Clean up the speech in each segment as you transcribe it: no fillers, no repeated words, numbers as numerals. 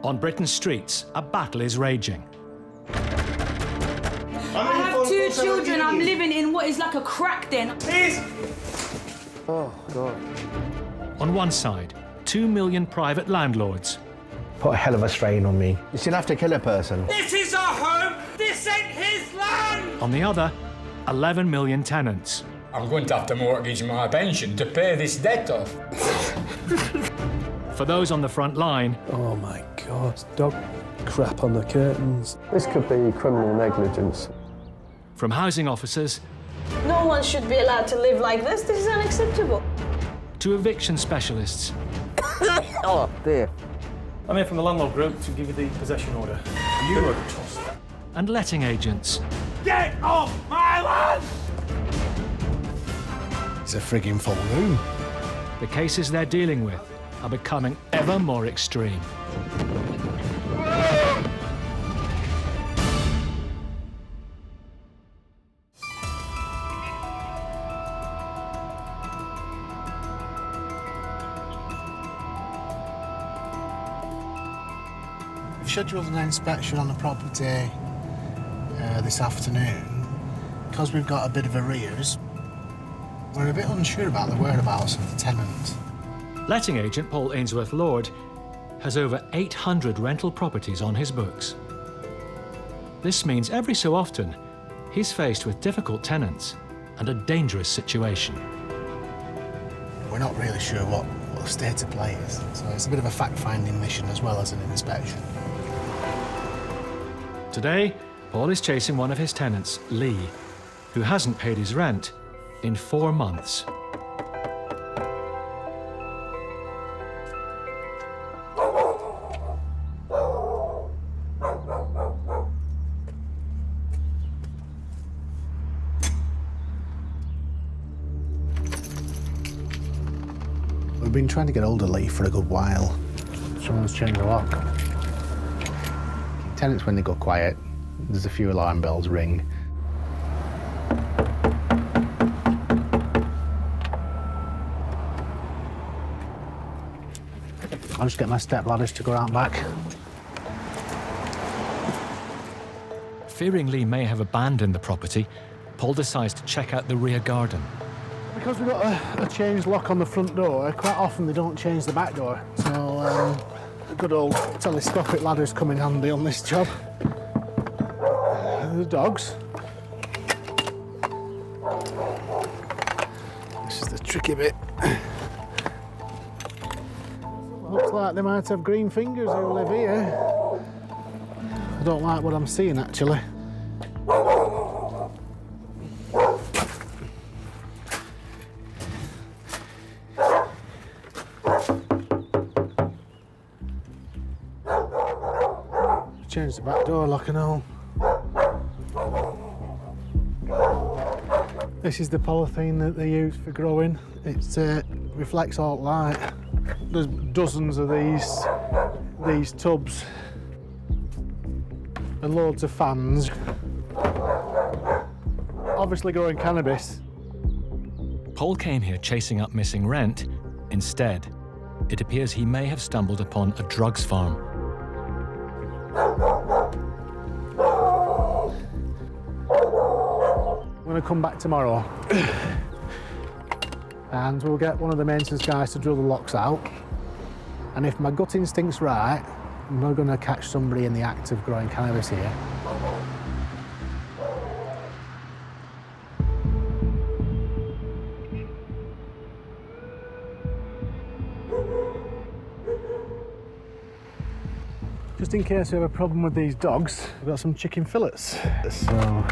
On Britain's streets, a battle is raging. I have 2 children. I'm living in what is like a crack den. Please! Oh, God. On one side, 2 million private landlords. Put a hell of a strain on me. You should have to kill a person. This is our home! This ain't his land! On the other, 11 million tenants. I'm going to have to mortgage my pension to pay this debt off. For those on the front line, Oh my God, it's dog crap on the curtains. This could be criminal negligence. from housing officers No one should be allowed to live like this. This is unacceptable. to eviction specialists, Oh, dear. I'm here from the landlord group to give you the possession order. You are a trust. and letting agents. Get off my land! It's a frigging full room. The cases they're dealing with are becoming ever more extreme. We've scheduled an inspection on the property this afternoon. Because we've got a bit of arrears, we're a bit unsure about the whereabouts of the tenant. Letting agent Paul Ainsworth-Lord has over 800 rental properties on his books. This means every so often he's faced with difficult tenants and a dangerous situation. We're not really sure what the state of play is, so it's a bit of a fact-finding mission as well as an inspection. Today, Paul is chasing one of his tenants, Lee, who hasn't paid his rent in 4 months. We've been trying to get hold of Lee for a good while. Someone's changed the lock. Tenants, when they go quiet, there's a few alarm bells ring. I'll just get my step ladders to go out and back. Fearing Lee may have abandoned the property, Paul decides to check out the rear garden. Because we've got a changed lock on the front door, quite often they don't change the back door. So a good old telescopic ladder's come in handy on this job. The dogs. This is the tricky bit. Looks like they might have green fingers who live here. I don't like what I'm seeing, actually. Change the back door lock and all. This is the polythene that they use for growing. It reflects all light. There's dozens of these tubs and loads of fans. Obviously growing cannabis. Paul came here chasing up missing rent. Instead, it appears he may have stumbled upon a drugs farm. I'm going to come back tomorrow and we'll get one of the maintenance guys to drill the locks out. And if my gut instinct's right, I'm not going to catch somebody in the act of growing cannabis here. Just in case we have a problem with these dogs, I've got some chicken fillets. So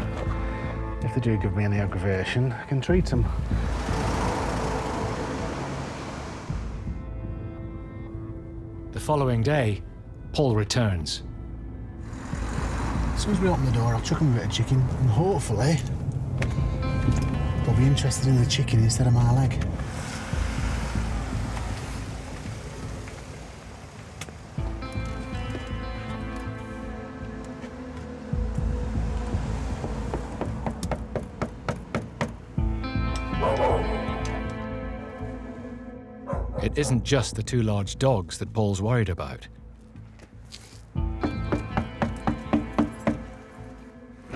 if they do give me any aggravation, I can treat them. The following day, Paul returns. As soon as we open the door, I'll chuck them a bit of chicken, and hopefully they'll be interested in the chicken instead of my leg. It isn't just the 2 large dogs that Paul's worried about.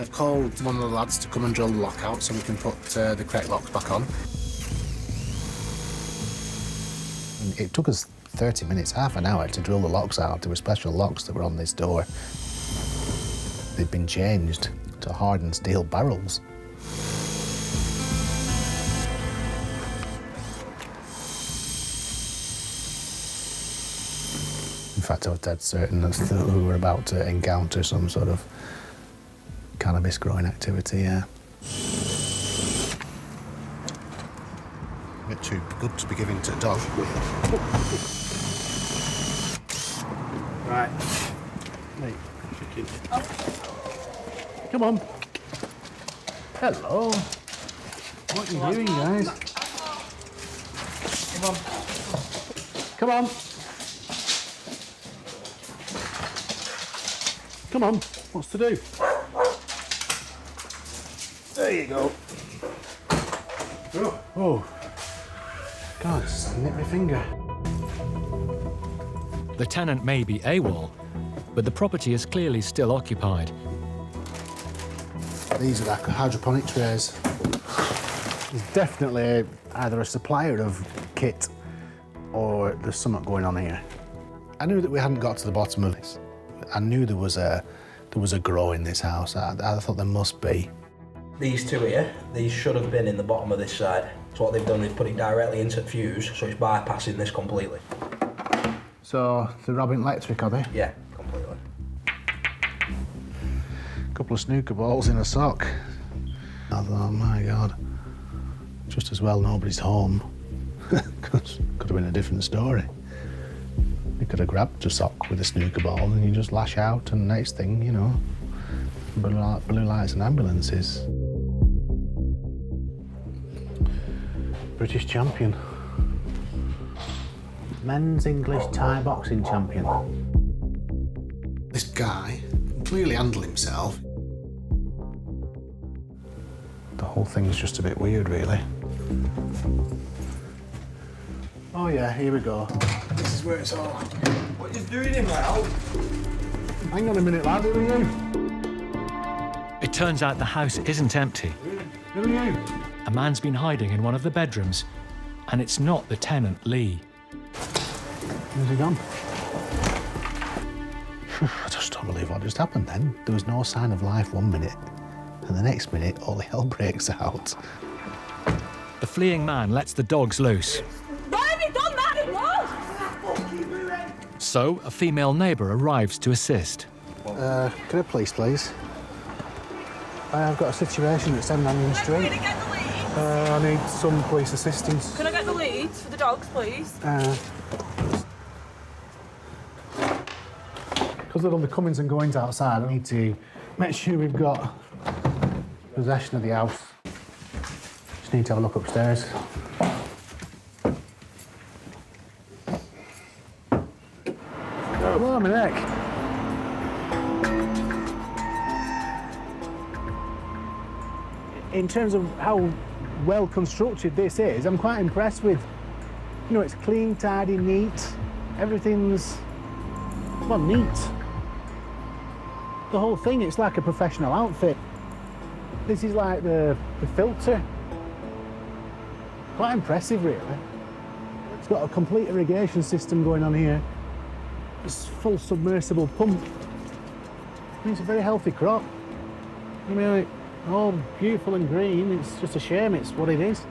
I've called one of the lads to come and drill the lock out so we can put the correct locks back on. It took us 30 minutes, half an hour to drill the locks out. There were special locks that were on this door. They'd been changed to hardened steel barrels. In fact, I was dead certain that we were about to encounter some sort of cannabis growing activity, yeah. A bit too good to be giving to a dog. Right. Wait. Come on. Hello. What are you doing, guys? Come on. Come on. Come on. What's to do? There you go. Oh. God, it's nipped my finger. The tenant may be AWOL, but the property is clearly still occupied. These are like hydroponic trays. There's definitely either a supplier of kit or there's something going on here. I knew that we hadn't got to the bottom of this. I knew there was a grow in this house. I thought there must be. These two here, these should have been in the bottom of this side. So what they've done is put it directly into the fuse, so it's bypassing this completely. So they're robbing electric, are they? Yeah, completely. A couple of snooker balls in a sock. I thought, oh my God, just as well nobody's home. Could have been a different story. You could have grabbed a sock with a snooker ball and you just lash out, and next thing, you know, blue lights and ambulances. British champion. Men's English Thai boxing champion. This guy can clearly handle himself. The whole thing's just a bit weird, really. Oh yeah, here we go. This is where it's all. What you doing in my house? Hang on a minute, lad, who are you? It turns out the house isn't empty. Who are you? A man's been hiding in one of the bedrooms, and it's not the tenant, Lee. Where's he gone? I just don't believe what just happened then. There was no sign of life one minute, and the next minute, all the hell breaks out. The fleeing man lets the dogs loose. Why have you done that? So, a female neighbour arrives to assist. Can I please? I've got a situation at 7 Onion Street. I need some police assistance. Can I get the leads for the dogs, please? Because of all the comings and goings outside, I need to make sure we've got possession of the house. Just need to have a look upstairs. Oh, my neck. In terms of how well constructed this is, I'm quite impressed with, you know, it's clean, tidy, neat. Everything's, well, neat. The whole thing, it's like a professional outfit. This is like the filter. Quite impressive, really. It's got a complete irrigation system going on here. It's full submersible pump. I mean, it's a very healthy crop. I mean, like, all beautiful and green. It's just a shame it's what it is.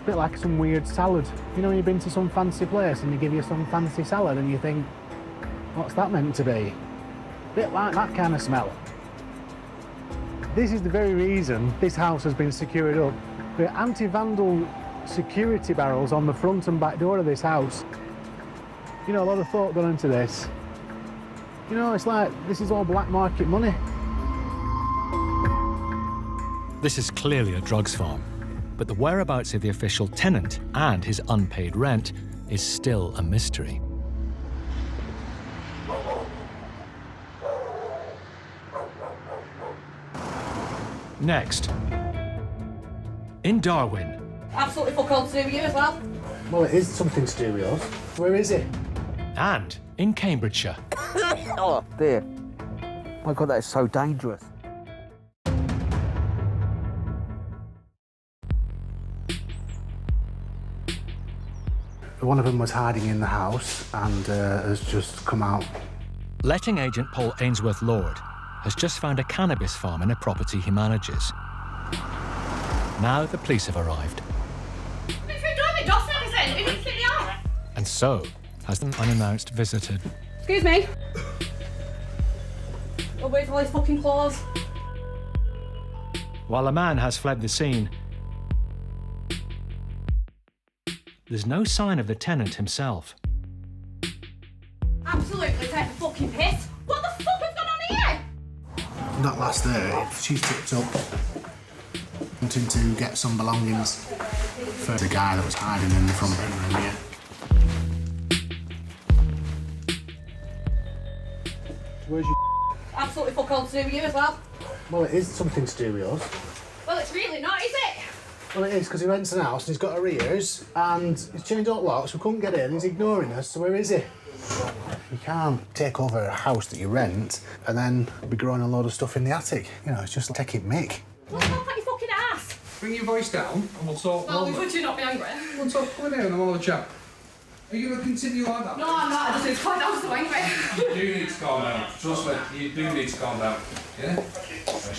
A bit like some weird salad. You know, when you've been to some fancy place and they give you some fancy salad and you think, what's that meant to be? A bit like that kind of smell. This is the very reason this house has been secured up. There are anti-vandal security barrels on the front and back door of this house. You know, a lot of thought gone into this. You know, it's like, this is all black market money. This is clearly a drugs farm, but the whereabouts of the official tenant and his unpaid rent is still a mystery. Next, in Darwin. Absolutely fuck all to do with you as well. Well, it is something to do with us. Where is it? And in Cambridgeshire. Oh, dear. My God, that is so dangerous. One of them was hiding in the house and has just come out. Letting agent Paul Ainsworth Lord has just found a cannabis farm in a property he manages. Now the police have arrived. And so has an unannounced visitor. Excuse me. Oh, where's all these fucking claws? While a man has fled the scene, there's no sign of the tenant himself. Absolutely take a fucking piss. What the fuck has gone on here? That last there, she tipped up, wanting to get some belongings for the guy that was hiding in the front bedroom here. Where's your... Absolutely fuck all to do with you as well. Well, it is something to do with us. Well, it's really not, is it? Well, it is, because he rents an house and he's got arrears and he's changed up locks, we couldn't get in, he's ignoring us, so where is he? You can't take over a house that you rent and then be growing a load of stuff in the attic. You know, it's just taking mick. Well, don't take your fucking ass. Bring your voice down and we'll talk. Well, would you not be angry? We'll talk. Come in here and we'll have a chat. Are you going to continue like that? No, I'm not. I just need to calm down so angry. You do need to calm down. Trust me, you do need to calm down. Yeah?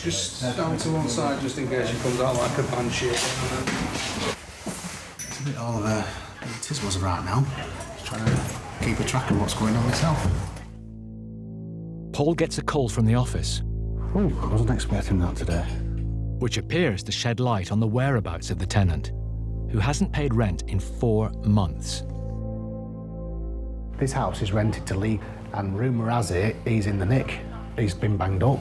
Just stand to one side just in case she comes out like a banshee. It's a bit all of a tiswas right now. Just trying to keep a track of what's going on myself. Paul gets a call from the office, Ooh, I wasn't expecting that today. which appears to shed light on the whereabouts of the tenant, who hasn't paid rent in 4 months. This house is rented to Lee, and rumour has it he's in the nick. He's been banged up.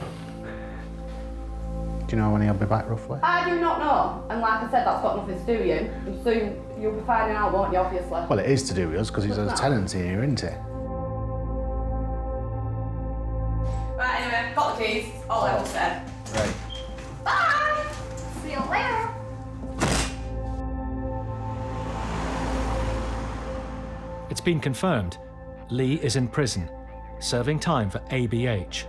Do you know when he'll be back roughly? I do not know. And like I said, that's got nothing to do with you. And soon you'll be finding out, won't you, obviously? Well, it is to do with us because he's a tenant here, isn't he? Right, anyway, got the keys. All I will say. Right. Bye! See you later. It's been confirmed Lee is in prison, serving time for ABH.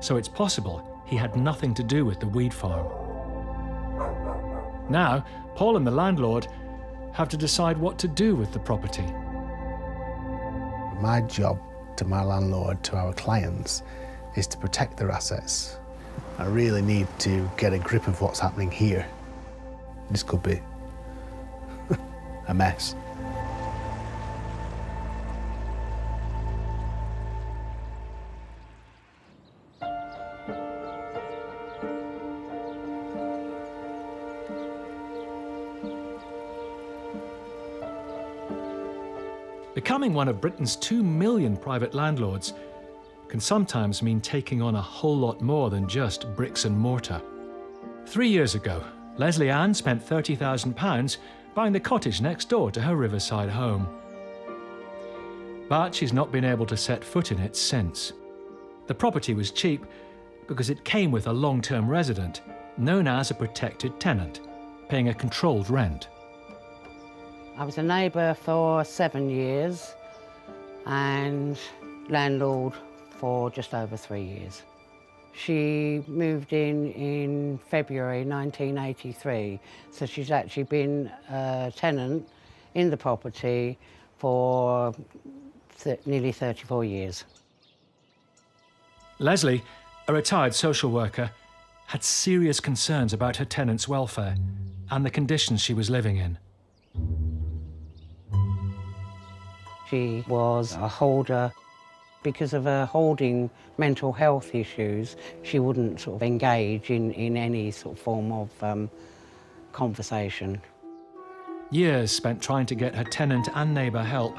So it's possible he had nothing to do with the weed farm. Now, Paul and the landlord have to decide what to do with the property. My job to my landlord, to our clients, is to protect their assets. I really need to get a grip of what's happening here. This could be a mess. Becoming one of Britain's 2 million private landlords can sometimes mean taking on a whole lot more than just bricks and mortar. 3 years ago, Leslie Ann spent £30,000 buying the cottage next door to her riverside home. But she's not been able to set foot in it since. The property was cheap because it came with a long-term resident, known as a protected tenant, paying a controlled rent. I was a neighbour for 7 years and landlord for just over 3 years. She moved in February 1983, so she's actually been a tenant in the property for nearly 34 years. Leslie, a retired social worker, had serious concerns about her tenant's welfare and the conditions she was living in. She was a holder. Because of her holding mental health issues, she wouldn't sort of engage in any sort of form of conversation. Years spent trying to get her tenant and neighbour help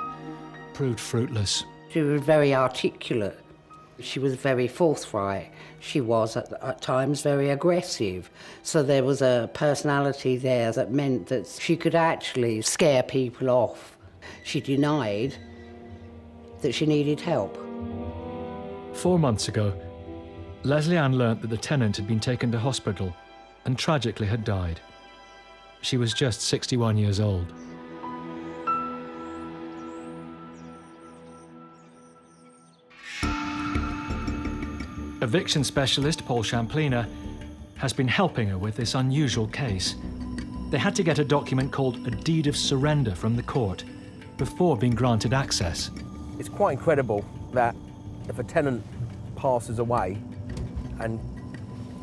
proved fruitless. She was very articulate. She was very forthright. She was at times very aggressive. So there was a personality there that meant that she could actually scare people off. She denied that she needed help. 4 months ago, Leslie Ann learnt that the tenant had been taken to hospital and tragically had died. She was just 61 years old. Eviction specialist Paul Champlina has been helping her with this unusual case. They had to get a document called a deed of surrender from the court before being granted access. It's quite incredible that if a tenant passes away and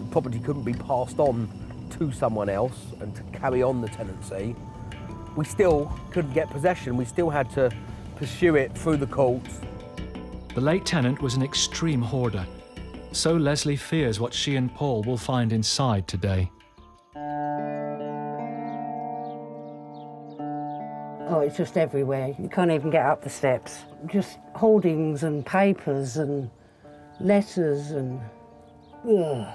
the property couldn't be passed on to someone else and to carry on the tenancy, we still couldn't get possession. We still had to pursue it through the courts. The late tenant was an extreme hoarder, so Leslie fears what she and Paul will find inside today. Oh, it's just everywhere. You can't even get up the steps. Just hoardings and papers and letters and... Ugh.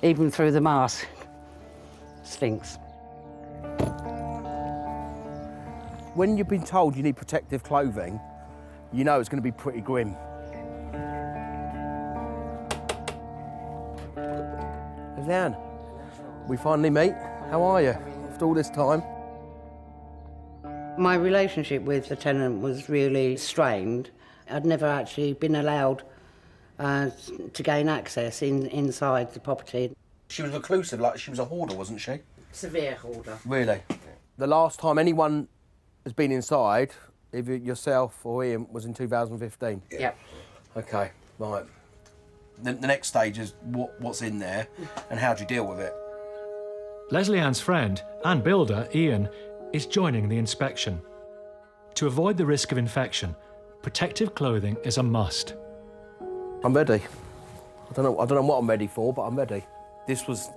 Even through the mask. Stinks. When you've been told you need protective clothing, you know it's going to be pretty grim. Leanne, we finally meet. How are you after all this time? My relationship with the tenant was really strained. I'd never actually been allowed to gain access inside the property. She was reclusive, like she was a hoarder, wasn't she? Severe hoarder. Really? The last time anyone has been inside, either yourself or Ian, was in 2015? Yep. OK, right. The next stage is what's in there and how do you deal with it? Leslie Ann's friend and builder, Ian, is joining the inspection. To avoid the risk of infection, protective clothing is a must. I'm ready. I don't know what I'm ready for, but I'm ready. This was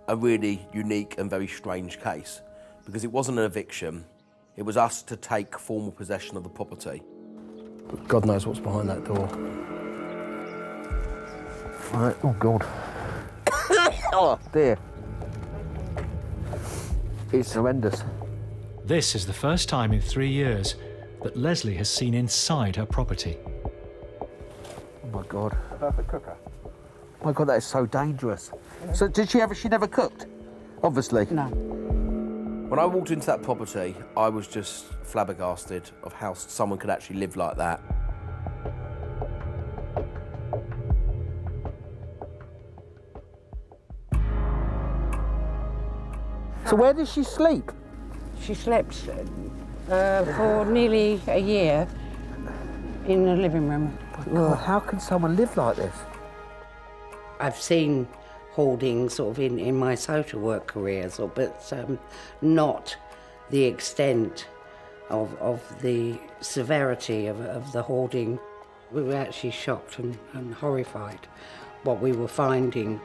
a really unique and very strange case because it wasn't an eviction. It was us to take formal possession of the property. But God knows what's behind that door. Right, oh God. Oh dear. It's horrendous. This is the first time in 3 years that Leslie has seen inside her property. Oh my God. Perfect cooker. Oh my God, that is so dangerous. So she never cooked? Obviously. No. When I walked into that property, I was just flabbergasted of how someone could actually live like that. So where does she sleep? She slept for nearly a year in the living room. God, how can someone live like this? I've seen hoarding sort of in my social work career, but not the extent of the severity of the hoarding. We were actually shocked and horrified what we were finding.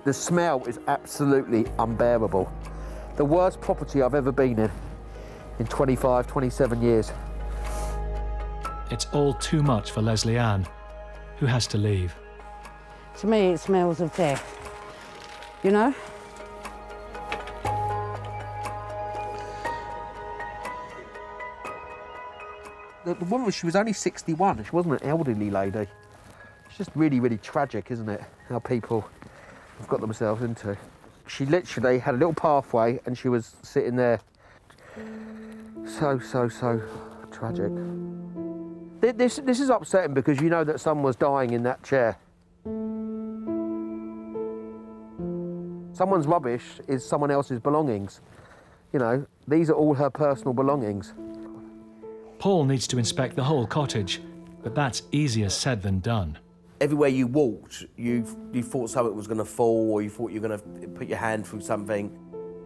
The smell is absolutely unbearable. The worst property I've ever been in 25, 27 years. It's all too much for Leslie Ann, who has to leave. To me, it smells of death, you know? The woman, she was only 61. She wasn't an elderly lady. It's just really, really tragic, isn't it? How people have got themselves into. She literally had a little pathway and she was sitting there. So tragic. This is upsetting because you know that someone was dying in that chair. Someone's rubbish is someone else's belongings. You know, these are all her personal belongings. Paul needs to inspect the whole cottage, but that's easier said than done. Everywhere you walked, you thought something was going to fall or you thought you were going to put your hand through something.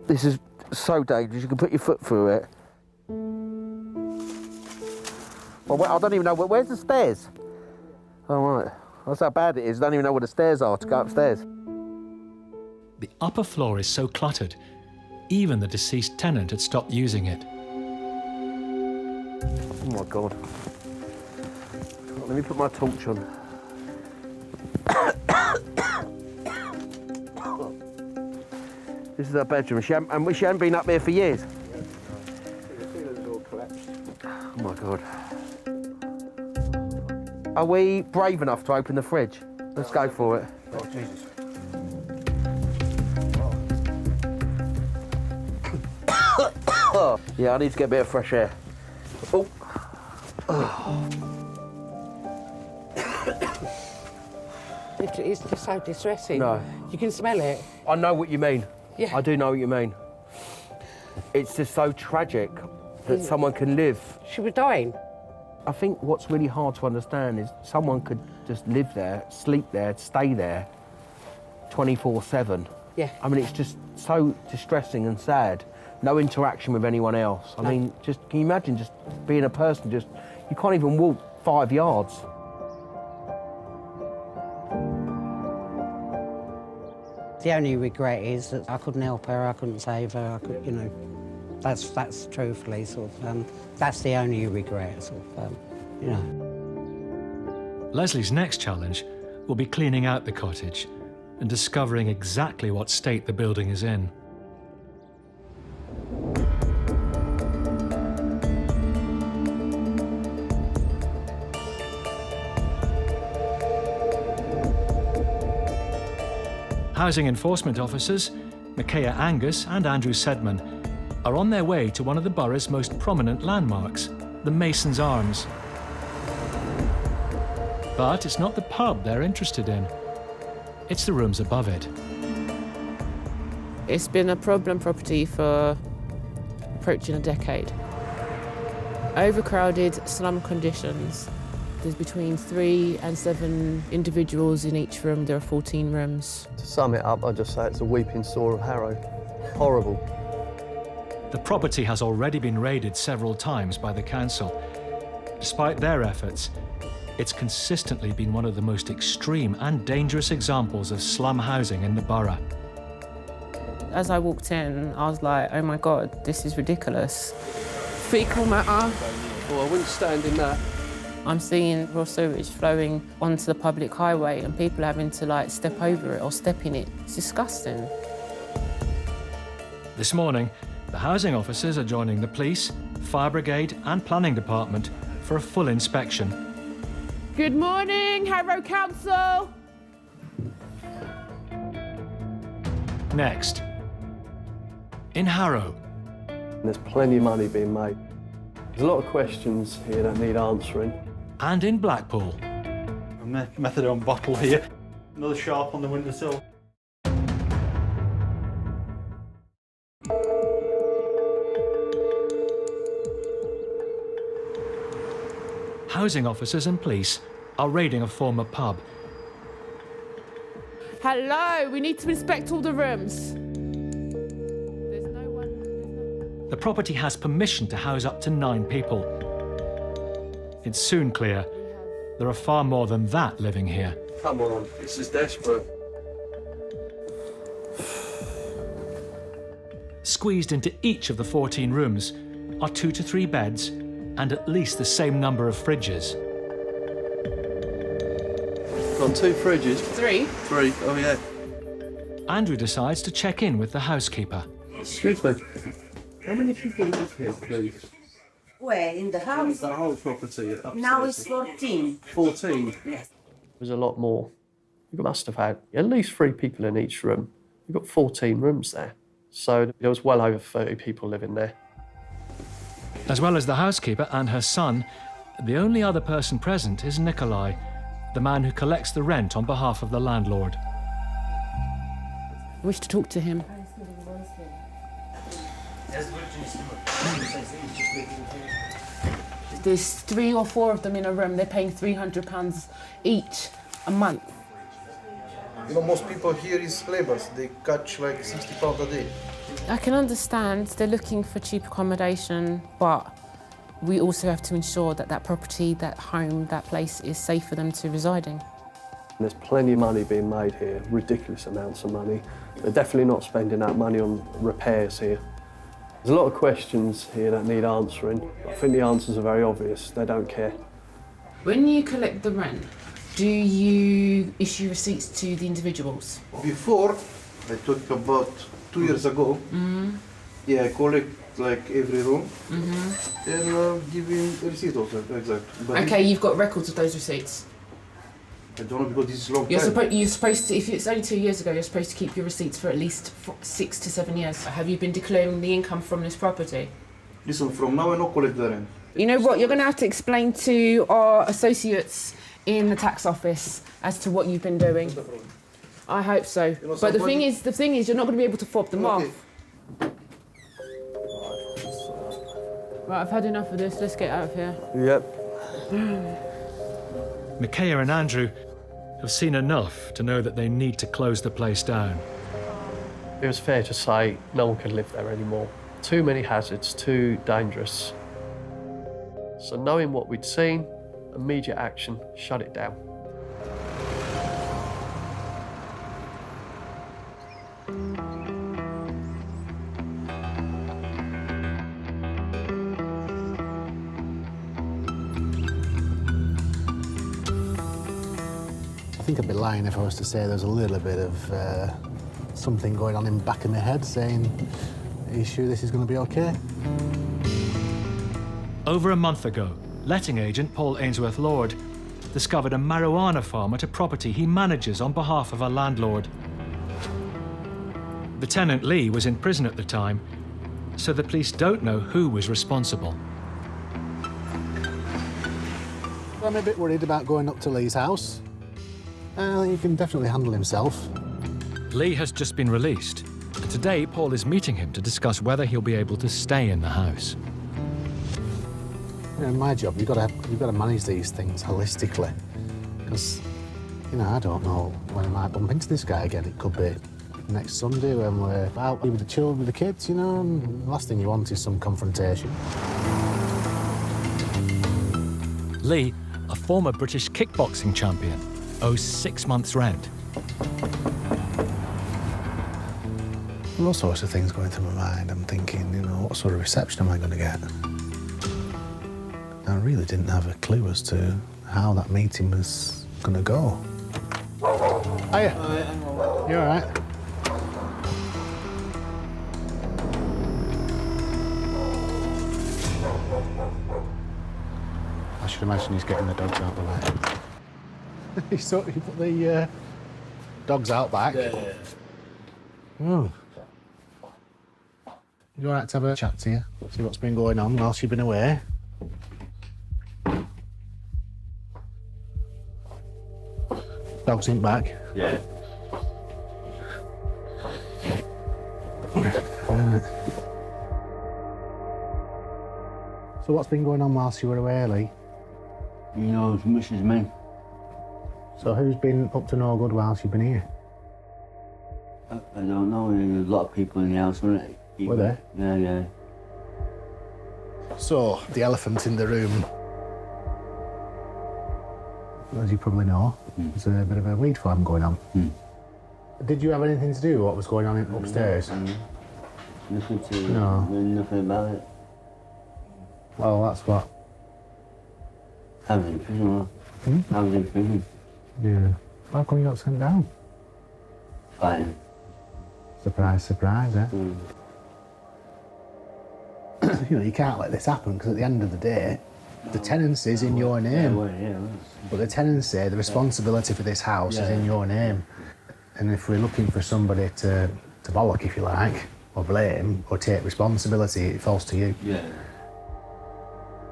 This is so dangerous, you can put your foot through it. Well, I don't even know, where's the stairs? Oh, right. That's how bad it is, I don't even know where the stairs are to go upstairs. The upper floor is so cluttered, even the deceased tenant had stopped using it. Oh my God. Let me put my torch on. This is her bedroom. She hadn't been up there for years. Oh my God. Are we brave enough to open the fridge? Let's go for it. Oh, Jesus. Yeah, I need to get a bit of fresh air. Oh. It's just so distressing. No. You can smell it. I know what you mean. Yeah. I do know what you mean. It's just so tragic that someone can live. She was dying. I think what's really hard to understand is someone could just live there, sleep there, stay there 24/7. Yeah. I mean, it's just so distressing and sad. No interaction with anyone else. I mean, just can you imagine just being a person, just, you can't even walk 5 yards. The only regret is that I couldn't help her, I couldn't save her, I could, you know, that's truthfully sort of, that's the only regret, sort of, you know. Leslie's next challenge will be cleaning out the cottage and discovering exactly what state the building is in. Housing enforcement officers, Micaiah Angus and Andrew Sedman, are on their way to one of the borough's most prominent landmarks, the Mason's Arms. But it's not the pub they're interested in. It's the rooms above it. It's been a problem property for approaching a decade. Overcrowded slum conditions. There's between 3 and 7 individuals in each room. There are 14 rooms. To sum it up, I'd just say it's a weeping sore of Harrow. Horrible. The property has already been raided several times by the council. Despite their efforts, it's consistently been one of the most extreme and dangerous examples of slum housing in the borough. As I walked in, I was like, oh my God, this is ridiculous. Fecal matter. Well, I wouldn't stand in that. I'm seeing raw sewage flowing onto the public highway and people having to like step over it or step in it. It's disgusting. This morning, the housing officers are joining the police, fire brigade and planning department for a full inspection. Good morning, Harrow Council. Next, in Harrow. There's plenty of money being made. There's a lot of questions here that need answering. And in Blackpool. A methadone bottle here. Another sharp on the windowsill. Housing officers and police are raiding a former pub. Hello, we need to inspect all the rooms. The property has permission to house up to 9 people. It's soon clear there are far more than that living here. Come on, this is desperate. Squeezed into each of the 14 rooms are 2 to 3 beds and at least the same number of fridges. Got 2 fridges. 3. 3, oh yeah. Andrew decides to check in with the housekeeper. Excuse me. How many people live here, please? Where? In the house? The whole property upstairs. Now it's 14. 14? Yes. There's a lot more. You must have had at least 3 people in each room. You've got 14 rooms there. So there was well over 30 people living there. As well as the housekeeper and her son, the only other person present is Nikolai, the man who collects the rent on behalf of the landlord. I wish to talk to him. There's 3 or 4 of them in a room. They're paying £300 each a month. You know, most people here is labourers. They catch like £60 a day. I can understand they're looking for cheap accommodation, but we also have to ensure that that property, that home, that place is safe for them to reside in. There's plenty of money being made here, ridiculous amounts of money. They're definitely not spending that money on repairs here. There's a lot of questions here that need answering. I think the answers are very obvious. They don't care. When you collect the rent, do you issue receipts to the individuals? Before, I talked about 2 years ago, yeah, I collect like every room and give him a receipt also, exactly. But Okay, you've got records of those receipts. I don't know because this is long You're time. supposed to, if it's only 2 years ago, you're supposed to keep your receipts for at least 6 to 7 years. Have you been declaring the income from this property? Listen, from now I no collect the rent. You know what, you're going to have to explain to our associates in the tax office as to what you've been doing. I hope so. But the thing is, you're not going to be able to fob them off. Right, I've had enough of this. Let's get out of here. Yep. Micaiah and Andrew have seen enough to know that they need to close the place down. It was fair to say no one can live there anymore. Too many hazards, too dangerous. So knowing what we'd seen, immediate action, shut it down. I think I'd be lying if I was to say there's a little bit of something going on in the back of my head saying, are you sure this is going to be okay? Over a month ago, letting agent Paul Ainsworth Lord discovered a marijuana farm at a property he manages on behalf of a landlord. The tenant Lee was in prison at the time, so the police don't know who was responsible. I'm a bit worried about going up to Lee's house. He can definitely handle himself. Lee has just been released, and today Paul is meeting him to discuss whether he'll be able to stay in the house. You know, my job, you've got to manage these things holistically, because, you know, I don't know when I might bump into this guy again. It could be next Sunday when we're out with the children, with the kids, you know, and the last thing you want is some confrontation. Lee, a former British kickboxing champion, owes 6 months' rent. All sorts of things going through my mind. I'm thinking, you know, what sort of reception am I going to get? I really didn't have a clue as to how that meeting was going to go. Hiya. You all right? I should imagine he's getting the dogs out the way. You put the dogs out back? Yeah. Oh. You all right to have a chat to you? See what's been going on whilst you've been away? Dogs in back? Yeah. So what's been going on whilst you were away, Lee? You know as much as me. So who's been up to no good whilst you've been here? I don't know. There's a lot of people in the house, weren't it? Were there? Yeah, yeah. So, the elephant in the room. As you probably know, there's a bit of a weed farm going on. Did you have anything to do with what was going on upstairs? Nothing to... No. Nothing about it. Well, that's what... I was in prison. I was in prison. Yeah. How come you got sent down? Fine. Surprise, surprise, eh? You know, you can't let this happen, because at the end of the day, the tenancy's in your name. But the tenancy, the responsibility for this house is in your name. And if we're looking for somebody to bollock, if you like, or blame, or take responsibility, it falls to you. Yeah.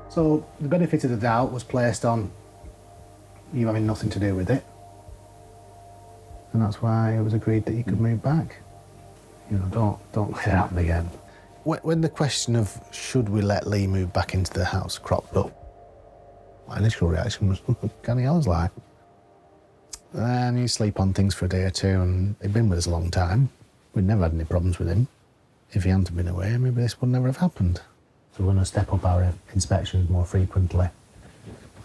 So the benefit of the doubt was placed on you having nothing to do with it. And that's why it was agreed that you could move back. You know, don't let it happen again. When the question of should we let Lee move back into the house cropped up, my initial reaction was, can I was like, and you sleep on things for a day or two, and he'd been with us a long time. We'd never had any problems with him. If he hadn't been away, maybe this would never have happened. So we're going to step up our inspections more frequently.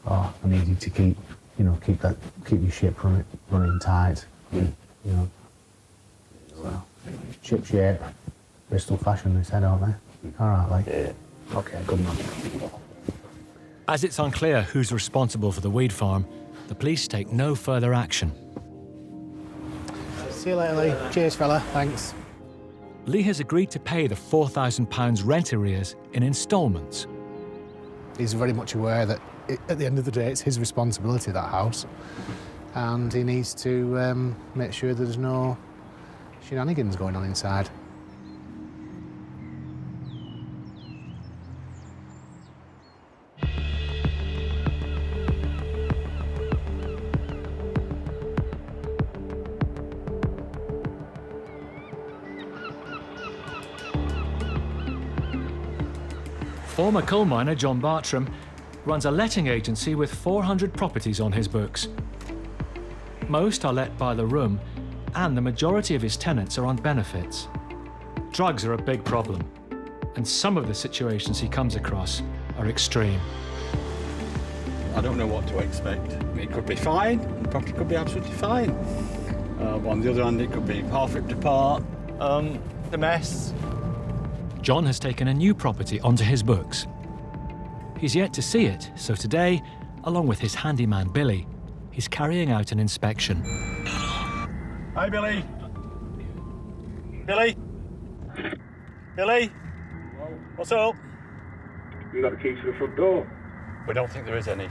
Oh, I need you to keep your ship running tight. You know. So, ship shape, Bristol fashion, they said, aren't they? All right, like. Yeah. Okay, good man. As it's unclear who's responsible for the weed farm, the police take no further action. See you later, Lee. Cheers, fella. Thanks. Lee has agreed to pay the £4,000 rent arrears in instalments. He's very much aware that at the end of the day, it's his responsibility, that house. And he needs to make sure there's no shenanigans going on inside. Former coal miner John Bartram runs a letting agency with 400 properties on his books. Most are let by the room, and the majority of his tenants are on benefits. Drugs are a big problem, and some of the situations he comes across are extreme. I don't know what to expect. It could be fine, the property could be absolutely fine. On the other hand, it could be half ripped apart, the mess. John has taken a new property onto his books. He's yet to see it, so today, along with his handyman Billy, he's carrying out an inspection. Hi, Billy. Billy? Billy? What's up? You got the keys to the front door? We don't think there is any.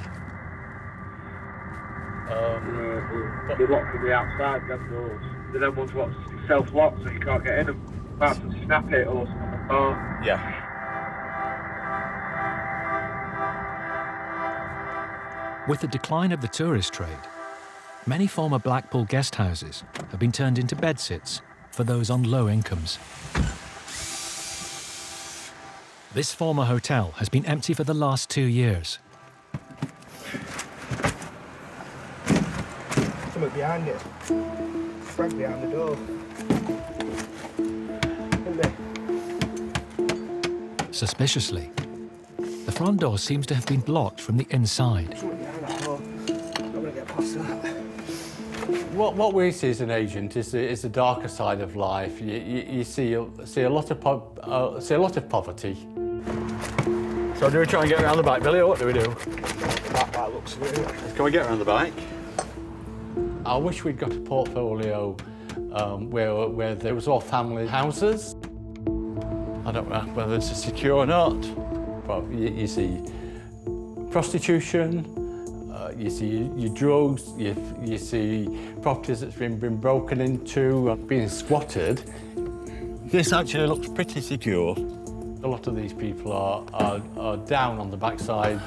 They're locked from the outside, them doors. They're them ones what self-lock, so you can't get in them. Apart from snap it or something on the car. Yeah. With the decline of the tourist trade, many former Blackpool guest houses have been turned into bedsits for those on low incomes. This former hotel has been empty for the last 2 years. Something behind it. Right behind the door. Suspiciously, the front door seems to have been blocked from the inside. Something behind that door. Not gonna get past that. What we see as an agent is the darker side of life. You see a lot of poverty. So do we try and get around the back, Billy, or what do we do? That looks really. Can we get around the back? I wish we'd got a portfolio where there was all family houses. I don't know whether this is secure or not. But you see prostitution, you see your drugs, you see properties that's been broken into, being squatted. This actually looks pretty secure. A lot of these people are down on the backside.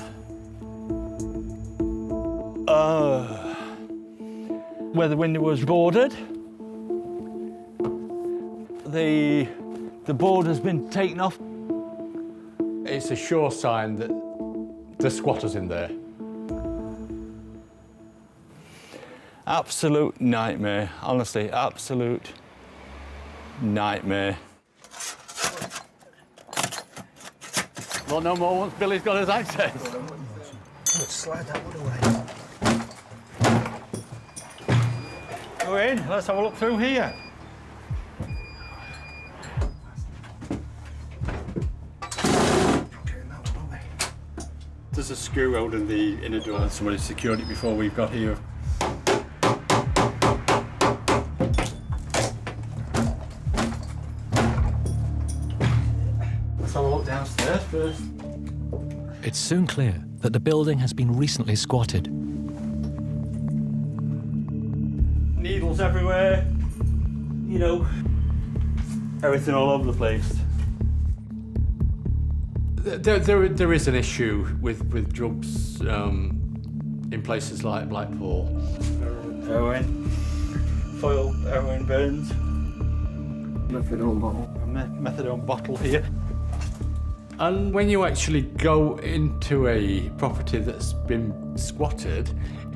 Where the window was boarded, the board has been taken off. It's a sure sign that the squatter's in there. Absolute nightmare, honestly, absolute nightmare. Well, no more once Billy's got his access. Let's slide that one away. Go in, let's have a look through here. There's a screw holding the inner door and somebody secured it before we got here. Let's have a look downstairs first. It's soon clear that the building has been recently squatted. Needles everywhere, you know, everything all over the place. There is an issue with drugs in places like Blackpool. Heroin, foil heroin burns. Methadone bottle. A methadone bottle here. And when you actually go into a property that's been squatted,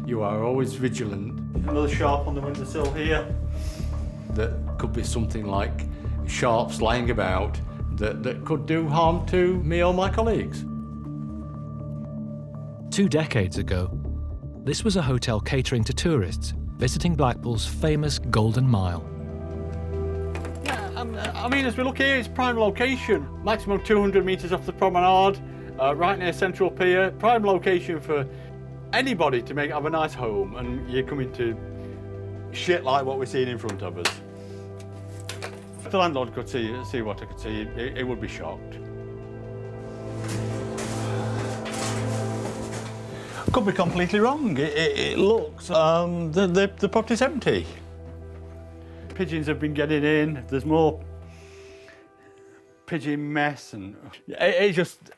you are always vigilant. Another sharp on the windowsill here. That could be something like sharps lying about that could do harm to me or my colleagues. 2 decades ago, this was a hotel catering to tourists visiting Blackpool's famous Golden Mile. Yeah, I mean, as we look here, it's prime location. Maximum 200 metres off the promenade, right near Central Pier. Prime location for anybody to have a nice home, and you come into shit like what we're seeing in front of us. If the landlord could see what I could see, he would be shocked. Could be completely wrong. It looks the property's empty. Pigeons have been getting in. There's more pigeon mess, and it just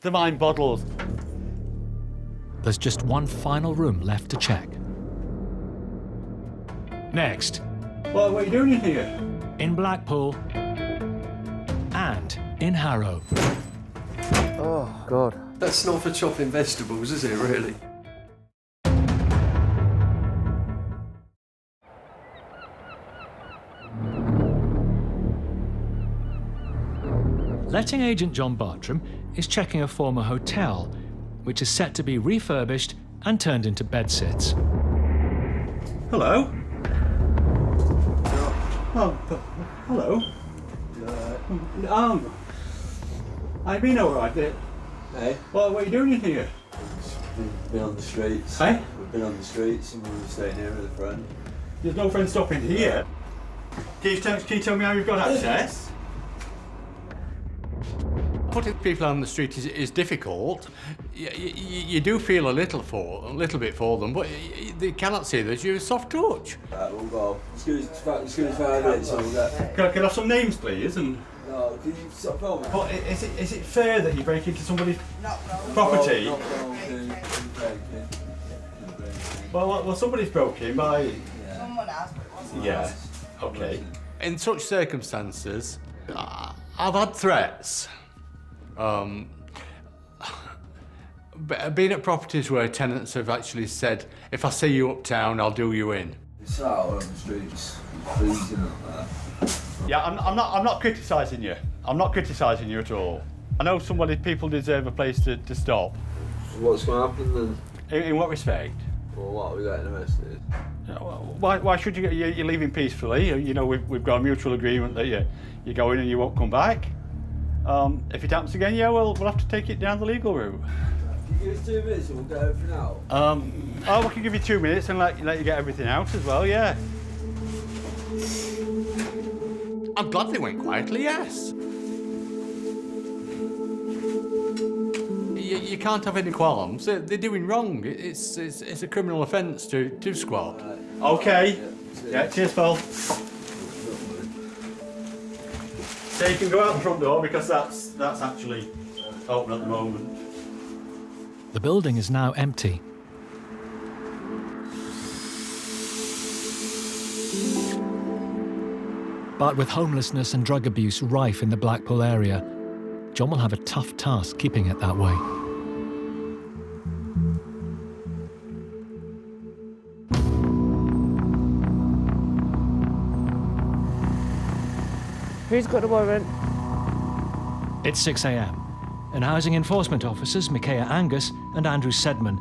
the mind boggles. There's just one final room left to check. Next. What are you doing in here? In Blackpool, in Harrow. Oh, God. That's not for chopping vegetables, is it, really? Letting agent John Bartram is checking a former hotel, which is set to be refurbished and turned into bedsits. Hello. Oh, hello. I've been all right. Hey? What are you doing in here? We've been on the streets. Hey? We've been on the streets and we were staying here with a friend. There's no friend stopping here. Can you tell me how you've got access? Putting people on the street is difficult. You do feel a little bit for them, but they cannot see that you're a soft touch. Right, we'll go. Excuse 5 minutes, so we'll get... Can I have some names, please? And No, can you stop filming? but is it fair that you break into somebody's property? Not broken. Well, somebody's broken by... Someone else, but it wasn't Yeah, us. okay. In such circumstances, I've had threats. Being at properties where tenants have actually said, if I see you uptown, I'll do you in. It's out on the streets, freezing like that. Yeah, I'm not criticising you. I'm not criticising you at all. I know people deserve a place to stop. So what's going to happen then? In what respect? Well, what are we getting arrested? Why should you? You're leaving peacefully. You know we've got a mutual agreement that you go in and you won't come back. If it happens again, yeah, we'll have to take it down the legal route. Can you give us 2 minutes and we'll get everything out? We can give you 2 minutes and let you get everything out as well, yeah. I'm glad they went quietly, yes. You can't have any qualms. They're doing wrong. It's a criminal offence to squat. Right. Okay. Yeah, cheers, Phil. So you can go out the front door because that's actually open at the moment. The building is now empty. But with homelessness and drug abuse rife in the Blackpool area, John will have a tough task keeping it that way. Who's got the warrant? It's 6 a.m. and housing enforcement officers Micaiah Angus and Andrew Sedman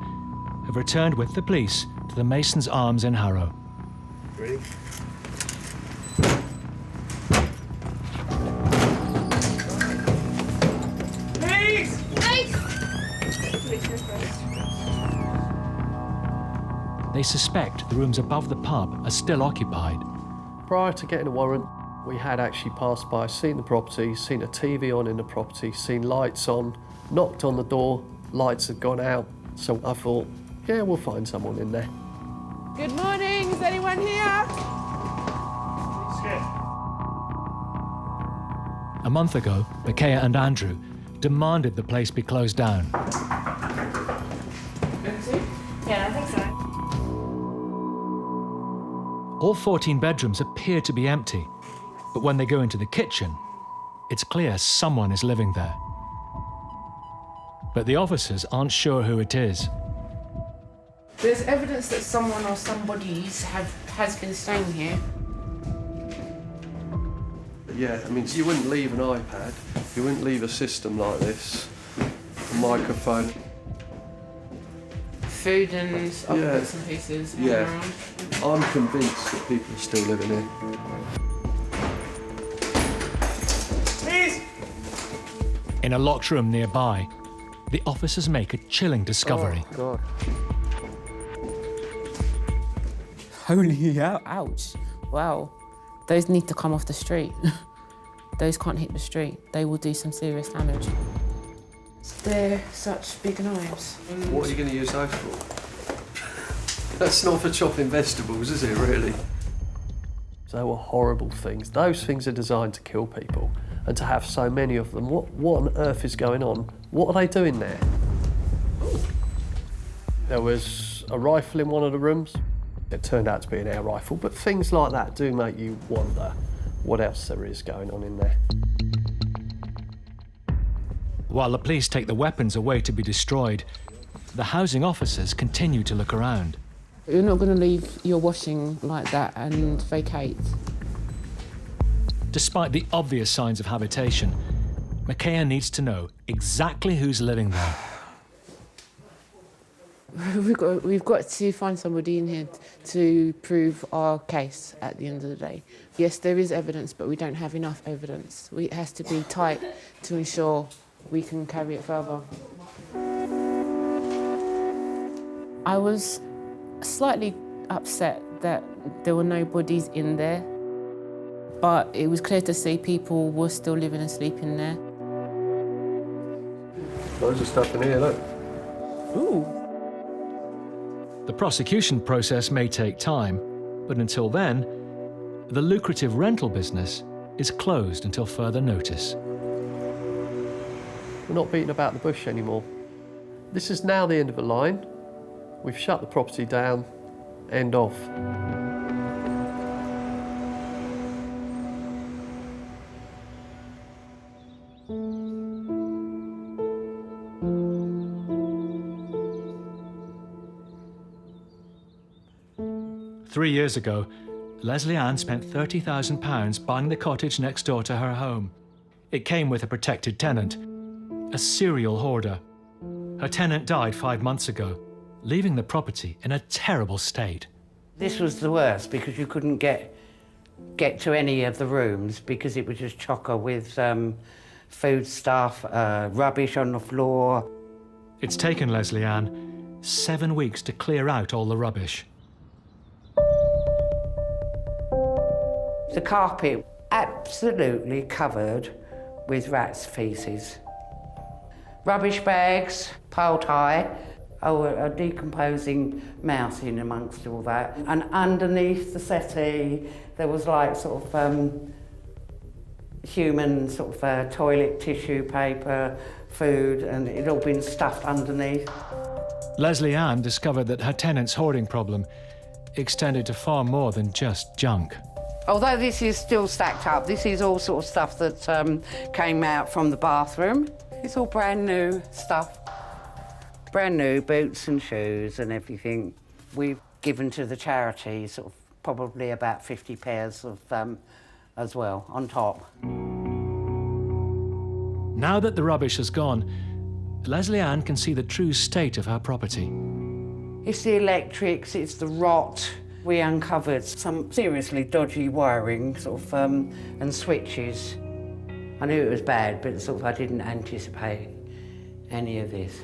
have returned with the police to the Mason's Arms in Harrow. Ready? Please! They suspect the rooms above the pub are still occupied. Prior to getting a warrant, we had actually passed by, seen the property, seen a TV on in the property, seen lights on, knocked on the door, lights had gone out. So I thought, yeah, we'll find someone in there. Good morning, is anyone here? A month ago, Micaiah and Andrew demanded the place be closed down. Yeah, I think so. All 14 bedrooms appear to be empty, but when they go into the kitchen, it's clear someone is living there. But the officers aren't sure who it is. There's evidence that someone or somebody's has been staying here. Yeah, I mean, you wouldn't leave an iPad, you wouldn't leave a system like this, a microphone. Food and other bits and pieces around. I'm convinced that people are still living here. Please! In a locked room nearby, the officers make a chilling discovery. Oh, God. Holy ouch. Wow. Those need to come off the street. Those can't hit the street. They will do some serious damage. They're such big knives. What are you going to use those for? That's not for chopping vegetables, is it, really? They were horrible things. Those things are designed to kill people. And to have so many of them, what on earth is going on? What are they doing there? There was a rifle in one of the rooms. It turned out to be an air rifle, but things like that do make you wonder what else there is going on in there. While the police take the weapons away to be destroyed, the housing officers continue to look around. You're not going to leave your washing like that and vacate. Despite the obvious signs of habitation, Micaiah needs to know exactly who's living there. We've got to find somebody in here to prove our case at the end of the day. Yes, there is evidence, but we don't have enough evidence. It has to be tight to ensure we can carry it further. I was slightly upset that there were no bodies in there, but it was clear to see people were still living and sleeping there. Loads of stuff in here, look. Ooh. The prosecution process may take time, but until then, the lucrative rental business is closed until further notice. We're not beating about the bush anymore. This is now the end of a line. We've shut the property down, end of. Three years ago, Leslie Ann spent £30,000 buying the cottage next door to her home. It came with a protected tenant, a serial hoarder. Her tenant died 5 months ago, leaving the property in a terrible state. This was the worst because you couldn't get to any of the rooms because it was just chocker with food stuff, rubbish on the floor. It's taken Leslie Ann 7 weeks to clear out all the rubbish. The carpet absolutely covered with rats' feces. Rubbish bags piled high. A decomposing mouse in amongst all that. And underneath the settee, there was like sort of human sort of toilet tissue paper, food, and it had all been stuffed underneath. Leslie Ann discovered that her tenant's hoarding problem extended to far more than just junk. Although this is still stacked up, this is all sort of stuff that came out from the bathroom. It's all brand new stuff. Brand new boots and shoes and everything. We've given to the charity sort of probably about 50 pairs of as well, on top. Now that the rubbish has gone, Leslie Ann can see the true state of her property. It's the electrics, it's the rot. We uncovered some seriously dodgy wiring, sort of, and switches. I knew it was bad, but sort of I didn't anticipate any of this.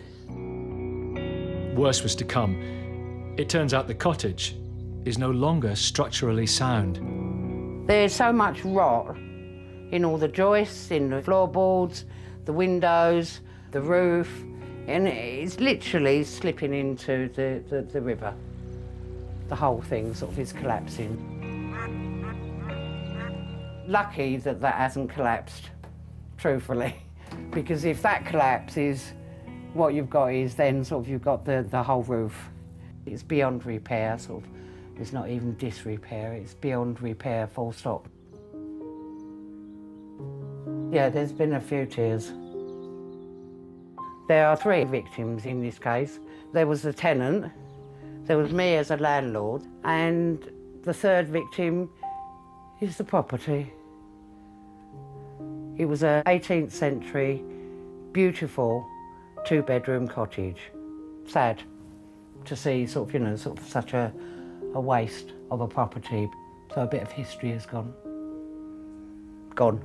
Worse was to come. It turns out the cottage is no longer structurally sound. There's so much rot in all the joists, in the floorboards, the windows, the roof, and it's literally slipping into the river. The whole thing sort of is collapsing. Lucky that that hasn't collapsed, truthfully, because if that collapses, what you've got is then sort of you've got the whole roof. It's beyond repair, sort of. It's not even disrepair, it's beyond repair, full stop. Yeah, there's been a few tears. There are 3 victims in this case. There was the tenant, there was me as a landlord, and the 3rd victim is the property. It was an 18th century, beautiful 2-bedroom cottage. Sad to see sort of, you know, sort of such a waste of a property. So a bit of history has gone. Gone.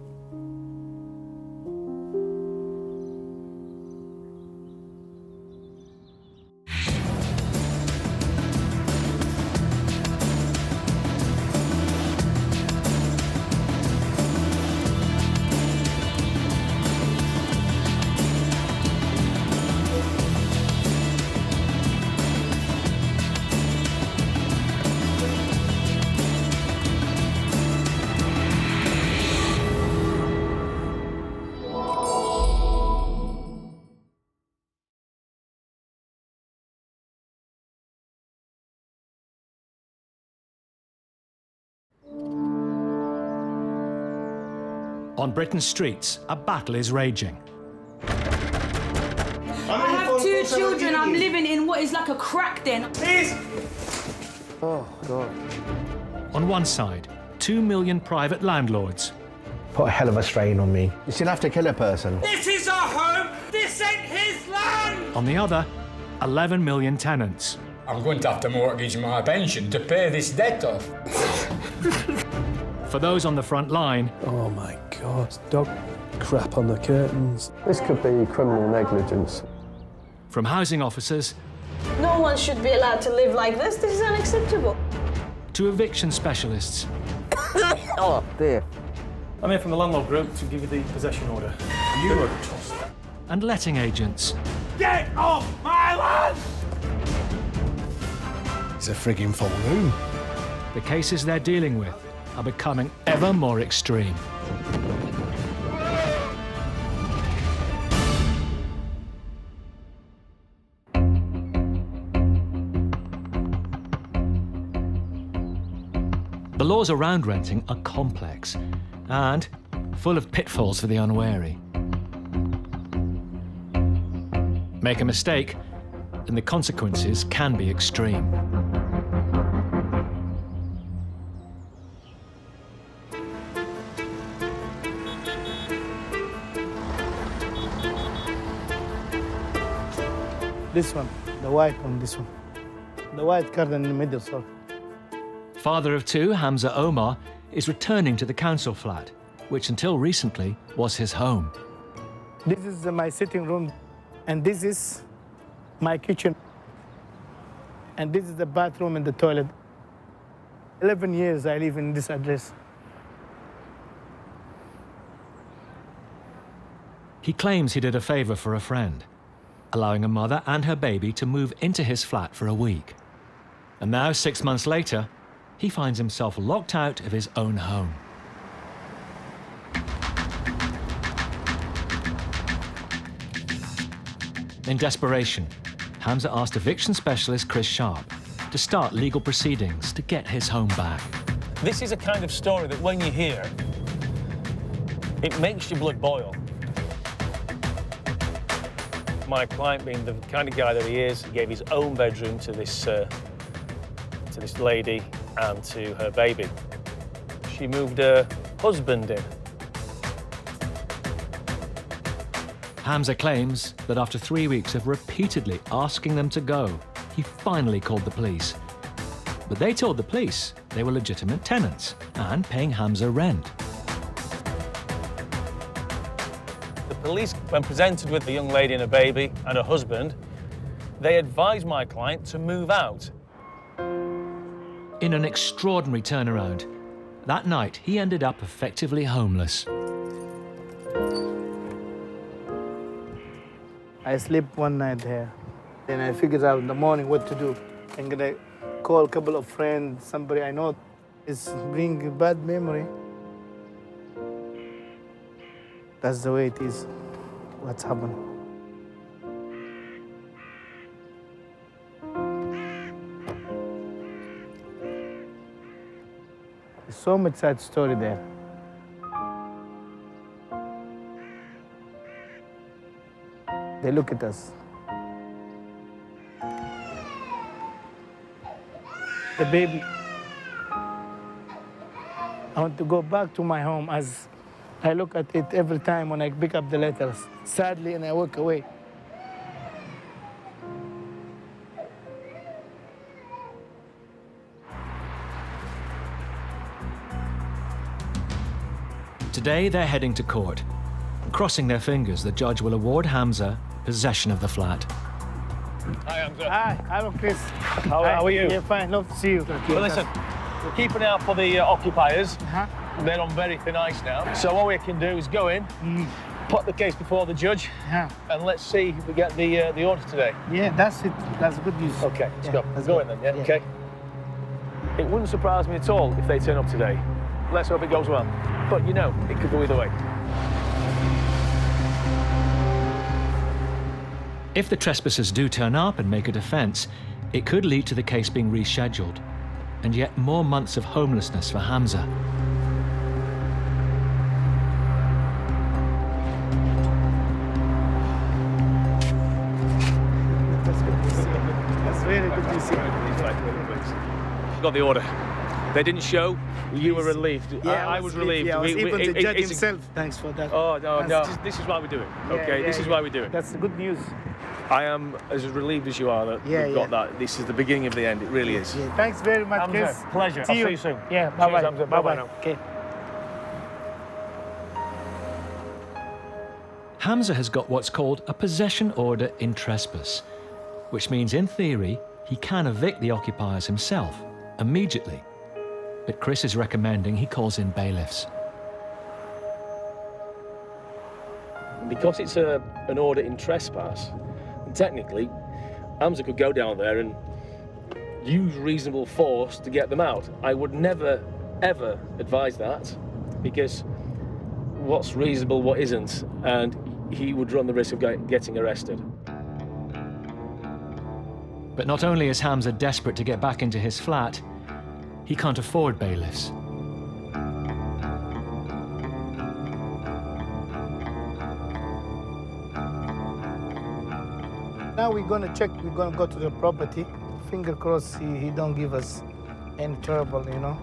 On Britain's streets, a battle is raging. 2 children. I'm living in what is like a crack den. Please. Oh, God. On one side, 2 million private landlords. Put a hell of a strain on me. You shouldn't have to kill a person. This is our home. This ain't his land. On the other, 11 million tenants. I'm going to have to mortgage my pension to pay this debt off. For those on the front line... Oh, my God. Dog crap on the curtains. This could be criminal negligence. From housing officers... No one should be allowed to live like this. This is unacceptable. To eviction specialists. Oh, dear. I'm here from the landlord group to give you the possession order. You are a trust. And letting agents. Get off my land! It's a frigging full moon. The cases they're dealing with are becoming ever more extreme. The laws around renting are complex and full of pitfalls for the unwary. Make a mistake, and the consequences can be extreme. This one, the white one, this one. The white card in the middle, sorry. Father of 2, Hamza Omar, is returning to the council flat, which until recently was his home. This is my sitting room, and this is my kitchen. And this is the bathroom and the toilet. 11 years I live in this address. He claims he did a favor for a friend, allowing a mother and her baby to move into his flat for a week. And now, 6 months later, he finds himself locked out of his own home. In desperation, Hamza asked eviction specialist Chris Sharp to start legal proceedings to get his home back. This is a kind of story that when you hear, it makes your blood boil. My client, being the kind of guy that he is, gave his own bedroom to this lady and to her baby. She moved her husband in. Hamza claims that after 3 weeks of repeatedly asking them to go, he finally called the police. But they told the police they were legitimate tenants and paying Hamza rent. The police, when presented with the young lady and her baby and her husband, they advised my client to move out. In an extraordinary turnaround, that night he ended up effectively homeless. I sleep one night here. Then I figured out in the morning what to do. I'm gonna call a couple of friends, somebody I know is bringing a bad memory. That's the way it is, what's happened. There's so much sad story there. They look at us. The baby. I want to go back to my home as I look at it every time when I pick up the letters. Sadly, and I walk away. Today they're heading to court. Crossing their fingers, the judge will award Hamza possession of the flat. Hi, Hamza. Hi, I'm Chris. How are you? Yeah, fine. Love to see you. Well, listen, we're keeping an eye out for the occupiers. They're on very thin ice now. So all we can do is go in, put the case before the judge, and let's see if we get the order today. Yeah, that's it. That's good news. Okay, let's go. Let's go in then, yeah? Okay. It wouldn't surprise me at all if they turn up today. Let's hope it goes well. But you know, it could go either way. If the trespassers do turn up and make a defence, it could lead to the case being rescheduled, and yet more months of homelessness for Hamza. to see you. Got the order. They didn't show. You were relieved. Yeah, I was relieved. I was even the judge it's himself. Thanks for that. Oh, no. That's- This is why we do it. Yeah, Okay, yeah, this is yeah. why we do it. That's the good news. I am as relieved as you are that we've got that. This is the beginning of the end. It really is. Yeah, thanks very much, Hamza, Chris. pleasure. See I'll see you soon. Yeah, Cheers, bye-bye. Hamza. Bye-bye now. Okay. Hamza has got what's called a possession order in trespass, which means in theory he can evict the occupiers himself immediately. But Chris is recommending he calls in bailiffs. Because it's an order in trespass, technically, Hamza could go down there and use reasonable force to get them out. I would never, ever advise that, because what's reasonable, what isn't, and he would run the risk of getting arrested. But not only is Hamza desperate to get back into his flat, he can't afford bailiffs. Now we're gonna check. We're gonna go to the property. Finger crossed he don't give us any trouble, you know.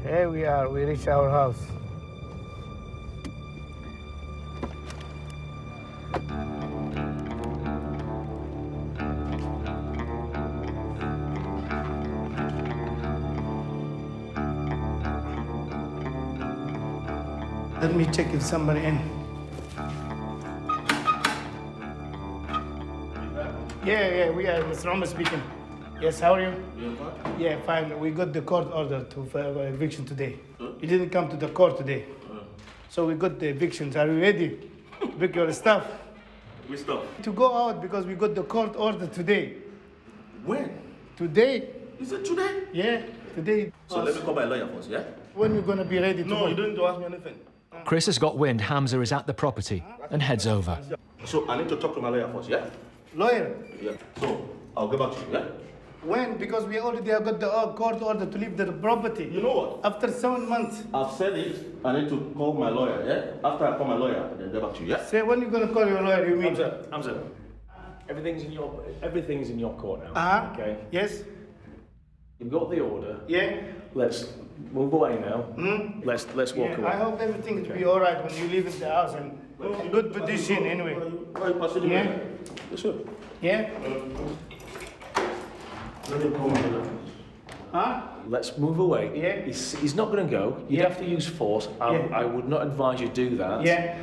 Here we are. We reach our house. Let me check if somebody in. Yeah, we are. Mr. Omar speaking. Yes, how are you? Yeah, fine. We got the court order for eviction today. You didn't come to the court today. So we got the evictions. Are you ready? Pick your stuff. Which stuff? To go out because we got the court order today. When? Today. Is it today? Yeah, today. So let me call my lawyer first, yeah? When you gonna be ready to No, go? you don't need to ask me anything. Chris has got wind Hamza is at the property and heads over. So I need to talk to my lawyer first, yeah? Lawyer. Yeah. So I'll get back to you, yeah? When? Because we already have got the court order to leave the property. You know what? After 7 months. I've said it. I need to call my lawyer, yeah? After I call my lawyer, then get back to you, yeah? Say when you gonna call your lawyer, you mean? Hamza, everything's in your court now. Uh-huh. Okay. Yes. You've got the order. Yeah. Let's move away now. Hmm? Let's walk Yeah, away. I hope everything will be all right when you leave in the house and in good position anyway. Why are you passing Yeah. me? Yes, sir. Yeah. Let me call my lawyer. Huh? Let's move away. Yeah. He's not going to go. You'd Yeah. have to use force. I would not advise you do that. Yeah.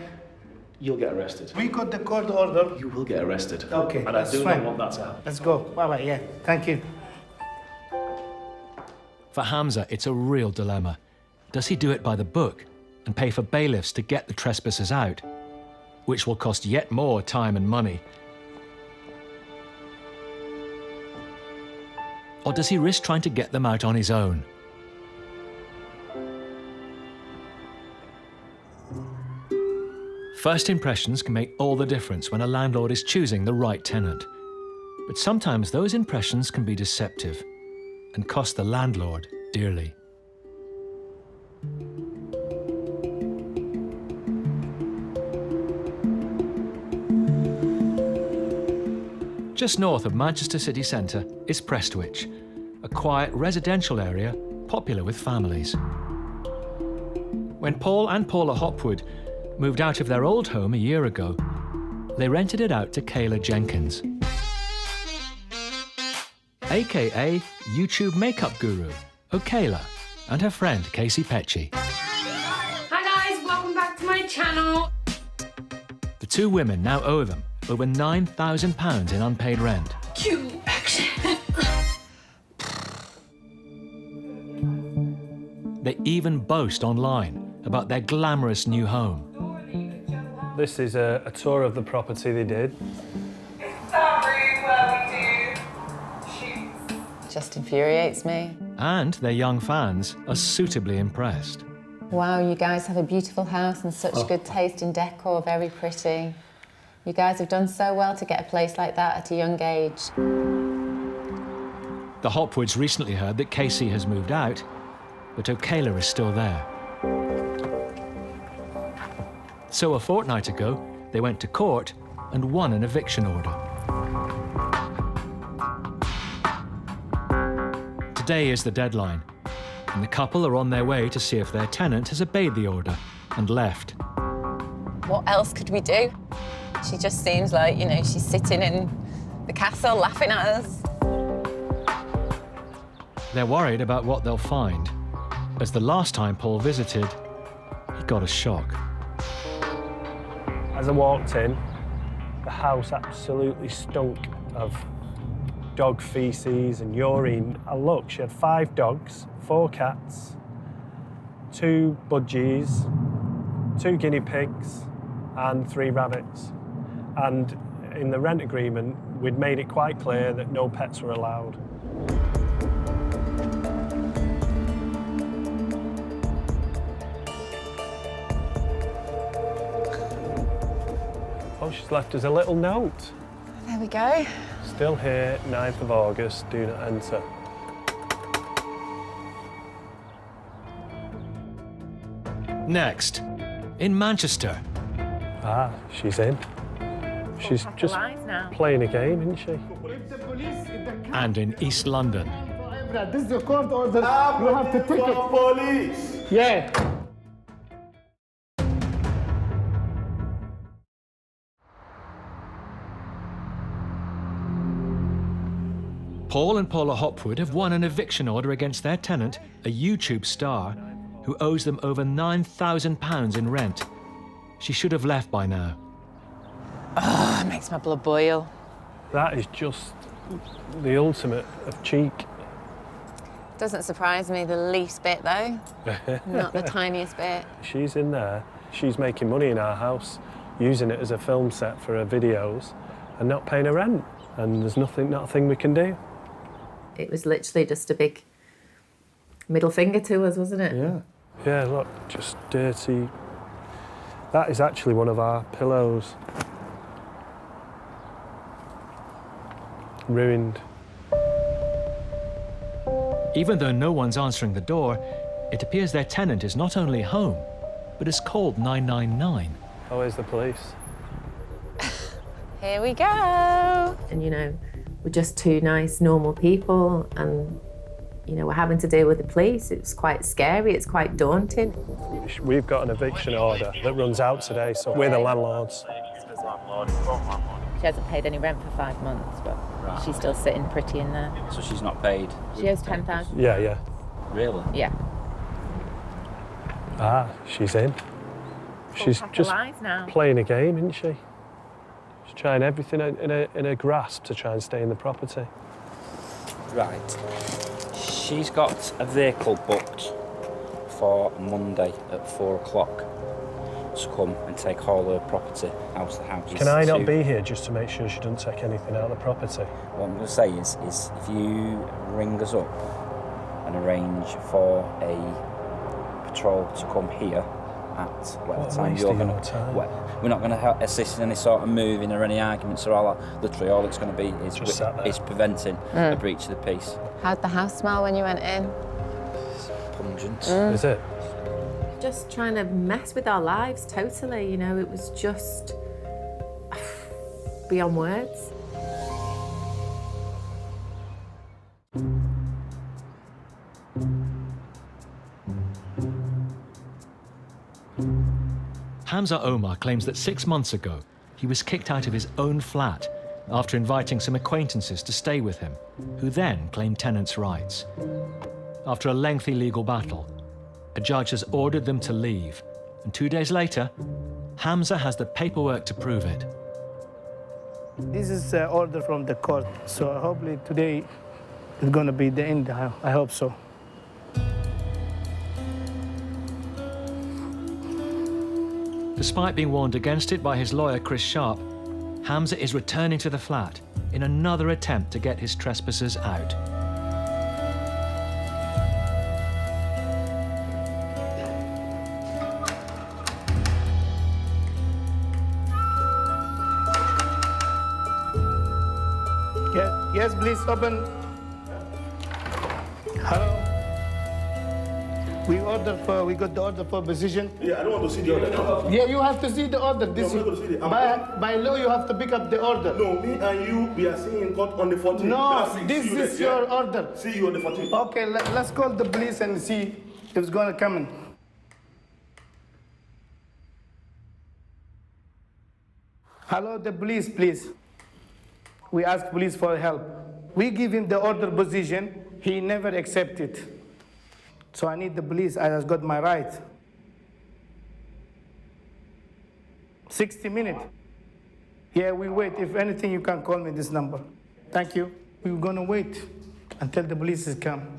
You'll get arrested. We got the court order. You will get arrested. Okay, And that's I do fine. not want that to happen. Let's go. Bye-bye. Yeah. Thank you. For Hamza, it's a real dilemma. Does he do it by the book and pay for bailiffs to get the trespassers out, which will cost yet more time and money? Or does he risk trying to get them out on his own? First impressions can make all the difference when a landlord is choosing the right tenant. But sometimes those impressions can be deceptive and cost the landlord dearly. Just north of Manchester city centre is Prestwich, a quiet residential area popular with families. When Paul and Paula Hopwood moved out of their old home a year ago, they rented it out to Kayla Jenkins, aka YouTube makeup guru Okayla, and her friend Casey Pecci. Hi guys, welcome back to my channel. The two women now owe them over £9,000 in unpaid rent. Cue action. They even boast online about their glamorous new home. This is a tour of the property they did. It's our room where we do shoots. Just infuriates me. And their young fans are suitably impressed. Wow, you guys have a beautiful house and such good taste in decor, very pretty. You guys have done so well to get a place like that at a young age. The Hopwoods recently heard that Casey has moved out, but Okayla is still there. So a fortnight ago, they went to court and won an eviction order. Today is the deadline, and the couple are on their way to see if their tenant has obeyed the order and left. What else could we do? She just seems like, you know, she's sitting in the castle laughing at us. They're worried about what they'll find, as the last time Paul visited, he got a shock. As I walked in, the house absolutely stunk of dog feces and urine. I looked, she had 5 dogs, 4 cats, 2 budgies, 2 guinea pigs, and 3 rabbits. And in the rent agreement, we'd made it quite clear that no pets were allowed. Oh, she's left us a little note. There we go. Still here, 9th of August, do not enter. Next, in Manchester. Ah, she's in. She's just playing a game, isn't she? And in East London. This is a court order. You have to take it. Police! Yeah. Paul and Paula Hopwood have won an eviction order against their tenant, a YouTube star, who owes them over £9,000 in rent. She should have left by now. Oh, it makes my blood boil. That is just the ultimate of cheek. Doesn't surprise me the least bit, though. Not the tiniest bit. She's in there. She's making money in our house, using it as a film set for her videos, and not paying her rent. And there's not a thing we can do. It was literally just a big middle finger to us, wasn't it? Yeah. Yeah, look, just dirty. That is actually one of our pillows. Ruined. Even though no one's answering the door, it appears their tenant is not only home, but has called 999. Oh, where's the police? Here we go. And, you know, we're just 2 nice, normal people, and, you know, we're having to deal with the police. It's quite scary, it's quite daunting. We've got an eviction order that runs out today, so we're the landlords. She hasn't paid any rent for 5 months, but she's still sitting pretty in there. So she's not paid? She owes 10,000. Yeah, yeah. Really? Yeah. Ah, she's in. She's just now. playing a game, isn't she? She's trying everything in her grasp to try and stay in the property. Right. She's got a vehicle booked for Monday at 4 o'clock to come and take all her property out of the house. Can I not be here just to make sure she doesn't take anything out of the property? What I'm going to say is if you ring us up and arrange for a patrol to come here at whatever time you're going to... We're not going to assist in any sort of moving or any arguments or all that. Literally, all it's going to be is preventing a breach of the peace. How'd the house smell when you went in? It's pungent. Is it? Just trying to mess with our lives totally, you know, it was just beyond words. Hamza Omar claims that 6 months ago, he was kicked out of his own flat after inviting some acquaintances to stay with him, who then claimed tenants' rights. After a lengthy legal battle, a judge has ordered them to leave, and 2 days later, Hamza has the paperwork to prove it. This is an order from the court, so hopefully today is going to be the end. I hope so. Despite being warned against it by his lawyer, Chris Sharp, Hamza is returning to the flat in another attempt to get his trespassers out. Yes, please open. Hello. We got the order for position. Yeah, I don't want to see the order. No. Yeah, you have to see the order. This I'm not going to see it. by law, you have to pick up the order. No, me and you, we are seeing in court on the 14th. No, this is your order. See you on the 14th. Okay, let's call the police and see if it's gonna come in. Hello, the police, please. We ask police for help. We give him the order position. He never accepted. So I need the police. I just got my right. 60 minutes. Yeah, we wait. If anything, you can call me this number. Thank you. We're gonna wait until the police is come.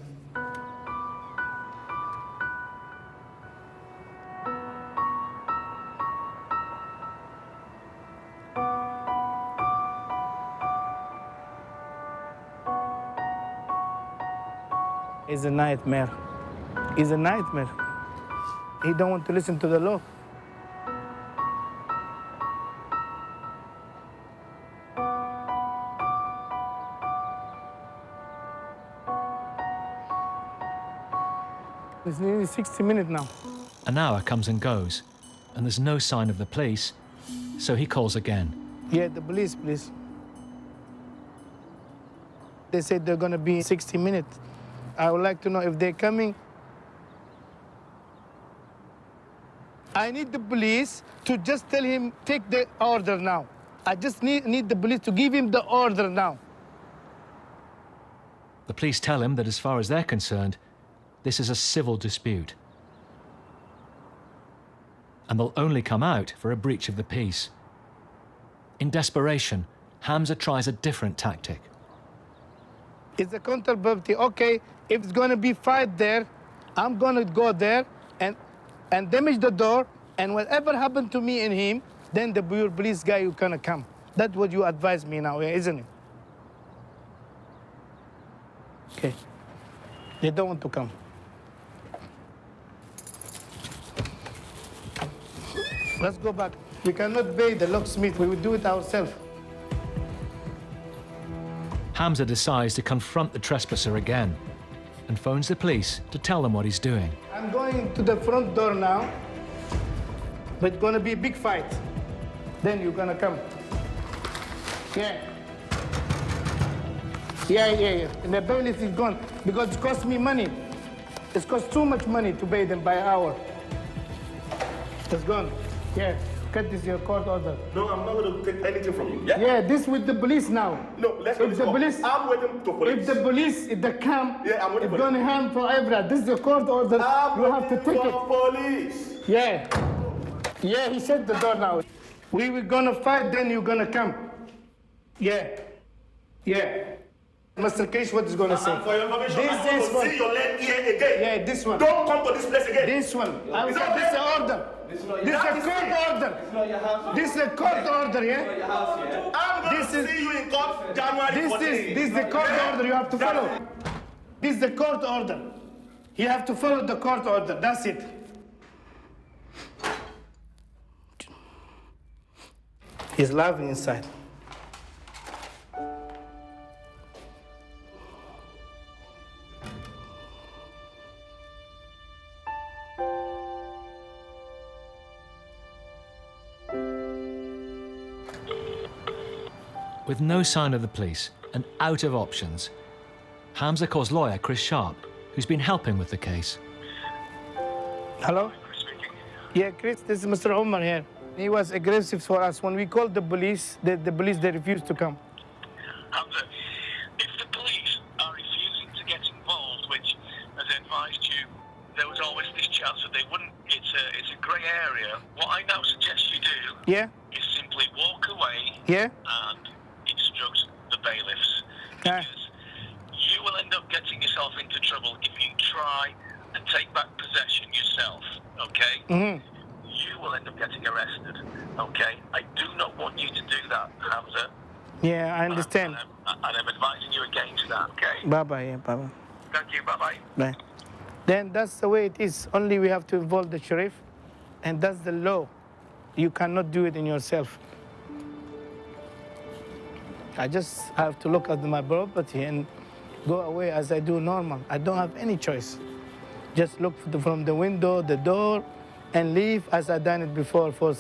It's a nightmare. It's a nightmare. He don't want to listen to the law. It's nearly 60 minutes now. An hour comes and goes, and there's no sign of the police, so he calls again. Yeah, the police, please. They said they're gonna be 60 minutes. I would like to know if they're coming. I need the police to just tell him, take the order now. I just need the police to give him the order now. The police tell him that as far as they're concerned, this is a civil dispute. And they'll only come out for a breach of the peace. In desperation, Hamza tries a different tactic. It's a counter property. Okay, if it's gonna be fight there, I'm gonna go there and damage the door, and whatever happened to me and him, then the police guy is gonna come. That's what you advise me now, isn't it? Okay. They don't want to come. Let's go back. We cannot pay the locksmith. We will do it ourselves. Hamza decides to confront the trespasser again and phones the police to tell them what he's doing. I'm going to the front door now, but it's gonna be a big fight. Then you're gonna come. Yeah. Yeah. And the bailiff is gone because it costs me money. It costs too much money to pay them by hour. It's gone. Yeah. Cut this your court order. No, I'm not going to take anything from you. Yeah, this with the police now. No, let's go. I'm waiting to police. If the police, if they come, I'm waiting it's going to hand forever. This is your court order. You have to take it. Police. Yeah. Yeah, he shut the door now. We were going to fight, then you're going to come. Yeah. Mr. Case, what is going to say? For your information, this I want to see your leg here again. Yeah, this one. Don't come to this place again. This one. This is the order. This is a court order. This is a court order, yeah? I'm going to see you in court January 14th. This is the court order you have to follow. This is the court order. You have to follow the court order. That's it. He's laughing inside. With no sign of the police and out of options, Hamza calls lawyer Chris Sharp, who's been helping with the case. Hello? Yeah, Chris, this is Mr. Omar here. He was aggressive for us. When we called the police, they refused to come. Hamza, if the police are refusing to get involved, which, as I advised you, there was always this chance that they wouldn't, it's a grey area. What I now suggest you do is simply walk away and instruct the bailiffs. Because you will end up getting yourself into trouble if you try and take back possession yourself, okay? You will end up getting arrested, okay? I do not want you to do that, Hamza. Yeah, I understand. And I'm advising you against that, okay? Bye-bye, bye-bye. Thank you, bye-bye. Bye. Then that's the way it is. Only we have to involve the sheriff, and that's the law. You cannot do it in yourself. I just have to look at my property and go away as I do normal. I don't have any choice. Just look from the window, the door, and leave as I done it before for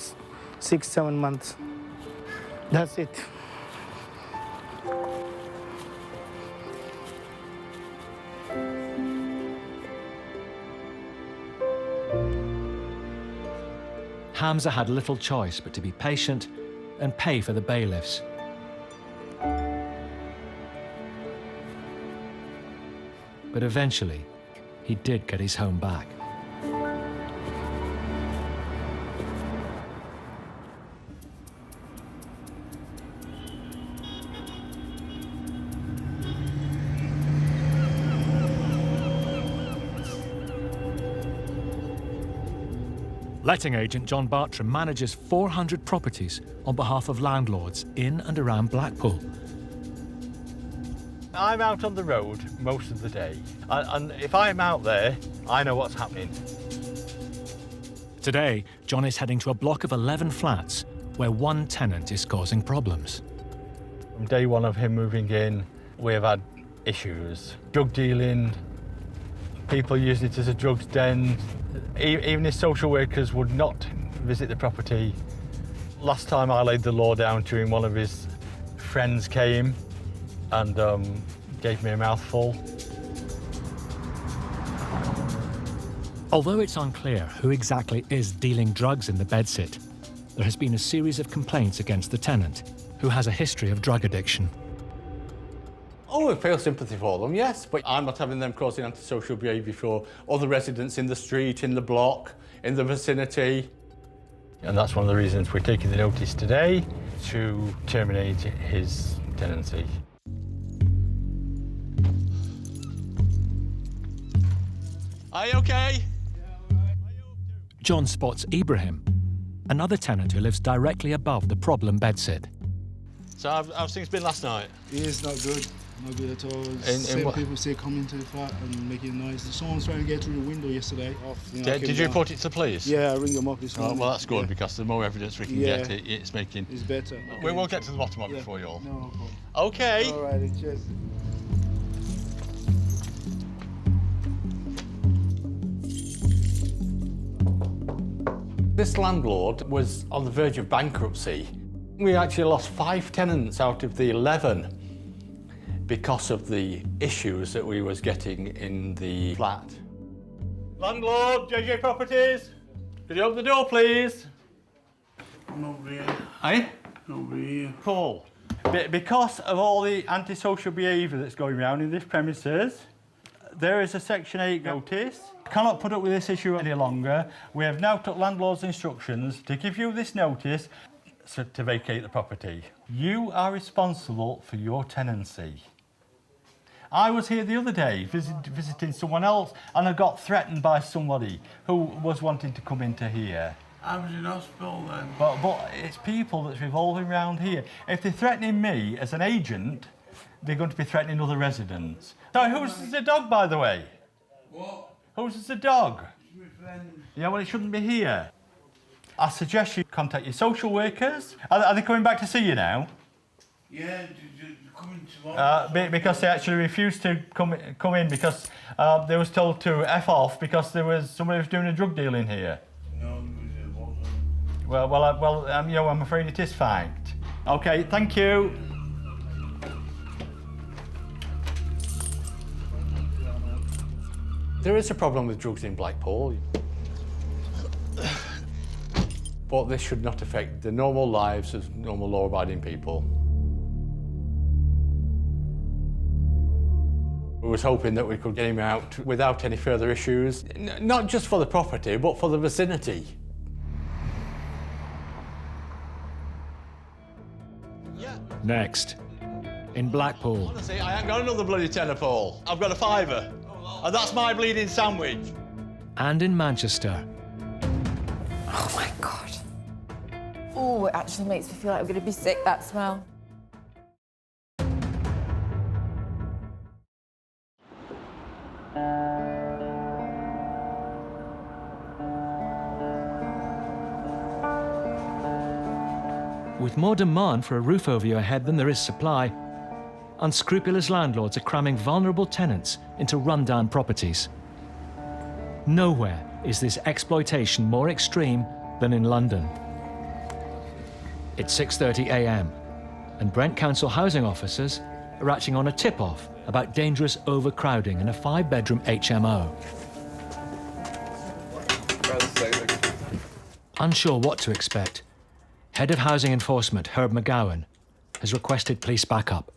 6-7 months. That's it. Hamza had little choice but to be patient and pay for the bailiffs. But eventually, he did get his home back. Letting agent John Bartram manages 400 properties on behalf of landlords in and around Blackpool. I'm out on the road most of the day, and if I'm out there, I know what's happening. Today, John is heading to a block of 11 flats where one tenant is causing problems. From day one of him moving in, we have had issues. Drug dealing, people using it as a drugs den. Even his social workers would not visit the property. Last time I laid the law down to him, one of his friends came and gave me a mouthful. Although it's unclear who exactly is dealing drugs in the bedsit, there has been a series of complaints against the tenant, who has a history of drug addiction. Oh, I feel sympathy for them, yes, but I'm not having them causing antisocial behaviour for other residents in the street, in the block, in the vicinity. And that's one of the reasons we're taking the notice today to terminate his tenancy. Are you okay? John spots Ibrahim, another tenant who lives directly above the problem bedsit. So how's things been last night? It's not good. Not good at all. Same people say come into the flat and making noise. Someone's trying to get through the window yesterday. Did you report it to the police? Yeah, I ring them up this morning. Well, that's good because the more evidence we can get, it's making... It's better. We will get to the bottom of it for you all. No problem. Okay. All right, cheers. This landlord was on the verge of bankruptcy. We actually lost 5 tenants out of the 11 because of the issues that we was getting in the flat. Landlord, JJ Properties, could you open the door, please? I'm over here. Eh? Over here. Paul, because of all the antisocial behaviour that's going around in this premises, there is a Section 8 notice. Cannot put up with this issue any longer. We have now took landlord's instructions to give you this notice to vacate the property. You are responsible for your tenancy. I was here the other day visiting someone else and I got threatened by somebody who was wanting to come into here. I was in hospital then. But it's people that's revolving around here. If they're threatening me as an agent, they're going to be threatening other residents. So who's the dog, by the way? What? Who's the dog? It's my friend. Yeah, well, it shouldn't be here. I suggest you contact your social workers. Are they coming back to see you now? Yeah, they're coming tomorrow. Because they actually refused to come in because they was told to F off because there was somebody who was doing a drug deal in here. No, it wasn't. Well, you know, I'm afraid it is fact. Okay, thank you. There is a problem with drugs in Blackpool. But this should not affect the normal lives of normal law-abiding people. We was hoping that we could get him out without any further issues, not just for the property, but for the vicinity. Next, in Blackpool. Honestly, I ain't got another bloody tenner, Paul. I've got a £5, and that's my bleeding sandwich. And in Manchester. Oh my God. Oh, it actually makes me feel like I'm going to be sick, that smell. With more demand for a roof over your head than there is supply, unscrupulous landlords are cramming vulnerable tenants into run-down properties. Nowhere is this exploitation more extreme than in London. It's 6:30 a.m. and Brent Council housing officers are acting on a tip-off about dangerous overcrowding in a 5-bedroom HMO. Unsure what to expect, Head of Housing Enforcement Herb McGowan has requested police backup.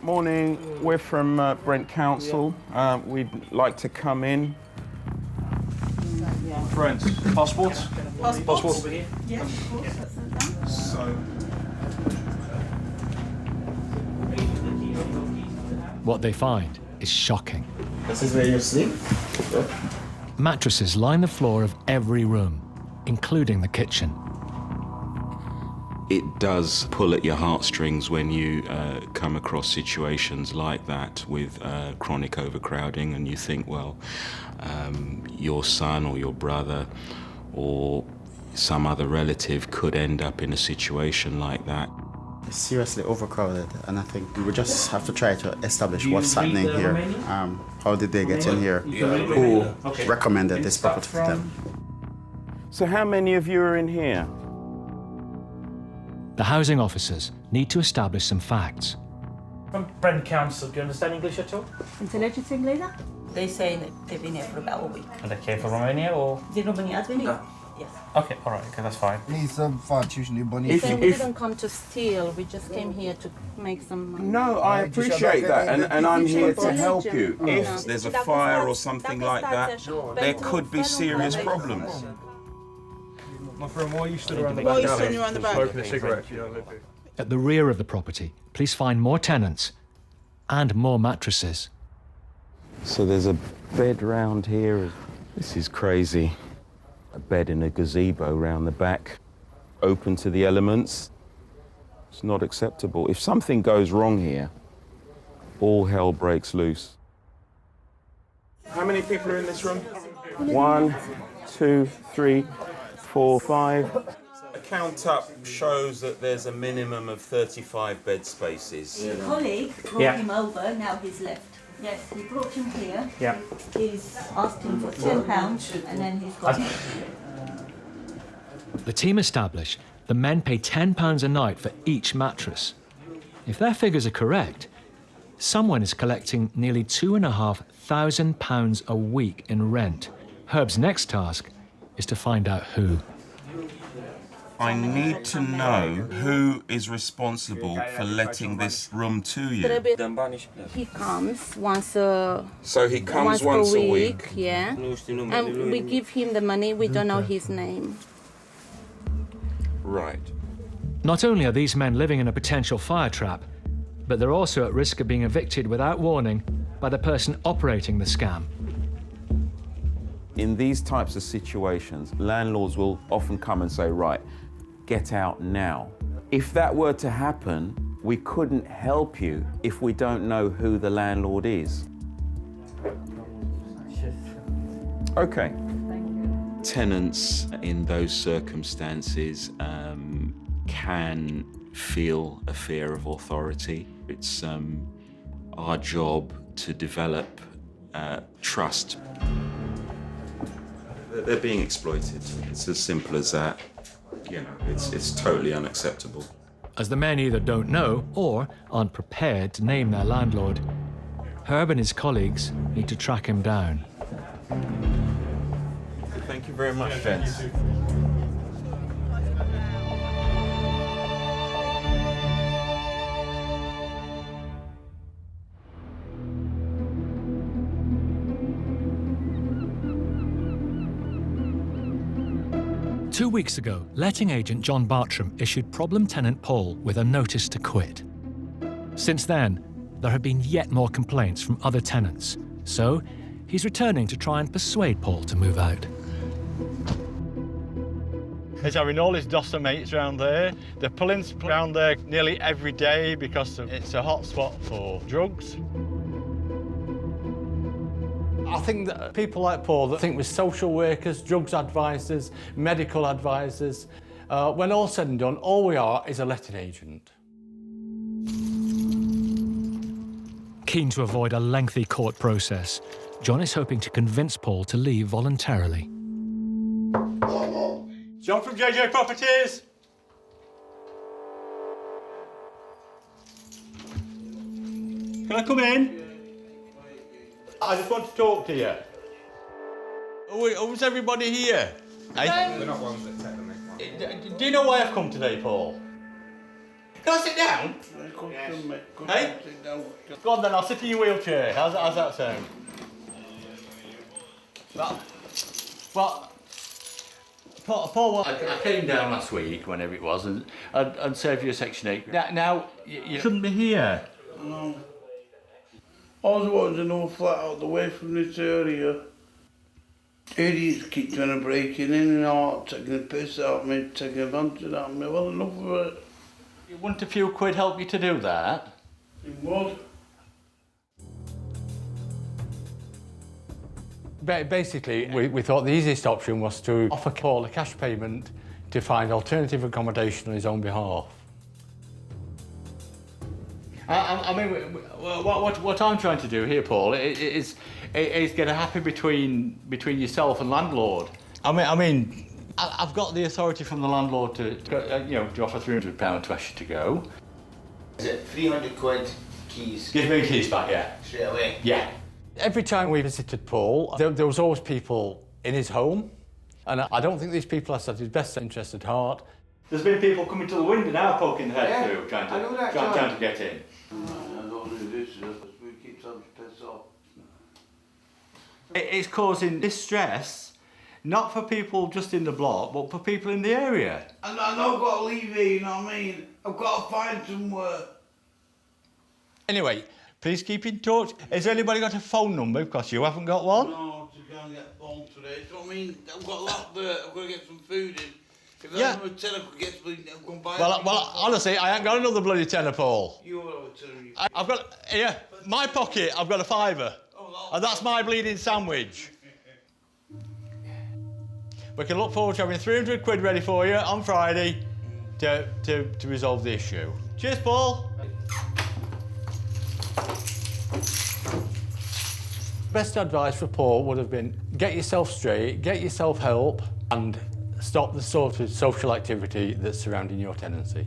Morning, we're from Brent Council. We'd like to come in. Brent, passports? Passports? Yeah. So. What they find is shocking. This is where you sleep? Mattresses line the floor of every room, including the kitchen. It does pull at your heartstrings when you come across situations like that with chronic overcrowding, and you think, well, your son or your brother or some other relative could end up in a situation like that. It's seriously overcrowded, and I think we just have to try to establish what's happening here. How did they get in here? Who recommended this property for them? So how many of you are in here? The housing officers need to establish some facts. From Brent Council, do you understand English at all? Intelligence English? They say that they've been here for about a week. And they came from Romania or? The Romania admin? No. Yes. Okay, all right, okay, that's fine. We didn't come to steal, we just came here to make some money. No, I appreciate that, and I'm here to help you. If there's a fire or something like that, there could be serious problems. My friend, why are you stood around the back? Why are you standing around the back? Smoking a cigarette. At the rear of the property, police find more tenants and more mattresses. So there's a bed round here. This is crazy. A bed in a gazebo round the back, open to the elements. It's not acceptable. If something goes wrong here, all hell breaks loose. How many people are in this room? 1, 2, 3, 4, 5. A count up shows that there's a minimum of 35 bed spaces. A colleague brought him over, now he's left. Yes, he brought him here. Yeah. He's asked him for £10 and then he's gone. The team establish the men pay £10 a night for each mattress. If their figures are correct, someone is collecting nearly £2,500 a week in rent. Herb's next task is to find out who. I need to know who is responsible for letting this room to you. He comes once a So he comes once a week? Yeah. And we give him the money, we don't know his name. Right. Not only are these men living in a potential fire trap, but they're also at risk of being evicted without warning by the person operating the scam. In these types of situations, landlords will often come and say, right, get out now. If that were to happen, we couldn't help you if we don't know who the landlord is. Okay. Tenants in those circumstances can feel a fear of authority. It's our job to develop trust. They're being exploited. It's as simple as that. You know, it's totally unacceptable. As the men either don't know or aren't prepared to name their landlord, Herb and his colleagues need to track him down. Thank you very much, gents. 2 weeks ago, letting agent John Bartram issued problem tenant Paul with a notice to quit. Since then, there have been yet more complaints from other tenants, so he's returning to try and persuade Paul to move out. He's having all his DOSA mates around there. They're pulling around there nearly every day because it's a hot spot for drugs. I think that people like Paul that think we're social workers, drugs advisors, medical advisors, when all's said and done, all we are is a letting agent. Keen to avoid a lengthy court process, John is hoping to convince Paul to leave voluntarily. John from JJ Properties. Can I come in? I just want to talk to you. Who's everybody here? We're not ones that take them. Do you know why I've come today, Paul? Can I sit down? Hey? Go on then, I'll sit in your wheelchair. How's that sound? Well, Paul, I came down last week, whenever it was, and served you a Section 8. Now you shouldn't be here. No. All I want to know flat out the way from this area. Idiots keep trying to break in and out, taking the piss out of me, taking advantage out of me. Well, enough of it. Wouldn't a few quid help you to do that? It would. Basically, we thought the easiest option was to offer Paul a cash payment to find alternative accommodation on his own behalf. I mean, what I'm trying to do here, Paul, is get a happy between yourself and landlord. I mean, I've got the authority from the landlord to offer £300 to ask you to go. Is it 300 quid keys? Give me the keys back, yeah. Straight away? Yeah. Every time we visited Paul, there was always people in his home, and I don't think these people are at his best interest at heart. There's been people coming to the window now, poking their head through, trying to get in. I don't know who this is, we keep trying to piss off. It's causing distress, not for people just in the block, but for people in the area. And I know I've got to leave here, you know what I mean? I've got to find somewhere. Anyway, please keep in touch. Has anybody got a phone number? Because you haven't got one. No, to go and get phone today. Do you know what I mean? I've got a lot there. I've got to get some food in. If Yeah. I have a tenner, I could get something, I'll go and buy Well, honestly, I ain't got another bloody tenner, Paul. You will have a tenner. I've got, my pocket, I've got a £5. And that's my bleeding sandwich. We can look forward to having 300 quid ready for you on Friday to resolve the issue. Cheers, Paul. Best advice for Paul would have been get yourself straight, get yourself help, and stop the sort of social activity that's surrounding your tenancy.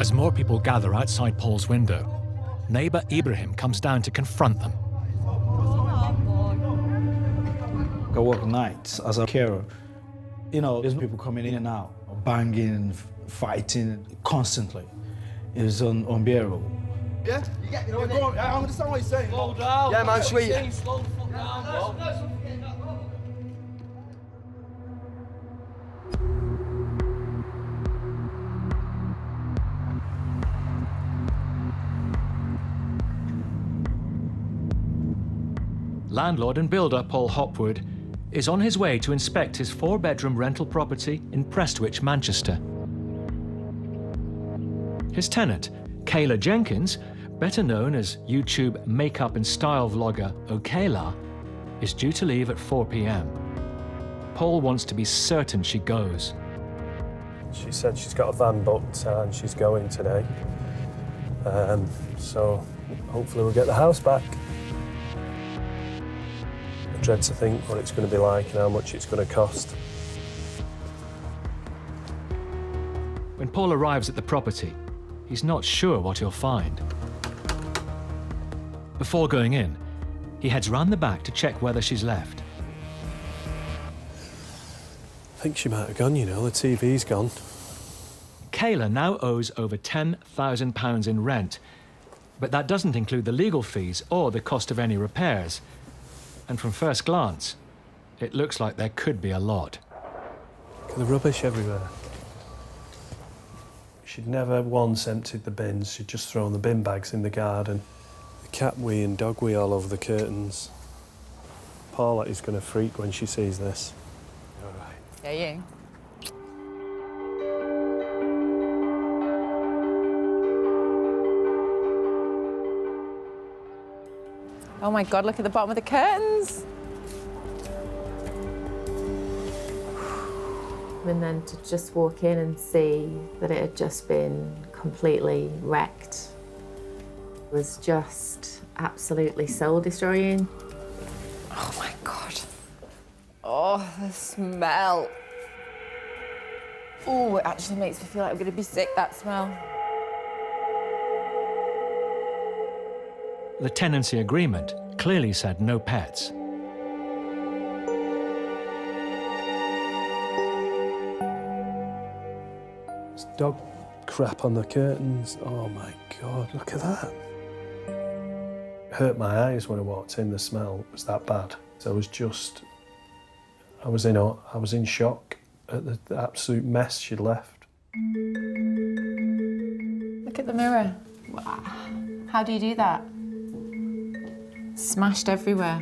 As more people gather outside Paul's window, neighbour Ibrahim comes down to confront them. I work nights as a carer. You know, there's people coming in and out, banging, fighting constantly. It's unbearable. Yeah? Go on, I understand what you're saying. Slow down. Yeah, man, sweet. Slow the fuck down, bro. Landlord and builder Paul Hopwood is on his way to inspect his 4-bedroom rental property in Prestwich, Manchester. His tenant, Kayla Jenkins, better known as YouTube makeup and style vlogger Okayla, is due to leave at 4 p.m. Paul wants to be certain she goes. She said she's got a van booked and she's going today. So hopefully we'll get the house back. I dread to think what it's going to be like and how much it's going to cost. When Paul arrives at the property, he's not sure what he'll find. Before going in, he heads round the back to check whether she's left. I think she might have gone, you know, the TV's gone. Kayla now owes over £10,000 in rent, but that doesn't include the legal fees or the cost of any repairs. And from first glance, it looks like there could be a lot. The rubbish everywhere. She'd never once emptied the bins, she'd just thrown the bin bags in the garden. The cat wee and dog wee all over the curtains. Paula is going to freak when she sees this. All right. Yeah, you. Oh my God, look at the bottom of the curtains. And then to just walk in and see that it had just been completely wrecked was just absolutely soul-destroying. Oh my God. Oh, the smell. Oh, it actually makes me feel like I'm going to be sick, that smell. The tenancy agreement clearly said no pets. There's dog crap on the curtains. Oh my God, look at that. It hurt my eyes when I walked in, the smell was that bad. So I was in shock at the absolute mess she'd left. Look at the mirror. How do you do that? Smashed everywhere.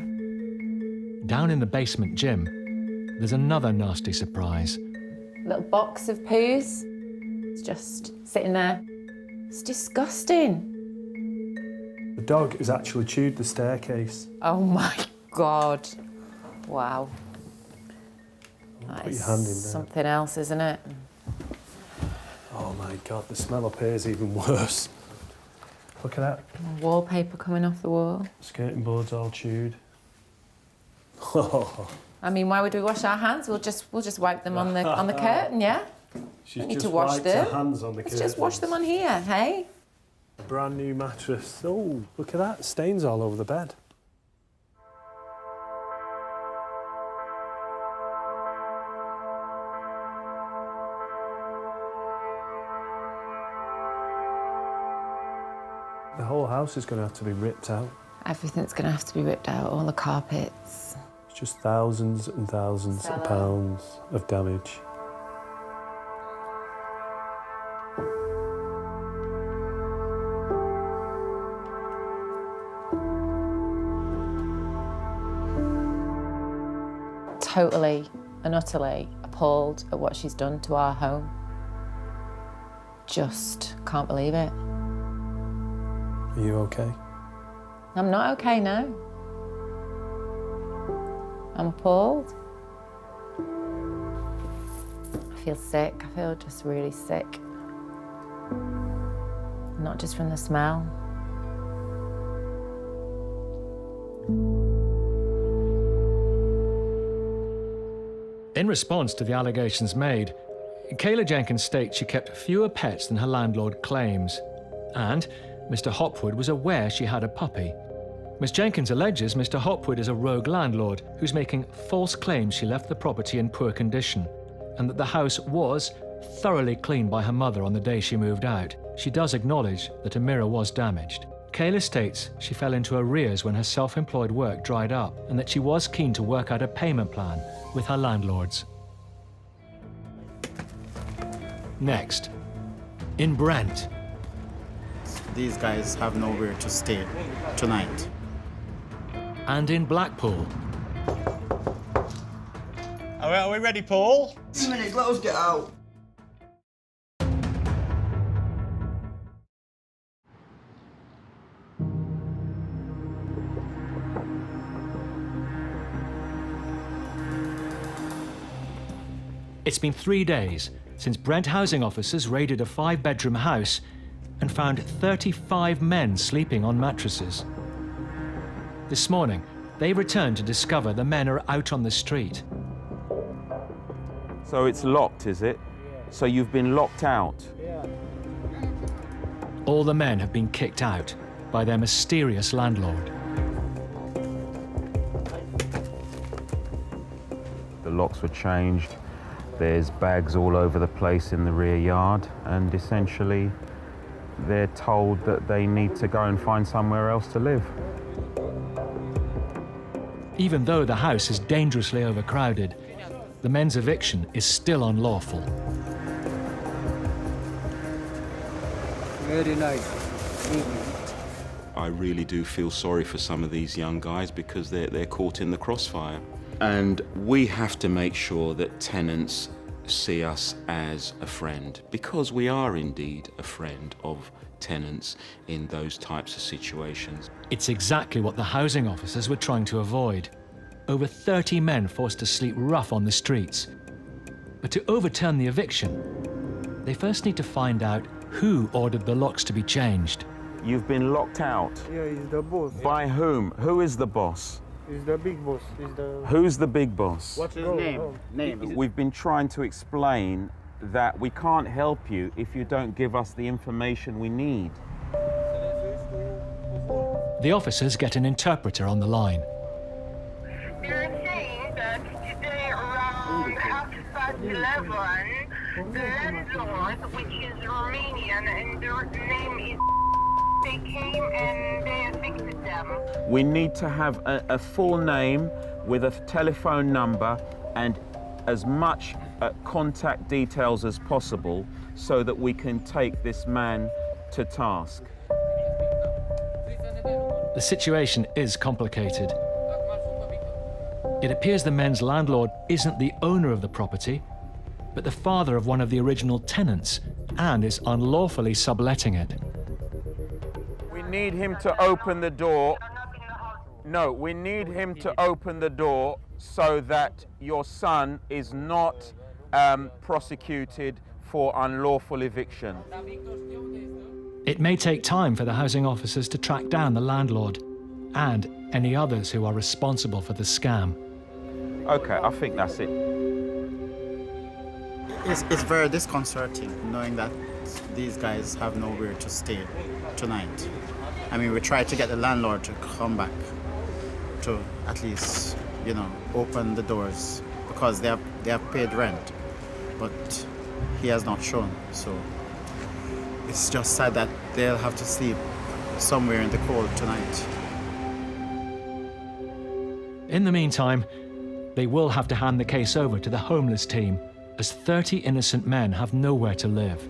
Down in the basement gym, there's another nasty surprise. Little box of poos. It's just sitting there. It's disgusting. The dog has actually chewed the staircase. Oh my God. Wow. That Put is your hand in there. something else, isn't it? Oh my God, the smell up here is even worse. Look at that. Wallpaper coming off the wall. Skirting boards all chewed. I mean, why would we wash our hands? We'll just wipe them on the curtain, yeah? She's Don't need just to wash wiped them. her hands on the Let's just wash them on here, hey? A brand new mattress. Oh, look at that. Stains all over the bed. The whole house is going to have to be ripped out. Everything's going to have to be ripped out, all the carpets. It's just thousands and thousands of pounds of damage. Totally and utterly appalled at what she's done to our home. Just can't believe it. Are you okay? I'm not okay now. I'm appalled. I feel sick. I feel just really sick. Not just from the smell. In response to the allegations made, Kayla Jenkins states she kept fewer pets than her landlord claims, and Mr. Hopwood was aware she had a puppy. Ms. Jenkins alleges Mr. Hopwood is a rogue landlord who's making false claims she left the property in poor condition, and that the house was thoroughly cleaned by her mother on the day she moved out. She does acknowledge that a mirror was damaged. Kayla states she fell into arrears when her self-employed work dried up, and that she was keen to work out a payment plan with her landlords. Next, in Brent. These guys have nowhere to stay tonight. And in Blackpool. Are we ready, Paul? 2 minutes, let us get out. It's been 3 days since Brent housing officers raided a 5-bedroom house and found 35 men sleeping on mattresses. This morning, they returned to discover the men are out on the street. So it's locked, is it? So you've been locked out? All the men have been kicked out by their mysterious landlord. The locks were changed. There's bags all over the place in the rear yard, and essentially they're told that they need to go and find somewhere else to live. Even though the house is dangerously overcrowded, the men's eviction is still unlawful. Very nice. I really do feel sorry for some of these young guys because they're caught in the crossfire. And we have to make sure that tenants see us as a friend, because we are indeed a friend of tenants in those types of situations. It's exactly what the housing officers were trying to avoid. Over 30 men forced to sleep rough on the streets. But to overturn the eviction, they first need to find out who ordered the locks to be changed. You've been locked out. Yeah, he's the boss. By whom? Who is the boss? He's the big boss. Who's the big boss? What's his name? We've been trying to explain that we can't help you if you don't give us the information we need. The officers get an interpreter on the line. They're saying that today around 11:30, the landlord, which is Romanian, and their name is, they came and they evicted them. We need to have a full name with a telephone number and as much contact details as possible so that we can take this man to task. The situation is complicated. It appears the men's landlord isn't the owner of the property, but the father of one of the original tenants, and is unlawfully subletting it. We need him to open the door. No, we need him to open the door so that your son is not prosecuted for unlawful eviction. It may take time for the housing officers to track down the landlord and any others who are responsible for the scam. Okay, I think that's it. It's very disconcerting knowing that these guys have nowhere to stay tonight. I mean, we tried to get the landlord to come back to at least, you know, open the doors because they have paid rent, but he has not shown. So it's just sad that they'll have to sleep somewhere in the cold tonight. In the meantime, they will have to hand the case over to the homeless team, as 30 innocent men have nowhere to live.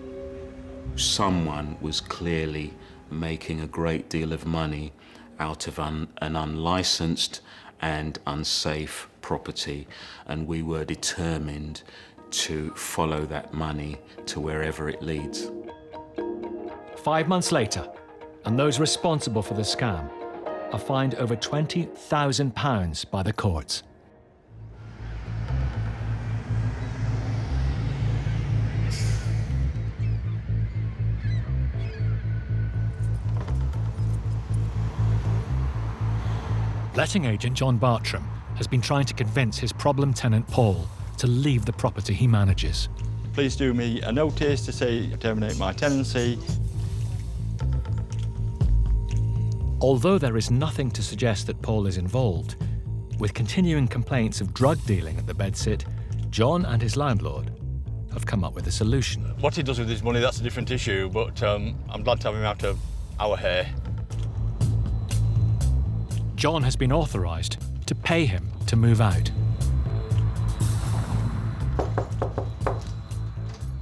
Someone was clearly making a great deal of money out of an unlicensed and unsafe property, and we were determined to follow that money to wherever it leads. 5 months later, and those responsible for the scam are fined over £20,000 by the courts. Letting agent John Bartram has been trying to convince his problem tenant Paul to leave the property he manages. Please do me a notice to say terminate my tenancy. Although there is nothing to suggest that Paul is involved, with continuing complaints of drug dealing at the bedsit, John and his landlord have come up with a solution. What he does with his money, that's a different issue, but I'm glad to have him out of our hair. John has been authorised to pay him to move out.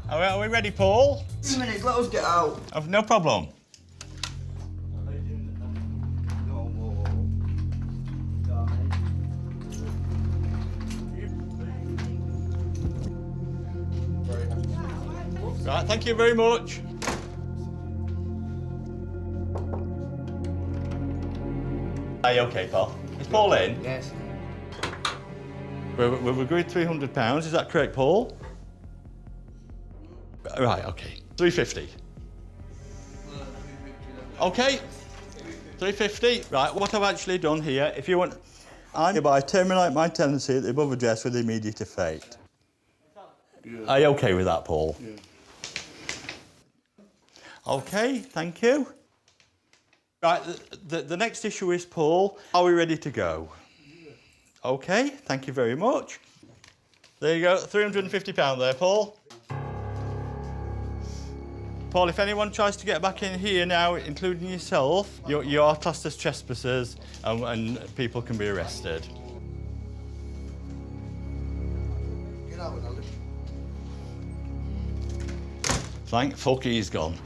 Are we ready, Paul? 2 minutes, let us get out. No problem. Right, thank you very much. Are you okay, pal? Is Paul in? Yes. We've agreed £300, is that correct, Paul? Right, okay. 350. Okay. 350. Right, what I've actually done here, if you want, I hereby terminate my tenancy at the above address with immediate effect. Yeah. Are you okay with that, Paul? Yeah. Okay, thank you. Right, the next issue is, Paul, are we ready to go? Yeah. Okay, thank you very much. There you go, £350 there, Paul. Paul, if anyone tries to get back in here now, including yourself, you are classed as trespassers and people can be arrested. Get out with that. Thank fuck he's gone.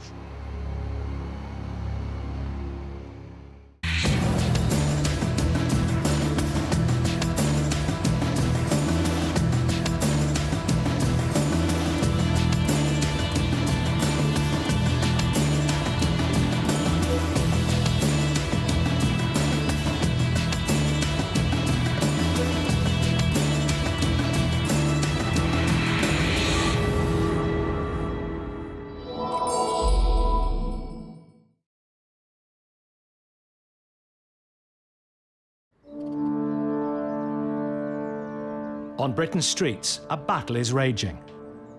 On Britain's streets, a battle is raging.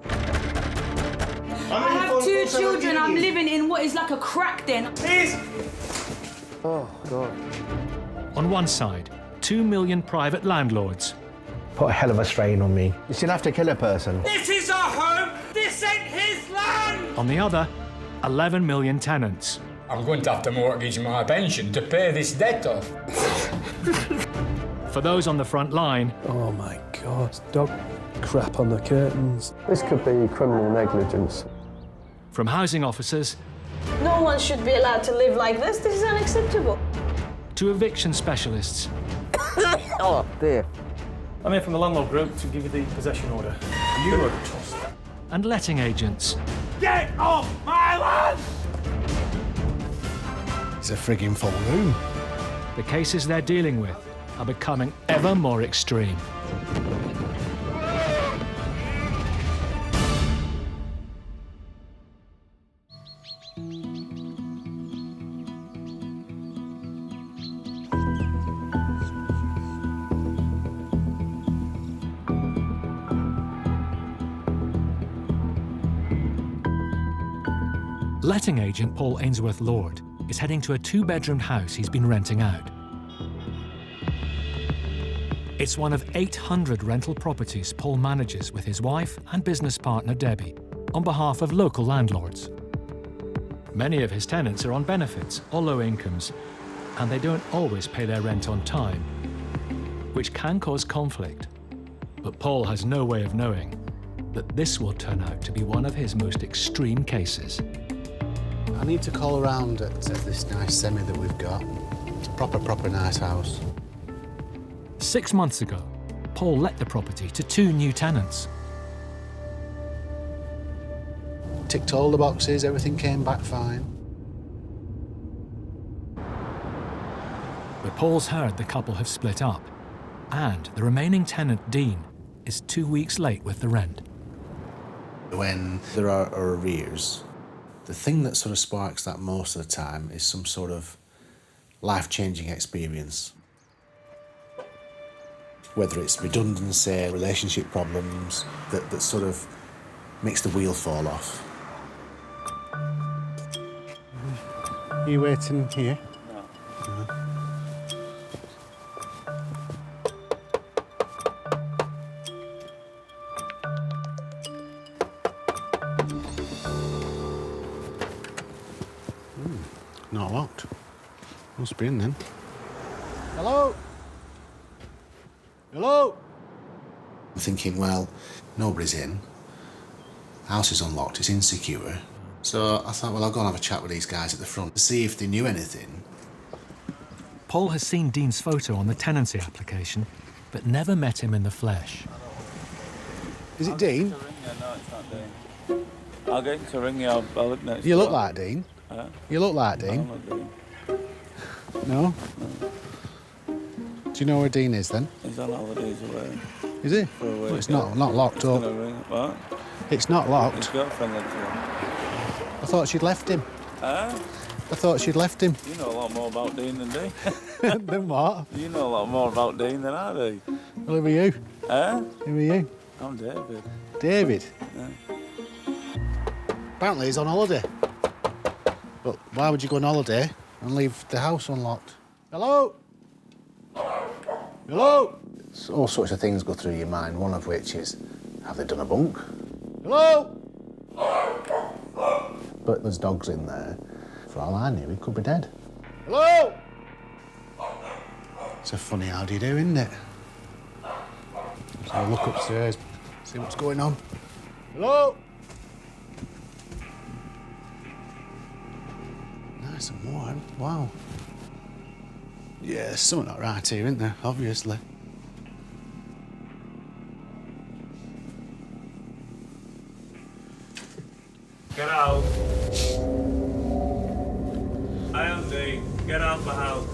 I have 2 children. I'm living in what is like a crack den. Please! Oh, God. On one side, 2 million private landlords. Put a hell of a strain on me. You still have to kill a person. This is our home. This ain't his land. On the other, 11 million tenants. I'm going to have to mortgage my pension to pay this debt off. For those on the front line... Oh, my God. Dog crap on the curtains. This could be criminal negligence. From housing officers... No one should be allowed to live like this. This is unacceptable. To eviction specialists. Oh, dear. I'm here from the landlord group to give you the possession order. You are a toss. And letting agents. Get off my land! It's a frigging full room. The cases they're dealing with are becoming ever more extreme. Letting agent Paul Ainsworth Lord is heading to a 2-bedroom house he's been renting out. It's one of 800 rental properties Paul manages with his wife and business partner Debbie on behalf of local landlords. Many of his tenants are on benefits or low incomes, and they don't always pay their rent on time, which can cause conflict. But Paul has no way of knowing that this will turn out to be one of his most extreme cases. I need to call around at this nice semi that we've got. It's a proper nice house. 6 months ago, Paul let the property to 2 new tenants. Ticked all the boxes, everything came back fine. But Paul's heard the couple have split up, and the remaining tenant, Dean, is 2 weeks late with the rent. When there are arrears, the thing that sort of sparks that most of the time is some sort of life-changing experience. Whether it's redundancy, relationship problems, that sort of makes the wheel fall off. Are you waiting here? No. Not locked. Must be in then. Hello? Hello? I'm thinking, well, nobody's in. House is unlocked, it's insecure. So I thought, well, I'll go and have a chat with these guys at the front to see if they knew anything. Paul has seen Dean's photo on the tenancy application, but never met him in the flesh. Is it Dean? No, it's not Dean. I'll get him to ring you. I'll look next. You look like Dean. Huh? You look like Dean. I'm not Dean. No? Do you know where Dean is then? He's on holidays away. Is he? For a week. Well, it's not locked up. What? It's not locked. His girlfriend lives here. I thought she'd left him. Huh? I thought she'd left him. You know a lot more about Dean than Dean. Then what? You know a lot more about Dean than I do. Well, who are you? Huh? Who are you? I'm David. David? Yeah. Apparently he's on holiday. But why would you go on holiday and leave the house unlocked? Hello? Hello? All sorts of things go through your mind, one of which is, have they done a bunk? Hello? But there's dogs in there. For all I knew, he could be dead. Hello? It's a funny how do you do, isn't it? So I'll look upstairs, see what's going on. Hello? Nice and warm. Wow. Yeah, there's something not right here, isn't there? Obviously. Get out. I am Dean. Get out the house.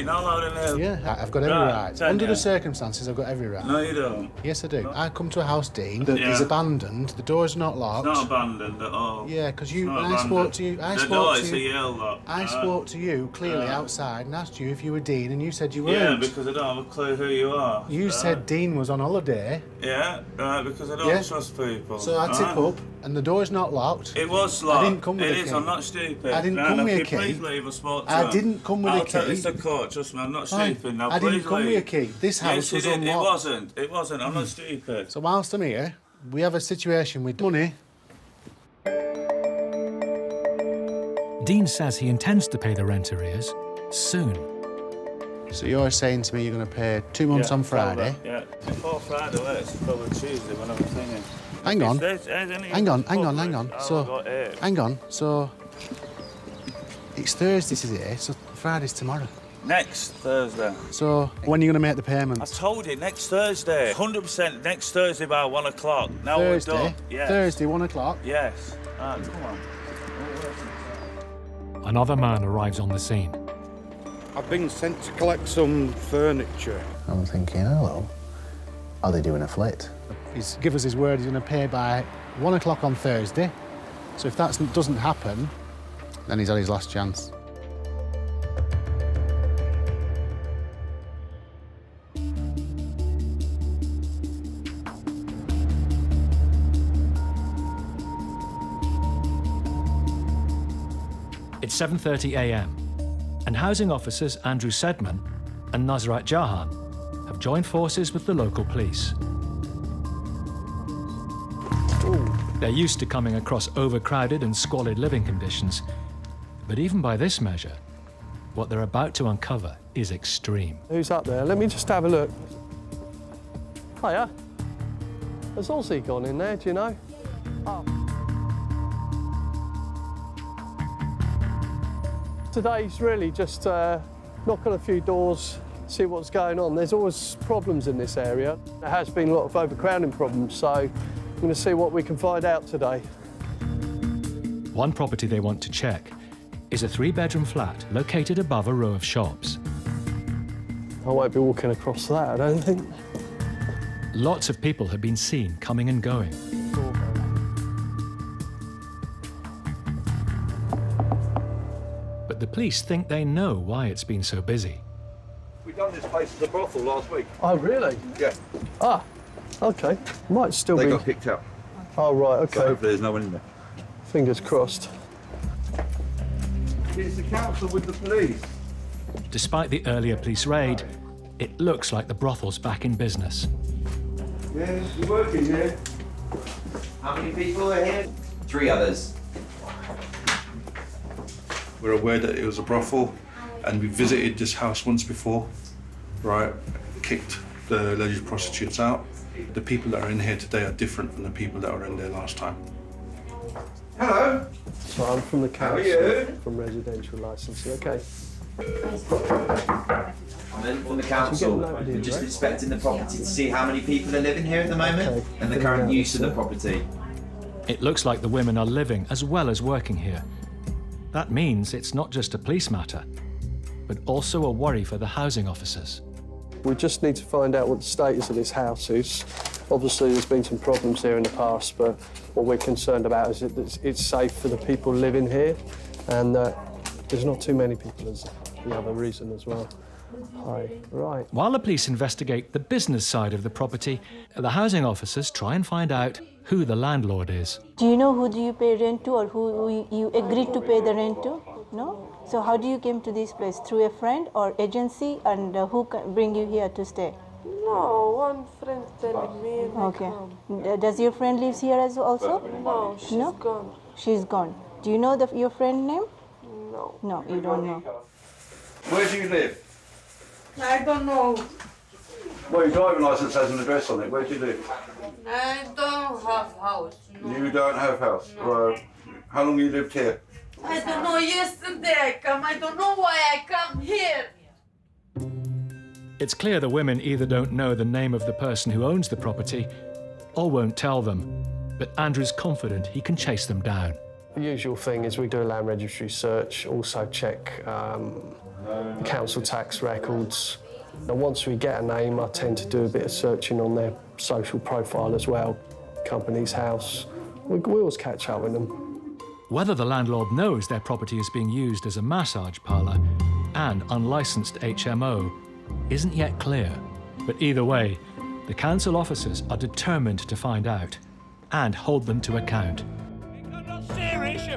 fucking all out in there. Yeah, I've got every right. Under the circumstances, I've got every right. No, you don't. Yes, I do. I come to a house, Dean, that is abandoned. The door's not locked. It's not abandoned at all. Yeah, because It's not I abandoned. spoke to you. The door is a yell lock. I spoke to you clearly outside and asked you if you were Dean, and you said you weren't. Yeah, because I don't have a clue who you are. You said Dean was on holiday. Yeah, right, because I don't trust people. So I tip up, and the door's not locked. It was locked. I didn't come with a key. It is, I'm not stupid. I didn't come with a key. Please leave, I spoke to I him. didn't come with a key. I'll take this to court, trust me, I'm not Fine. stupid. Now, I didn't please come leave. with a key. This house was unlocked. It wasn't, I'm not stupid. So whilst I'm here, we have a situation with money. Dean says he intends to pay the rent arrears soon. So you're saying to me you're going to pay 2 months on Friday? Yeah, before Friday, well, it's probably Tuesday when I'm thinking. Hang on. Hang on. So, hang on. So, it's Thursday today, so Friday's tomorrow. Next Thursday. So, when are you going to make the payment? I told you, next Thursday. 100% next Thursday by 1 o'clock. Now Thursday? we're done. Yes. Thursday, 1 o'clock? Yes. All right, come on. Another man arrives on the scene. I've been sent to collect some furniture. I'm thinking, hello, are they doing a flit? He's give us his word he's going to pay by 1 o'clock on Thursday. So if that doesn't happen, then he's had his last chance. It's 7:30 a.m. and housing officers Andrew Sedman and Nazrat Jahan have joined forces with the local police. They're used to coming across overcrowded and squalid living conditions, but even by this measure, what they're about to uncover is extreme. Who's up there? Let me just have a look. Hiya. Has Ozzy gone in there, do you know? Oh. Today's really just knock on a few doors, see what's going on. There's always problems in this area. There has been a lot of overcrowding problems, so I'm going to see what we can find out today. One property they want to check is a 3-bedroom flat located above a row of shops. I won't be walking across that, I don't think. Lots of people have been seen coming and going. But the police think they know why it's been so busy. We done this place as a brothel last week. Oh, really? Yeah. Ah, OK. Might still They be... got kicked out. Oh, right, OK. So hopefully there's no one in there. Fingers crossed. It's the council with the police. Despite the earlier police raid, it looks like the brothel's back in business. Yeah, you're working here. How many people are here? 3 others. We're aware that it was a brothel, and we visited this house once before, right? Kicked the alleged prostitutes out. The people that are in here today are different from the people that were in there last time. Hello. So I'm from the council. How are you? From residential licensing. OK. I'm in from the council. We're just inspecting the property to see how many people are living here at the moment and the current use of the property. It looks like the women are living as well as working here. That means it's not just a police matter, but also a worry for the housing officers. We just need to find out what the status of this house is. Obviously, there's been some problems here in the past, but what we're concerned about is that it's safe for the people living here, and there's not too many people as the other reason as well. Hi. Right. While the police investigate the business side of the property, the housing officers try and find out who the landlord is. Do you know who do you pay rent to, or who you agreed to pay the rent to? No? So how do you came to this place? Through a friend or agency, and who can bring you here to stay? No, one friend telling me and Okay. I come. Does your friend lives here as also? No, she's gone. She's gone. Do you know your friend name? No. No, you don't know. Where do you live? I don't know. Well, your driving licence has an address on it. Where do you live? I don't have house. No. You don't have house. No. Right. How long you lived here? I don't know. Yesterday I come. I don't know why I come here. It's clear the women either don't know the name of the person who owns the property or won't tell them. But Andrew's confident he can chase them down. The usual thing is we do a land registry search, also check the council tax records. And once we get a name, I tend to do a bit of searching on their social profile as well. Company's house, we always catch up with them. Whether the landlord knows their property is being used as a massage parlour and unlicensed HMO isn't yet clear. But either way, the council officers are determined to find out and hold them to account.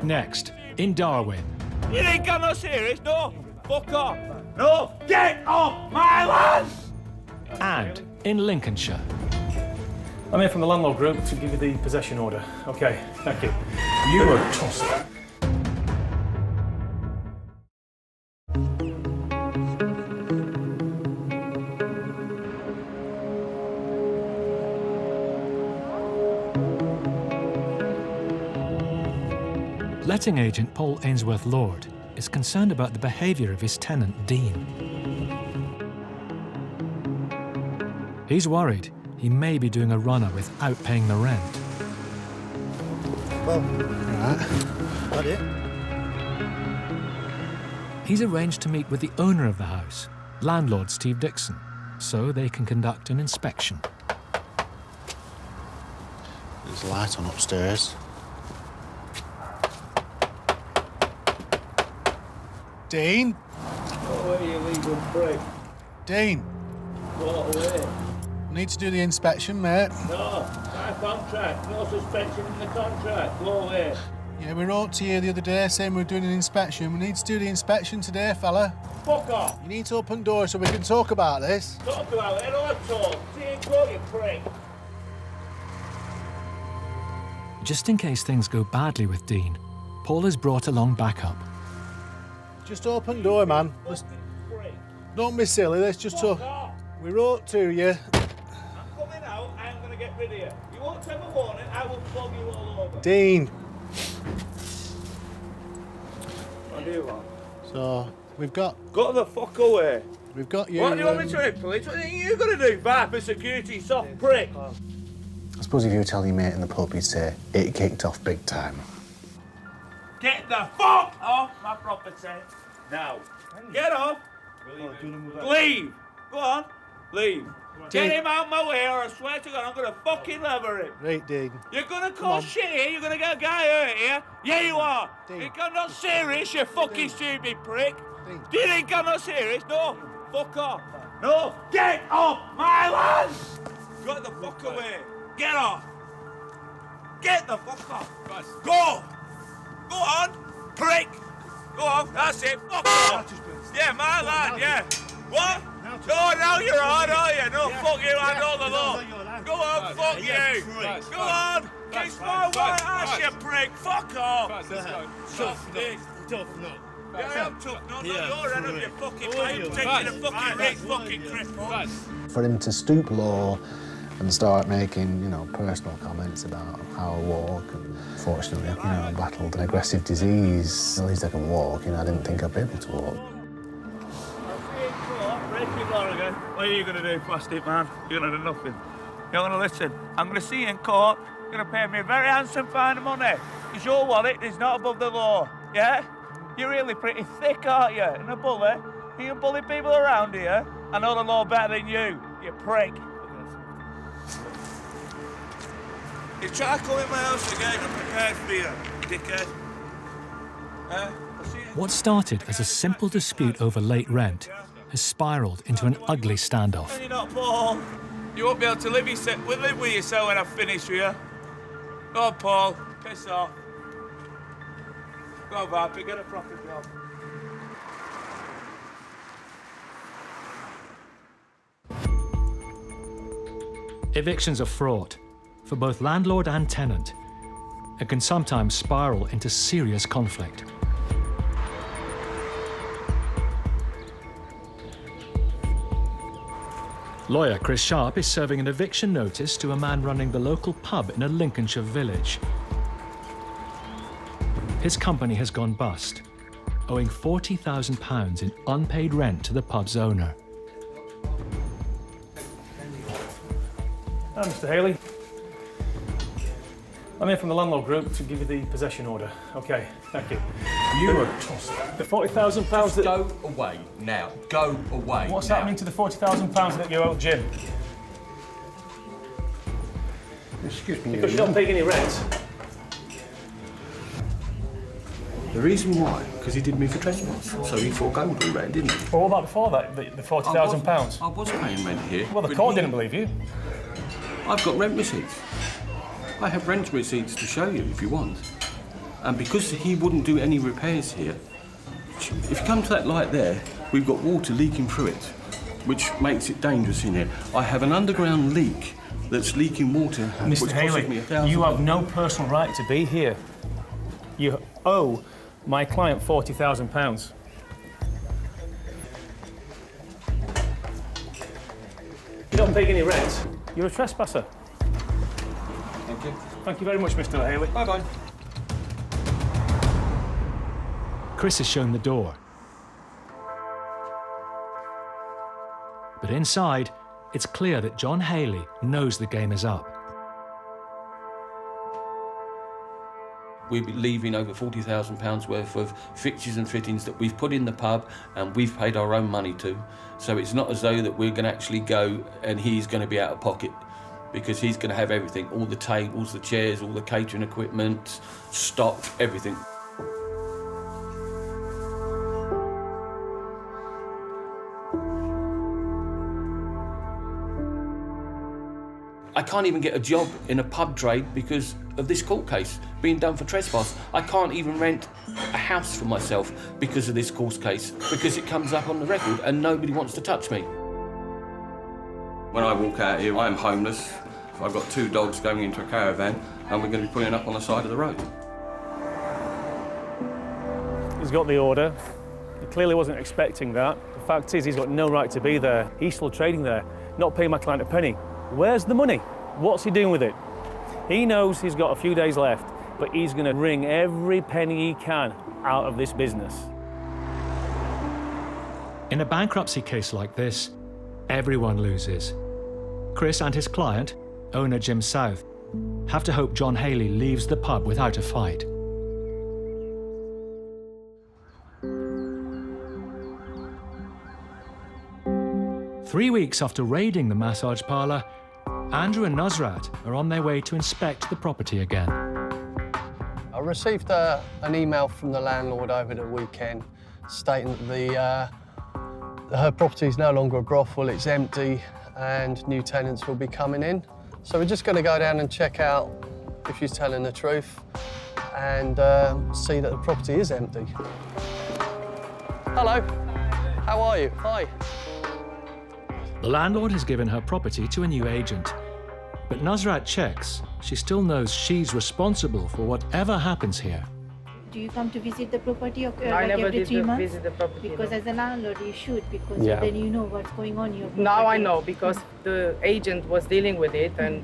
Next, in Darwin. You ain't got no serious, no? Fuck off. No, get off my land! And in Lincolnshire. I'm here from the landlord group to give you the possession order. Okay, thank you. You were tossed. Letting agent Paul Ainsworth-Lord is concerned about the behaviour of his tenant, Dean. He's worried he may be doing a runner without paying the rent. Well, alright. Got it. He's arranged to meet with the owner of the house, landlord Steve Dixon, so they can conduct an inspection. There's a light on upstairs. Dean? Go away, you legal prick. Dean? Go away. Need to do the inspection, mate. No, my contract. No suspension in the contract. Go away. Yeah, we wrote to you the other day saying we were doing an inspection. We need to do the inspection today, fella. Fuck off. You need to open doors so we can talk about this. Talk about it or talk. See and go, you prick. Just in case things go badly with Dean, Paul has brought along backup. Just open door, man. Don't be silly, let's just talk. We wrote to you. I'm coming out, I'm going to get rid of you. You won't have a warning, I will flog you all over. Dean. What do you want? So, we've got... Go the fuck away. We've got you... What do you want me to do, police? What are you going to do? Viper security, soft prick. I suppose if you were telling your mate in the pub, you'd say, it kicked off big time. Get the fuck off my property now. Get off. Leave. Go on. Leave. Get him out my way or I swear to God I'm going to fucking lever him. Right, Dean. You're going to cause shit here? You're going to get a guy hurt here? Yeah, you are. Dean. You think I'm not serious, you fucking stupid prick? Do you think I'm not serious? No. Fuck off. No. Get off my land. Get the fuck away. Get off. Get the fuck off. Go. Go on, prick! Go on, that's it, fuck off! Yeah, my lad, yeah. What? No, now you're on, are you? No, fuck you, I know the law. Go on, fuck you! Go on! Kiss my white ass, you prick! Fuck off! Tough dick. Tough nut. Yeah, I am tough nut, not your end of your fucking mate. Taking a fucking rich fucking cripple. For him to stoop low and start making, you know, personal comments about how I walk. And fortunately, you know, I battled an aggressive disease. At least I can walk, you know, I didn't think I'd be able to walk. What are you going to do, plastic man? You're going to do nothing. You're going to listen. I'm going to see you in court. You're going to pay me a very handsome fine of money. Because your wallet is not above the law, yeah? You're really pretty thick, aren't you? And a bully. You bully people around here. I know the law better than you prick. You try to come in my house again, I'm prepared for you, dickhead. What started as a simple dispute over late rent has spiralled into an ugly standoff. You're not Paul. You won't be able to live with yourself when I finish with you. Go on, Paul. Piss off. Go on, Viper, get a proper job. Evictions are fraught for both landlord and tenant, and can sometimes spiral into serious conflict. Lawyer Chris Sharp is serving an eviction notice to a man running the local pub in a Lincolnshire village. His company has gone bust, owing £40,000 in unpaid rent to the pub's owner. Hi, Mr. Haley. I'm here from the landlord group to give you the possession order. Okay, thank you. You are tossed. The £40,000 that... Go away now. Go away. What's now. happening to the £40,000 that you owe Jim? Excuse me. Because you don't pay any rent. The reason why? Because he did me for trespass. So he forgoed the rent, didn't he? Well, what about before that, the £40,000? I was paying rent here. Well, the court didn't believe you. I've got rent receipts. I have rent receipts to show you if you want. And because he wouldn't do any repairs here, if you come to that light there, we've got water leaking through it, which makes it dangerous in here. I have an underground leak that's leaking water. Mr. Haley, you have no personal right to be here. You owe my client £40,000. You don't pay any rent. You're a trespasser. Thank you. Thank you very much, Mr. Haley. Bye-bye. Chris is shown the door. But inside, it's clear that John Haley knows the game is up. We'll be leaving over £40,000 worth of fixtures and fittings that we've put in the pub and we've paid our own money to. So it's not as though that we're going to actually go and he's going to be out of pocket, because he's going to have everything, all the tables, the chairs, all the catering equipment, stock, everything. I can't even get a job in a pub trade because of this court case being done for trespass. I can't even rent a house for myself because of this court case, because it comes up on the record and nobody wants to touch me. When I walk out here, I'm homeless. I've got 2 dogs going into a caravan and we're going to be pulling up on the side of the road. He's got the order. He clearly wasn't expecting that. The fact is, he's got no right to be there. He's still trading there, not paying my client a penny. Where's the money? What's he doing with it? He knows he's got a few days left, but he's going to wring every penny he can out of this business. In a bankruptcy case like this, everyone loses. Chris and his client, owner Jim South, have to hope John Haley leaves the pub without a fight. Three weeks after raiding the massage parlour, Andrew and Nusrat are on their way to inspect the property again. I received an email from the landlord over the weekend stating that her property is no longer a brothel, it's empty, and new tenants will be coming in. So we're just going to go down and check out if she's telling the truth and see that the property is empty. Hello. How are you? Hi. The landlord has given her property to a new agent, but Nusrat checks she still knows she's responsible for whatever happens here. Do you come to visit the property or I like never every did 3 months? visit the property. Because as a landlord, you should, because Yeah. then you know what's going on in your property. Now I know, because the agent was dealing with it and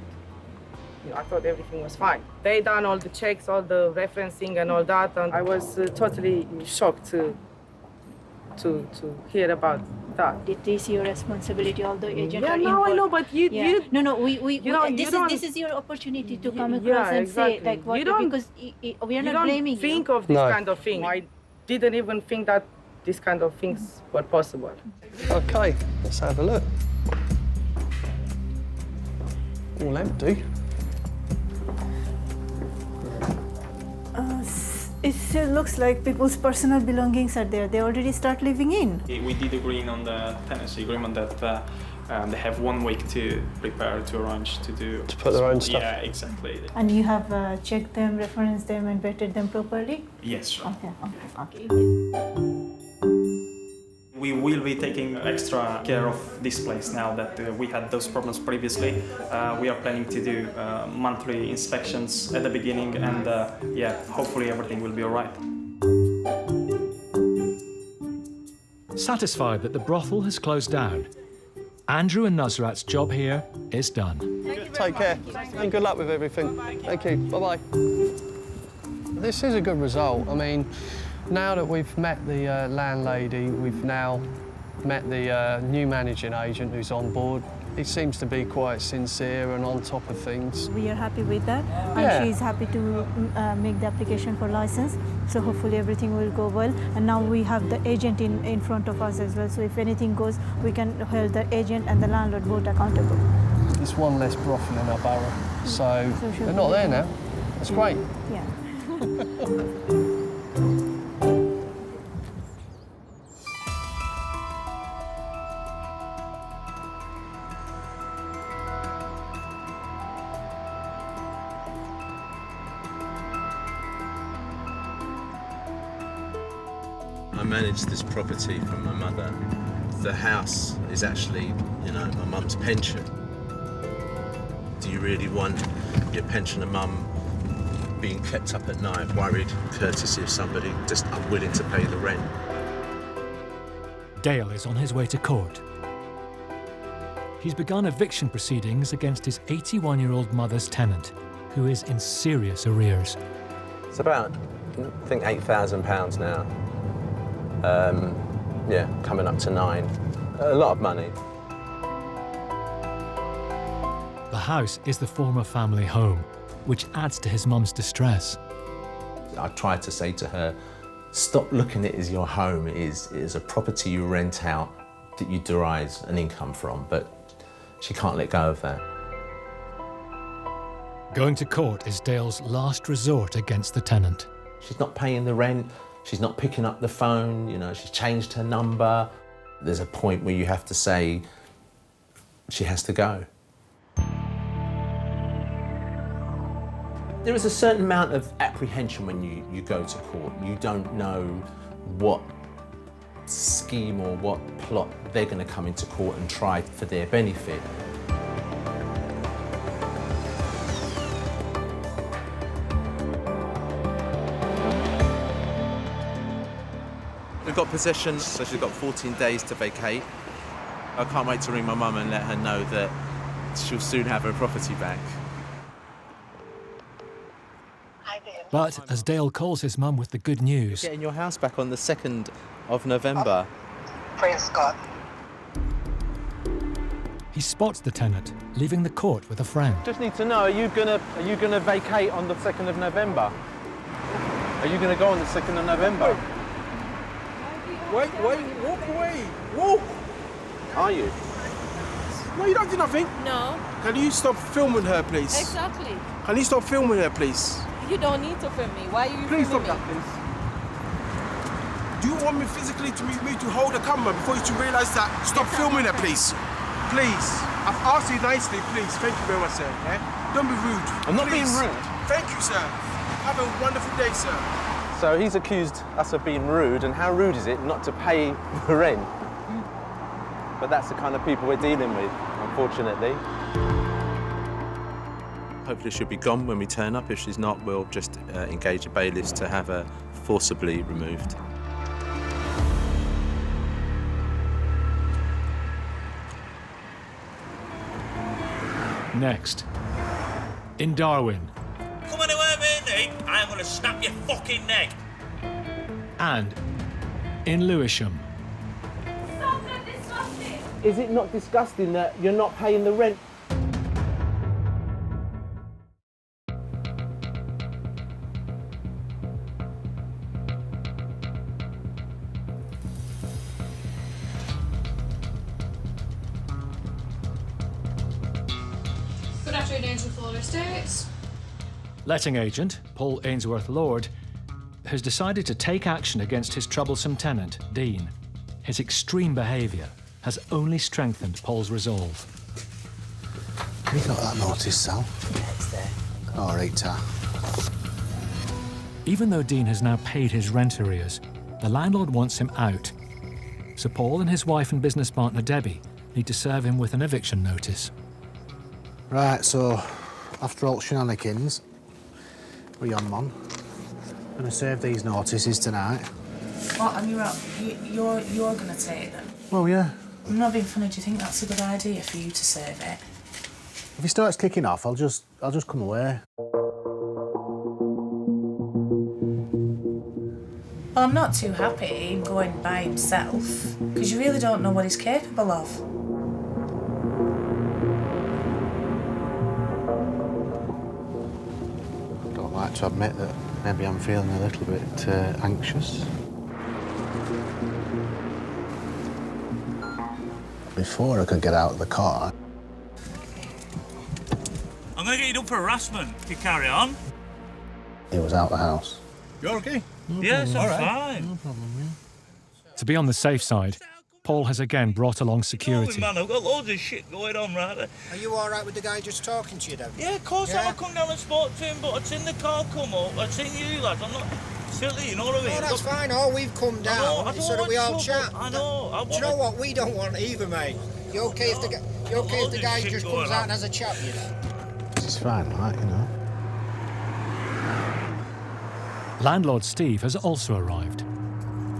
I thought everything was fine. They done all the checks, all the referencing and all that, and I was totally shocked to hear about that. It is your responsibility, although agent Yeah, are now involved. I know, but you this is your opportunity to come across yeah, and exactly. say like what, You don't- because we are you not don't blaming think you. of this No. kind of thing. I didn't even think that this kind of things were possible. OK, let's have a look. All empty. It still looks like people's personal belongings are there. They already start living in. We did agree on the tenancy agreement that they have 1 week to prepare, to arrange, to do... To put their own stuff. Yeah, exactly. And you have checked them, referenced them, and vetted them properly? Yes, sure. Okay. We will be taking extra care of this place now that we had those problems previously. We are planning to do monthly inspections at the beginning, and yeah, hopefully everything will be all right. Satisfied that the brothel has closed down, Andrew and Nusrat's job here is done. Take care and good luck with everything. Thank you. Bye-bye. This is a good result. I mean, now that we've met the landlady, we've now met the new managing agent who's on board. He seems to be quite sincere and on top of things. We are happy with that, and Yeah. she's happy to make the application for license. So hopefully everything will go well. And now we have the agent in front of us as well. So if anything goes, we can hold the agent and the landlord both accountable. It's one less brothel in our borough, so they're not there now. That's great. Yeah. I manage this property from my mother. The house is actually, my mum's pension. Do you really want your pensioner mum being kept up at night, worried, courtesy of somebody just unwilling to pay the rent? Dale is on his way to court. He's begun eviction proceedings against his 81-year-old mother's tenant, who is in serious arrears. It's about, I think, £8,000 now. Coming up to 9. A lot of money. The house is the former family home, which adds to his mum's distress. I tried to say to her, stop looking at it as your home. It is a property you rent out that you derive an income from, but she can't let go of that. Going to court is Dale's last resort against the tenant. She's not paying the rent, she's not picking up the phone, she's changed her number. There's a point where you have to say she has to go. There is a certain amount of apprehension when you go to court. You don't know what scheme or what plot they're going to come into court and try for their benefit. We've got possession, so she's got 14 days to vacate. I can't wait to ring my mum and let her know that she'll soon have her property back. But as Dale calls his mum with the good news... Getting your house back on the 2nd of November. Praise God. He spots the tenant, leaving the court with a friend. Just need to know, are you gonna vacate on the 2nd of November? Are you gonna go on the 2nd of November? Wait, walk away. Walk. Are you? No, you don't do nothing. No. Can you stop filming her, please? Exactly. Can you stop filming her, please? You don't need to film me. Why are you Please stop filming that, me? please. Do you want me physically to me to hold the camera before you to realise that? Stop filming her, please. Please. I've asked you nicely, please. Thank you very much, sir. Yeah? Don't be rude. I'm not being Please. rude. Thank you, sir. Have a wonderful day, sir. So he's accused us of being rude, and how rude is it not to pay the rent? But that's the kind of people we're dealing with, unfortunately. Hopefully she'll be gone when we turn up. If she's not, we'll just engage the bailiffs to have her forcibly removed. Next, in Darwin. Come anywhere near me, I'm gonna snap your fucking neck. And in Lewisham. Is it not disgusting that you're not paying the rent? Good afternoon, Ainsworth Estates. Letting agent, Paul Ainsworth Lord, has decided to take action against his troublesome tenant, Dean. His extreme behaviour has only strengthened Paul's resolve. Have you got that notice, Sal? Yeah, it's there. All right, Ta. Even though Dean has now paid his rent arrears, the landlord wants him out. So Paul and his wife and business partner Debbie need to serve him with an eviction notice. Right, so after all shenanigans, we're on, Mum. Gonna serve these notices tonight. What? And you're gonna take them? Well, yeah. I'm not being funny. Do you think that's a good idea for you to serve it? If he starts kicking off, I'll just come away. Well, I'm not too happy him going by himself, because you really don't know what he's capable of. have to admit that maybe I'm feeling a little bit anxious. Before I could get out of the car... I'm going to get you done for harassment if you carry on. He was out of the house. You're okay? Yes, I'm fine. No problem, yeah. To be on the safe side, Paul has again brought along security. Man, I've got loads of shit going on right there. Are you all right with the guy just talking to you, Dad? Yeah, of course I come down and spoke to him, but I'd seen the car come up, I'd seen you lads, I'm not silly, you know what I mean? Oh, that's fine. Oh, we've come down so that we all chat. I know. Do you know what? We don't want either, mate. You okay if the guy just comes out and has a chat with you? It's fine, right, you know. Landlord Steve has also arrived.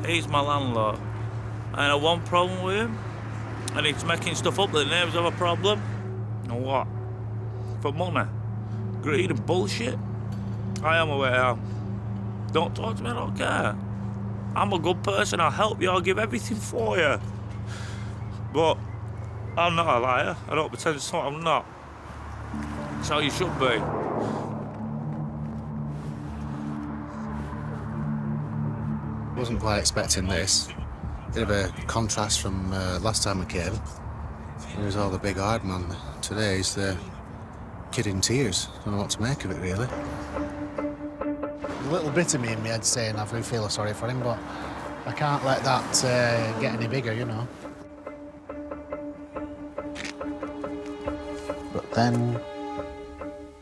He's my landlord. I have one problem with him, and he's making stuff up that the neighbours have a problem. And what? For money? Greed and bullshit? I am aware how. Don't talk to me, I don't care. I'm a good person, I'll help you, I'll give everything for you. But I'm not a liar, I don't pretend to something I'm not. That's how you should be. Wasn't quite expecting this. Bit of a contrast from last time we came. There was all the big hard man. Today he's the kid in tears. Don't know what to make of it, really. There's a little bit of me in my head saying I do feel sorry for him, but I can't let that get any bigger, you know. But then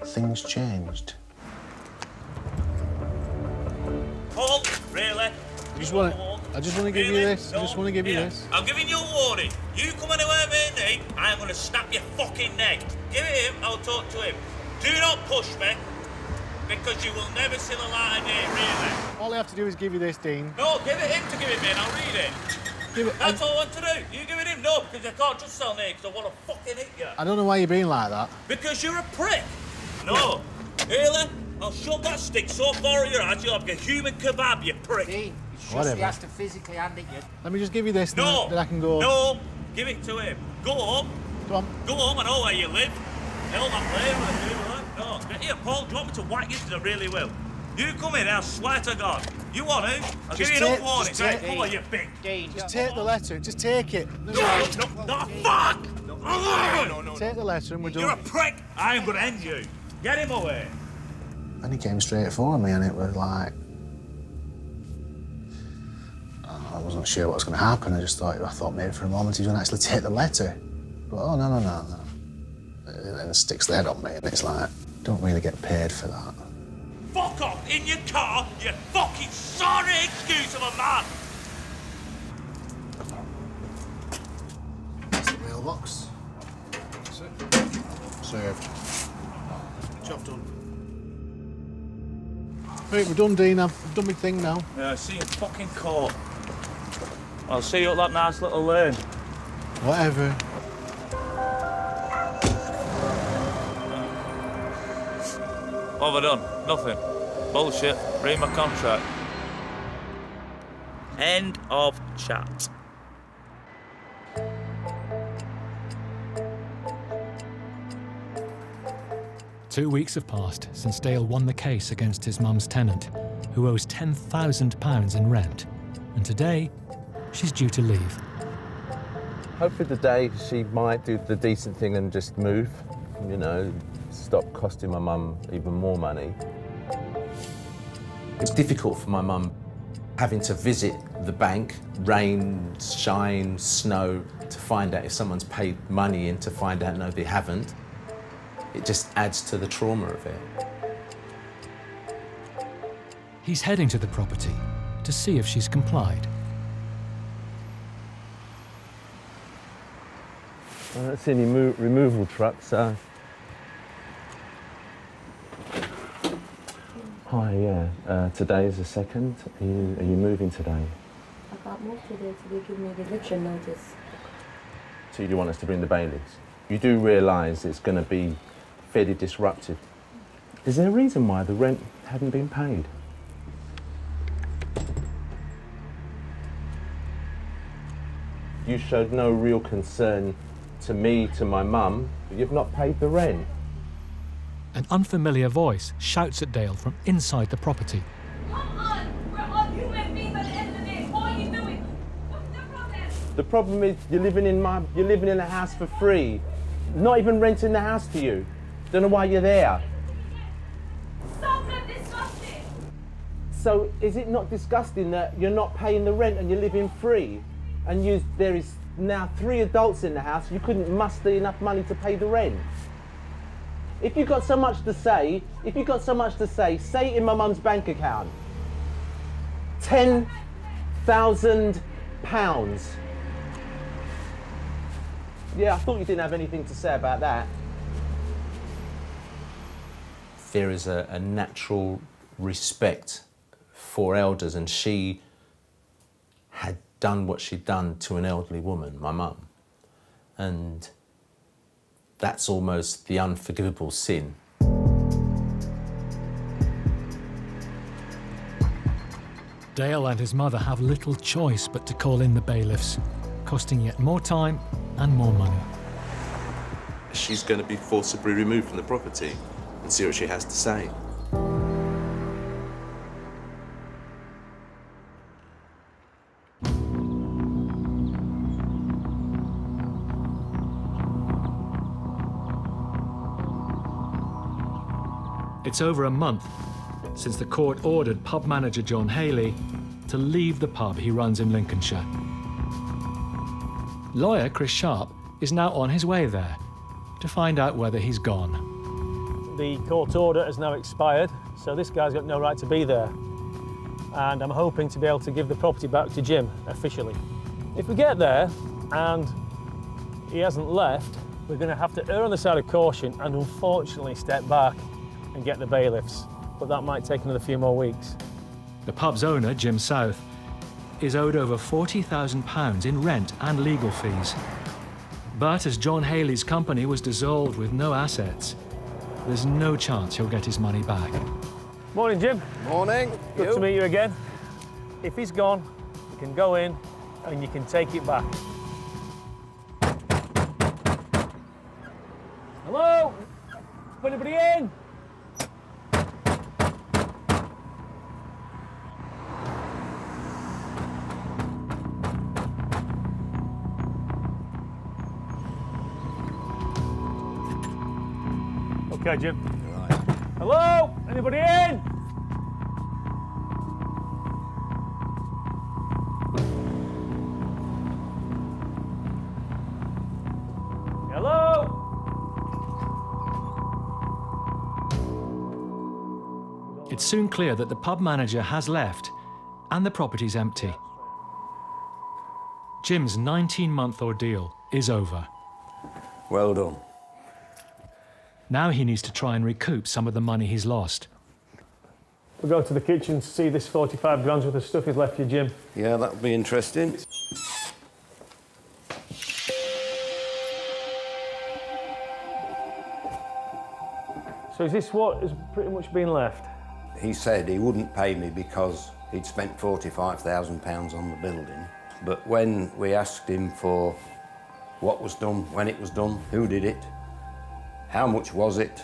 things changed. Paul, really? I just want to give you this. I just want to give you this. I'm giving you a warning. You come anywhere near me, I'm going to snap your fucking neck. Give it him, I'll talk to him. Do not push me, because you will never see the light of day, really. All I have to do is give you this, Dean. No, give it him to give it me and I'll read it. That's all I want to do. You give it him? No, because I can't just sell me because I want to fucking hit you. I don't know why you're being like that. Because you're a prick. No. Really? I'll shove that stick so far in your eyes you'll have a human kebab, you prick. Dean, Whatever. he has to physically hand it you. Let me just give you this, No. then I can go. No. Give it to him. Go home. Go on. Go home, I know where you live. Hell, that way, no. Get here, Paul. Do you want me to whack you? I really will. You come in, I swear to God. You want to? I'll give you enough warning. Right, come on, you big. Just take the letter. Just take it. No, fuck! No. Take the letter and we're done. You're a prick. I am going to end you. Get him away. And he came straight for me, and it was like... I wasn't sure what was going to happen. I thought maybe for a moment he was going to actually take the letter. But, oh, no. And then sticks the head on me, and it's like, don't really get paid for that. Fuck off in your car, you fucking sorry excuse of a man! That's the mailbox. That's it. Served. Job done. Right, we're done, Dean. I've done my thing now. Yeah, see you in fucking court. I'll see you up that nice little lane. Whatever. What have I done? Nothing. Bullshit. Read my contract. End of chat. Two weeks have passed since Dale won the case against his mum's tenant, who owes £10,000 in rent. And today, she's due to leave. Hopefully today she might do the decent thing and just move, you know, stop costing my mum even more money. It's difficult for my mum having to visit the bank, rain, shine, snow, to find out if someone's paid money in, to find out no, they haven't. It just adds to the trauma of it. He's heading to the property to see if she's complied. I don't see any removal trucks, so... Hi, yeah. Today is the 2nd. Are you moving today? I can't move today till they give me the eviction notice. So you want us to bring the bailies? You do realise it's going to be fairly disruptive. Is there a reason why the rent hadn't been paid? You showed no real concern to me, to my mum, but you've not paid the rent. An unfamiliar voice shouts at Dale from inside the property. Come on! We're all human beings at the end of the day. What are you doing? What's the problem? The problem is you're living in a house for free. Not even renting the house to you. Don't know why you're there. Stop being disgusting! So is it not disgusting that you're not paying the rent and you're living free? And there is now 3 adults in the house, you couldn't muster enough money to pay the rent. If you've got so much to say, say it in my mum's bank account. £10,000. Yeah, I thought you didn't have anything to say about that. There is a natural respect for elders, and she had done what she'd done to an elderly woman, my mum. And that's almost the unforgivable sin. Dale and his mother have little choice but to call in the bailiffs, costing yet more time and more money. She's going to be forcibly removed from the property and see what she has to say. It's over a month since the court ordered pub manager John Haley to leave the pub he runs in Lincolnshire. Lawyer Chris Sharp is now on his way there to find out whether he's gone. The court order has now expired, so this guy's got no right to be there. And I'm hoping to be able to give the property back to Jim officially. If we get there and he hasn't left, we're going to have to err on the side of caution and unfortunately step back and get the bailiffs, but that might take another few more weeks. The pub's owner, Jim South, is owed over £40,000 in rent and legal fees. But as John Haley's company was dissolved with no assets, there's no chance he'll get his money back. Morning, Jim. Morning. Good to meet you again. If he's gone, you can go in and you can take it back. Hello? Anybody in? Okay, Jim. Right. Hello? Anybody in? Hello? It's soon clear that the pub manager has left and the property's empty. Jim's 19-month ordeal is over. Well done. Now he needs to try and recoup some of the money he's lost. We'll go to the kitchen to see this 45 grand's worth of stuff he's left you, Jim. Yeah, that'll be interesting. So is this what has pretty much been left? He said he wouldn't pay me because he'd spent £45,000 on the building. But when we asked him for what was done, when it was done, who did it, how much was it,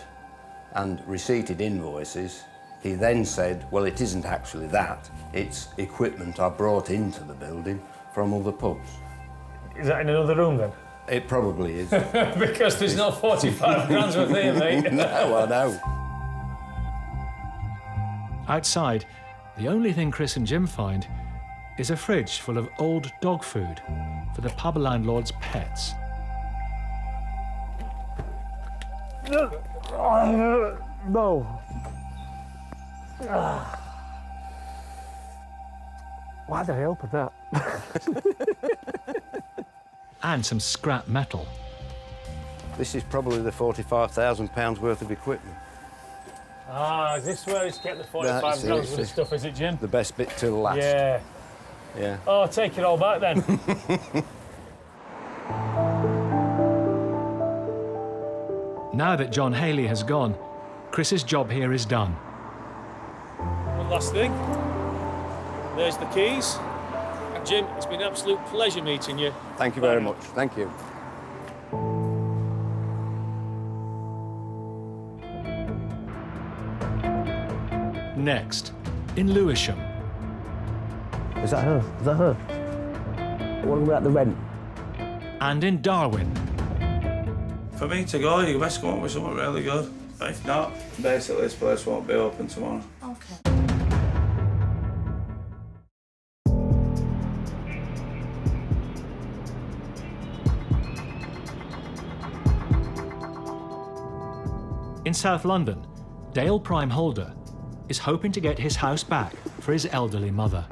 and receipted invoices, he then said, well, it isn't actually that. It's equipment I brought into the building from other pubs. Is that in another room, then? It probably is. Because there's not 45 grand's worth here, mate. No, I know. Outside, the only thing Chris and Jim find is a fridge full of old dog food for the pub landlord's pets. No. Why did I open that? And some scrap metal. This is probably the £45,000 worth of equipment. Ah, is this where he's kept the 45 grams worth of stuff, is it, Jim? The best bit till last. Yeah. Yeah. Oh, take it all back then. Now that John Haley has gone, Chris's job here is done. One last thing. There's the keys. Jim, it's been an absolute pleasure meeting you. Thank you very much. Thank you. Next, in Lewisham. Is that her? Is that her? What about the rent? And in Darwin. For me to go, you best come up with something really good. If not, basically this place won't be open tomorrow. Okay. In South London, Dale Prime Holder is hoping to get his house back for his elderly mother.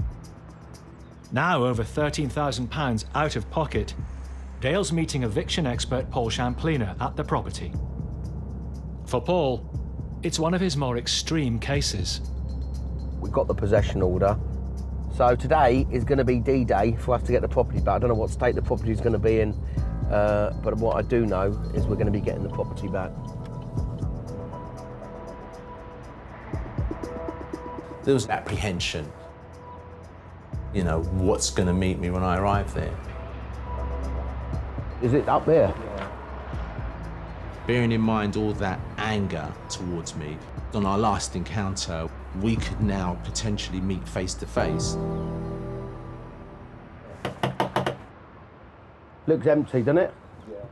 Now over £13,000 out of pocket, Dale's meeting eviction expert Paul Champliner at the property. For Paul, it's one of his more extreme cases. We've got the possession order. So today is going to be D-Day for us to get the property back. I don't know what state the property is going to be in, but what I do know is we're going to be getting the property back. There was apprehension. You know, what's going to meet me when I arrive there? Is it up there? Bearing in mind all that anger towards me, on our last encounter, we could now potentially meet face to face. Looks empty, doesn't it? Yeah.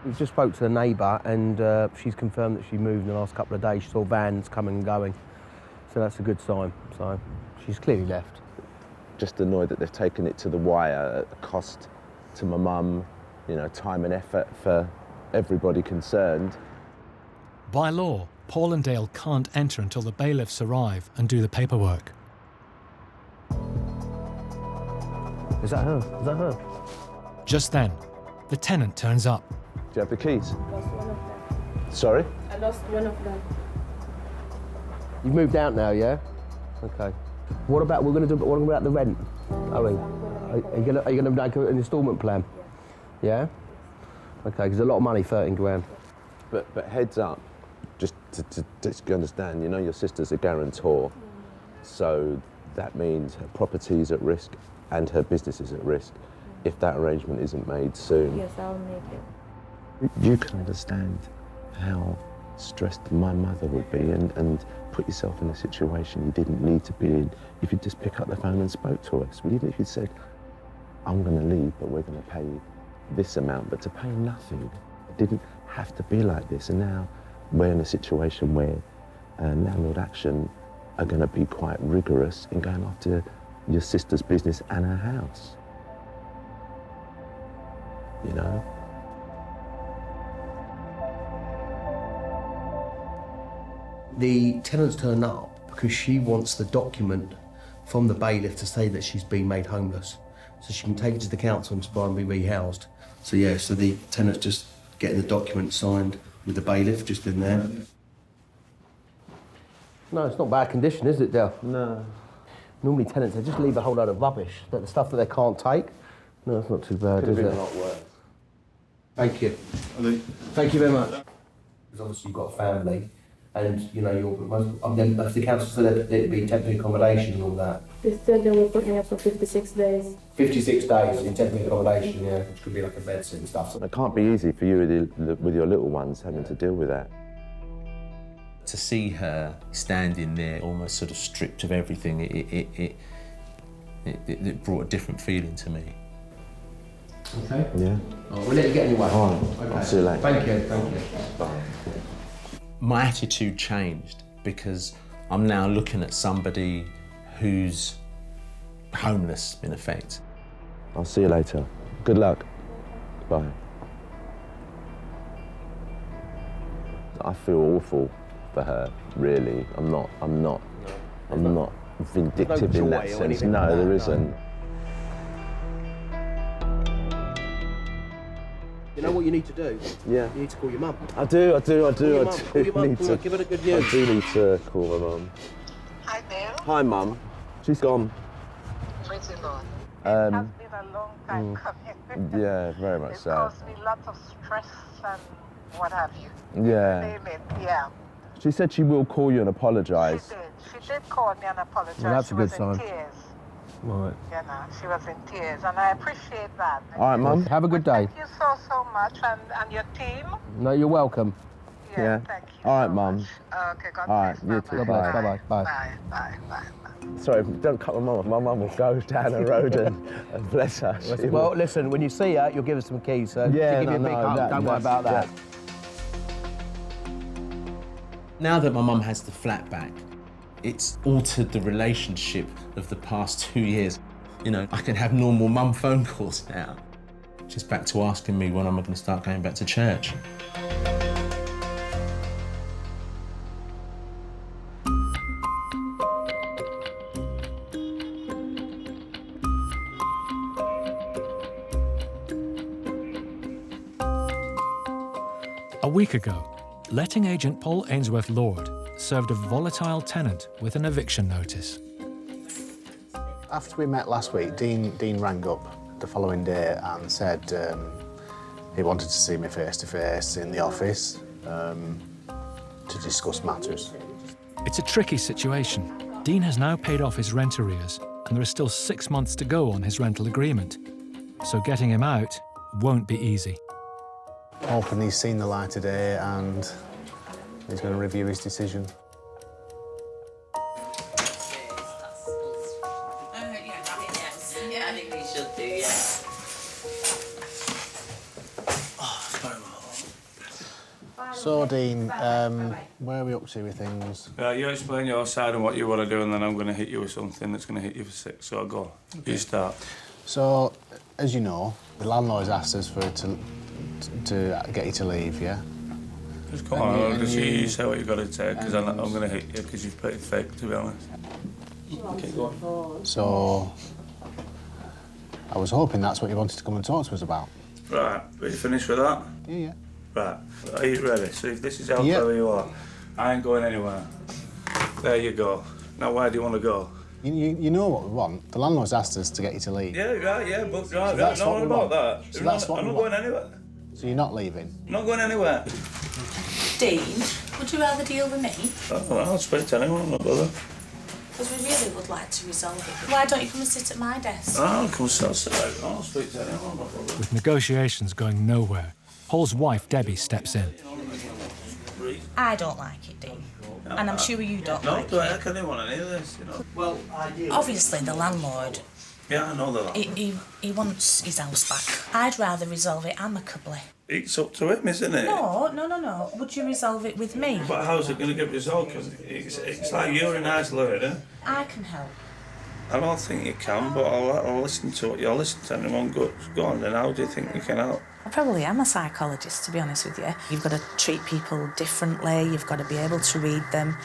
We just spoke to the neighbour and she's confirmed that she moved in the last couple of days. She saw vans coming and going. So that's a good sign. So she's clearly left. Just annoyed that they've taken it to the wire at a cost to my mum, you know, time and effort for everybody concerned. By law, Paul and Dale can't enter until the bailiffs arrive and do the paperwork. Is that her? Is that her? Just then, the tenant turns up. Do you have the keys? I lost one of them. Sorry? I lost one of them. You've moved out now, yeah? Okay. What about what about the rent? Are you going to make an instalment plan? Yeah. Okay, because a lot of money, 13 grand. But heads up, just to understand, you know, your sister's a guarantor, so that means her property is at risk and her business is at risk if that arrangement isn't made soon. Yes, I'll make it. You can understand how stressed my mother would be and put yourself in a situation you didn't need to be in if you'd just pick up the phone and spoke to us. Even if you'd said, I'm going to leave, but we're going to pay this amount, but to pay nothing. It didn't have to be like this. And now we're in a situation where landlord action are going to be quite rigorous in going after your sister's business and her house. You know? The tenant's turned up because she wants the document from the bailiff to say that she's been made homeless. So she can take it to the council and try and be rehoused. So yeah, so the tenant's just getting the document signed with the bailiff just in there. No, it's not bad condition, is it, Del? No. Normally tenants, they just leave a whole load of rubbish, the stuff that they can't take. No, it's not too bad, is it? Could have been a lot worse. Thank you. Thank you very much. Because obviously you've got a family, and you know if the council said that it'd be temporary accommodation and all that. They said they will put me up for 56 days. 56 days in temporary accommodation, yeah, which could be like a bed sit and stuff. It can't be easy for you with your little ones having to deal with that. To see her standing there, almost sort of stripped of everything, it brought a different feeling to me. Okay. Yeah. Oh, we'll let you get anyway. All right. Okay. I'll see you later. Thank you. Thank you. Bye. My attitude changed because I'm now looking at somebody who's homeless, in effect. I'll see you later. Good luck. Bye. I feel awful for her, really. I'm not vindictive in that sense. No, there isn't. You know what you need to do? Yeah. You need to call your mum. I do. Call your mum. Give her the good news. I do need to call my mum. Hi, Dale. Hi, Mum. She's gone. Pretty long. It has been a long time coming. Yeah, very much so. It caused me lots of stress and what have you. Yeah. Name it, yeah. She said she will call you and apologise. She did call me and apologize. Well, that's she a good was sign. in tears. Right. You know, she was in tears, and I appreciate that. All right, Mum. Have a good day. Thank you so much, and your team. No, you're welcome. Yeah. Thank you. All right, Mum. Okay, God All right, bless. you too. God bless. Bye-bye. Bye. Bye, bye, bye. Sorry, don't cut my mum off. My mum will go down the road and bless her. She Well, will. listen, when you see her, you'll give her some keys, so Yeah, she'll give you a big hug. Don't worry about that. Now that my mum has the flat back, it's altered the relationship of the past 2 years. You know, I can have normal mum phone calls now. Just back to asking me when I'm going to start going back to church. A week ago, letting agent Paul Ainsworth-Lord served a volatile tenant with an eviction notice. After we met last week, Dean rang up the following day and said he wanted to see me face-to-face in the office to discuss matters. It's a tricky situation. Dean has now paid off his rent arrears, and there are still 6 months to go on his rental agreement. So getting him out won't be easy. Hoping he's seen the light of day and he's going to review his decision. Yeah, I think we should do, yeah. So, Dean, where are we up to with things? You explain your side and what you want to do, and then I'm going to hit you with something that's going to hit you for 6. So go. Okay. You start. So, as you know, the landlord's asked us for to get you to leave, yeah? Just come on, just you say what you've got to take, because I'm going to hit you, because you're pretty fake, to be honest. Okay, go on. So, I was hoping that's what you wanted to come and talk to us about. Right, are you finished with that? Yeah. Right, are you ready? So if this is how clever you are, I ain't going anywhere. There you go. Now, where do you want to go? You know what we want. The landlord's asked us to get you to leave. Yeah, right, yeah, but right, that's no what one we about want. that. So that's what I'm we not want. going anywhere. So you're not leaving? Not going anywhere. Dean, would you rather deal with me? Oh, I'll speak to anyone, not bother. Because we really would like to resolve it. Why don't you come and sit at my desk? I'll come sit down. I'll speak to anyone, not bother. With negotiations going nowhere, Paul's wife, Debbie, steps in. I don't like it, Dean. And I'm sure you don't like No, I can't want any of this, you know. Well, Obviously, the landlord, yeah, I know that. he wants his house back. I'd rather resolve it amicably. It's up to him, isn't it? No. Would you resolve it with me? But how's it going to get resolved? Because it's like you're an isolator. I can help. I don't think you can, but I'll listen to what you're listening to. Anyone go on, then how do you think you can help? I probably am a psychologist, to be honest with you. You've got to treat people differently. You've got to be able to read them.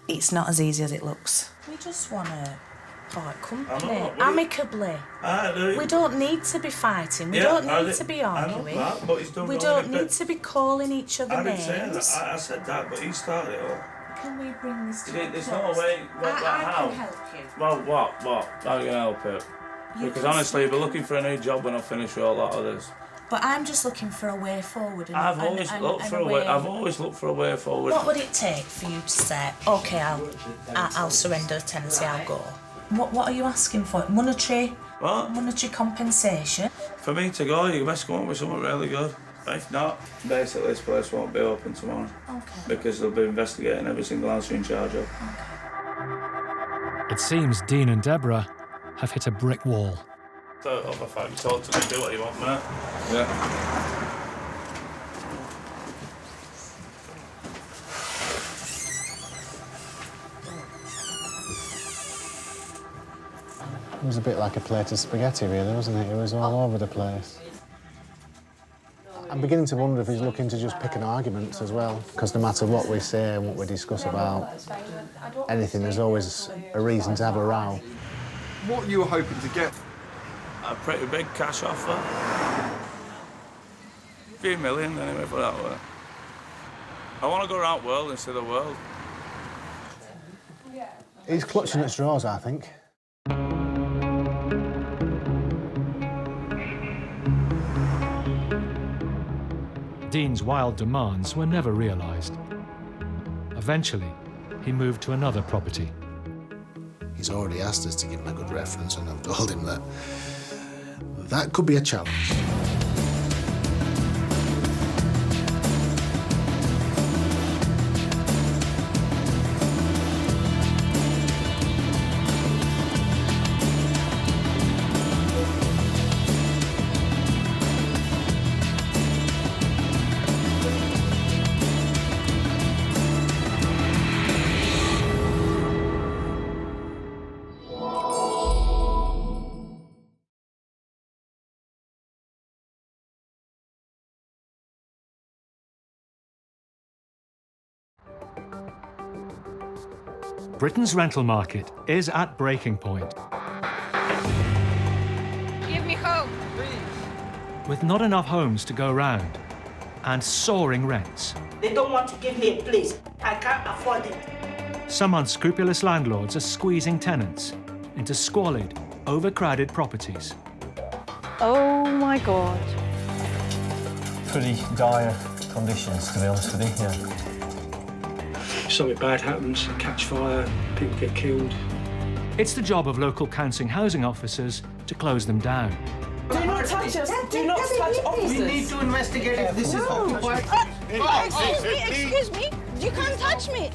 It's not as easy as it looks. We just want to part company, amicably. We don't need to be fighting. We don't need to be arguing. I know that, but he's done We don't need to be calling each other names. I didn't say that. I said that, but he started it all. Can we bring this to There's no way. I how? can help you. Well, what? How are you going to help it? Because honestly, you'll be looking for a new job when I finish with all that of this. But I'm just looking for a way forward. I've always looked for a way forward. What would it take for you to say, OK, I'll surrender the tenancy, I'll go? What are you asking for? Monetary? What? Monetary compensation? For me to go, you best come up with something really good. If not, basically this place won't be open tomorrow. Okay. Because they'll be investigating every single house you're in charge of. It seems Dean and Deborah have hit a brick wall. So, the fact you talk to me, do what you want, mate. Yeah. It was a bit like a plate of spaghetti, really, wasn't it? It was all over the place. I'm beginning to wonder if he's looking to just pick an argument as well, because no matter what we say and what we discuss about anything, there's always a reason to have a row. What you were hoping to get? A pretty big cash offer. A few million, anyway, for that way. I want to go around the world and see the world. He's clutching at straws, I think. Dean's wild demands were never realised. Eventually, he moved to another property. He's already asked us to give him a good reference, and I've told him that that could be a challenge. Britain's rental market is at breaking point. Give me hope. With not enough homes to go round and soaring rents. They don't want to give me a place. I can't afford it. Some unscrupulous landlords are squeezing tenants into squalid, overcrowded properties. Oh my God. Pretty dire conditions, to be honest with you, yeah. If something bad happens, catch fire, people get killed. It's the job of local council housing officers to close them down. Do not touch us. Do not touch officers. We need to investigate if this is occupied. Excuse me. You can't touch me.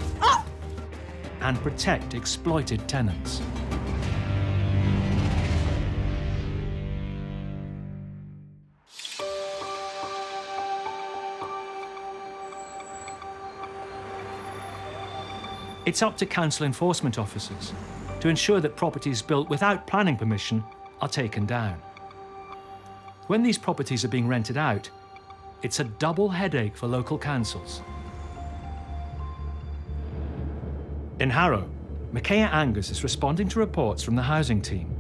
And protect exploited tenants. It's up to council enforcement officers to ensure that properties built without planning permission are taken down. When these properties are being rented out, it's a double headache for local councils. In Harrow, Micaiah Angus is responding to reports from the housing team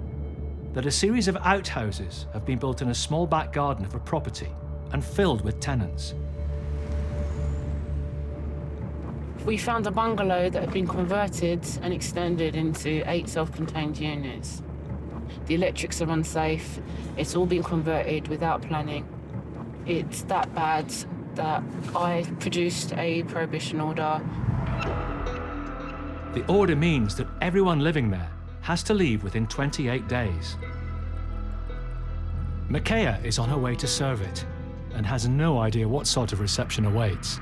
that a series of outhouses have been built in a small back garden of a property and filled with tenants. We found a bungalow that had been converted and extended into 8 self-contained units. The electrics are unsafe. It's all been converted without planning. It's that bad that I produced a prohibition order. The order means that everyone living there has to leave within 28 days. Micaiah is on her way to serve it and has no idea what sort of reception awaits.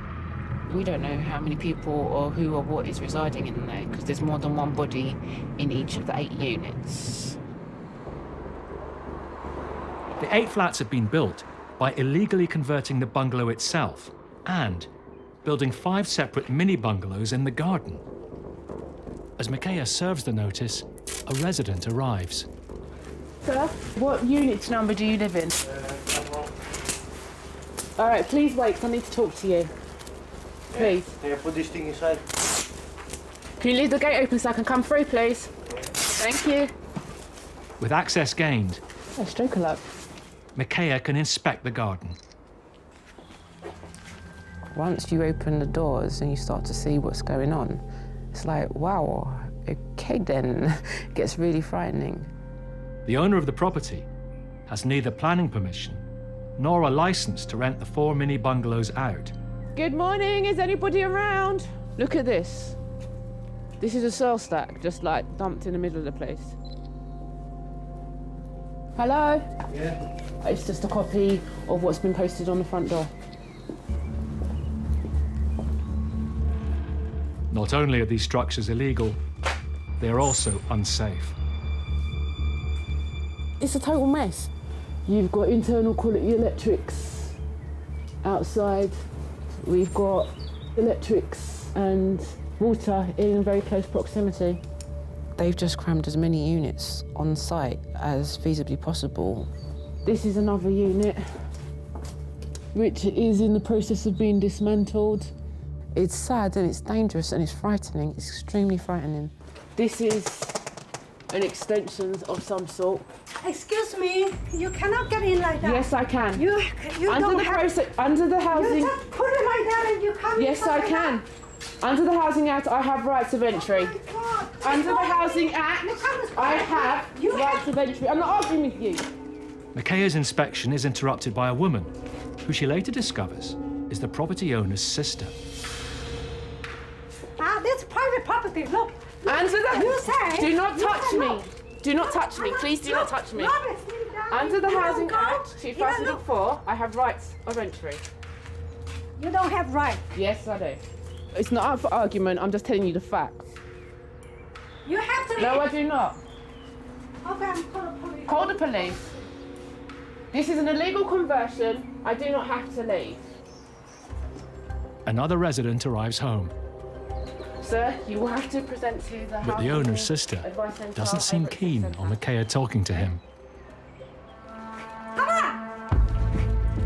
We don't know how many people or who or what is residing in there because there's more than one body in each of the 8 units. The 8 flats have been built by illegally converting the bungalow itself and building 5 separate mini bungalows in the garden. As Micaiah serves the notice, a resident arrives. Sir, what unit number do you live in? All right, please wait, 'cause I need to talk to you. Please. Can you put this thing inside? Can you leave the gate open so I can come through, please? Thank you. With access gained, Oh, stroke alert. Micaiah can inspect the garden. Once you open the doors and you start to see what's going on, it's like, wow, okay then. It gets really frightening. The owner of the property has neither planning permission nor a license to rent the 4 mini bungalows out. Good morning, is anybody around? Look at this. This is a soil stack, just like dumped in the middle of the place. Hello? Yeah. It's just a copy of what's been posted on the front door. Not only are these structures illegal, they are also unsafe. It's a total mess. You've got internal quality electrics outside. We've got electrics and water in very close proximity. They've just crammed as many units on site as feasibly possible. This is another unit, which is in the process of being dismantled. It's sad and it's dangerous and it's frightening. It's extremely frightening. This is an extension of some sort. Excuse me, you cannot get in like that. Yes, I can. You under don't the have... under the housing. You just put it like that and you come Yes, in I like can. that. Under the Housing Act, I have rights of entry. Oh Under the Housing Act, I have rights of entry. I'm not arguing with you. Micaiah's inspection is interrupted by a woman, who she later discovers is the property owner's sister. This private property, look. Under the... You say... Do not touch you me. look. Do not touch me. Please do not touch me. Look, Under the you Housing don't go. Act 2004, I have rights of entry. You don't have right. Yes, I do. It's not up for argument. I'm just telling you the facts. You have to... No, I do not. Okay, I'm calling the police. Call the police. This is an illegal conversion. I do not have to leave. Another resident arrives home, Sir, you will have to present to the but the owner's sister doesn't seem keen on Micaiah talking to him.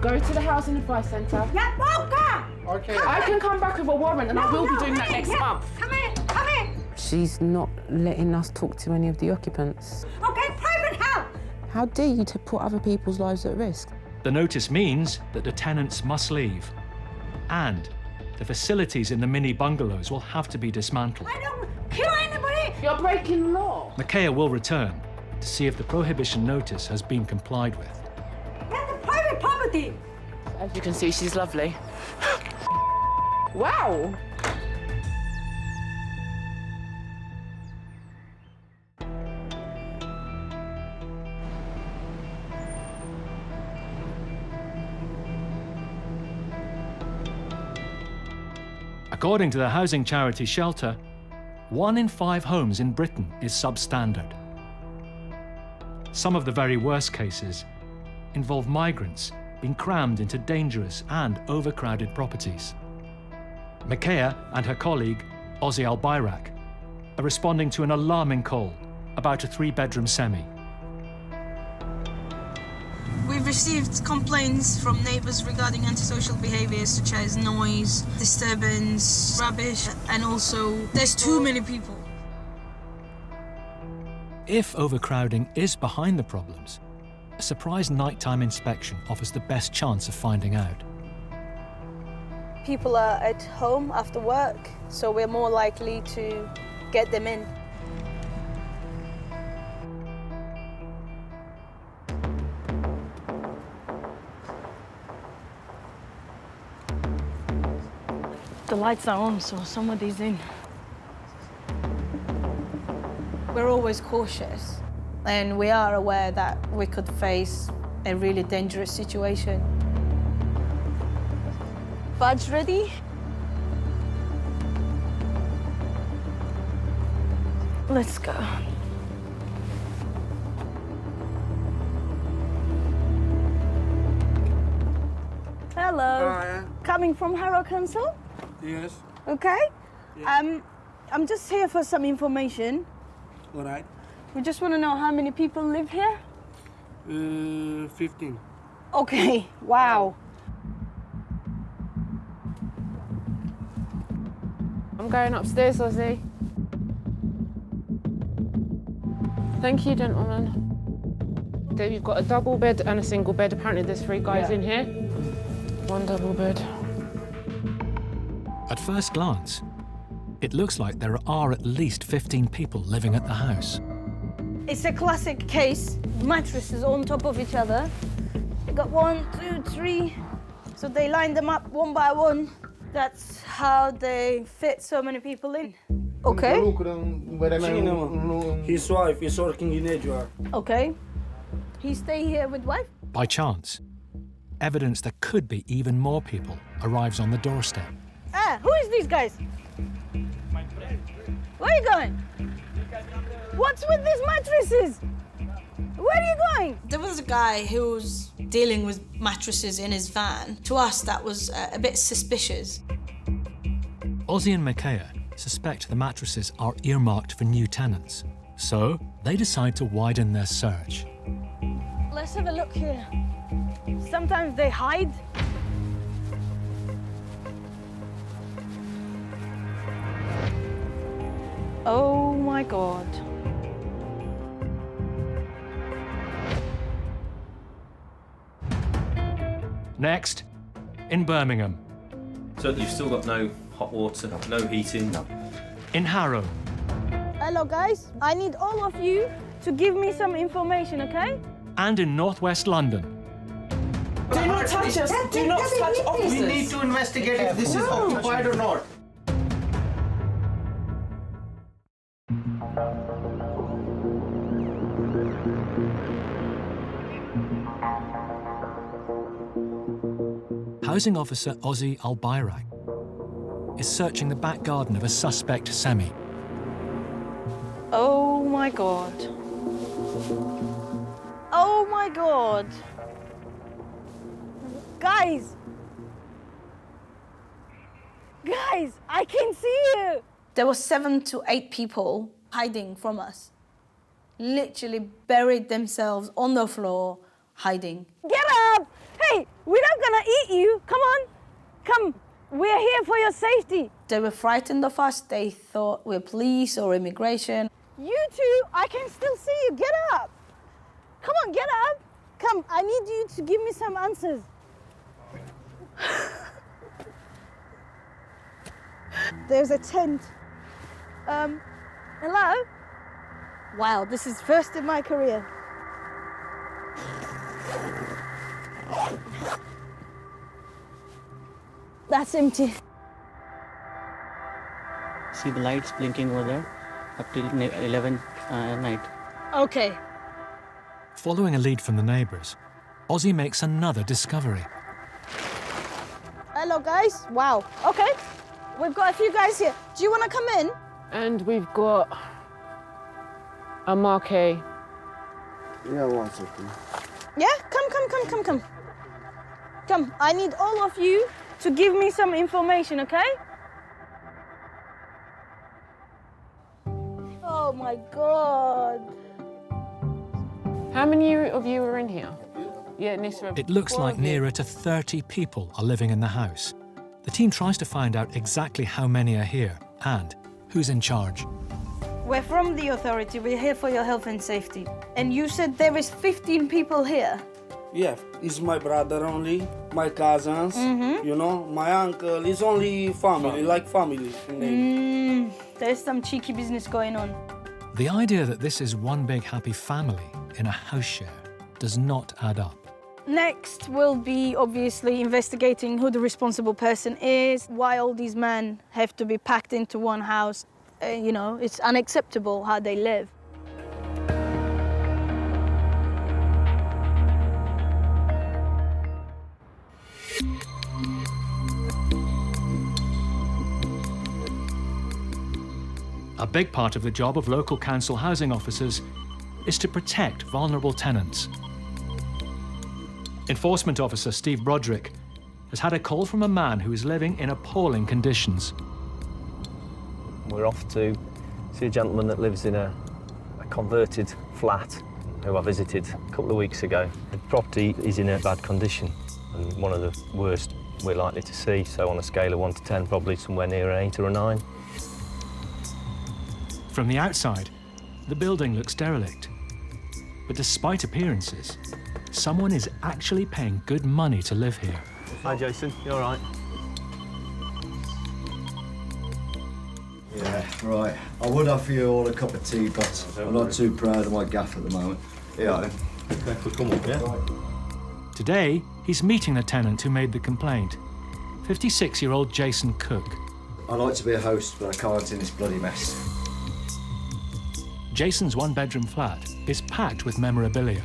Go to the Housing Advice Centre. Yeah, Okay. I can come back with a warrant and I will be doing that next month. Come in, come in. She's not letting us talk to any of the occupants. Okay, private help! How dare you to put other people's lives at risk? The notice means that the tenants must leave. And the facilities in the mini bungalows will have to be dismantled. I don't kill anybody! You're breaking law! Makaya will return to see if the prohibition notice has been complied with. That's a private property! As you can see, she's lovely. Wow! According to the housing charity Shelter, 1 in 5 homes in Britain is substandard. Some of the very worst cases involve migrants being crammed into dangerous and overcrowded properties. Makaya and her colleague, Ozzy Al-Bayrak, are responding to an alarming call about a 3-bedroom semi. We've received complaints from neighbours regarding antisocial behaviours such as noise, disturbance, rubbish, and also there's too many people. If overcrowding is behind the problems, a surprise nighttime inspection offers the best chance of finding out. People are at home after work, so we're more likely to get them in. The lights are on, so somebody's in. We're always cautious, and we are aware that we could face a really dangerous situation. Badge ready? Let's go. Hello. Hi. Coming from Harrow Council? Yes. Okay. I'm just here for some information. All right. We just want to know how many people live here. 15. Okay. Wow. I'm going upstairs, Ozzy. Thank you, gentlemen. There you've got a double bed and a single bed. Apparently there's 3 guys in here. 1 double bed. At first glance, it looks like there are at least 15 people living at the house. It's a classic case. Mattresses on top of each other. You got 1, 2, 3. So they line them up 1 by 1. That's how they fit so many people in. Okay. His wife is working in Edgeware. Okay. He stay here with wife? By chance, evidence there could be even more people arrives on the doorstep. Ah, who is these guys? Where are you going? What's with these mattresses? Where are you going? There was a guy who was dealing with mattresses in his van. To us, that was a bit suspicious. Ozzy and Makaya suspect the mattresses are earmarked for new tenants, so they decide to widen their search. Let's have a look here. Sometimes they hide. Oh my God. Next, in Birmingham. So you've still got no hot water, no heating? No. In Harrow. Hello guys, I need all of you to give me some information, okay? And in northwest London. Do not touch us! Do not touch officers! We need to investigate if this is occupied or not. Housing officer Ozzy Al-Bayrak is searching the back garden of a suspect semi. Oh my God. Oh my God. Guys! Guys, I can see you! There were 7 to 8 people hiding from us. Literally buried themselves on the floor, hiding. Get up! Hey, we're not gonna eat you. Come on. Come. We're here for your safety. They were frightened of us. They thought we're police or immigration. You two, I can still see you. Get up. Come on, get up. Come, I need you to give me some answers. There's a tent. Hello? Wow, this is first in my career. That's empty. See the lights blinking over there up till 11 at night. Okay. Following a lead from the neighbours, Ozzy makes another discovery. Hello, guys. Wow. Okay. We've got a few guys here. Do you want to come in? And we've got a marquee. Yeah, 1 second. Yeah? Come. Come, I need all of you to give me some information, okay? Oh my God. How many of you are in here? Yeah, Nissa. It looks like nearer to 30 people are living in the house. The team tries to find out exactly how many are here and who's in charge. We're from the authority. We're here for your health and safety. And you said there is 15 people here. Yeah, it's my brother only, my cousins, you know, my uncle. It's only family, like family. There's some cheeky business going on. The idea that this is one big happy family in a house share does not add up. Next, we'll be obviously investigating who the responsible person is, why all these men have to be packed into one house. You know, it's unacceptable how they live. A big part of the job of local council housing officers is to protect vulnerable tenants. Enforcement officer Steve Broderick has had a call from a man who is living in appalling conditions. We're off to see a gentleman that lives in a converted flat who I visited a couple of weeks ago. The property is in a bad condition and one of the worst we're likely to see, so on a scale of 1 to 10, probably somewhere near an 8 or a 9. From the outside, the building looks derelict. But despite appearances, someone is actually paying good money to live here. Hi, Jason. You all right? Yeah, right. I would offer you all a cup of tea, but I'm not too proud of my gaff at the moment. Yeah, then. Okay, well, come on, yeah? Today, he's meeting the tenant who made the complaint, 56-year-old Jason Cook. I like to be a host, but I can't in this bloody mess. Jason's one-bedroom flat is packed with memorabilia.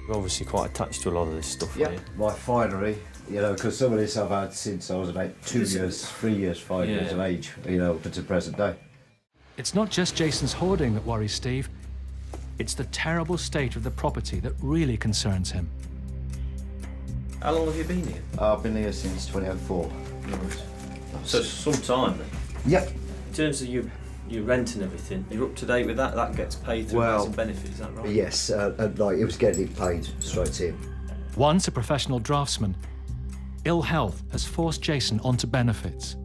You're obviously quite attached to a lot of this stuff, Yeah, my finery, you know, because some of this I've had since I was about 2 years, 3 years, 5 years of age, you know, up to present day. It's not just Jason's hoarding that worries Steve. It's the terrible state of the property that really concerns him. How long have you been here? I've been here since 2004. So some time then? Yep. In terms of your rent and everything, you're up to date with that? That gets paid through housing benefit, is that right? Yes, and like, it was getting it paid straight in. Once a professional draftsman, ill health has forced Jason onto benefits.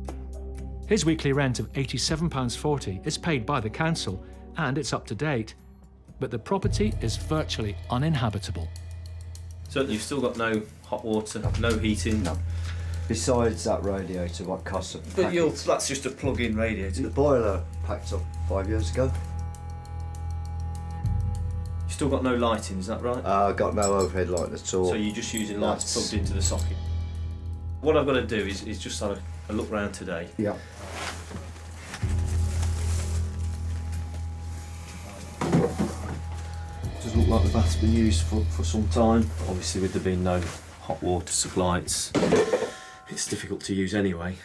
His weekly rent of £87.40 is paid by the council and it's up to date, but the property is virtually uninhabitable. So you've still got no hot water, no heating? No. Besides that radiator, what costs a But that's just a plug-in radiator. The boiler packed up 5 years ago. You've still got no lighting, is that right? I've got no overhead light at all. So you're just using lights plugged into the socket? What I've got to do is just have a look round today. Yeah. Does look like the bath's been used for some time. Obviously with there being no hot water supply, it's difficult to use anyway.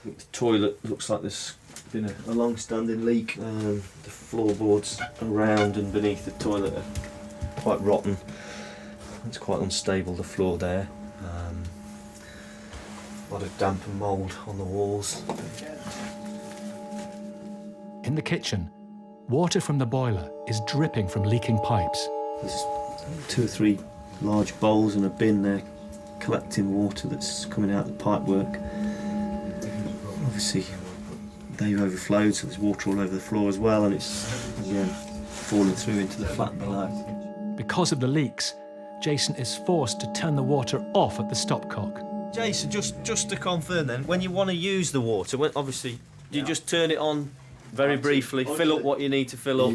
The toilet looks like there's been a long-standing leak. The floorboards around and beneath the toilet are quite rotten. It's quite unstable, the floor there. A lot of damp and mould on the walls. In the kitchen, water from the boiler is dripping from leaking pipes. There's 2 or 3 large bowls and a bin there collecting water that's coming out of the pipework. obviously they've overflowed, so there's water all over the floor as well, and it's, again, falling through into the flat below. Because of the leaks, Jason is forced to turn the water off at the stopcock. Jason, just to confirm then, when you want to use the water, obviously, you just turn it on very briefly, fill up what you need to fill up,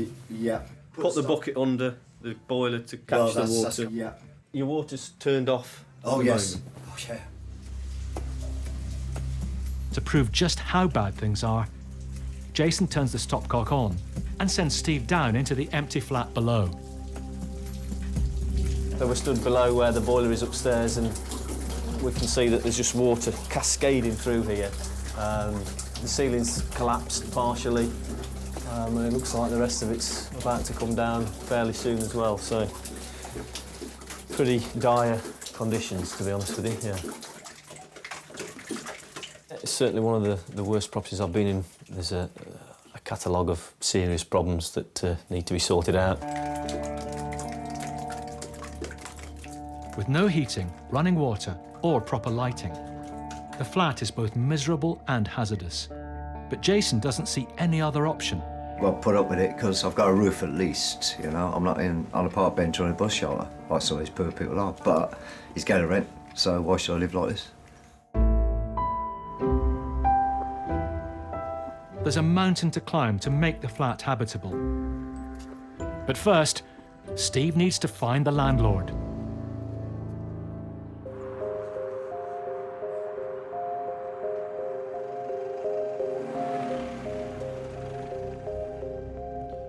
put the bucket under the boiler to catch the water. Your water's turned off at the moment. Oh, yeah. To prove just how bad things are, Jason turns the stopcock on and sends Steve down into the empty flat below. So we're stood below where the boiler is upstairs, and we can see that there's just water cascading through here. The ceiling's collapsed partially, and it looks like the rest of it's about to come down fairly soon as well, so pretty dire conditions, to be honest with you, yeah. It's certainly one of the worst properties I've been in. There's a catalogue of serious problems that need to be sorted out. With no heating, running water, or proper lighting, the flat is both miserable and hazardous. But Jason doesn't see any other option. Well, put up with it because I've got a roof at least, you know. I'm not on a park bench or in a bus shelter, like some of these poor people are. But he's getting rent, so why should I live like this? There's a mountain to climb to make the flat habitable. But first, Steve needs to find the landlord.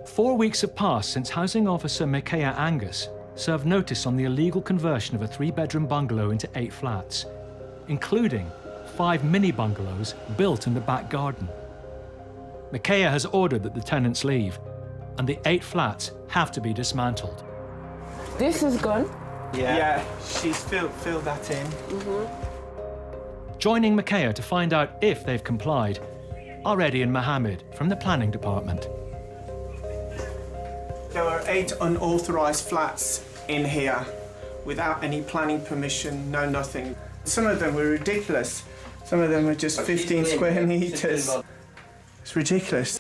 Four weeks have passed since Housing Officer Micaiah Angus served notice on the illegal conversion of a 3-bedroom bungalow into 8 flats, including 5 mini bungalows built in the back garden. Micaiah has ordered that the tenants leave, and the 8 flats have to be dismantled. This is gone. Yeah, she's filled that in. Joining Micaiah to find out if they've complied are Eddie and Mohammed from the planning department. There are 8 unauthorised flats in here without any planning permission, no nothing. Some of them were ridiculous. Some of them were just 15 square metres. It's ridiculous.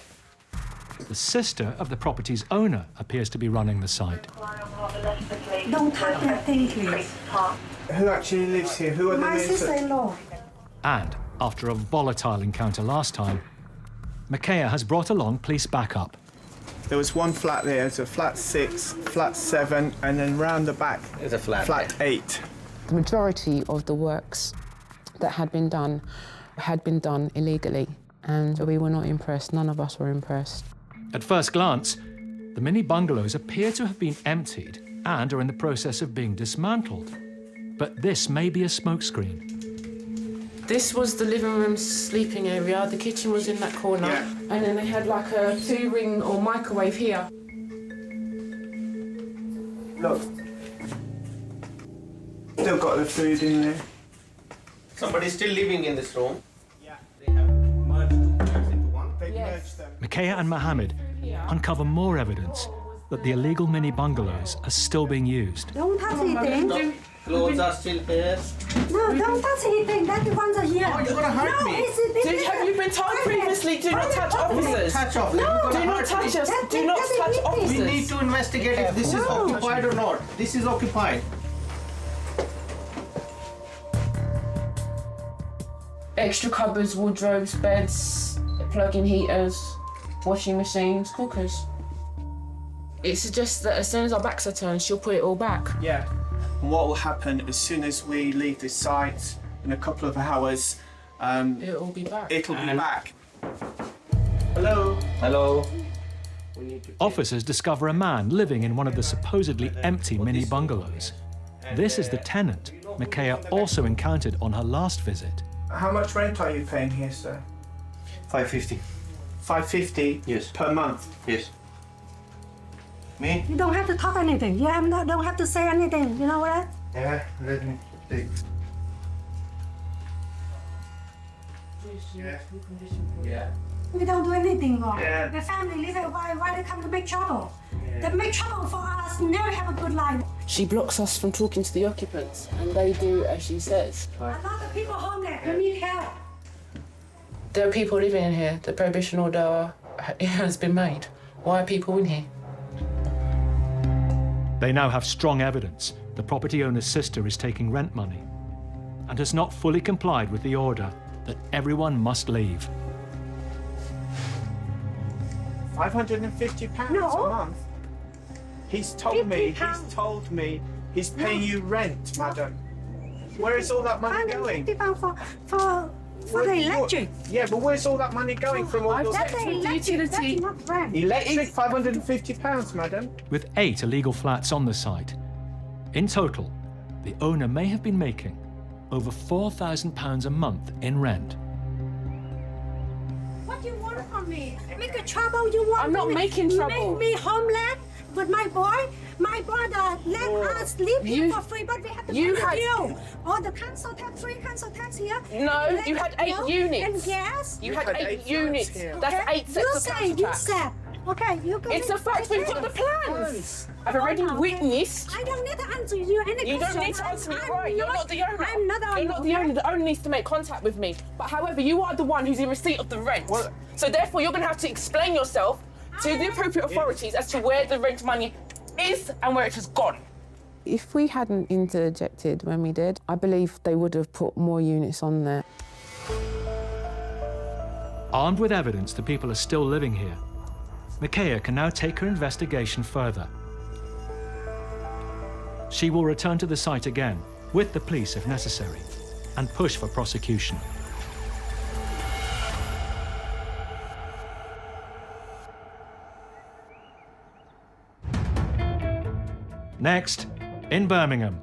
The sister of the property's owner appears to be running the site. Don't touch that thing, please. Who actually lives here? Who are the My names? sister-in-law. And after a volatile encounter last time, Micaiah has brought along police backup. There was one flat there, so flat 6, flat 7, and then round the back, there's a flat 8. The majority of the works that had been done illegally, and we were not impressed. None of us were impressed. At first glance, the mini bungalows appear to have been emptied and are in the process of being dismantled. But this may be a smokescreen. This was the living room sleeping area. The kitchen was in that corner. Yeah. And then they had like a 2-ring or microwave here. Look. Still got the food in there. Somebody's still living in this room. Yeah. They have merged 2 flats into one. They merged them. Micaiah and Mohammed uncover more evidence that the illegal mini bungalows are still being used. Don't touch anything. Clothes are still here. No, don't touch anything. That ones are here. Oh, you're gonna hurt me. Have you been told previously, do not touch officers? Touch officers. No. Do not touch us. Do not touch officers. We need to investigate if this is occupied or not. This is occupied. Extra cupboards, wardrobes, beds, plug-in heaters, washing machines, cookers. It suggests that as soon as our backs are turned, she'll put it all back. Yeah. And what will happen as soon as we leave this site in a couple of hours, it'll be back. It'll be back. Hello? Hello? Officers discover a man living in one of the supposedly empty mini bungalows. This is the tenant Micaiah also encountered on her last visit. How much rent are you paying here, sir? $550. $550? Yes. Per month? Yes. Me? You don't have to talk anything. You don't have to say anything. You know what? Yeah, let me take. Yeah. We don't do anything wrong. Yeah. The family live it. Why they come to make trouble? They make trouble for us. Never have a good life. She blocks us from talking to the occupants, and they do as she says. A lot of people home there who need help. There are people living in here. The prohibition order has been made. Why are people in here? They now have strong evidence the property owner's sister is taking rent money and has not fully complied with the order that everyone must leave. £550 a month? He's told me he's paying you rent, madam. Where is all that money going? For the electric. Yeah, but where's all that money going from all those utility? That's not rent. Electric, £550, madam. With 8 illegal flats on the site, in total, the owner may have been making over £4,000 a month in rent. What do you want from me? Make a trouble you want? I'm not making trouble. Make me homeless with my boy. My brother let us live here for free, but we have to pay the bill. Oh, the council tax, free council tax here. No, you had 8 units. And gas. You had 8 units. That's 8 sets of council tax. You said. Okay, you go. It's a fact. We've got the plans. I've already witnessed. I don't need to answer you any You don't need to answer me, right? You're not the owner. I'm not the owner. You're not the owner. The owner needs to make contact with me. But however, you are the one who's in receipt of the rent. So therefore, you're going to have to explain yourself to the appropriate authorities as to where the rent money is and where it has gone. If we hadn't interjected when we did, I believe they would have put more units on there. Armed with evidence that people are still living here, Micaiah can now take her investigation further. She will return to the site again, with the police if necessary, and push for prosecution. Next, in Birmingham.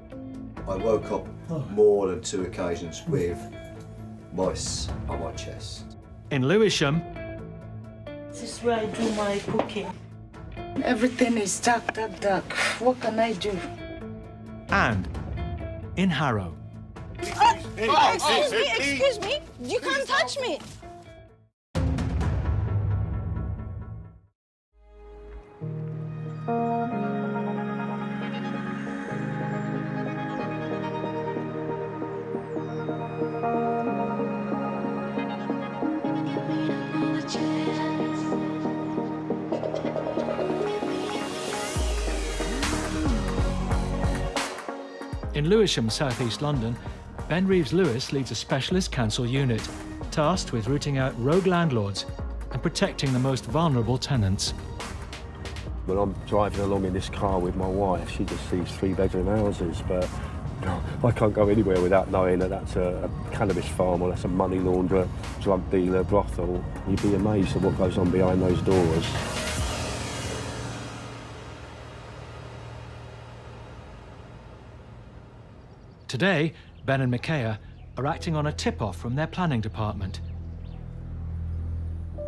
I woke up more than 2 occasions with mice on my chest. In Lewisham. This is where I do my cooking. Everything is dark. What can I do? And in Harrow. Excuse me. You can't touch me. In Lewisham, southeast London, Ben Reeves-Lewis leads a specialist council unit tasked with rooting out rogue landlords and protecting the most vulnerable tenants. When I'm driving along in this car with my wife, she just sees 3-bedroom houses, but I can't go anywhere without knowing that that's a cannabis farm or that's a money launderer, drug dealer, brothel. You'd be amazed at what goes on behind those doors. Today, Ben and Micaiah are acting on a tip-off from their planning department.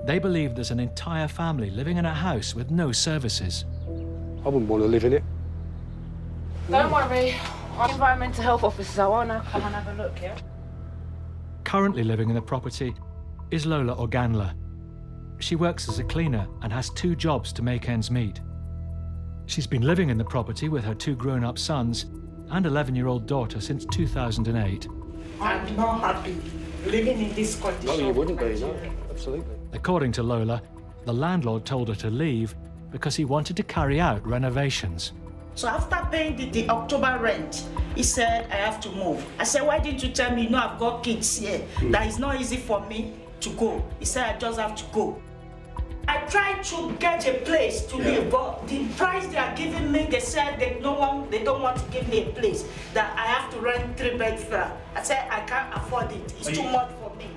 They believe there's an entire family living in a house with no services. I wouldn't want to live in it. Don't worry, I'm environmental health officer. I want to come and have a look, yeah? Currently living in the property is Lola Organla. She works as a cleaner and has 2 jobs to make ends meet. She's been living in the property with her 2 grown-up sons and 11-year-old daughter since 2008. I'm not happy living in this condition. No, you wouldn't be, no, absolutely. According to Lola, the landlord told her to leave because he wanted to carry out renovations. So after paying the October rent, he said, I have to move. I said, why didn't you tell me, I've got kids here, that it's not easy for me to go. He said, I just have to go. I tried to get a place to live, but the price they are giving me, they said they don't want to give me a place, that I have to rent 3-bed flat. I said, I can't afford it. It's too much for me.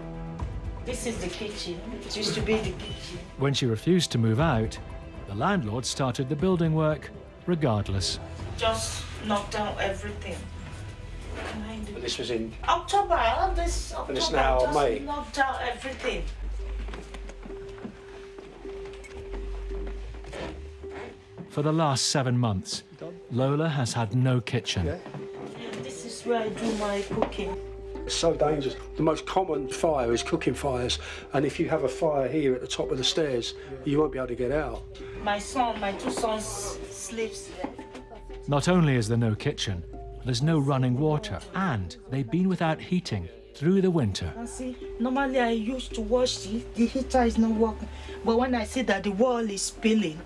This is the kitchen. It used to be the kitchen. When she refused to move out, the landlord started the building work regardless. Just knocked down everything. But this was in October, this October, and it's now just May. Knocked down everything. For the last 7 months, Lola has had no kitchen. This is where I do my cooking. It's so dangerous. The most common fire is cooking fires, and if you have a fire here at the top of the stairs, you won't be able to get out. My 2 sons sleeps there. Not only is there no kitchen, there's no running water, and they've been without heating through the winter. See, normally I used to wash it. The heater is not working. But when I see that the wall is spilling,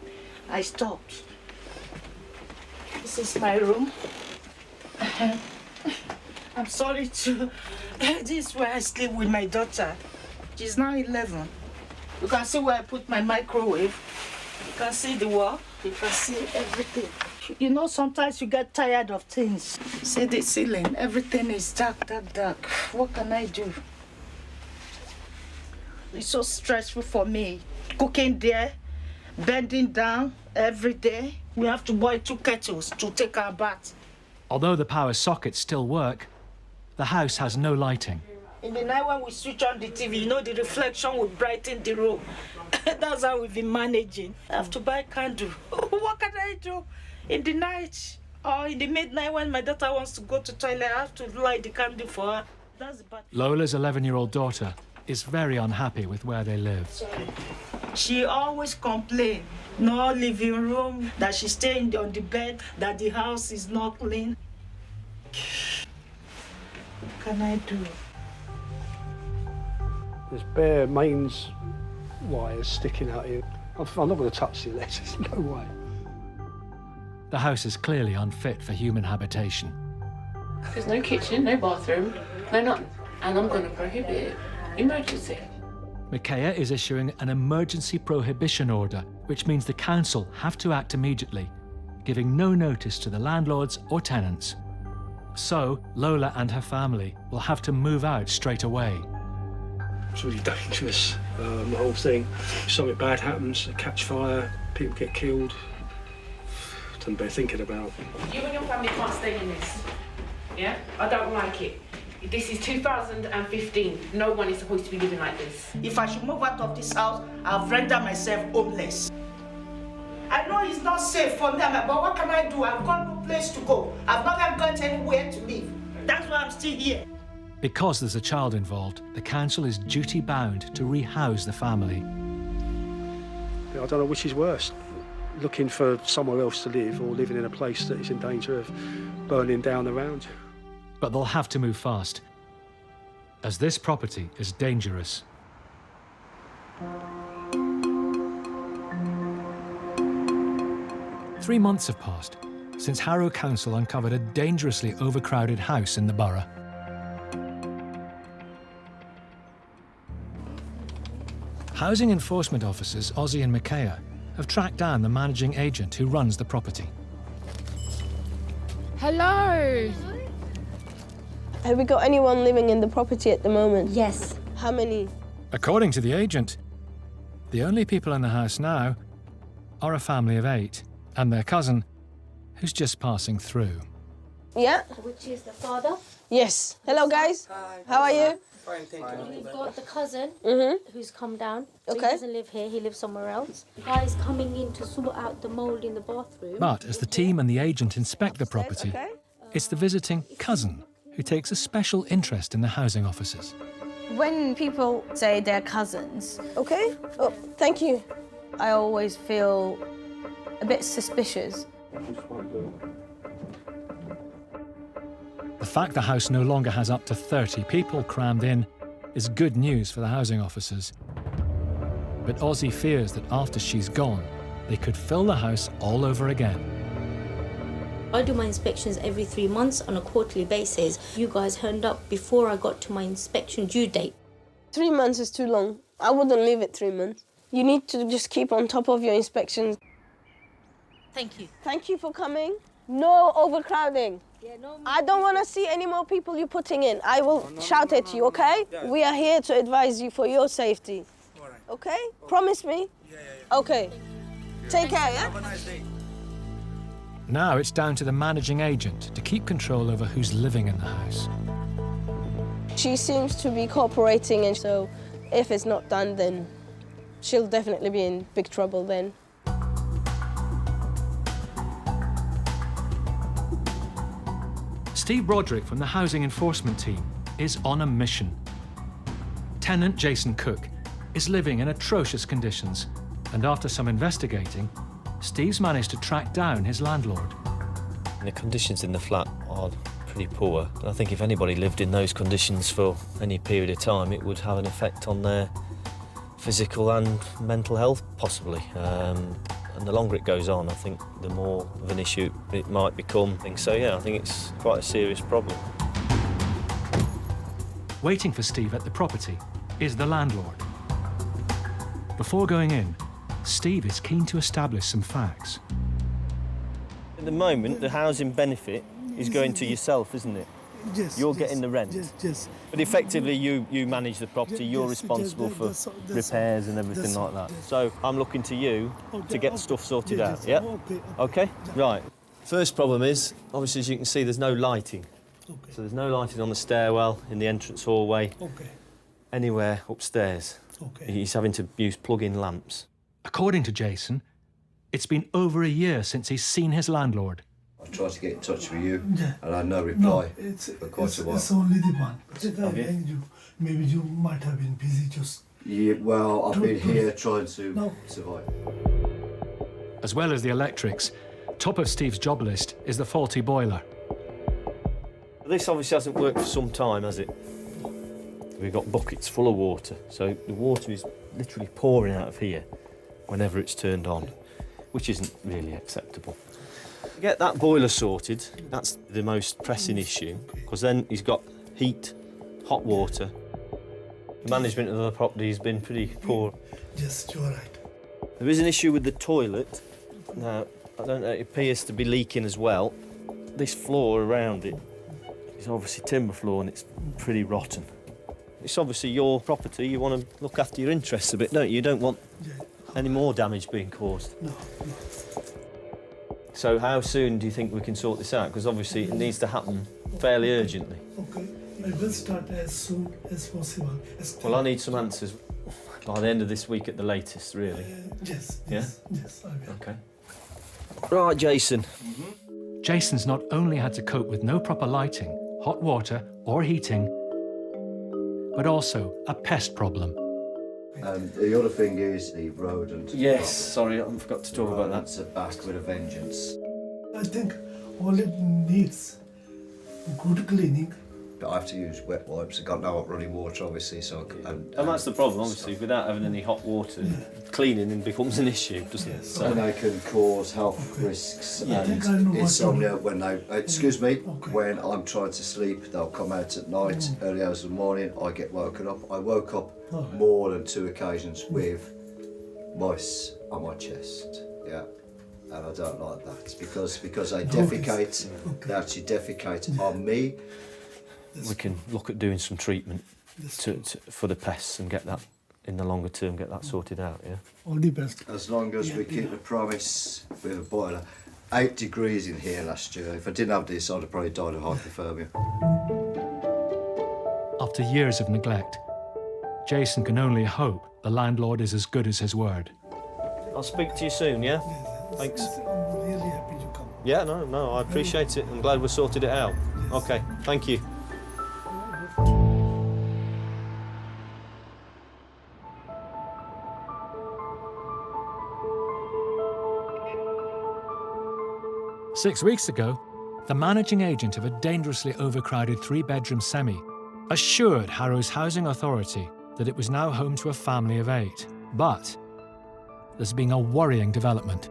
I stopped. This is my room. I'm sorry to... This is where I sleep with my daughter. She's now 11. You can see where I put my microwave. You can see the wall. You can see everything. You know, sometimes you get tired of things. See the ceiling, everything is dark, dark, dark. What can I do? It's so stressful for me. Cooking there, bending down every day. We have to boil 2 kettles to take our bath. Although the power sockets still work, the house has no lighting. In the night when we switch on the TV, you know, the reflection will brighten the room. That's how we've been managing. I have to buy candle. What can I do? In the night or in the midnight when my daughter wants to go to toilet, I have to light the candle for her. That's the bad. Lola's 11-year-old daughter is very unhappy with where they live. Sorry. She always complains. No living room, that she's staying on the bed, that the house is not clean. What can I do? There's bare mains wires sticking out here. I'm not going to touch the electric, no way. The house is clearly unfit for human habitation. There's no kitchen, no bathroom, no nothing. And I'm going to prohibit it. Emergency. Micaiah is issuing an emergency prohibition order, which means the council have to act immediately, giving no notice to the landlords or tenants. So, Lola and her family will have to move out straight away. It's really dangerous, the whole thing. If something bad happens, they catch fire, people get killed. Doesn't bear thinking about. You and your family can't stay in this. Yeah? I don't like it. This is 2015. No one is supposed to be living like this. If I should move out of this house, I'll render myself homeless. I know it's not safe for me, but what can I do? I've got no place to go. I've never got anywhere to live. That's why I'm still here. Because there's a child involved, the council is duty-bound to rehouse the family. I don't know which is worse, looking for somewhere else to live or living in a place that is in danger of burning down around you. But they'll have to move fast, as this property is dangerous. Three months have passed since Harrow Council uncovered a dangerously overcrowded house in the borough. Housing enforcement officers Ozzy and Micaiah have tracked down the managing agent who runs the property. Hello. Have we got anyone living in the property at the moment? Yes. How many? According to the agent, the only people in the house now are a family of 8 and their cousin, who's just passing through. Yeah? Which is the father. Yes. Hello, guys. Hi. How are you? Fine, thank you. We've got the cousin who's come down. So Okay. He doesn't live here, he lives somewhere else. The guy is coming in to sort out the mould in the bathroom. But as the team and the agent inspect the property, it's the visiting cousin who takes a special interest in the housing officers. When people say they're cousins, okay. Oh, thank you. I always feel a bit suspicious. The fact the house no longer has up to 30 people crammed in is good news for the housing officers. But Ozzy fears that after she's gone, they could fill the house all over again. I do my inspections every 3 months on a quarterly basis. You guys turned up before I got to my inspection due date. 3 months is too long. I wouldn't leave it 3 months. You need to just keep on top of your inspections. Thank you. Thank you for coming. No overcrowding. Yeah, no. I don't want to see any more people you're putting in. I will shout at you, okay? Yeah. We are here to advise you for your safety. All right. Okay? Promise me? Yeah. Okay. Take care, yeah? Have a nice day. Now it's down to the managing agent to keep control over who's living in the house. She seems to be cooperating, and so if it's not done, then she'll definitely be in big trouble then. Steve Broderick from the housing enforcement team is on a mission. Tenant Jason Cook is living in atrocious conditions, and after some investigating, Steve's managed to track down his landlord. The conditions in the flat are pretty poor. And I think if anybody lived in those conditions for any period of time, it would have an effect on their physical and mental health, possibly. And the longer it goes on, I think the more of an issue it might become. So yeah, I think it's quite a serious problem. Waiting for Steve at the property is the landlord. Before going in, Steve is keen to establish some facts. At the moment, the housing benefit is going to yourself, isn't it? Yes. You're getting the rent. Yes. But effectively, you manage the property. You're responsible for repairs and everything like that. So I'm looking to you to get stuff sorted out. Yeah. Okay. Right. First problem is, obviously, as you can see, there's no lighting. So there's no lighting on the stairwell, in the entrance hallway, anywhere upstairs. He's having to use plug-in lamps. According to Jason, it's been over a year since he's seen his landlord. I tried to get in touch with you, and I had no reply for quite a while. It's only the one. Maybe you might have been busy just... Yeah, well, I've been here trying to survive. As well as the electrics, top of Steve's job list is the faulty boiler. This obviously hasn't worked for some time, has it? We've got buckets full of water, so the water is literally pouring out of here whenever it's turned on, which isn't really acceptable. To get that boiler sorted, that's the most pressing issue, because then he's got heat, hot water. The management of the property has been pretty poor. Yes, you're right. There is an issue with the toilet. Now, I don't know, it appears to be leaking as well. This floor around it is obviously timber floor and it's pretty rotten. It's obviously your property, you want to look after your interests a bit, don't you? You don't want any more damage being caused. No. So how soon do you think we can sort this out? Because obviously it needs to happen fairly urgently. Okay, I will start as soon as possible. Well, I need some answers by the end of this week at the latest, really. Yes, Yeah? yes, I will. Okay. Right, Jason. Jason's not only had to cope with no proper lighting, hot water or heating, but also a pest problem. The other thing is the rodent. Yes, sorry, I forgot to talk about that. It's back with a vengeance. I think all it needs good cleaning. But I have to use wet wipes. I've got no hot running water, obviously, so... And that's the problem, obviously, without having any hot water, cleaning becomes an issue, doesn't it? So. And they can cause health risks Yeah, and I think I know insomnia when they... Excuse me, when I'm trying to sleep, they'll come out at night, early hours of the morning, I get woken up. I woke up more than 2 occasions with mice on my chest, yeah. And I don't like that, because they defecate, they actually defecate on me. We can look at doing some treatment for the pests and get that, in the longer term, get that sorted out, yeah? All the best. As long as we keep the promise with a boiler. 8 degrees in here last year. If I didn't have this, I'd have probably died of hypothermia. After years of neglect, Jason can only hope the landlord is as good as his word. I'll speak to you soon, yeah? Thanks. I'm really happy you come. Yeah, no, I appreciate it. I'm glad we sorted it out. Okay, thank you. Six weeks ago, the managing agent of a dangerously overcrowded 3-bedroom semi assured Harrow's housing authority that it was now home to a family of 8. But there's been a worrying development.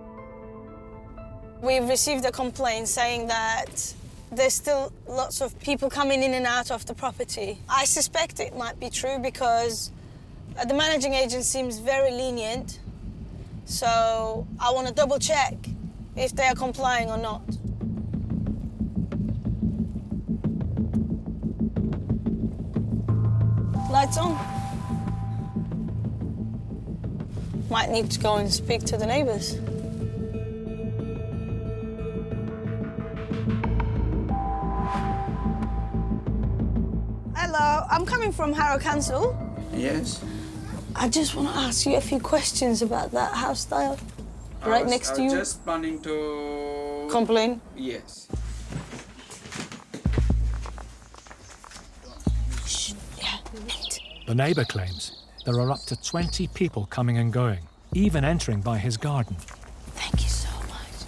We've received a complaint saying that there's still lots of people coming in and out of the property. I suspect it might be true because the managing agent seems very lenient. So I want to double check if they are complying or not. Lights on. Might need to go and speak to the neighbours. Hello, I'm coming from Harrow Council. Yes. I just want to ask you a few questions about that house style right next to you. I was just planning to... Complain? Yes. The neighbour claims there are up to 20 people coming and going, even entering by his garden. Thank you so much.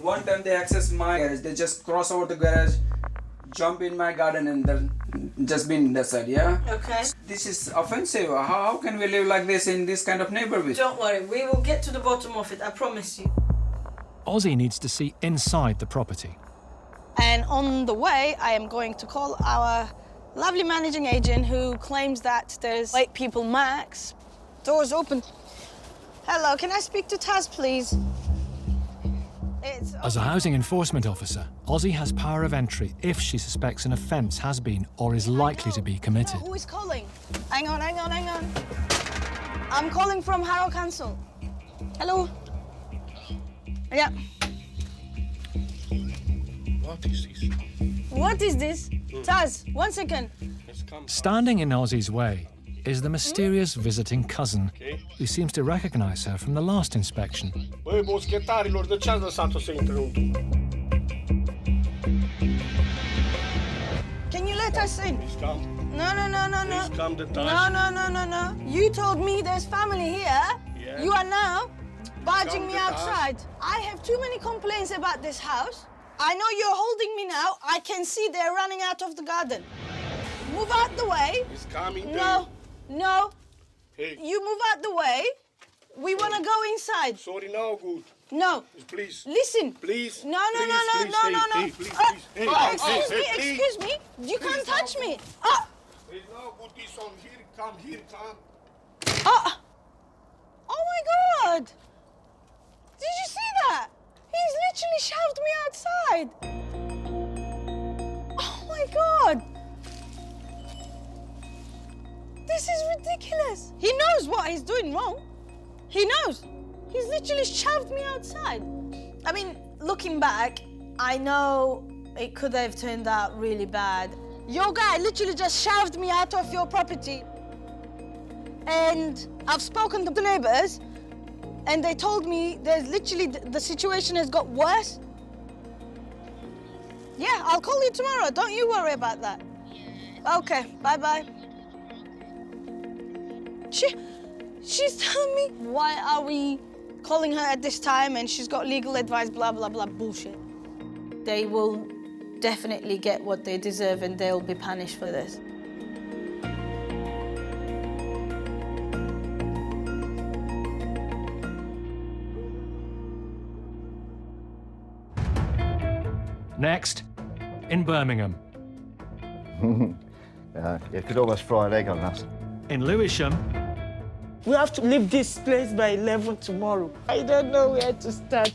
one time they access my garage. They just cross over the garage, jump in my garden, and then just been in that side. Yeah. Okay. This is offensive. How can we live like this in this kind of neighborhood? Don't worry, we will get to the bottom of it, I promise you. Ozzy needs to see inside the property. And on the way, I am going to call our lovely managing agent who claims that there's 8 people max. Doors open. Hello, can I speak to Taz, please? As a housing enforcement officer, Ozzy has power of entry if she suspects an offence has been or is likely to be committed. Who is calling? Hang on. I'm calling from Harrow Council. Hello? Yeah. What is this? Taz, 1 second. Standing in Ozzy's way is the mysterious visiting cousin who seems to recognise her from the last inspection. Can you let us in? No. No. You told me there's family here. Yeah. You are now barging me outside. I have too many complaints about this house. I know you're holding me now. I can see they're running out of the garden. Move out the way. He's coming. No. Hey. You move out the way. We want to go inside. Sorry, no good. No. Please. Listen. Please. No. Excuse me. You can't touch me. There's no good this on here. Come. Oh my God. Did you see that? He's literally shoved me outside. Oh my God. This is ridiculous. He knows what he's doing wrong. He knows. He's literally shoved me outside. I mean, looking back, I know it could have turned out really bad. Your guy literally just shoved me out of your property. And I've spoken to the neighbors, and they told me there's literally, the situation has got worse. Yeah, I'll call you tomorrow. Don't you worry about that. Okay, bye-bye. She's telling me, why are we calling her at this time and she's got legal advice, blah, blah, blah, bullshit. They will definitely get what they deserve and they'll be punished for this. Next, in Birmingham. You could almost fry an egg on that. In Lewisham. We have to leave this place by 11 tomorrow. I don't know where to start.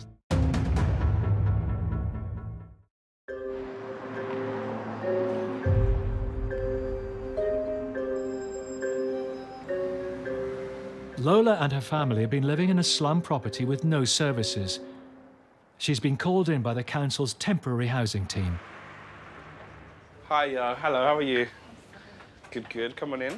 Lola and her family have been living in a slum property with no services. She's been called in by the council's temporary housing team. Hi, hello, how are you? Good, come on in.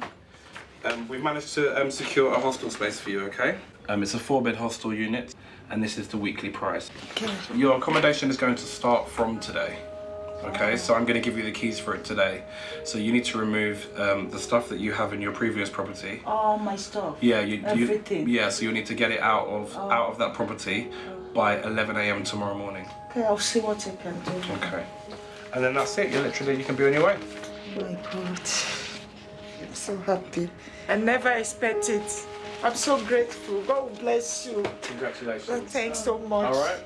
We've managed to secure a hostel space for you, okay? It's a 4-bed hostel unit, and this is the weekly price. Okay. Your accommodation is going to start from today, okay? So I'm going to give you the keys for it today. So you need to remove the stuff that you have in your previous property. All my stuff. Yeah, everything. Yeah, so you'll need to get it out of that property by 11 a.m. tomorrow morning. Okay, I'll see what I can do. Okay. And then that's it. You can be on your way. Oh my God. I'm so happy. I never expected. I'm so grateful. God bless you. Congratulations. Oh, thanks so much. All right.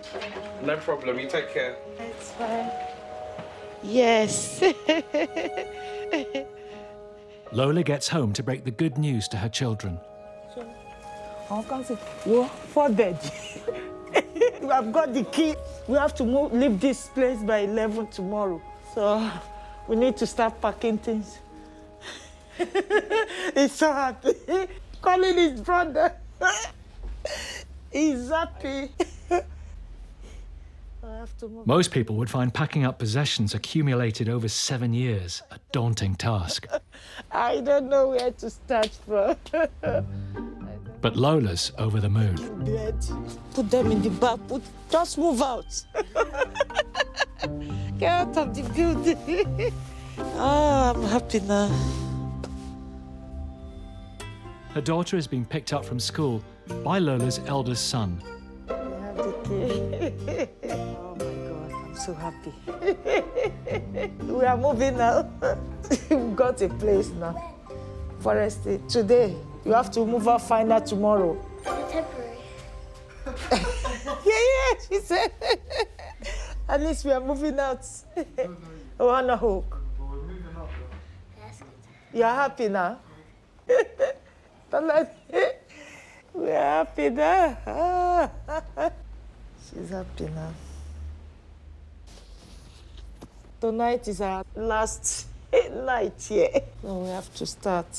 No problem. You take care. It's fine. Yes. Lola gets home to break the good news to her children. Well, 4 beds. I've got the key. We have to leave this place by 11 tomorrow. So we need to start packing things. He's so happy. Calling his brother. He's happy. I have to move. Most people would find packing up possessions accumulated over 7 years a daunting task. I don't know where to start from. But Lola's over the moon. Put them in the bag. Just move out. Get out of the building. Oh, I'm happy now. Her daughter is being picked up from school by Lola's eldest son. Dickie. Oh my God, I'm so happy. We are moving now. We've got a place now. Forest today. You have to move out final tomorrow. Temporary. Yeah, she said. At least we are moving out. Oh, Anna Hook. You are happy now? We are happy now. She's happy now. Tonight is our last night here. So we have to start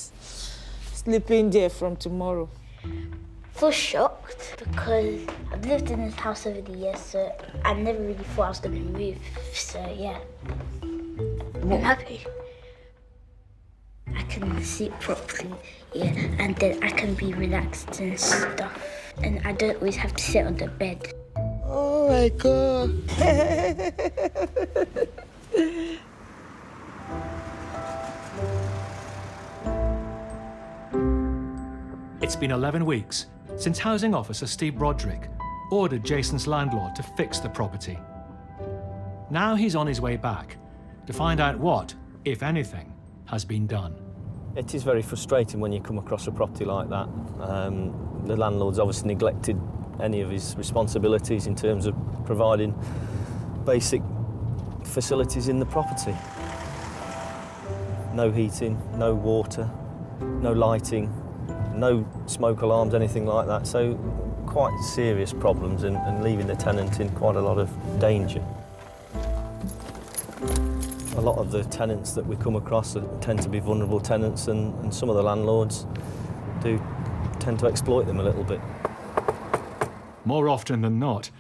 sleeping there from tomorrow. I was shocked because I've lived in this house over the years, so I never really thought I was going to move. So yeah, I'm happy. I can sleep properly, yeah, and then I can be relaxed and stuff. And I don't always have to sit on the bed. Oh my God. It's been 11 weeks since Housing Officer Steve Broderick ordered Jason's landlord to fix the property. Now he's on his way back to find out what, if anything, has been done. It is very frustrating when you come across a property like that. The landlord's obviously neglected any of his responsibilities in terms of providing basic facilities in the property. No heating, no water, no lighting, no smoke alarms, anything like that. So quite serious problems and leaving the tenant in quite a lot of danger. A lot of the tenants that we come across tend to be vulnerable tenants, and some of the landlords do tend to exploit them a little bit. More often than not,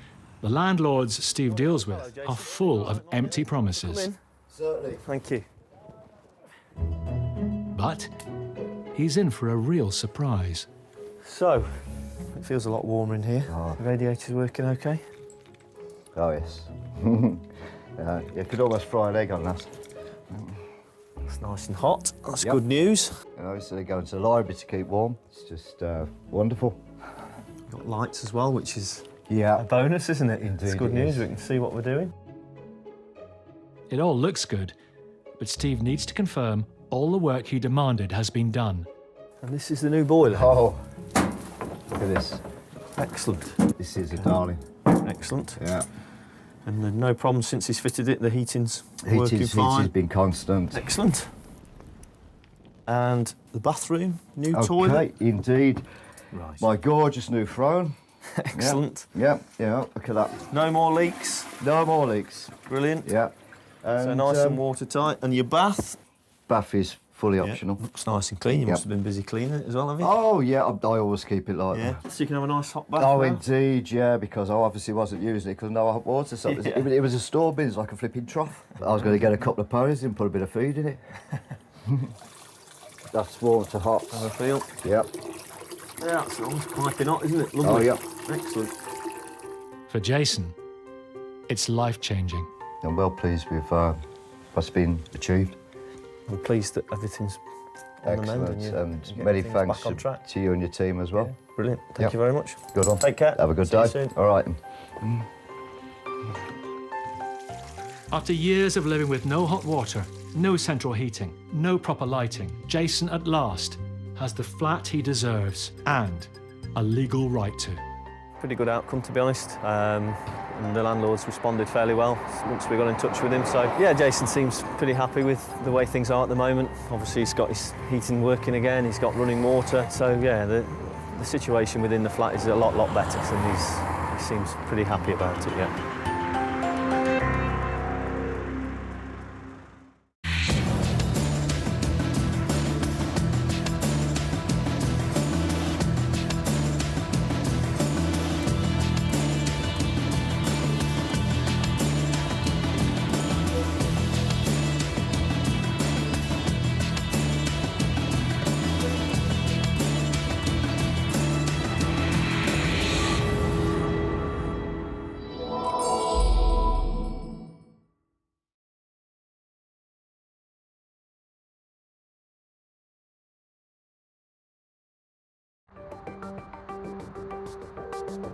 the landlords Steve deals with are full of empty promises. Certainly. Thank you. But he's in for a real surprise. So, it feels a lot warmer in here. The radiator's working okay? Oh, yes. You could almost fry an egg on that. It's nice and hot. That's good news. You know, instead of going to the library to keep warm, it's just wonderful. Got lights as well, which is a bonus, isn't it? Indeed, it's good it news. is. We can see what we're doing. It all looks good, but Steve needs to confirm all the work he demanded has been done. And this is the new boiler. Oh, look at this. Excellent. This is a darling. Excellent. Yeah. And there's no problem since he's fitted it. The heating's working fine. Heating's been constant. Excellent. And the bathroom, new toilet. Okay, indeed. Right. My gorgeous new throne. Excellent. Yeah, look at that. No more leaks. No more leaks. Brilliant. Yeah. So nice and watertight. And your bath? Bath is fully optional. Looks nice and clean. You must have been busy cleaning it as well, have you? Oh, yeah, I always keep it like that. So you can have a nice hot bath Oh, now. Indeed, yeah, because I obviously wasn't using it because no hot water. So it was a store bin, it's like a flipping trough. I was going to get a couple of ponies and put a bit of food in it. That's warm to hot. Have a feel. Yep. Yeah, it's almost piping hot, isn't it? Lovely. Oh, yeah. Excellent. For Jason, it's life-changing. I'm well pleased with what's been achieved. I'm pleased that everything's on the mend. Excellent, and many thanks back on track. to you and your team as well. Yeah, brilliant. Thank you very much. Good on. Take care. Have a good See you day. soon. All right. After years of living with no hot water, no central heating, no proper lighting, Jason at last has the flat he deserves and a legal right to. Pretty good outcome, to be honest. And the landlord's responded fairly well once we got in touch with him. So, yeah, Jason seems pretty happy with the way things are at the moment. Obviously, he's got his heating working again, he's got running water. So, yeah, the situation within the flat is a lot better, and he seems pretty happy about it, yeah.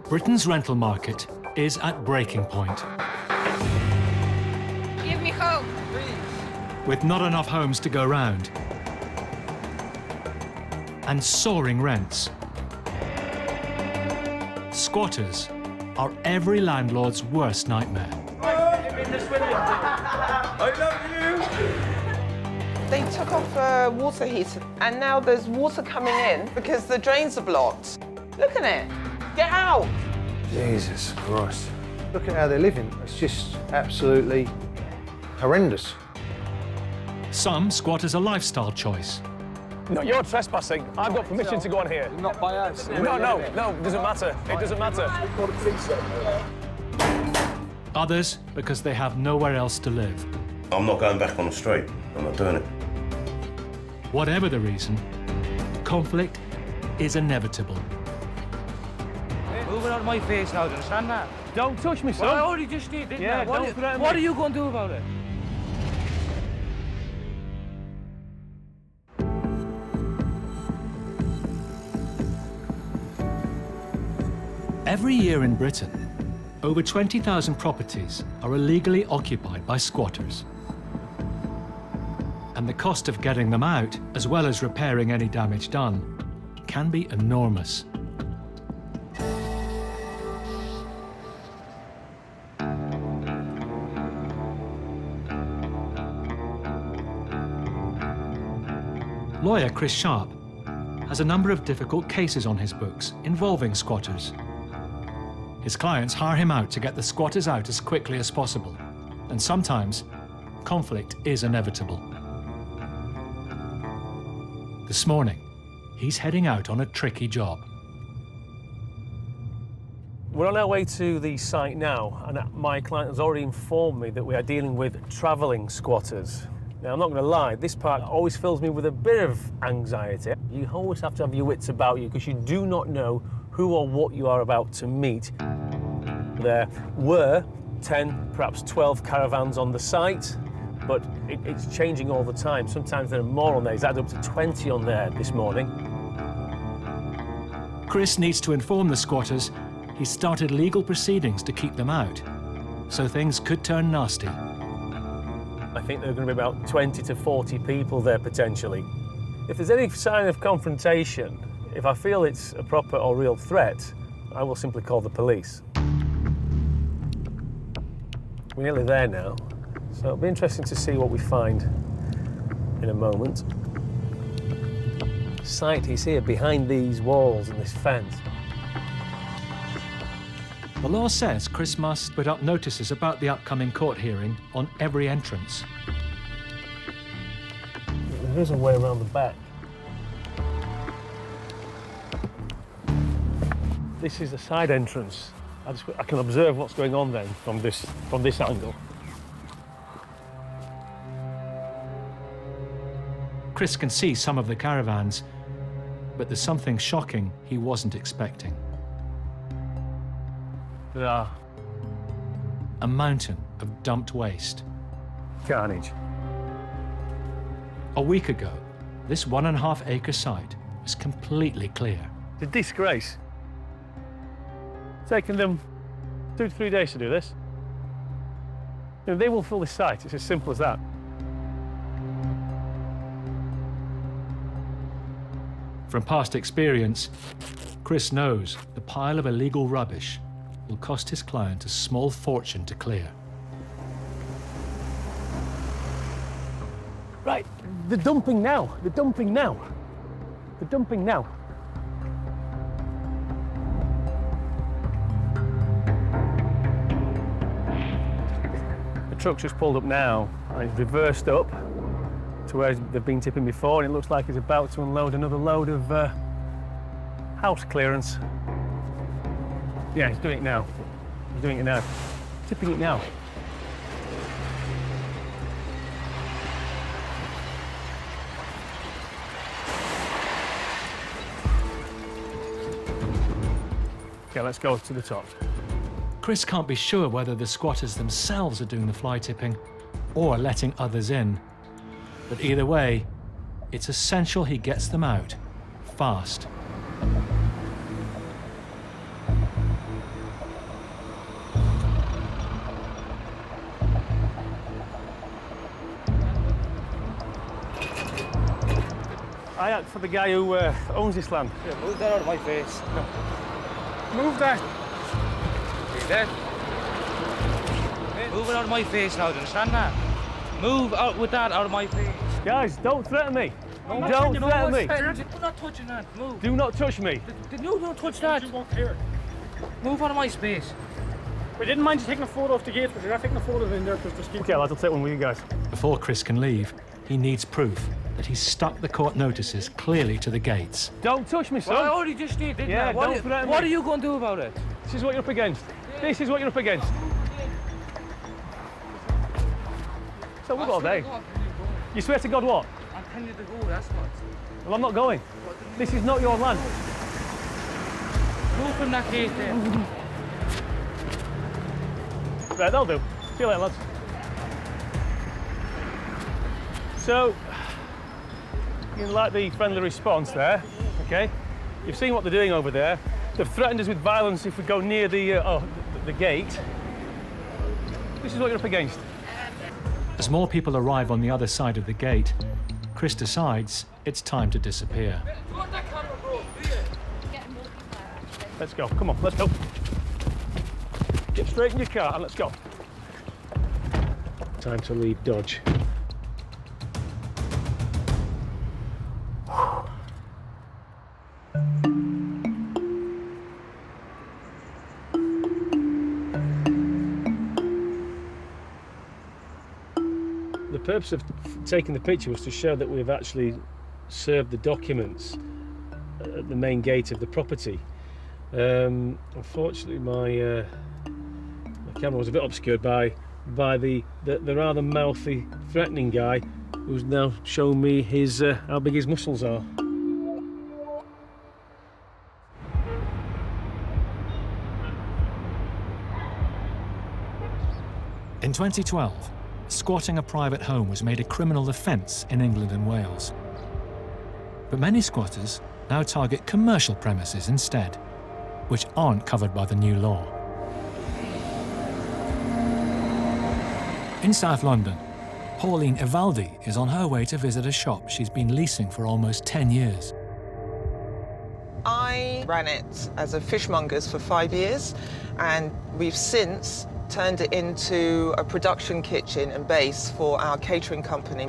Britain's rental market is at breaking point. Give me hope. With not enough homes to go round and soaring rents. Squatters are every landlord's worst nightmare. I love you! They took off the water heater and now there's water coming in because the drains are blocked. Look at it. Get out! Jesus Christ. Look at how they're living. It's just absolutely horrendous. Some squat as a lifestyle choice. No, you're trespassing. I've got permission to go on here. Not by us. No, it doesn't matter. It doesn't matter. Others because they have nowhere else to live. I'm not going back on the street. I'm not doing it. Whatever the reason, conflict is inevitable. Move it out of my face now, do you understand that? Don't touch me, son. Well, I already just did, didn't Yeah, I? don't threaten What me. are you going to do about it? Every year in Britain, over 20,000 properties are illegally occupied by squatters. And the cost of getting them out, as well as repairing any damage done, can be enormous. Lawyer Chris Sharp has a number of difficult cases on his books involving squatters. His clients hire him out to get the squatters out as quickly as possible, and sometimes conflict is inevitable. This morning, he's heading out on a tricky job. We're on our way to the site now, and my client has already informed me that we are dealing with travelling squatters. Now, I'm not going to lie, this part always fills me with a bit of anxiety. You always have to have your wits about you because you do not know who or what you are about to meet. There were 10, perhaps 12 caravans on the site, but it's changing all the time. Sometimes there are more on there. It's added up to 20 on there this morning. Chris needs to inform the squatters he's started legal proceedings to keep them out, so things could turn nasty. I think there are going to be about 20 to 40 people there potentially. If there's any sign of confrontation, if I feel it's a proper or real threat, I will simply call the police. We're nearly there now, so it'll be interesting to see what we find in a moment. Site is here behind these walls and this fence. The law says Chris must put up notices about the upcoming court hearing on every entrance. There is a way around the back. This is the side entrance. I can observe what's going on then from this angle. Chris can see some of the caravans, but there's something shocking he wasn't expecting. There are. A mountain of dumped waste. Carnage. A week ago, this 1.5 acre site was completely clear. It's a disgrace. It's taken them 2 to 3 days to do this. You know, they will fill this site. It's as simple as that. From past experience, Chris knows the pile of illegal rubbish will cost his client a small fortune to clear. Right, the dumping now. The dumping now. The dumping now. The truck's just pulled up now and it's reversed up to where they've been tipping before, and it looks like it's about to unload another load of house clearance. Yeah, he's doing it now. He's doing it now. Tipping it now. Okay, let's go to the top. Chris can't be sure whether the squatters themselves are doing the fly tipping or letting others in. But either way, it's essential he gets them out fast. I act for the guy who owns this land. Yeah, move that out of my face. No. Move that. See that? Move it out of my face now, do you understand that? Move out with that out of my face. Guys, don't threaten me. No, Don't threaten me. I'm not touching that. Move. Do not touch me. No, don't touch that. Move out of my space. We didn't mind you taking a photo of the gate, but you're not taking a photo in there because the Okay, lads, I'll take one with you guys. Before Chris can leave, he needs proof that he's stuck the court notices clearly to the gates. Don't touch me, son. Well, I already just did, didn't I? Don't threaten me. What are you going to do about it? This is what you're up against. This is what you're up against. So we've got all day. You swear to God what? I'm telling you to go, that's what. Well, I'm not going. This is not your land. Move from that gate there. Right, that'll do. See you later, lads. So, you like the friendly response there, okay? You've seen what they're doing over there. They've threatened us with violence if we go near the gate. This is what you're up against. As more people arrive on the other side of the gate, Chris decides it's time to disappear. Let's go. Come on, let's go. Get straight in your car and let's go. Time to leave Dodge. The purpose of taking the picture was to show that we've actually served the documents at the main gate of the property. Unfortunately, my camera was a bit obscured by the rather mouthy, threatening guy who's now showing me his how big his muscles are. In 2012, squatting a private home was made a criminal offence in England and Wales. But many squatters now target commercial premises instead, which aren't covered by the new law. In South London, Pauline Evaldi is on her way to visit a shop she's been leasing for almost 10 years. I ran it as a fishmonger's for 5 years, and we've since turned it into a production kitchen and base for our catering company.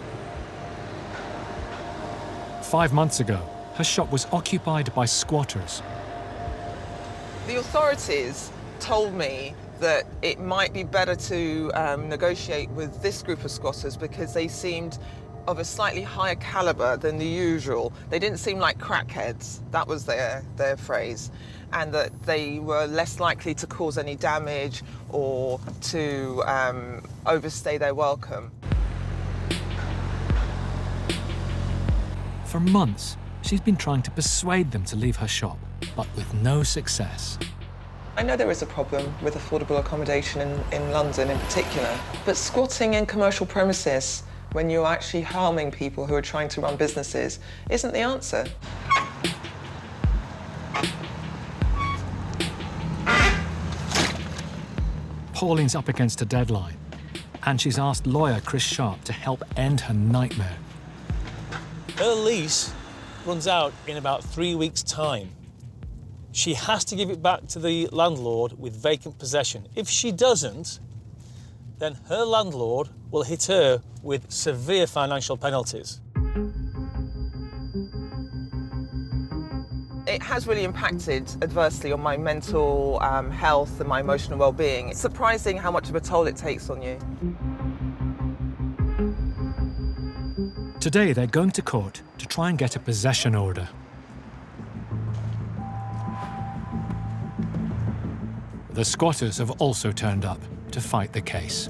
5 months ago, her shop was occupied by squatters. The authorities told me that it might be better to negotiate with this group of squatters because they seemed of a slightly higher caliber than the usual. They didn't seem like crackheads, that was their phrase, and that they were less likely to cause any damage or to overstay their welcome. For months, she's been trying to persuade them to leave her shop, but with no success. I know there is a problem with affordable accommodation in London in particular, but squatting in commercial premises when you're actually harming people who are trying to run businesses isn't the answer. Pauline's up against a deadline, and she's asked lawyer Chris Sharp to help end her nightmare. Her lease runs out in about 3 weeks' time. She has to give it back to the landlord with vacant possession. If she doesn't, then her landlord will hit her with severe financial penalties. It has really impacted adversely on my mental health and my emotional well-being. It's surprising how much of a toll it takes on you. Today, they're going to court to try and get a possession order. The squatters have also turned up to fight the case.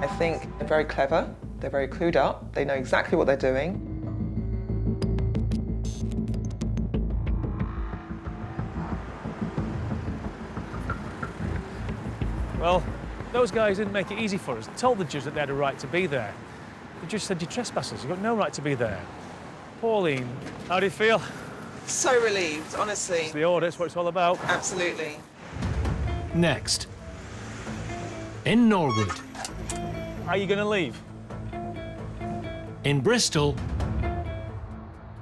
I think they're very clever, they're very clued up, they know exactly what they're doing. Well, those guys didn't make it easy for us. They told the judge that they had a right to be there. The judge said, you're trespassers, you've got no right to be there. Pauline, how do you feel? So relieved, honestly. It's the order, it's what it's all about. Absolutely. Next, in Norwood. Are you going to leave? In Bristol,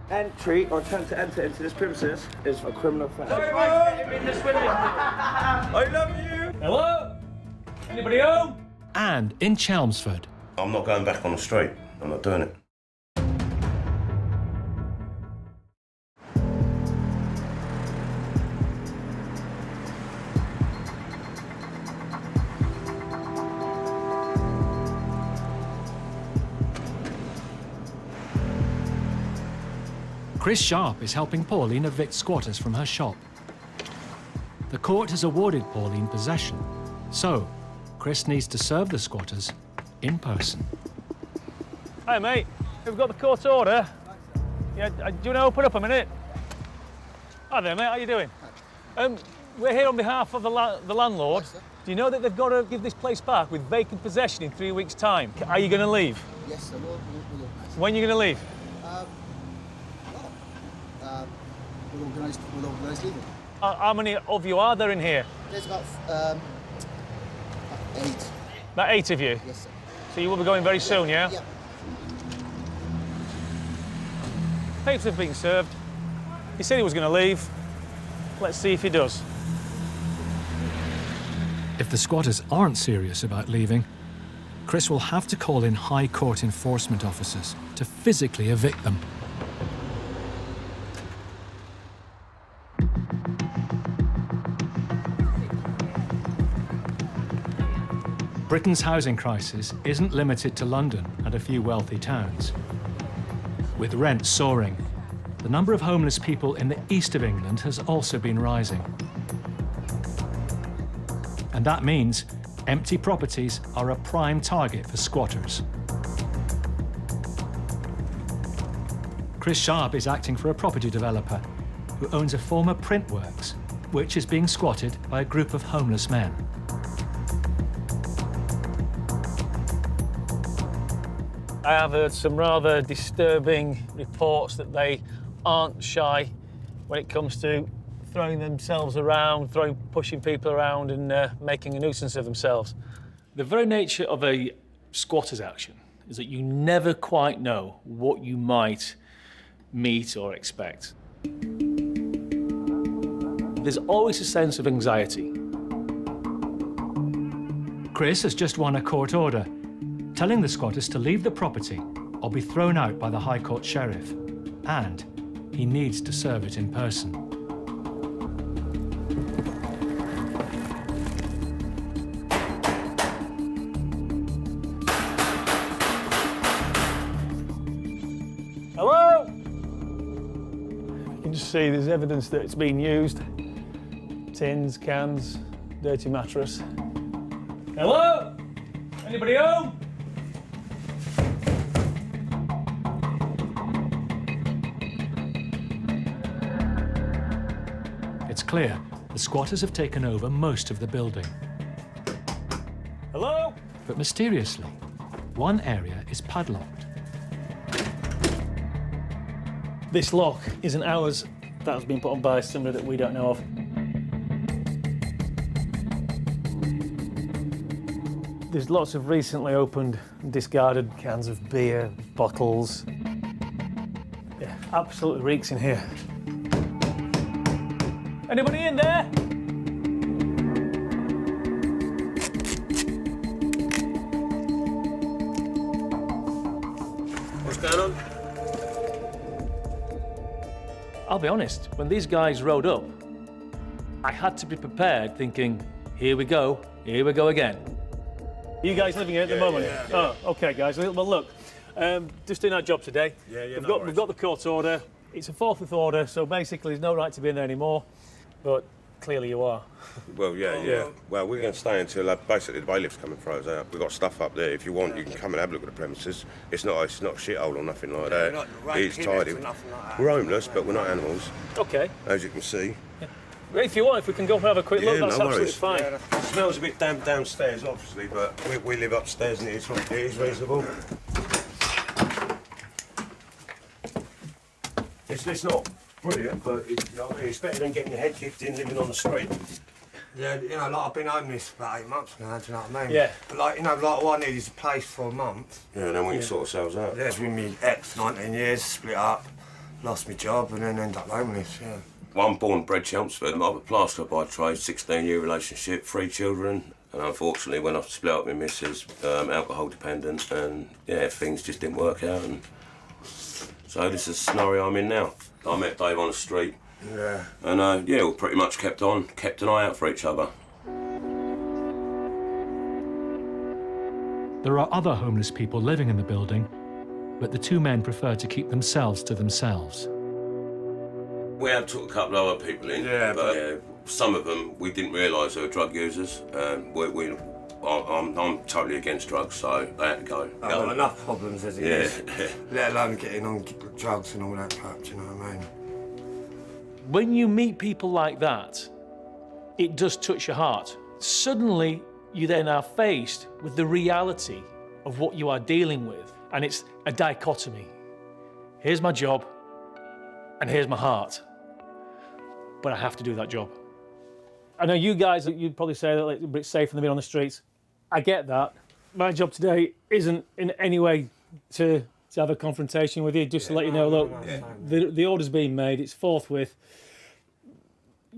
Entry or attempt to enter into this premises is a criminal offence. I love you. Hello? Anybody home? and in Chelmsford. I'm not going back on the street. I'm not doing it. Chris Sharp is helping Pauline evict squatters from her shop. The court has awarded Pauline possession, so Chris needs to serve the squatters in person. Hi, mate. We've got the court order. Yeah, do you want to open up a minute? Hi there, mate. How you doing? We're here on behalf of the landlord. Do you know that they've got to give this place back with vacant possession in 3 weeks' time? Are you going to leave? Yes, I will. When are you going to leave? We'll organise leaving. How many of you are there in here? There's about 8. About 8 of you? Yes, sir. So you will be going very soon, yeah? Yeah. Papers have been served. He said he was going to leave. Let's see if he does. If the squatters aren't serious about leaving, Chris will have to call in High Court enforcement officers to physically evict them. Britain's housing crisis isn't limited to London and a few wealthy towns. With rent soaring, the number of homeless people in the east of England has also been rising. And that means empty properties are a prime target for squatters. Chris Sharp is acting for a property developer who owns a former print works, which is being squatted by a group of homeless men. I have heard some rather disturbing reports that they aren't shy when it comes to throwing themselves around, pushing people around and making a nuisance of themselves. The very nature of a squatter's action is that you never quite know what you might meet or expect. There's always a sense of anxiety. Chris has just won a court order telling the squatters to leave the property or be thrown out by the High Court Sheriff, and he needs to serve it in person. Hello? You can just see there's evidence that it's been used. Tins, cans, dirty mattress. Hello? Anybody home? It's clear the squatters have taken over most of the building. Hello? But mysteriously, one area is padlocked. This lock isn't ours. That has been put on by somebody that we don't know of. There's lots of recently opened, discarded cans of beer, bottles. Yeah, absolutely reeks in here. Anybody in there? What's going on? I'll be honest, when these guys rode up, I had to be prepared thinking, here we go again. Are you guys living here at the moment? Yeah. Oh, okay, guys. Well, look, just doing our job today. We've got the court order. It's a forthwith order, so basically there's no right to be in there anymore. But clearly you are. Well, yeah. Well, we're going to stay until basically the bailiffs come and throw us out. We've got stuff up there. If you want, you can come and have a look at the premises. It's not a shithole or nothing like that. It's tidy. We're homeless, but we're not animals. Okay. As you can see. Yeah. If you want, if we can go and have a quick look, that's absolutely fine. Yeah, it smells a bit damp downstairs, obviously, but we live upstairs and it is reasonable. It's not brilliant, but it's better than getting your head kicked in living on the street. Yeah, you know, like I've been homeless for about 8 months now, do you know what I mean? Yeah. But like, you know, like all I need is a place for a month. Yeah, and then we can sort ourselves out. Yeah, it's with me ex, 19 years, split up, lost my job and then ended up homeless, yeah. Well, I'm born and bred Chelmsford. I'm a plasterer by trade, 16-year relationship, 3 children. And unfortunately, when I split up with Mrs, alcohol dependent, and yeah, things just didn't work out. And so this is the scenario I'm in now. I met Dave on the street. Yeah. And yeah, we pretty much kept an eye out for each other. There are other homeless people living in the building, but the two men prefer to keep themselves to themselves. We have took a couple of other people in, but some of them we didn't realise they were drug users. I'm totally against drugs, so they had to go. I've got enough problems as it is, let alone getting on drugs and all that crap, do you know what I mean? When you meet people like that, it does touch your heart. Suddenly, you then are faced with the reality of what you are dealing with, and it's a dichotomy. Here's my job, and here's my heart. But I have to do that job. I know you guys, you'd probably say that it's safer than being on the streets. I get that. My job today isn't in any way to have a confrontation with you, just to let you know, look, the order's being made, it's forthwith.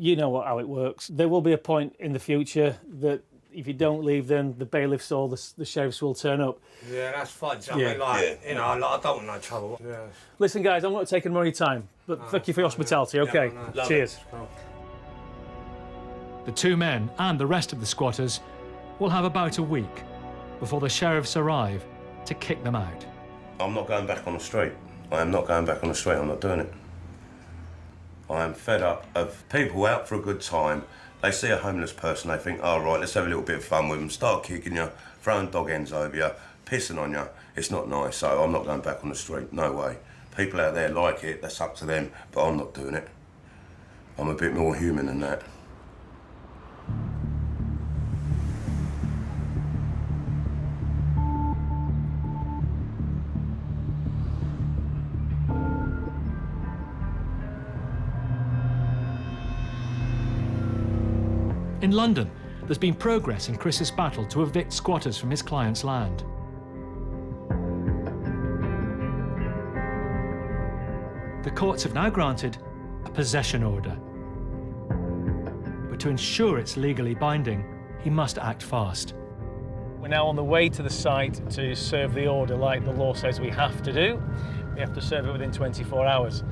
You know how it works. There will be a point in the future that if you don't leave, then the bailiffs or the sheriffs will turn up. Yeah, that's fine. I mean, like, you know, I don't want no trouble. Yeah. Listen, guys, I'm not taking more of your time, but thank you for your hospitality, okay? Cheers. The two men and the rest of the squatters will have about a week before the sheriffs arrive to kick them out. I'm not going back on the street. I am not going back on the street. I'm not doing it. I am fed up of people out for a good time. They see a homeless person, they think, oh, right, let's have a little bit of fun with them, start kicking you, throwing dog ends over you, pissing on you. It's not nice, so I'm not going back on the street, no way. People out there like it, that's up to them, but I'm not doing it. I'm a bit more human than that. In London, there's been progress in Chris's battle to evict squatters from his client's land. The courts have now granted a possession order. But to ensure it's legally binding, he must act fast. We're now on the way to the site to serve the order like the law says we have to do. We have to serve it within 24 hours.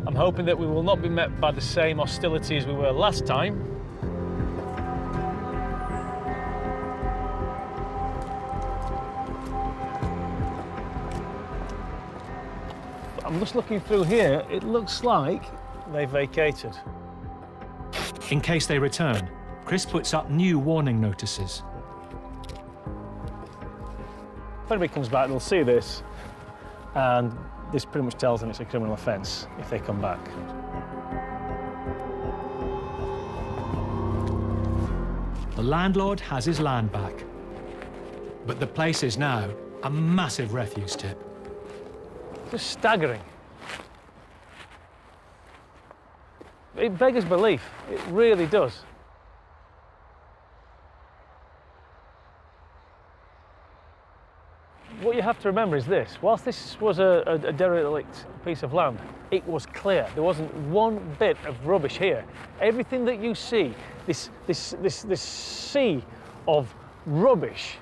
I'm hoping that we will not be met by the same hostility as we were last time. I'm just looking through here, it looks like they vacated. In case they return, Chris puts up new warning notices. If anybody comes back, they'll see this, and this pretty much tells them it's a criminal offence if they come back. The landlord has his land back, but the place is now a massive refuse tip. Just staggering. It beggars belief, it really does. What you have to remember is this, whilst this was a derelict piece of land, it was clear. There wasn't one bit of rubbish here. Everything that you see, this sea of rubbish,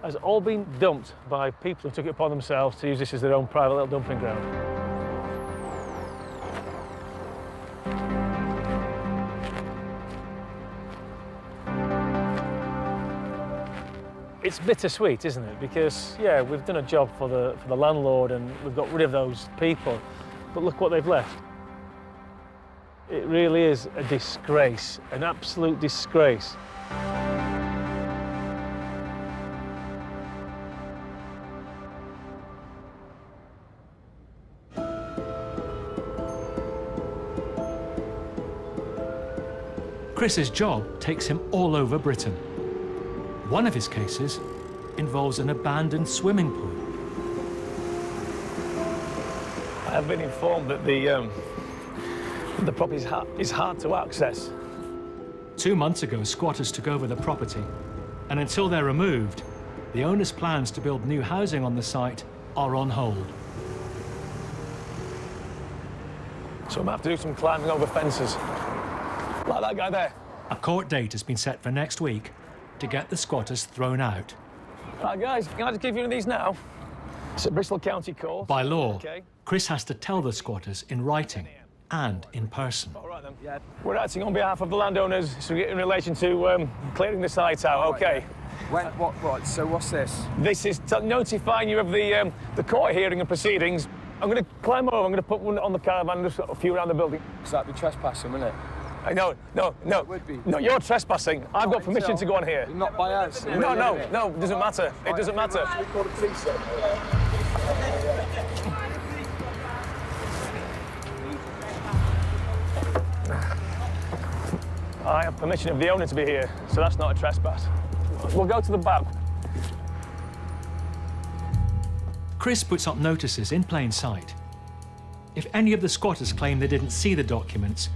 has all been dumped by people who took it upon themselves to use this as their own private little dumping ground. It's bittersweet, isn't it? Because, yeah, we've done a job for the landlord and we've got rid of those people, but look what they've left. It really is a disgrace, an absolute disgrace. Chris's job takes him all over Britain. One of his cases involves an abandoned swimming pool. I have been informed that the property is hard to access. 2 months ago, squatters took over the property, and until they're removed, the owner's plans to build new housing on the site are on hold. So I'm going to have to do some climbing over fences. Like that guy there. A court date has been set for next week to get the squatters thrown out. Right, guys, can I just give you one of these now? It's at Bristol County Court. By law, Okay. Chris has to tell the squatters in writing and in person. All right, then. Yeah. We're acting on behalf of the landowners in relation to clearing the site out, OK? What? So what's this? This is notifying you of the court hearing and proceedings. I'm going to climb over, I'm going to put one on the caravan, just a few around the building. So that'd be trespassing, wouldn't it? No. It would be. No, you're trespassing. I've got permission to go on here. Not by us. No, it doesn't matter. It doesn't matter. Should we call the police then? I have permission of the owner to be here, so that's not a trespass. We'll go to the back. Chris puts up notices in plain sight. If any of the squatters claim they didn't see the documents,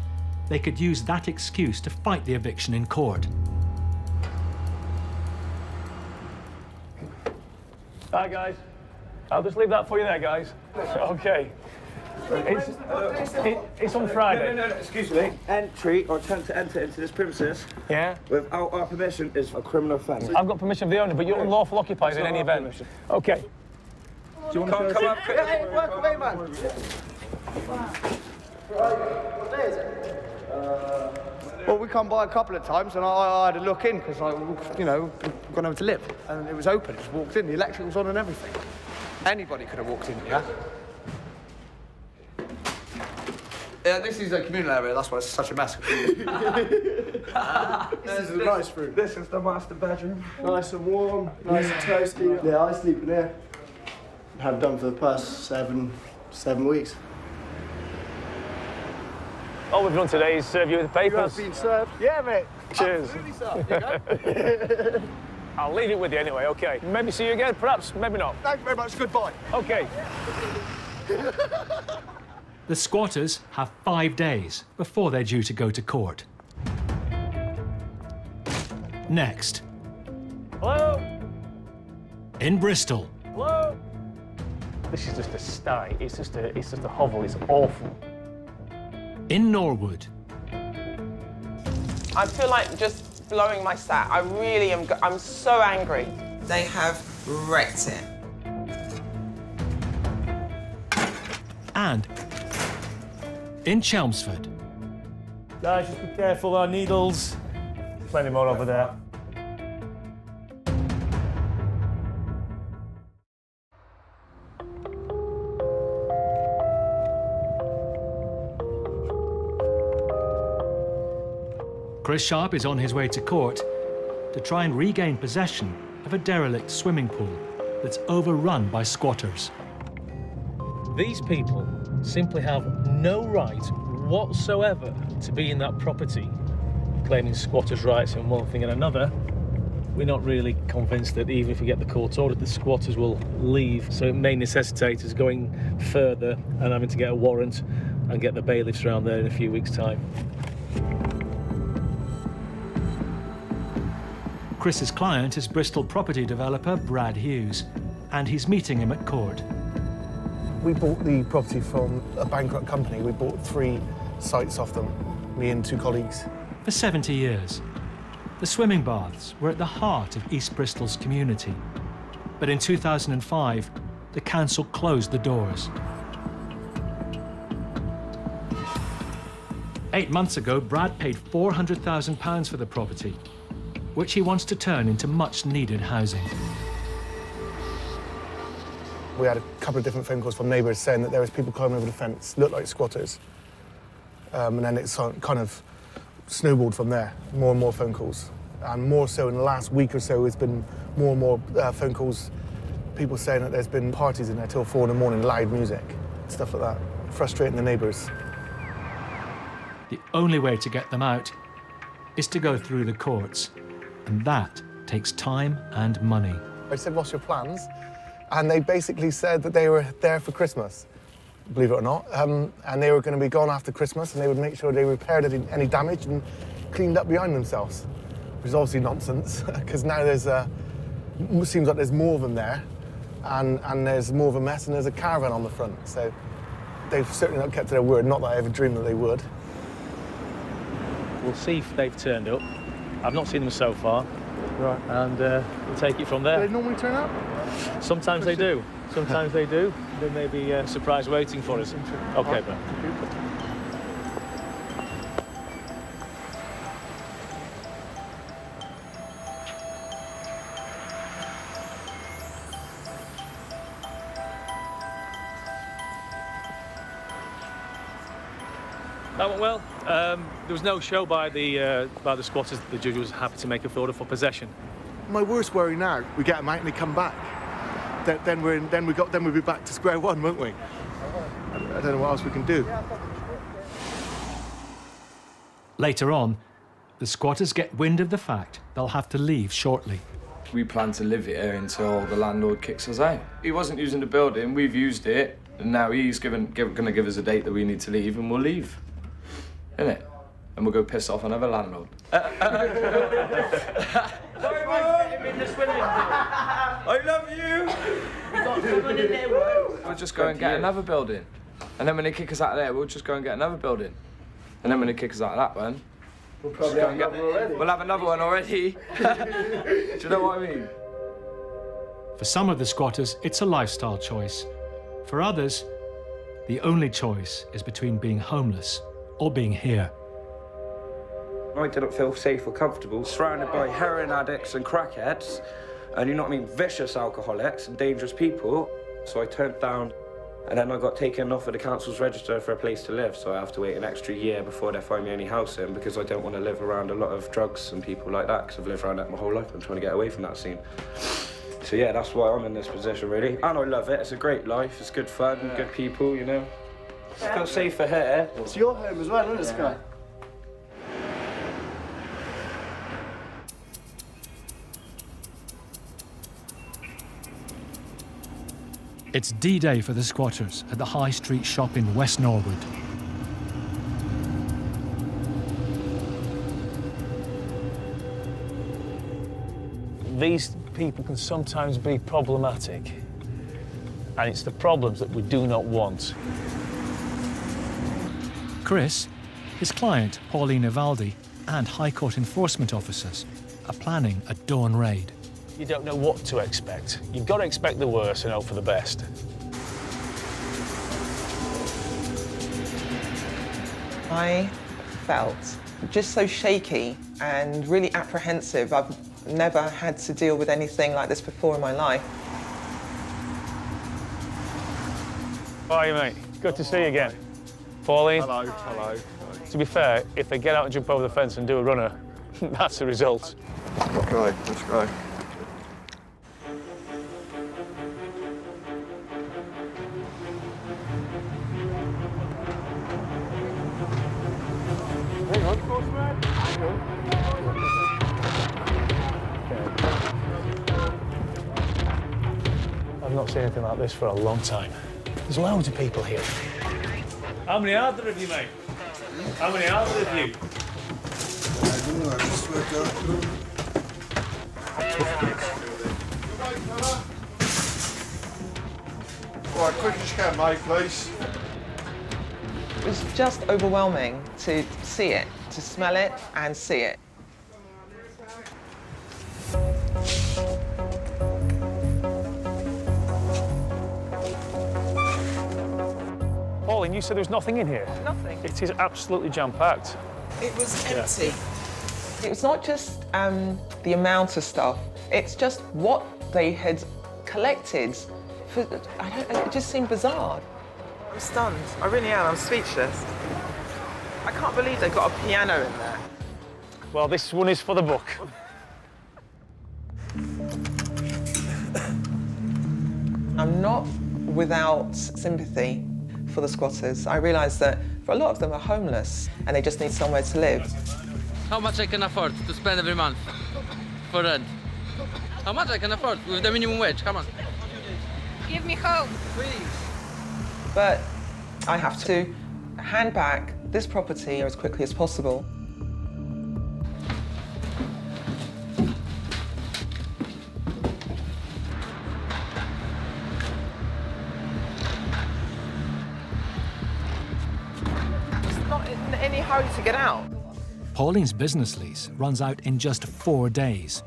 they could use that excuse to fight the eviction in court. Hi, guys. I'll just leave that for you there, guys. OK. It's on Friday. No, excuse me. Entry or attempt to enter into this premises without our permission is a criminal offence. I've got permission of the owner, but you're unlawful occupiers in any event. OK. Do you want to come up? Hey, work away, man. Well, we come by a couple of times, and I had a look in because we've gone over to live, and it was open. Just walked in. The electric was on and everything. Anybody could have walked in here. Yeah, this is a communal area. That's why it's such a mess. This is a nice room. This is the master bedroom. Nice and warm, nice and toasty. Yeah, I sleep in here. Have done for the past seven weeks. All we've done today is serve you with the papers. You have been served? Yeah, mate. Cheers. Absolutely, sir. Here you go. I'll leave it with you anyway, OK? Maybe see you again, perhaps, maybe not. Thank you very much. Goodbye. OK. The squatters have 5 days before they're due to go to court. Next. Hello? In Bristol. Hello? This is just a sty. It's just a hovel. It's awful. In Norwood. I feel like just blowing my stat. I really am. I'm so angry. They have wrecked it. And in Chelmsford. Guys, just be careful, our needles. Plenty more over there. Chris Sharp is on his way to court to try and regain possession of a derelict swimming pool that's overrun by squatters. These people simply have no right whatsoever to be in that property, claiming squatters' rights and one thing and another. We're not really convinced that even if we get the court order, the squatters will leave, so it may necessitate us going further and having to get a warrant and get the bailiffs around there in a few weeks' time. Chris's client is Bristol property developer Brad Hughes, and he's meeting him at court. We bought the property from a bankrupt company. We bought 3 sites off them, me and 2 colleagues. For 70 years, the swimming baths were at the heart of East Bristol's community. But in 2005, the council closed the doors. 8 months ago, Brad paid £400,000 for the property, which he wants to turn into much-needed housing. We had a couple of different phone calls from neighbours saying that there was people climbing over the fence, looked like squatters. And then it's kind of snowballed from there, more and more phone calls. And more so in the last week or so, it's been more and more phone calls, people saying that there's been parties in there till 4 in the morning, loud music, stuff like that, frustrating the neighbours. The only way to get them out is to go through the courts, and that takes time and money. I said, what's your plans? And they basically said that they were there for Christmas, believe it or not. And they were going to be gone after Christmas, and they would make sure they repaired any damage and cleaned up behind themselves, which is obviously nonsense, because now there's seems like there's more of them there, and there's more of a mess, and there's a caravan on the front. So they've certainly not kept to their word. Not that I ever dreamed that they would. We'll see if they've turned up. I've not seen them so far. Right. And we'll take it from there. Do they normally turn up? Sometimes they do. Sometimes they do. There may be a surprise waiting for us. Okay, Ben. That went well. There was no show by the squatters. The judge was happy to make a order for possession. My worst worry now, we get them out and they come back. Then we'll be back to square one, won't we? I don't know what else we can do. Later on, the squatters get wind of the fact they'll have to leave shortly. We plan to live here until the landlord kicks us out. He wasn't using the building, we've used it, and now he's going to give us a date that we need to leave, and we'll leave. Innit? And we'll go piss off another landlord. I love you! We'll just go and get another building. And then when they kick us out of there, we'll just go and get another building. And then when they kick us out of that one, we'll probably have another one already. We'll have another one already. Do you know what I mean? For some of the squatters, it's a lifestyle choice. For others, the only choice is between being homeless or being here. I didn't feel safe or comfortable, surrounded by heroin addicts and crackheads, and you know what I mean, vicious alcoholics and dangerous people. So I turned down, and then I got taken off of the council's register for a place to live, so I have to wait an extra year before they find me any housing, because I don't want to live around a lot of drugs and people like that, because I've lived around that my whole life. I'm trying to get away from that scene. So yeah, that's why I'm in this position, really. And I love it. It's a great life. It's good fun, good people, you know. I feel safer here. It's your home as well, isn't it, Sky? It's D-Day for the squatters at the High Street shop in West Norwood. These people can sometimes be problematic, and it's the problems that we do not want. Chris, his client, Pauline Ivaldi, and High Court enforcement officers are planning a dawn raid. You don't know what to expect. You've got to expect the worst and hope for the best. I felt just so shaky and really apprehensive. I've never had to deal with anything like this before in my life. How are you, mate? Good to see you again. Pauline? Hello, hello. To be fair, if they get out and jump over the fence and do a runner, that's the result. Okay, let's go. Hang on, Postman. Hang on. I've not seen anything like this for a long time. There's loads of people here. How many are there of you, mate? How many are there of you? I don't know, I just worked out. All right, quick as you can, mate, please. It was just overwhelming to see it, to smell it and see it. Pauline, you said there was nothing in here? Nothing. It is absolutely jam-packed. It was empty. It was not just the amount of stuff, it's just what they had collected. It just seemed bizarre. I'm stunned. I really am. I'm speechless. I can't believe they've got a piano in there. Well, this one is for the book. I'm not without sympathy for the squatters. I realise that for a lot of them are homeless and they just need somewhere to live. How much I can afford to spend every month for rent? How much I can afford with the minimum wage? Come on. Give me hope. Please. But I have to hand back this property as quickly as possible. not in any hurry to get out. Pauline's business lease runs out in just 4 days.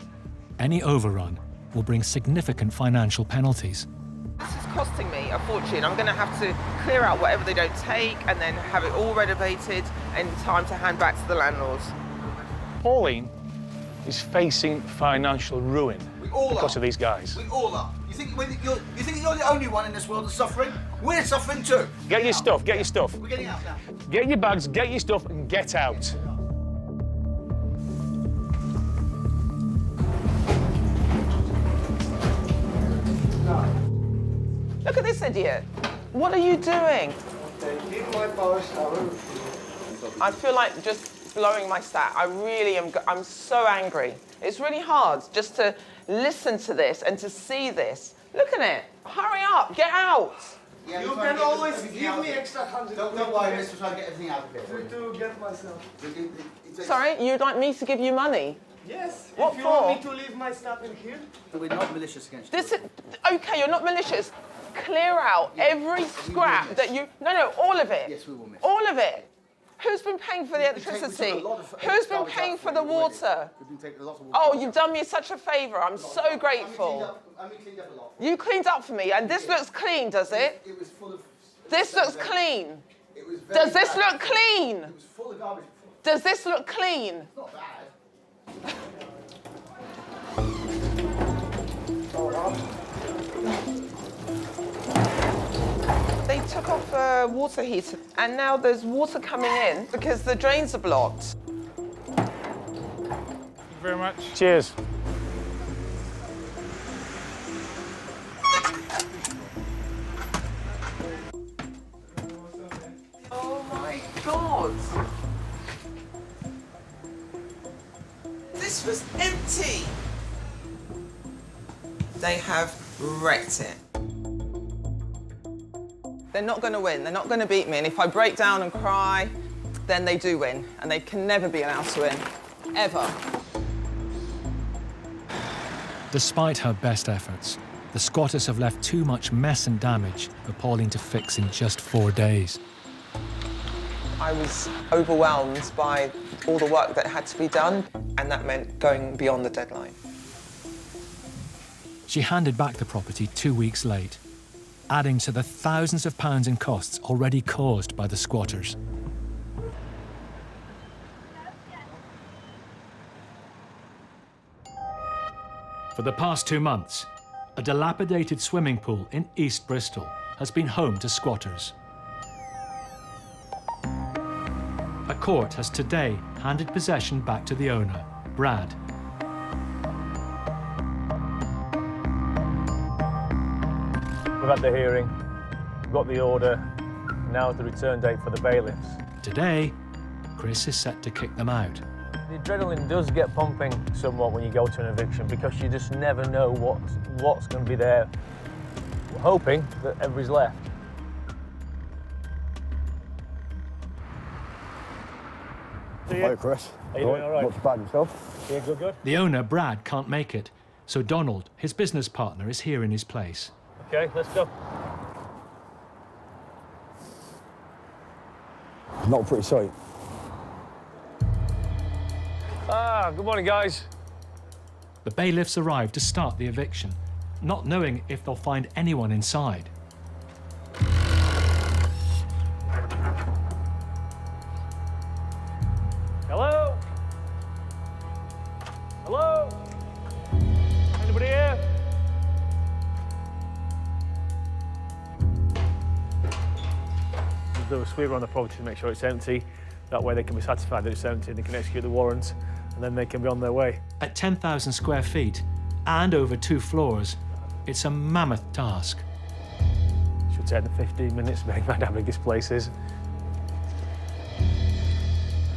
Any overrun will bring significant financial penalties. This is costing me a fortune. I'm going to have to clear out whatever they don't take and then have it all renovated in time to hand back to the landlords. Pauline is facing financial ruin because of these guys. We all are. You think you're the only one in this world that's suffering? We're suffering too. Get your stuff, get your stuff. We're getting out now. Get your bags, get your stuff, and get out. Look at this idiot. What are you doing? I feel like just blowing my stat. I really am. I'm so angry. It's really hard just to listen to this and to see this. Look at it. Hurry up. Get out. Yeah, you can always give me extra 100. Don't worry, Mr. Trying to get everything out of it. To get myself. Sorry, you'd like me to give you money? Yes. What if you for? want me to leave my stuff in here? We're not malicious against you. This is, okay, you're not malicious. Clear out every scrap that you... No, all of it. Yes, we will miss. All of it. Who's been paying for the electricity? Who's been paying for the water? Oh, you've done me such a favour. I'm so grateful. You cleaned up for me, and this looks clean, does it? It was full of... This looks clean. It was very Does this look clean? It was full of garbage. Does this look clean? It's not bad. They took off a water heater, and now there's water coming in because the drains are blocked. Thank you very much. Cheers. Oh my God! This was empty! They have wrecked it. They're not going to win. They're not going to beat me. And if I break down and cry, then they do win. And they can never be allowed to win. Ever. Despite her best efforts, the squatters have left too much mess and damage for Pauline to fix in just 4 days. I was overwhelmed by all the work that had to be done, and that meant going beyond the deadline. She handed back the property 2 weeks late, adding to the thousands of pounds in costs already caused by the squatters. For the past 2 months, a dilapidated swimming pool in East Bristol has been home to squatters. A court has today handed possession back to the owner, Brad. We've had the hearing, we've got the order, now's the return date for the bailiffs. Today, Chris is set to kick them out. The adrenaline does get pumping somewhat when you go to an eviction because you just never know what's going to be there. We're hoping that everybody's left. Hi, Chris. Are you doing all right? Not too bad yourself? Yeah, good. The owner, Brad, can't make it, so Donald, his business partner, is here in his place. Okay, let's go. Not a pretty sight. Good morning, guys. The bailiffs arrive to start the eviction, not knowing if they'll find anyone inside. Hello? Hello? Anybody here? We'll do a sweep around the property to make sure it's empty. That way they can be satisfied that it's empty and they can execute the warrant and then they can be on their way. At 10,000 square feet and over 2 floors, it's a mammoth task. Should take them 15 minutes, bearing in mind how big this place is.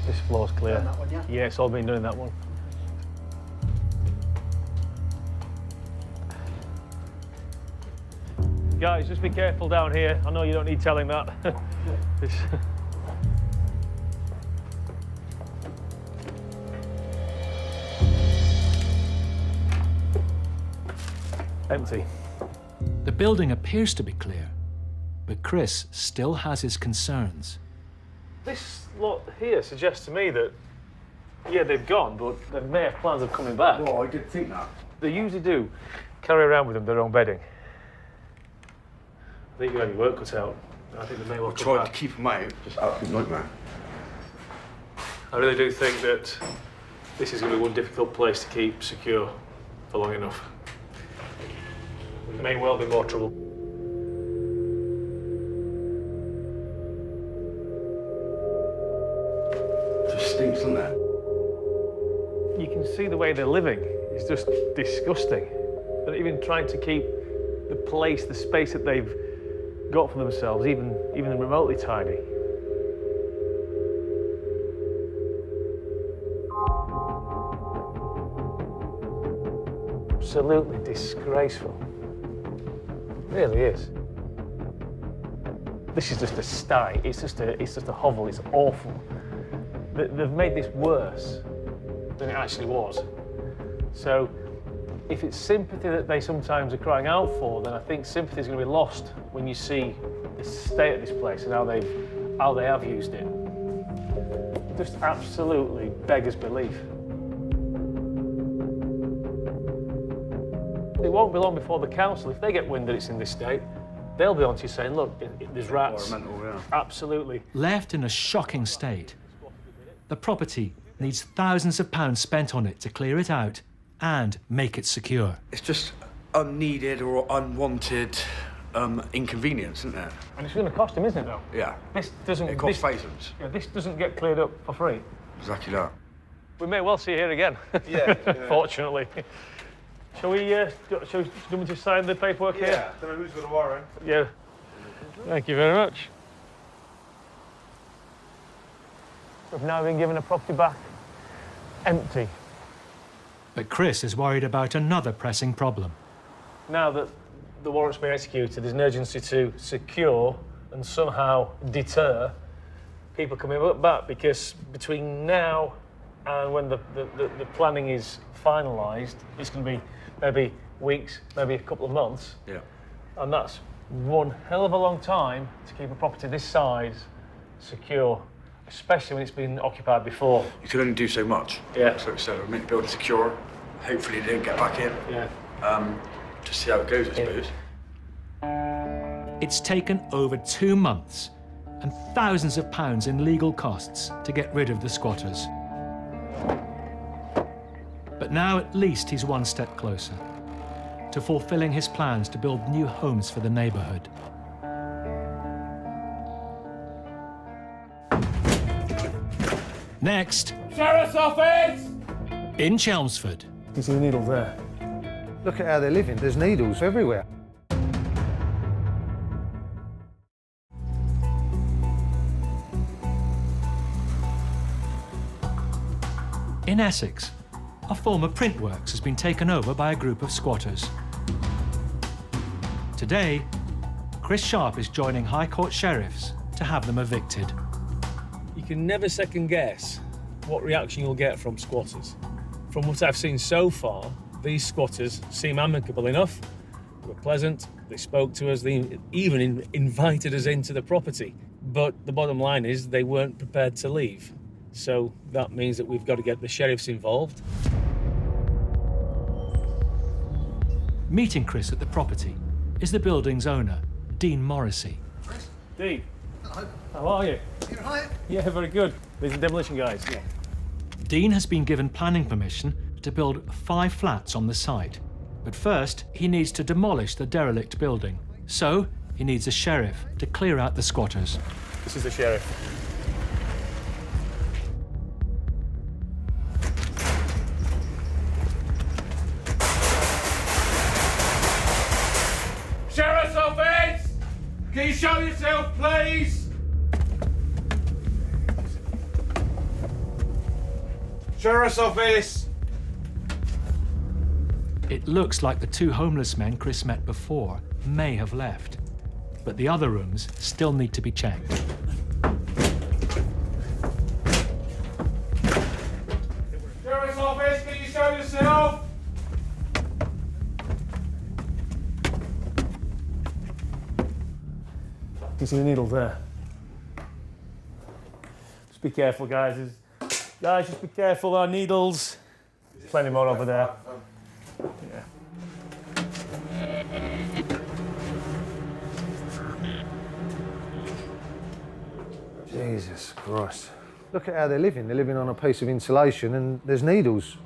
This floor's clear. That one, yeah? Yeah, it's all been done in that one. Guys, just be careful down here. I know you don't need telling that. Empty. The building appears to be clear, but Chris still has his concerns. This lot here suggests to me that, yeah, they've gone, but they may have plans of coming back. Well, I did think that. They usually do carry around with them their own bedding. I think you have your work cut out. I think they may well come Tried back. to keep them out, just absolute nightmare. I really do think that this is going to be one difficult place to keep secure for long enough. There may well be more trouble. It just stinks, doesn't it? You can see the way they're living. It's just disgusting. They're even trying to keep the place, the space that they've got for themselves, even remotely tidy. Absolutely disgraceful. It really is. This is just a sty. It's just a hovel. It's awful. They've made this worse than it actually was. So, if it's sympathy that they sometimes are crying out for, then I think sympathy is going to be lost when you see the state of this place and how they have used it. Just absolutely beggars belief. It won't be long before the council, if they get wind that it's in this state, they'll be on to you saying, look, there's rats. Absolutely. Left in a shocking state, the property needs thousands of pounds spent on it to clear it out and make it secure. It's just unneeded or unwanted inconvenience, isn't it? And it's going to cost them, isn't it, though? Yeah. This doesn't. It costs thousands. Yeah, this doesn't get cleared up for free. Exactly that. We may well see you here again. Yeah. Fortunately. Shall we? Do you want me to sign the paperwork here? Yeah. Don't know who's got a warrant. Yeah. Thank you very much. We've now been given a property back empty. But Chris is worried about another pressing problem. Now that the warrant's been executed, there's an urgency to secure and somehow deter people coming back, because between now and when the planning is finalised, it's going to be maybe weeks, maybe a couple of months. Yeah. And that's one hell of a long time to keep a property this size secure, especially when it's been occupied before. You can only do so much. Yeah. So we're meant to be able to secure. Hopefully they don't get back in. Yeah. Just see how it goes, I suppose. It's taken over 2 months and thousands of pounds in legal costs to get rid of the squatters. But now at least he's one step closer to fulfilling his plans to build new homes for the neighbourhood. Next, Sheriff's office! in Chelmsford. You see the needle there? Look at how they're living. There's needles everywhere. In Essex, a former print works has been taken over by a group of squatters. Today, Chris Sharp is joining High Court sheriffs to have them evicted. You can never second guess what reaction you'll get from squatters. From what I've seen so far, these squatters seem amicable enough. They were pleasant, they spoke to us, they even invited us into the property. But the bottom line is they weren't prepared to leave. So that means that we've got to get the sheriffs involved. Meeting Chris at the property is the building's owner, Dean Morrissey. Dean. Hello. How are you? You all right? Yeah, very good. These are demolition guys. Yeah. Dean has been given planning permission to build 5 flats on the site. But first, he needs to demolish the derelict building. So, he needs a sheriff to clear out the squatters. This is the sheriff. Sheriff's office! Can you show yourself, please? Sheriff's office! It looks like the 2 homeless men Chris met before may have left, but the other rooms still need to be checked. Sheriff's office, can you show yourself? You see the needle there? be careful, guys. Guys, just be careful. Our needles. Plenty more over there. Yeah. Jesus Christ. Look at how they're living. They're living on a piece of insulation and there's needles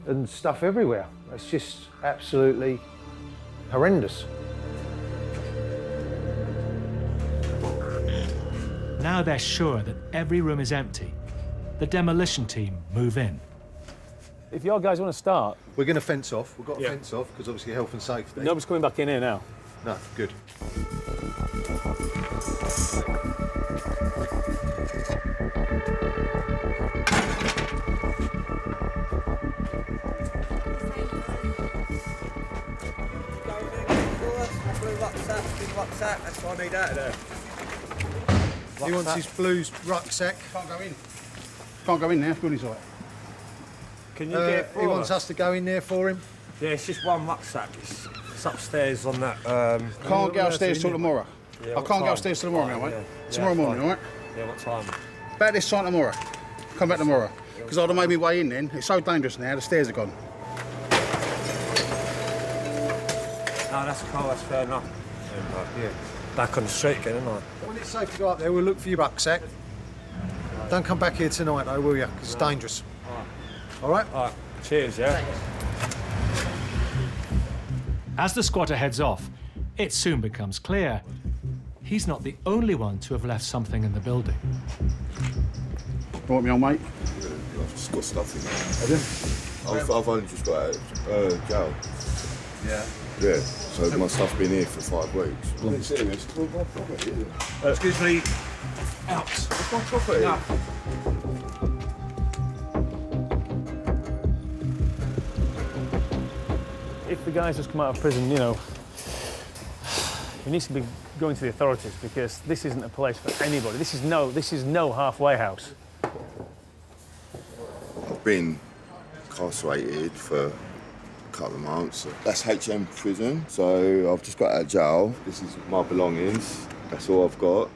and stuff everywhere. It's just absolutely horrendous. Now they're sure that every room is empty. The demolition team move in. If your guys want to start... We're going to fence off. We've got to fence off because obviously health and safety. Nobody's coming back in here now. No, good. Rucksack, that's what I need out of there. He wants his blue rucksack. Can't go in. Can't go in there, building site. Can you get it for He wants us to go in there for him. Yeah, it's just one rucksack. It's upstairs on that. Can't get upstairs till tomorrow. Yeah, I can't get upstairs till tomorrow, mate. Yeah. Tomorrow morning, all right? Yeah, what time? About this time tomorrow. Come back tomorrow. Because I'd have made me way in then. It's so dangerous now, the stairs are gone. No, that's cool, that's fair enough. Yeah. Back on the street again, isn't I? When it's safe to go up there, we'll look for your rucksack. Don't come back here tonight, though, will you? Because it's dangerous. All right? All right. Cheers, yeah? As the squatter heads off, it soon becomes clear he's not the only one to have left something in the building. You want me on, mate? Yeah, I've just got stuff in there. Have you? I've only just got out of jail. Yeah. Yeah, so my stuff's been here for 5 weeks. I'm serious, it's my property, isn't it? Excuse me. Out. It's my property. No. If the guys just come out of prison, you know, he needs to be going to the authorities because this isn't a place for anybody. This is no halfway house. I've been incarcerated for couple of months. That's HM prison, so I've just got out of jail. This is my belongings. That's all I've got.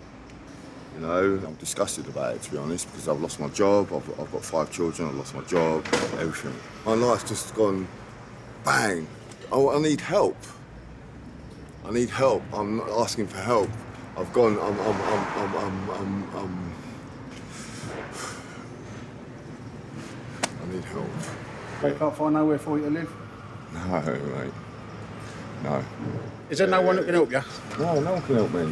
You know, I'm disgusted about it, to be honest, because I've lost my job. I've got 5 children. I've lost my job, everything. My life's just gone bang. I need help. I need help. I'm not asking for help. I've gone. I need help. They can't find nowhere for you to live? No, mate. No. Is there no one that can help you? No, no one can help me.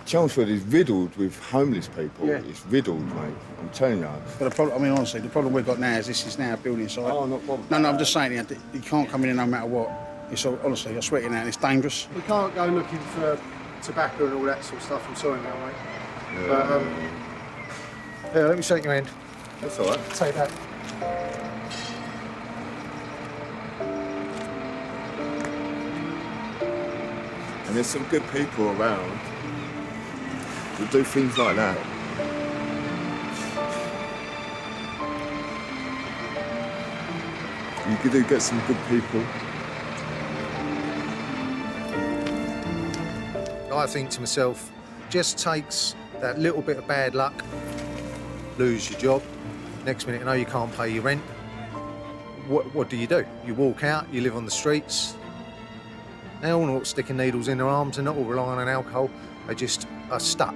Chelmsford is riddled with homeless people. Yeah. It's riddled, mate. I'm telling you. But the problem, I mean, honestly, the problem we've got now is this is now a building site. Oh, not problem. No, I'm just saying, you can't come in here no matter what. It's all, honestly, I swear to you now, it's dangerous. We can't go looking for tobacco and all that sort of stuff. I'm sorry now, mate. Yeah. But, yeah, let me shake your hand. That's all right. Take that. And there's some good people around who do things like that. You do get some good people. I think to myself, just takes that little bit of bad luck, lose your job, next minute you know you can't pay your rent. What do? You walk out, you live on the streets. They're all not sticking needles in their arms, they're not all relying on alcohol, they just are stuck.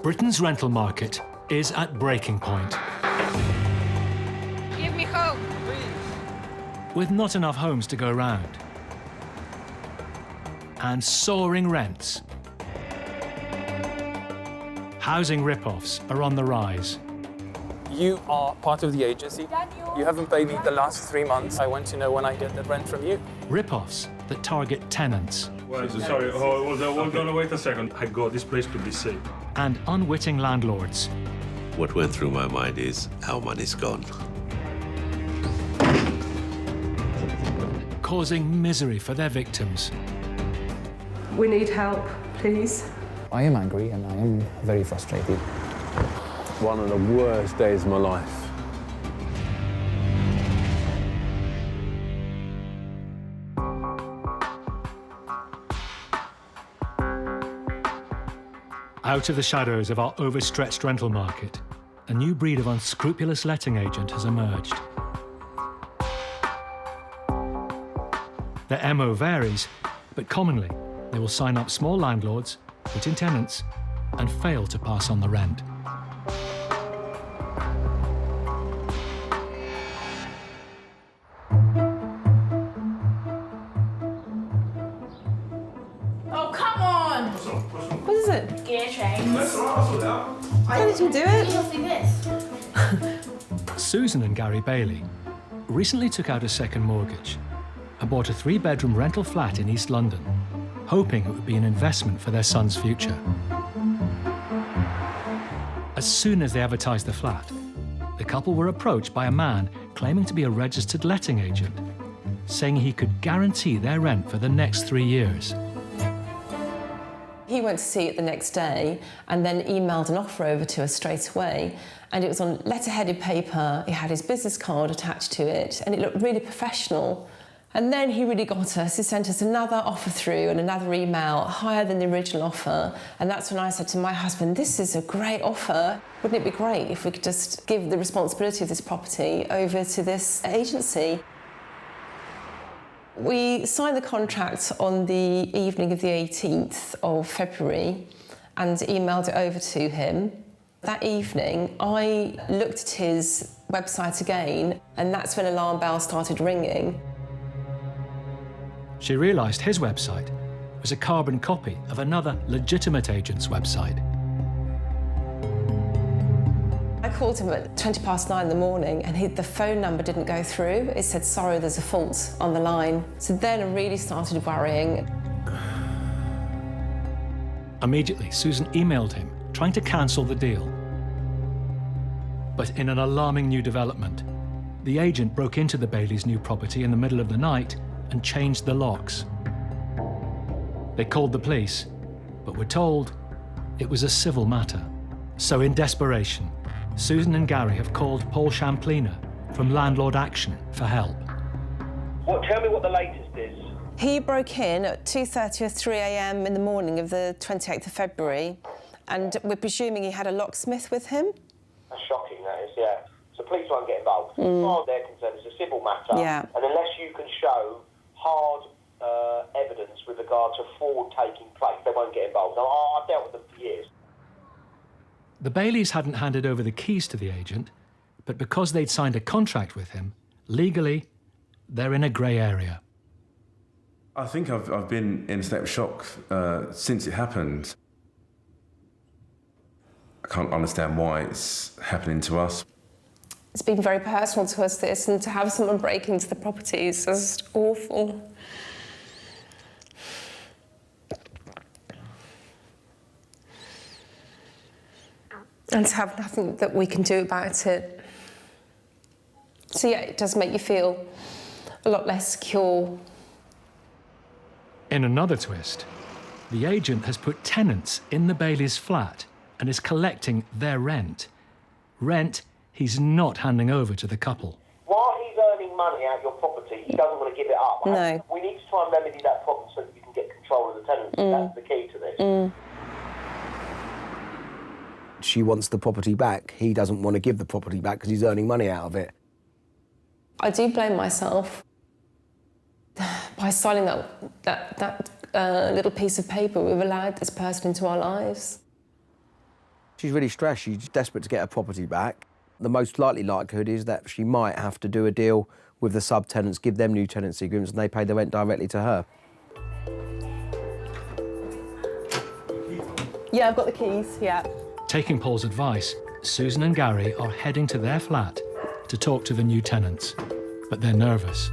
Britain's rental market is at breaking point. Give me hope. With not enough homes to go round. And soaring rents. Housing rip-offs are on the rise. You are part of the agency. You haven't paid me the last 3 months. I want to know when I get the rent from you. Rip-offs that target tenants. Sorry, hold on, wait a second. I got this place to be safe. And unwitting landlords. What went through my mind is how money's gone. Causing misery for their victims. We need help, please. I am angry and I am very frustrated. One of the worst days of my life. Out of the shadows of our overstretched rental market, a new breed of unscrupulous letting agent has emerged. Their MO varies, but commonly they will sign up small landlords, put in tenants, and fail to pass on the rent. Oh, come on! What is it? Gear change. How did you do it? You'll see this. Susan and Gary Bailey recently took out a second mortgage and bought a 3-bedroom rental flat in East London, hoping it would be an investment for their son's future. As soon as they advertised the flat, the couple were approached by a man claiming to be a registered letting agent, saying he could guarantee their rent for the next 3 years. He went to see it the next day and then emailed an offer over to us straight away. And it was on letter-headed paper, it had his business card attached to it, and it looked really professional. And then he really got us. He sent us another offer through and another email, higher than the original offer. And that's when I said to my husband, this is a great offer. Wouldn't it be great if we could just give the responsibility of this property over to this agency? We signed the contract on the evening of the 18th of February and emailed it over to him. That evening, I looked at his website again, and that's when alarm bells started ringing. She realised his website was a carbon copy of another legitimate agent's website. I called him at 9:20 in the morning and the phone number didn't go through. It said, sorry, there's a fault on the line. So then I really started worrying. Immediately, Susan emailed him, trying to cancel the deal. But in an alarming new development, the agent broke into the Baileys' new property in the middle of the night and changed the locks. They called the police, but were told it was a civil matter. So in desperation, Susan and Gary have called Paul Champlina from Landlord Action for help. Tell me what the latest is. He broke in at 2:30 or 3 a.m. in the morning of the 28th of February, and we're presuming he had a locksmith with him. That's shocking, that is, yeah. So police won't get involved. As far as they're concerned, it's a civil matter. Yeah. And unless you can show hard evidence with regard to fraud taking place, they won't get involved. Now, I've dealt with them for years. The Baileys hadn't handed over the keys to the agent, but because they'd signed a contract with him, legally, they're in a grey area. I think I've been in a state of shock since it happened. I can't understand why it's happening to us. It's been very personal to us, this, and to have someone break into the property is just awful. And to have nothing that we can do about it. So yeah, it does make you feel a lot less secure. In another twist, the agent has put tenants in the Baileys' flat and is collecting their rent. Rent he's not handing over to the couple. While he's earning money out of your property, he doesn't want to give it up. No. We need to try and remedy that problem so that you can get control of the tenants. That's the key to this. She wants the property back. He doesn't want to give the property back because he's earning money out of it. I do blame myself. By signing that little piece of paper, we've allowed this person into our lives. She's really stressed. She's desperate to get her property back. The most likely likelihood is that she might have to do a deal with the subtenants, give them new tenancy agreements, and they pay the rent directly to her. Yeah, I've got the keys, yeah. Taking Paul's advice, Susan and Gary are heading to their flat to talk to the new tenants, but they're nervous.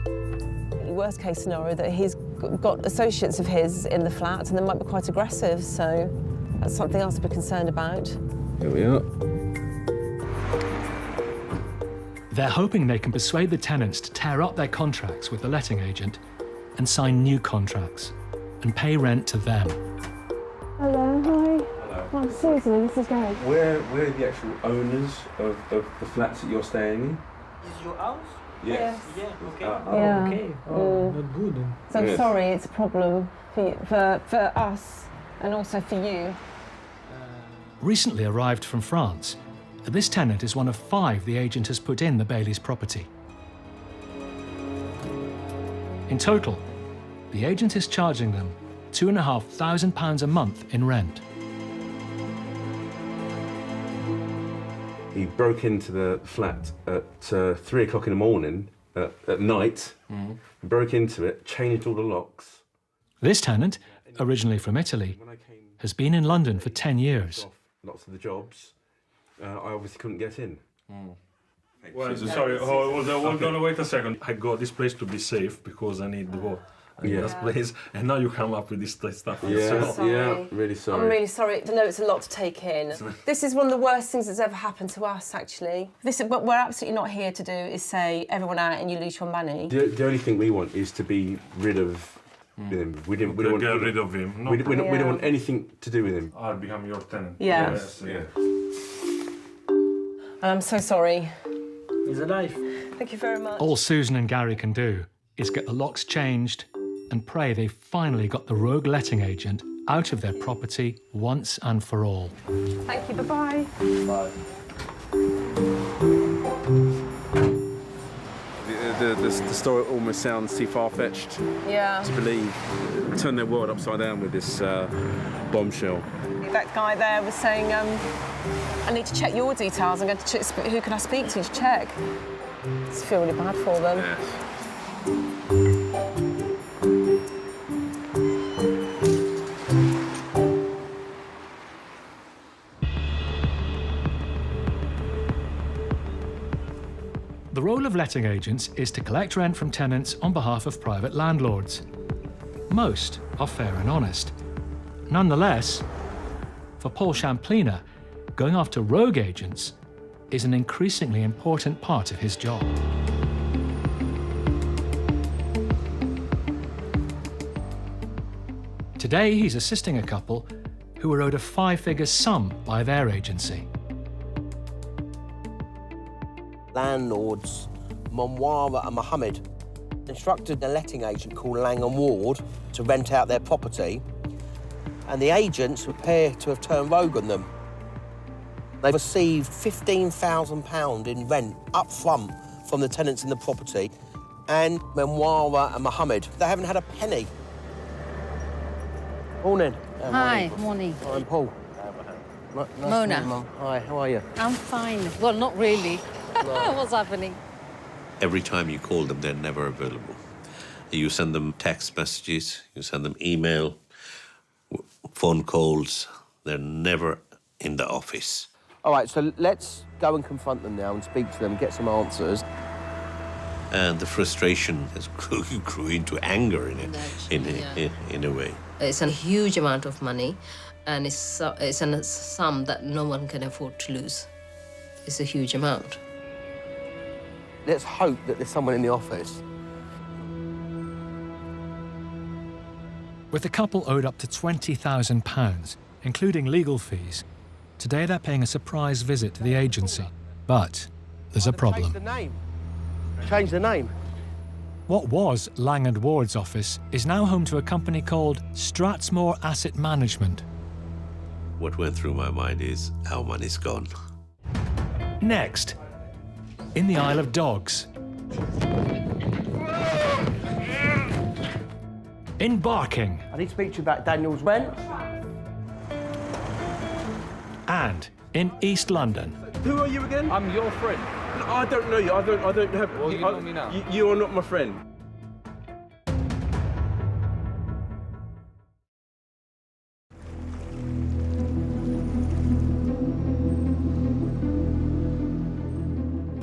Worst case scenario that he's got associates of his in the flat and they might be quite aggressive, so that's something else to be concerned about. Here we are. They're hoping they can persuade the tenants to tear up their contracts with the letting agent and sign new contracts and pay rent to them. Hello, hi. Hello. I'm Susan and this is Gary. We're the actual owners of the flats that you're staying in. Is your house? Yes. Yeah, okay. Yeah. Okay. Oh, not good. So I'm Yes. sorry, it's a problem for us and also for you. Recently arrived from France, this tenant is one of 5 the agent has put in the Bailey's property. In total, the agent is charging them £2,500 a month in rent. He broke into the flat at 3 o'clock in the morning, at night, broke into it, changed all the locks. This tenant, originally from Italy, has been in London for 10 years. Lots of the jobs. I obviously couldn't get in. Well, sorry, hold on, wait a second. I got this place to be safe because I need the work. This place, and now you come up with this stuff. Yeah, really sorry. I'm really sorry. I know it's a lot to take in. This is one of the worst things that's ever happened to us, actually. What we're absolutely not here to do is say everyone out and you lose your money. The only thing we want is to be rid of him. We don't want get rid of him. No. We don't want anything to do with him. I'll become your tenant. Yeah. Yes, yeah. And I'm so sorry. It's a life. Thank you very much. All Susan and Gary can do is get the locks changed and pray they finally got the rogue letting agent out of their property once and for all. Thank you, bye-bye. Bye. The story almost sounds too far-fetched to believe. Turn their world upside down with this bombshell. That guy there was saying, I need to check your details. I'm going to check, who can I speak to check? I just feel really bad for them. Yes. The role of letting agents is to collect rent from tenants on behalf of private landlords. Most are fair and honest. Nonetheless, for Paul Champlina, going after rogue agents is an increasingly important part of his job. Today, he's assisting a couple who were owed a 5-figure sum by their agency. Landlords, Monwara and Mohammed, instructed a letting agent called Lang & Ward to rent out their property, and the agents appear to have turned rogue on them. They received £15,000 in rent up front from the tenants in the property, and Monwara and Mohammed, they haven't had a penny. Morning. Hi, morning. I'm Paul. Nice to meet Mona. you, Mum. Hi, how are you? I'm fine. Well, not really. What's happening? Every time you call them, they're never available. You send them text messages, you send them email, phone calls. They're never in the office. All right, so let's go and confront them now and speak to them, get some answers. And the frustration has grew into anger in a way. It's a huge amount of money, and it's a sum that no one can afford to lose. It's a huge amount. Let's hope that there's someone in the office. With the couple owed up to £20,000, including legal fees, today they're paying a surprise visit to the agency. But there's a problem. Change the name. What was Lang & Ward's office is now home to a company called Stratsmore Asset Management. What went through my mind is how money's gone. Next, in the Isle of Dogs. In Barking. I need to speak to you about Daniel's rent. And in East London. Who are you again? I'm your friend. I don't know you. I don't have. Well, you know me now. You are not my friend.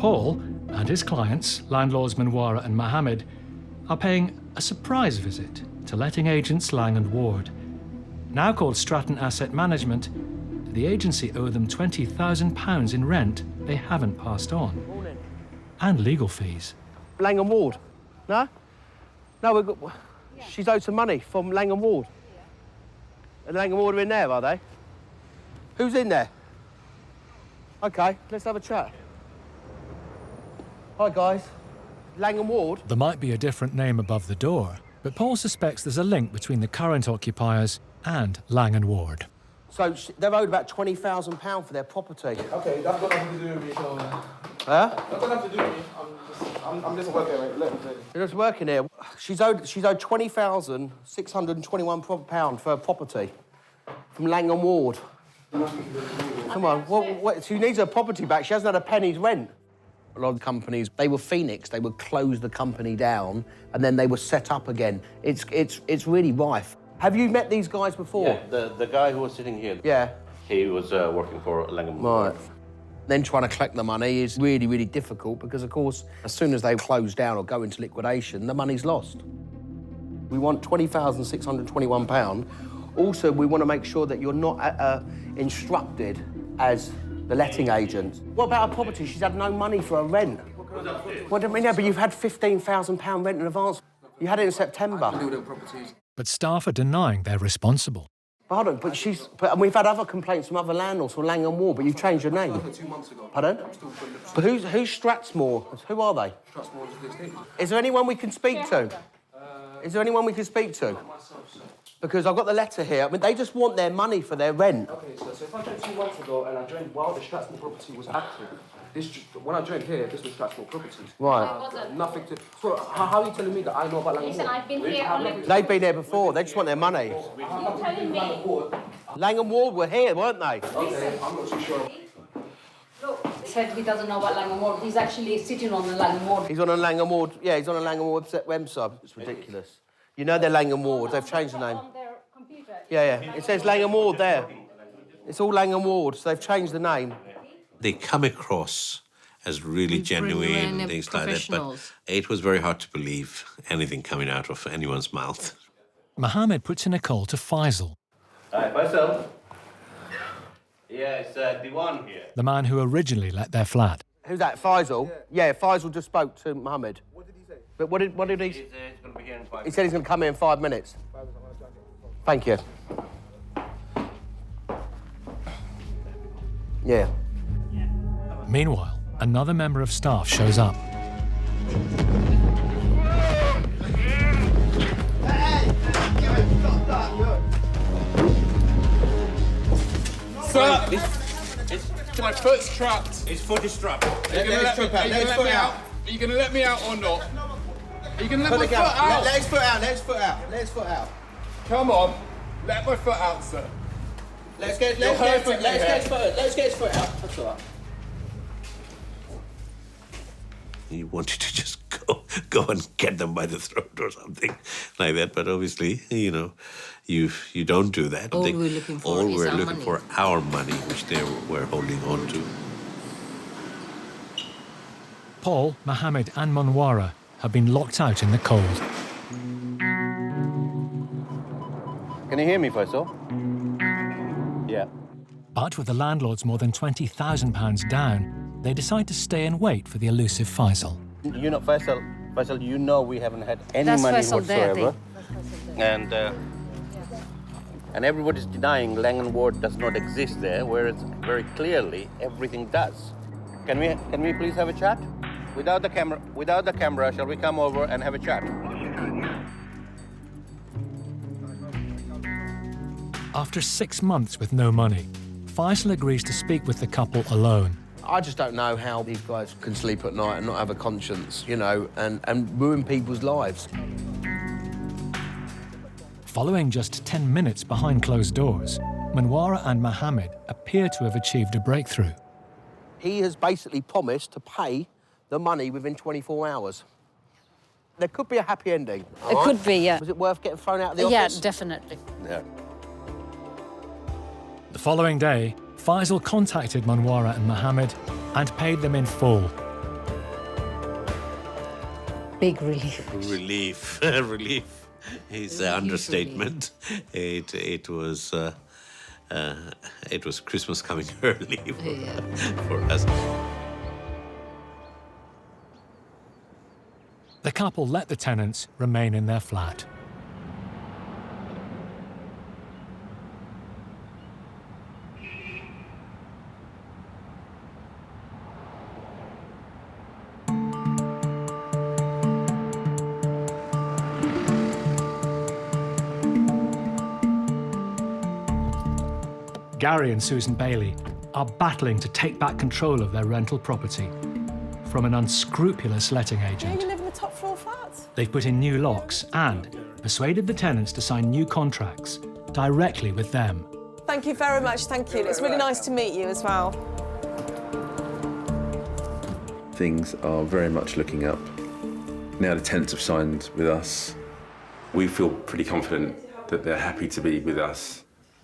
Paul and his clients, landlords Manwara and Mohammed, are paying a surprise visit to letting agents Lang and Ward. Now called Stratton Asset Management, the agency owe them £20,000 in rent they haven't passed on, and legal fees. Lang and Ward? No? No, we've got... She's owed some money from Lang and Ward. And Lang and Ward are in there, are they? Who's in there? OK, let's have a chat. Hi, guys. Lang and Ward. There might be a different name above the door, but Paul suspects there's a link between the current occupiers and Lang and Ward. So they're owed about £20,000 for their property. OK, that's got nothing to do with me, so... Huh? That's got nothing to do with me. I'm just working, mate. Let me tell you. You're just working here. She's owed £20,621 for her property from Lang and Ward. Come on, what, she needs her property back. She hasn't had a penny's rent. A lot of companies, they were Phoenix. They would close the company down and then they were set up again. It's really rife. Have you met these guys before? Yeah, the guy who was sitting here. Yeah. He was working for Langham. Right. Then trying to collect the money is really, really difficult because, of course, as soon as they close down or go into liquidation, the money's lost. We want £20,621. Also, we want to make sure that you're not instructed as the letting agent. What about her property? She's had no money for her rent. What do you mean? No, but you've had £15,000 rent in advance. You had it in September. But staff are denying they're responsible. Pardon, and we've had other complaints from other landlords from Lang and Ward, but you've changed your name. 2 months ago. Pardon? But who's Strathmore? Who are they? Strathmore is the estate. Is there anyone we can speak to? Is there anyone we can speak to? Because I've got the letter here. I mean, they just want their money for their rent. OK, so if I joined 2 months ago and I joined while the Strathmore property was active, when I joined here, this was Strathmore Properties. Right. Nothing to... So how are you telling me that I know about Lang and Ward? I've been here only... They've been there before. They just want their money. You're telling me... Lang and Ward were here, weren't they? OK, I'm not too sure. Look, he said he doesn't know about Lang and Ward. He's actually sitting on the Lang and Ward. He's on a Lang and Ward... Yeah, he's on a Lang and Ward website. It's ridiculous. You know they're Lang and Ward. They've changed the name. Yeah. It says Lang and Ward there. It's all Lang and Ward, so they've changed the name. They come across as really genuine and things like that, but it was very hard to believe anything coming out of anyone's mouth. Mohammed puts in a call to Faisal. Hi, Faisal. Yeah, it's Diwan here. The man who originally let their flat. Who's that, Faisal? Yeah, Faisal just spoke to Mohammed. What did he say? But what did he say? He's going to be here in 5 minutes. He said he's going to come here in 5 minutes. Thank you. Yeah. Meanwhile, another member of staff shows up. Sir, my foot's trapped. His foot is trapped. Are you going to let me out or not? Are you going to let my foot out? Let his foot out, let his foot out, let his foot out. Come on, let my foot out, sir. Let's get his foot out. That's all right. You wanted to just go and get them by the throat or something like that, but obviously, you know, you don't do that. All we're looking for all is we're our looking money. for our money, which they were holding on to. Paul, Mohammed and Manwara have been locked out in the cold. Can you hear me, Faisal? Yeah. But with the landlords more than £20,000 down, they decide to stay and wait for the elusive Faisal. You're not Faisal. Faisal, you know we haven't had any That's money Faisal there, whatsoever. And everybody's denying Lang and Ward does not exist there, whereas very clearly everything does. Can we please have a chat? Without the camera, shall we come over and have a chat? After 6 months with no money, Faisal agrees to speak with the couple alone. I just don't know how these guys can sleep at night and not have a conscience, you know, and ruin people's lives. Following just 10 minutes behind closed doors, Manwara and Mohammed appear to have achieved a breakthrough. He has basically promised to pay the money within 24 hours. There could be a happy ending. It could be, yeah. Was it worth getting thrown out of the Yeah, office? definitely. Yeah. The following day, Faisal contacted Manwara and Mohammed and paid them in full. big relief. Relief. Relief is an understatement. It was Christmas coming early for us. The couple let the tenants remain in their flat. Gary and Susan Bailey are battling to take back control of their rental property from an unscrupulous letting agent. You live in the top floor flat? They've put in new locks and persuaded the tenants to sign new contracts directly with them. Thank you very much, thank you. It's really nice to meet you as well. Things are very much looking up. Now the tenants have signed with us. We feel pretty confident that they're happy to be with us.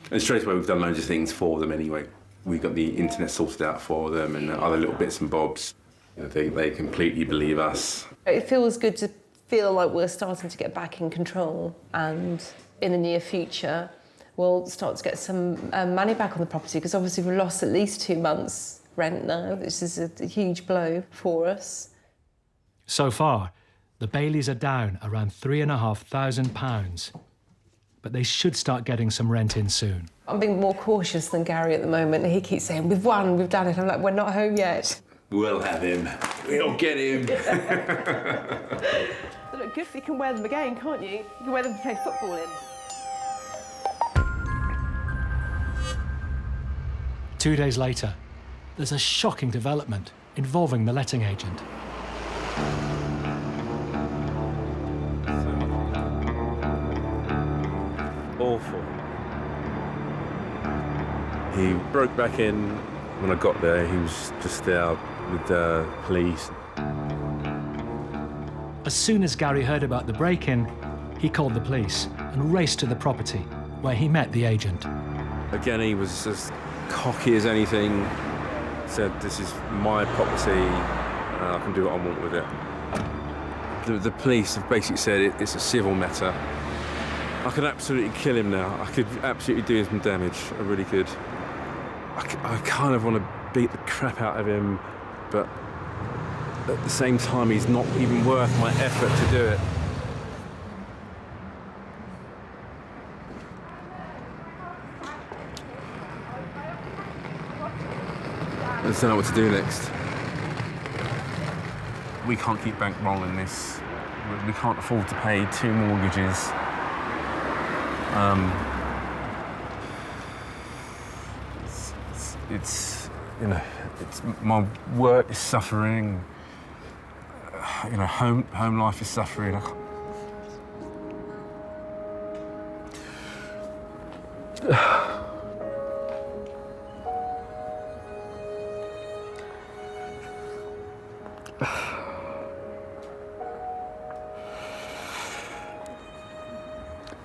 And straight away, we've done loads of things for them anyway. We got the internet sorted out for them and other little bits and bobs. You know, they completely believe us. It feels good to feel like we're starting to get back in control, and in the near future, we'll start to get some money back on the property, because obviously we've lost at least 2 months' rent now. This is a huge blow for us. So far, the Baileys are down around £3,500. But they should start getting some rent in soon. I'm being more cautious than Gary at the moment. He keeps saying, we've won, we've done it. I'm like, we're not home yet. We'll have him. We'll get him. They look good. You can wear them again, can't you? You can wear them to play football in. 2 days later, there's a shocking development involving the letting agent. Awful. He broke back in when I got there. He was just there with the police. As soon as Gary heard about the break-in, he called the police and raced to the property, where he met the agent. Again, he was as cocky as anything. Said, this is my property, I can do what I want with it. The police have basically said it's a civil matter. I could absolutely kill him now. I could absolutely do him some damage. I really could. I kind of want to beat the crap out of him, but at the same time, he's not even worth my effort to do it. I just don't know what to do next. We can't keep bankrolling this. We can't afford to pay 2 mortgages. It's you know, it's my work is suffering. You know, home life is suffering.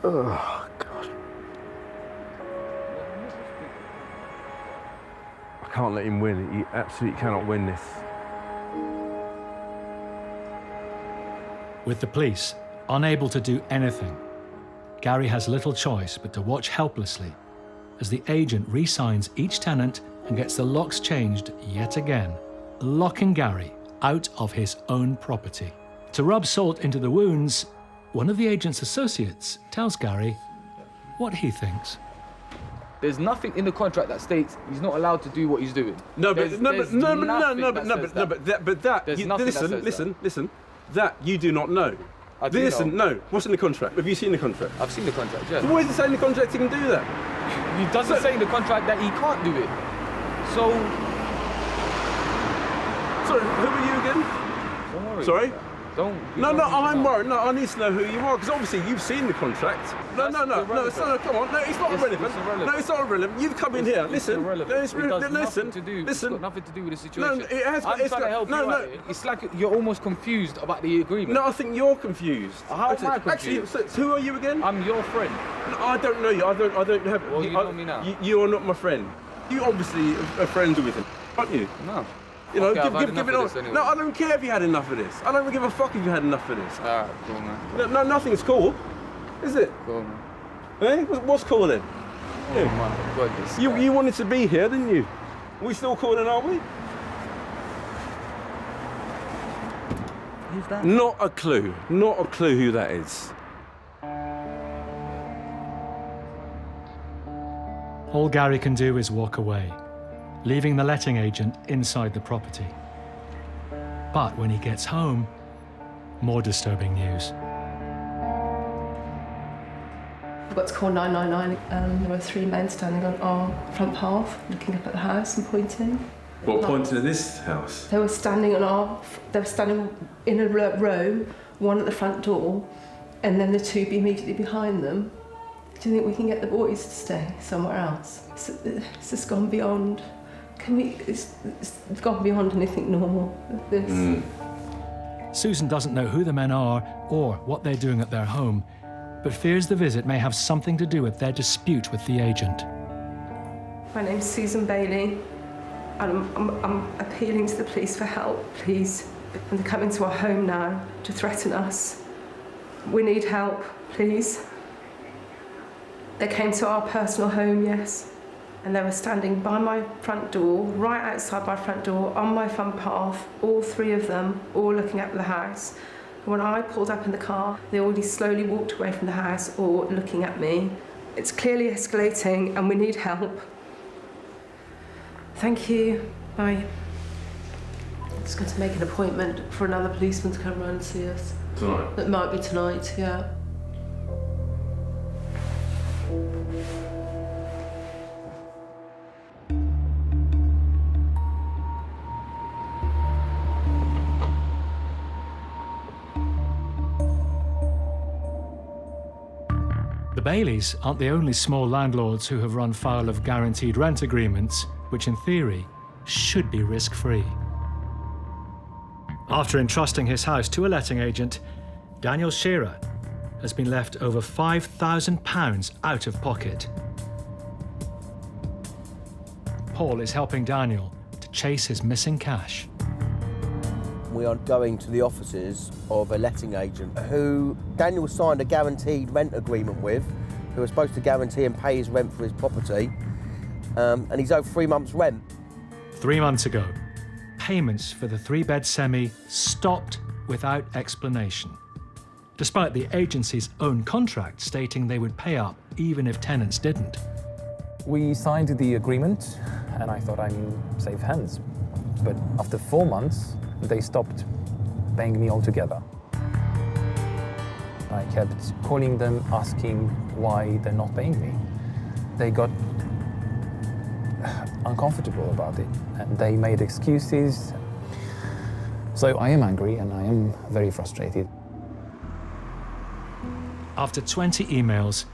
Oh, God. I can't let him win. He absolutely cannot win this. With the police unable to do anything, Gary has little choice but to watch helplessly as the agent re-signs each tenant and gets the locks changed yet again, locking Gary out of his own property. To rub salt into the wounds, one of the agent's associates tells Gary what he thinks. There's nothing in the contract that states he's not allowed to do what he's doing. Listen. That you do not know. I do know. What's in the contract? Have you seen the contract? I've seen the contract, yeah. So why is it saying in the contract he can do that? It doesn't say in the contract that he can't do it. So... Sorry, who are you again? Don't worry. Sorry? I'm worried. No, I need to know who you are, because obviously you've seen the contract. No, come on. No, it's not irrelevant. No, it's not irrelevant. You've come in here. Listen. It's got nothing to do with the situation. No, it has. I'm trying to help you out. It's like you're almost confused about the agreement. No, I think you're confused. How am I confused? Actually, so who are you again? I'm your friend. No, I don't know you. I don't have... Well, you know me now. You are not my friend. You obviously are friends with him, aren't you? No. You know, Okay, I've had give enough it of on. this anyway. No, I don't care if you had enough of this. I don't give a fuck if you had enough of this. Alright, cool, man. No, nothing's cool, is it? Cool, man. Eh? What's cool then? Oh my goodness. You wanted to be here, didn't you? We still cool then, aren't we? Who's that? Not a clue. Not a clue who that is. All Gary can do is walk away, leaving the letting agent inside the property. But when he gets home, more disturbing news. We got to call 999 and there were 3 men standing on our front path looking up at the house and pointing. What, pointing at this house? They were standing in a row, one at the front door and then the 2 immediately behind them. Do you think we can get the boys to stay somewhere else? It's just gone beyond. It's gone beyond anything normal. This. Susan doesn't know who the men are or what they're doing at their home, but fears the visit may have something to do with their dispute with the agent. My name's Susan Bailey, and I'm appealing to the police for help, please. And they're coming to our home now to threaten us. We need help, please. They came to our personal home, yes, and they were standing by my front door, right outside my front door, on my front path, all 3 of them, all looking at the house. And when I pulled up in the car, they already slowly walked away from the house, all looking at me. It's clearly escalating and we need help. Thank you. Bye. I'm just going to make an appointment for another policeman to come round and see us. Tonight? It might be tonight, yeah. The Baileys aren't the only small landlords who have run foul of guaranteed rent agreements, which in theory should be risk-free. After entrusting his house to a letting agent, Daniel Shearer has been left over £5,000 out of pocket. Paul is helping Daniel to chase his missing cash. We are going to the offices of a letting agent who Daniel signed a guaranteed rent agreement with, who was supposed to guarantee and pay his rent for his property, and he's owed 3 months' rent. 3 months ago, payments for the 3-bed semi stopped without explanation, despite the agency's own contract stating they would pay up even if tenants didn't. We signed the agreement and I thought I'm in safe hands. But after 4 months, they stopped paying me altogether. I kept calling them, asking why they're not paying me. They got uncomfortable about it and they made excuses. So I am angry and I am very frustrated. After 20 emails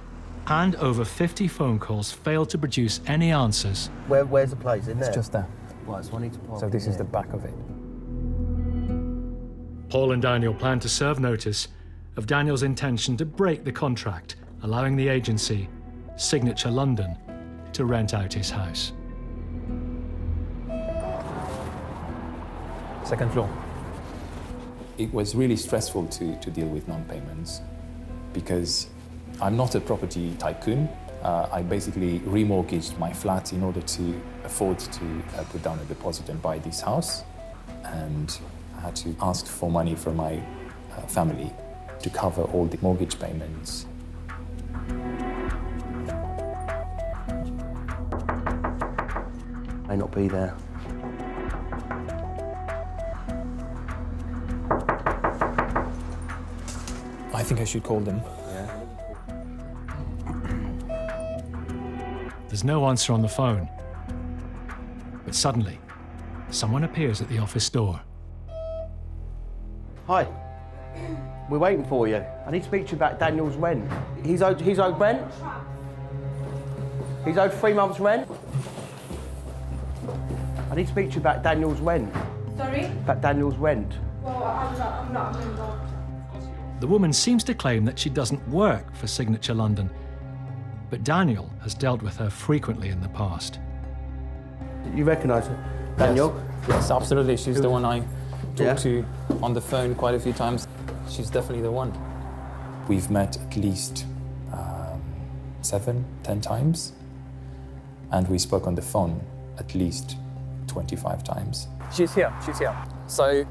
and over 50 phone calls failed to produce any answers. Where's the place? In there? It's just there. Right, so I need to park So this in is there. the back of it. Paul and Daniel plan to serve notice of Daniel's intention to break the contract, allowing the agency, Signature London, to rent out his house. Second floor. It was really stressful to deal with non-payments because I'm not a property tycoon. I basically remortgaged my flat in order to afford to put down a deposit and buy this house. And I had to ask for money from my family to cover all the mortgage payments. May not be there. I think I should call them. There's no answer on the phone. But suddenly, someone appears at the office door. Hi. We're waiting for you. I need to speak to you about Daniel's rent. He's owed rent? He's owed 3 months' rent? I need to speak to you about Daniel's rent. Sorry? About Daniel's rent. Well, I'm not involved. The woman seems to claim that she doesn't work for Signature London, but Daniel has dealt with her frequently in the past. You recognise her? Daniel? Yes. Yes, absolutely. She's the one I talked to on the phone quite a few times. She's definitely the one. We've met at least 7, 10 times, and we spoke on the phone at least 25 times. She's here. So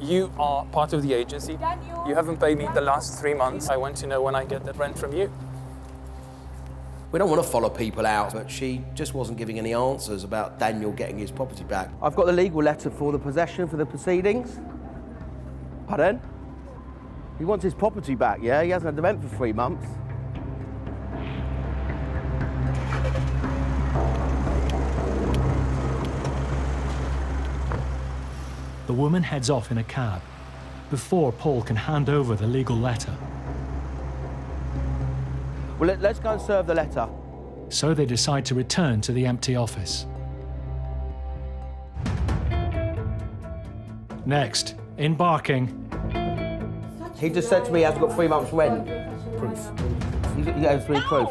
you are part of the agency. You haven't paid me the last 3 months. I want to know when I get that rent from you. We don't want to follow people out, but she just wasn't giving any answers about Daniel getting his property back. I've got the legal letter for the possession for the proceedings. Pardon? He wants his property back, yeah? He hasn't had the rent for 3 months. The woman heads off in a cab before Paul can hand over the legal letter. Well, let's go and serve the letter. So they decide to return to the empty office. Next, embarking. He just said to me he hasn't got 3 months' rent. Proof. You gave me proof.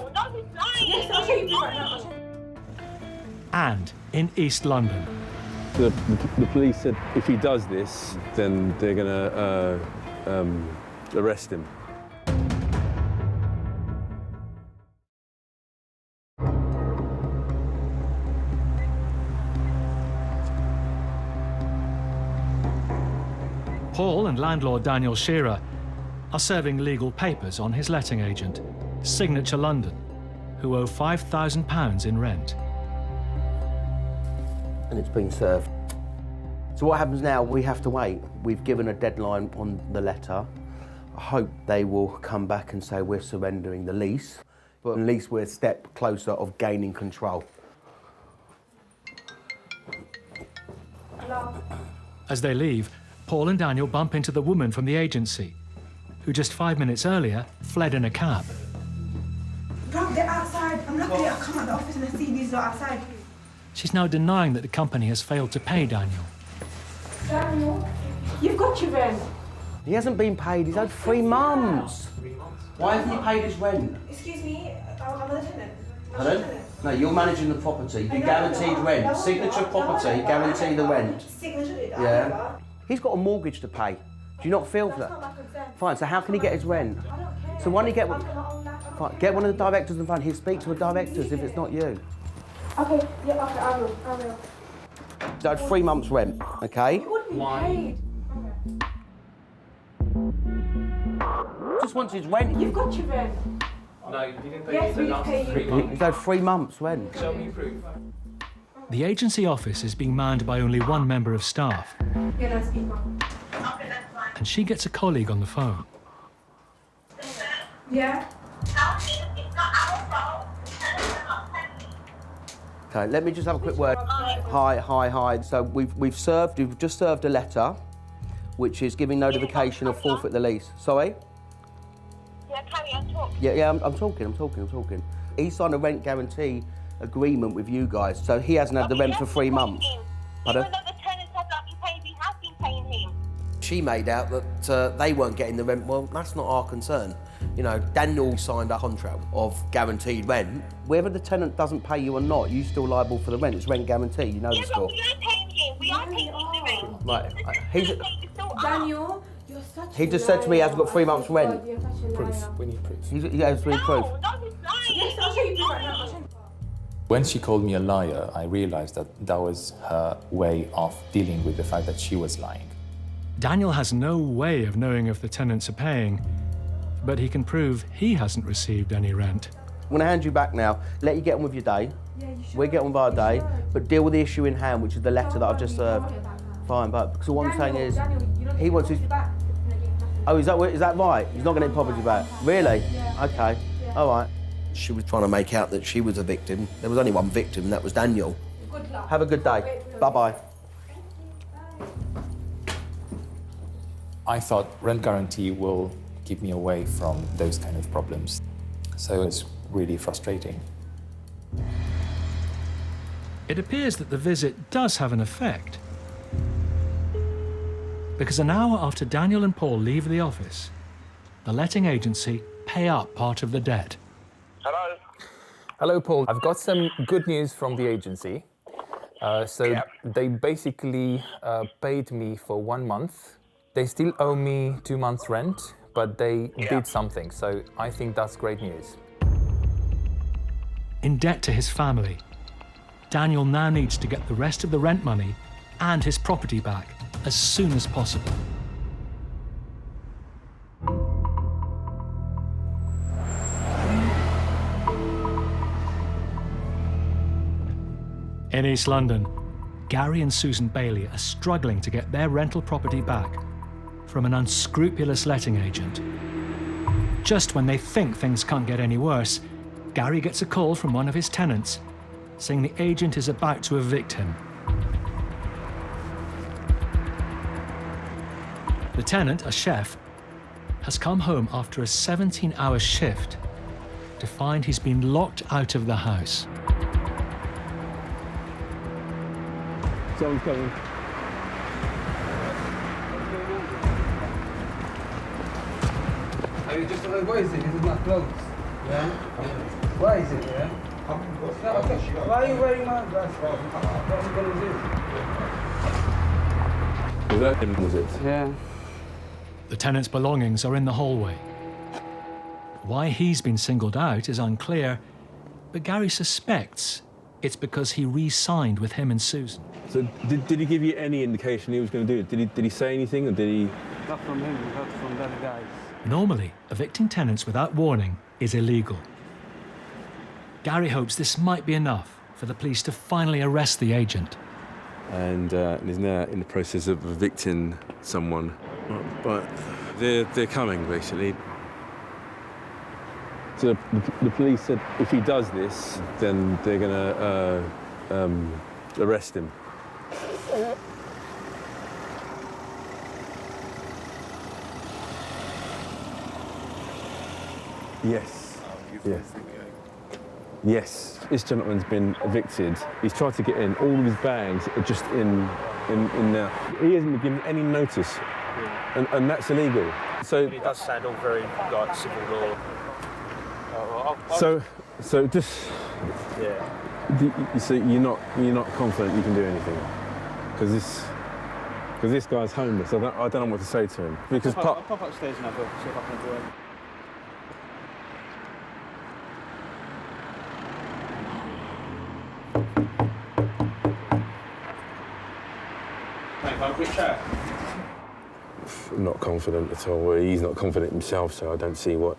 And in East London. The police said if he does this, then they're going to arrest him. Paul and landlord Daniel Shearer are serving legal papers on his letting agent, Signature London, who owe £5,000 in rent. And it's been served. So what happens now? We have to wait. We've given a deadline on the letter. I hope they will come back and say we're surrendering the lease, but at least we're a step closer of gaining control. Hello. As they leave, Paul and Daniel bump into the woman from the agency, who just 5 minutes earlier fled in a cab. Rob, they're outside. I'm lucky I come out the office and I see these lot outside. She's now denying that the company has failed to pay Daniel. Daniel, you've got your rent. He hasn't been paid. He's had 3 months. Why hasn't he paid his rent? Excuse me, I'm a tenant. Pardon? No, you're managing the property. You guaranteed rent. Signature property, guarantee the rent. Signature? Yeah. He's got a mortgage to pay. Do you not feel for that? Fine, so how can he get his rent? So why don't you get one? Fine, get one of the directors and phone. He'll speak to the directors if it's not you. Okay, yeah, okay, I will. He's had 3 months' rent, okay? You wouldn't be paid. Just wants his rent. You've got your rent. No, you didn't pay Yes, me we the last pay 3 you. months. He's had 3 months' rent. Show me proof. The agency office is being manned by only one member of staff, Yeah, no, speak on. and she gets a colleague on the phone. Yeah? Okay, let me just have a quick word. Hi. So we've just served a letter, which is giving notification of forfeit the lease. Sorry? Yeah, carry on, talk. Yeah, I'm talking. He signed a rent guarantee agreement with you guys, so he hasn't had the rent for 3 months. Pardon? Even though the tenant has not been paid, we have been paying him. She made out that they weren't getting the rent. Well, that's not our concern. You know, Daniel signed a contract of guaranteed rent. Whether the tenant doesn't pay you or not, you're still liable for the rent. It's rent guarantee, you know the score. We are paying him. We are paying him the rent. Right, Daniel, you're such he just said to me he hasn't got 3 months' rent. Proof. We need proof. He has proof. Yes, I'll show you proof right now. When she called me a liar, I realized that was her way of dealing with the fact that she was lying. Daniel has no way of knowing if the tenants are paying, but he can prove he hasn't received any rent. I'm going to hand you back now, let you get on with your day. We'll get on with our day, but deal with the issue in hand, which is the letter that I've just served. Fine, but because what I'm saying is, he wants his... Oh, is that right? He's not going to get property back? Really? Okay, all right. She was trying to make out that she was a victim. There was only one victim, and that was Daniel. Have a good day. Bye-bye. I thought rent guarantee will keep me away from those kind of problems. So it's really frustrating. It appears that the visit does have an effect. Because an hour after Daniel and Paul leave the office, the letting agency pay up part of the debt. Hello, Paul. I've got some good news from the agency. They basically paid me for 1 month. They still owe me 2 months' rent, but they did something, so I think that's great news. In debt to his family, Daniel now needs to get the rest of the rent money and his property back as soon as possible. In East London, Gary and Susan Bailey are struggling to get their rental property back from an unscrupulous letting agent. Just when they think things can't get any worse, Gary gets a call from one of his tenants saying the agent is about to evict him. The tenant, a chef, has come home after a 17-hour shift to find he's been locked out of the house. Someone's coming. What is it? Is it not clothes? Yeah? Why is it, yeah? Why are you wearing my glasses? What are you going to do? Was that him, was it? Yeah. The tenant's belongings are in the hallway. Why he's been singled out is unclear, but Gary suspects it's because he re-signed with him and Susan. So did he give you any indication he was going to do it? Did he say anything, or did he? Not from him, not from that guy. Normally, evicting tenants without warning is illegal. Gary hopes this might be enough for the police to finally arrest the agent. And he's now in the process of evicting someone. But they're coming, basically. So the police said if he does this, then they're going to arrest him. Yes. Yes. Yes. This gentleman's been evicted. He's tried to get in. All of his bags are just in now. He hasn't been given any notice, and that's illegal. So But it does sound all very like civil law. So just yeah. so you're not confident you can do anything because this guy's homeless. I don't know what to say to him because I'll pop upstairs and have a see if I can do it. Have a quick chat. I'm not confident at all. Well, he's not confident himself, so I don't see why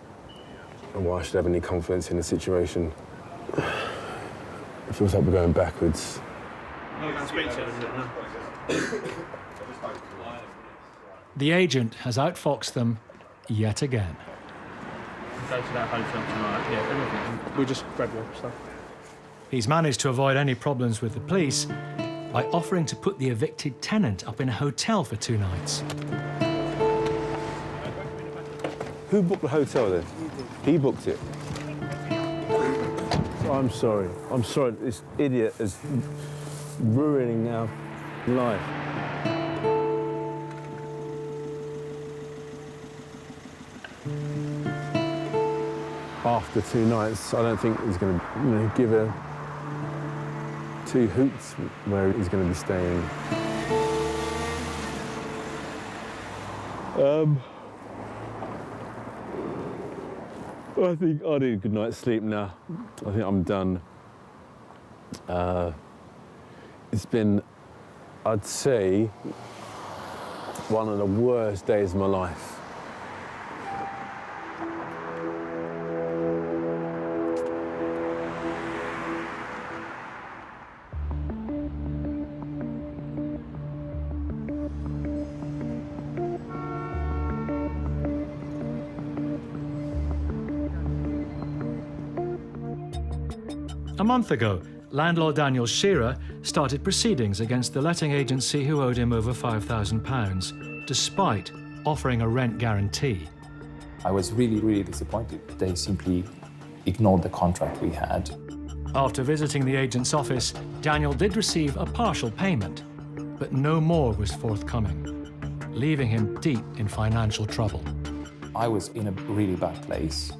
I should have any confidence in the situation. It feels like we're going backwards. The agent has outfoxed them yet again. Go to that hotel tonight. Yeah, everything. We'll just grab your stuff. He's managed to avoid any problems with the police by offering to put the evicted tenant up in a hotel for 2 nights. Who booked the hotel then? He booked it. I'm sorry. I'm sorry. This idiot is ruining our life. After 2 nights, I don't think he's going to give her 2 hoots where he's going to be staying. I think I need a good night's sleep now. I think I'm done. It's been, I'd say, one of the worst days of my life. A month ago, landlord Daniel Shearer started proceedings against the letting agency who owed him over £5,000, despite offering a rent guarantee. I was really, really disappointed. They simply ignored the contract we had. After visiting the agent's office, Daniel did receive a partial payment, but no more was forthcoming, leaving him deep in financial trouble. I was in a really bad place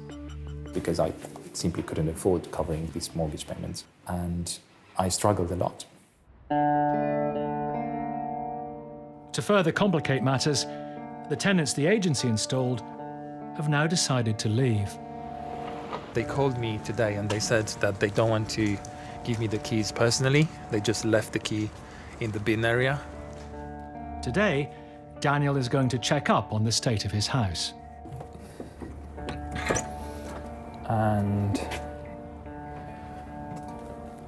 because I simply couldn't afford covering these mortgage payments, and I struggled a lot. To further complicate matters, the tenants the agency installed have now decided to leave. They called me today and they said that they don't want to give me the keys personally. They just left the key in the bin area. Today, Daniel is going to check up on the state of his house. And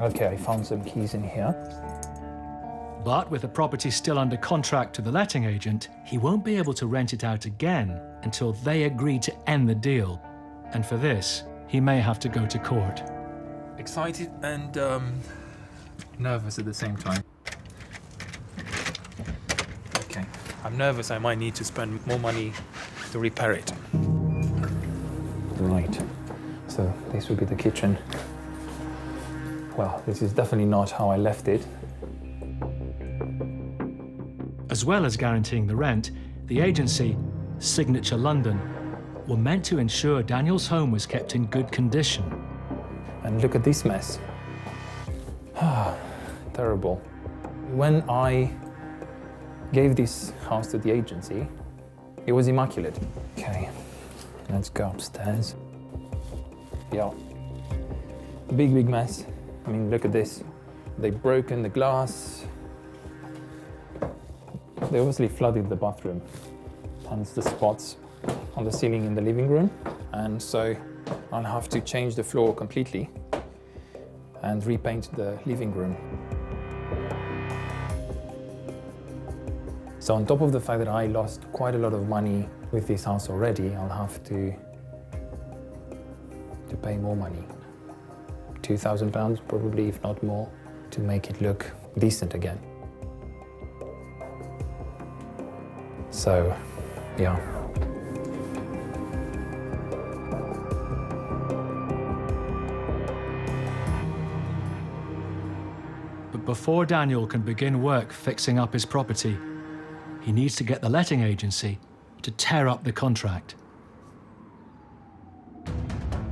okay, I found some keys in here. But with the property still under contract to the letting agent, he won't be able to rent it out again until they agree to end the deal. And for this, he may have to go to court. Excited and nervous at the same time. Okay, I'm nervous. I might need to spend more money to repair it. Right, so this would be the kitchen. Well, this is definitely not how I left it. As well as guaranteeing the rent, the agency, Signature London, were meant to ensure Daniel's home was kept in good condition. And look at this mess. Terrible. When I gave this house to the agency, it was immaculate. Okay, let's go upstairs. Yeah, big mess. I mean, look at this. They've broken the glass. They obviously flooded the bathroom, hence the spots on the ceiling in the living room. And so I'll have to change the floor completely and repaint the living room. So on top of the fact that I lost quite a lot of money with this house already, I'll have to pay more money. £2,000 probably, if not more, to make it look decent again. So, yeah. But before Daniel can begin work fixing up his property, he needs to get the letting agency to tear up the contract.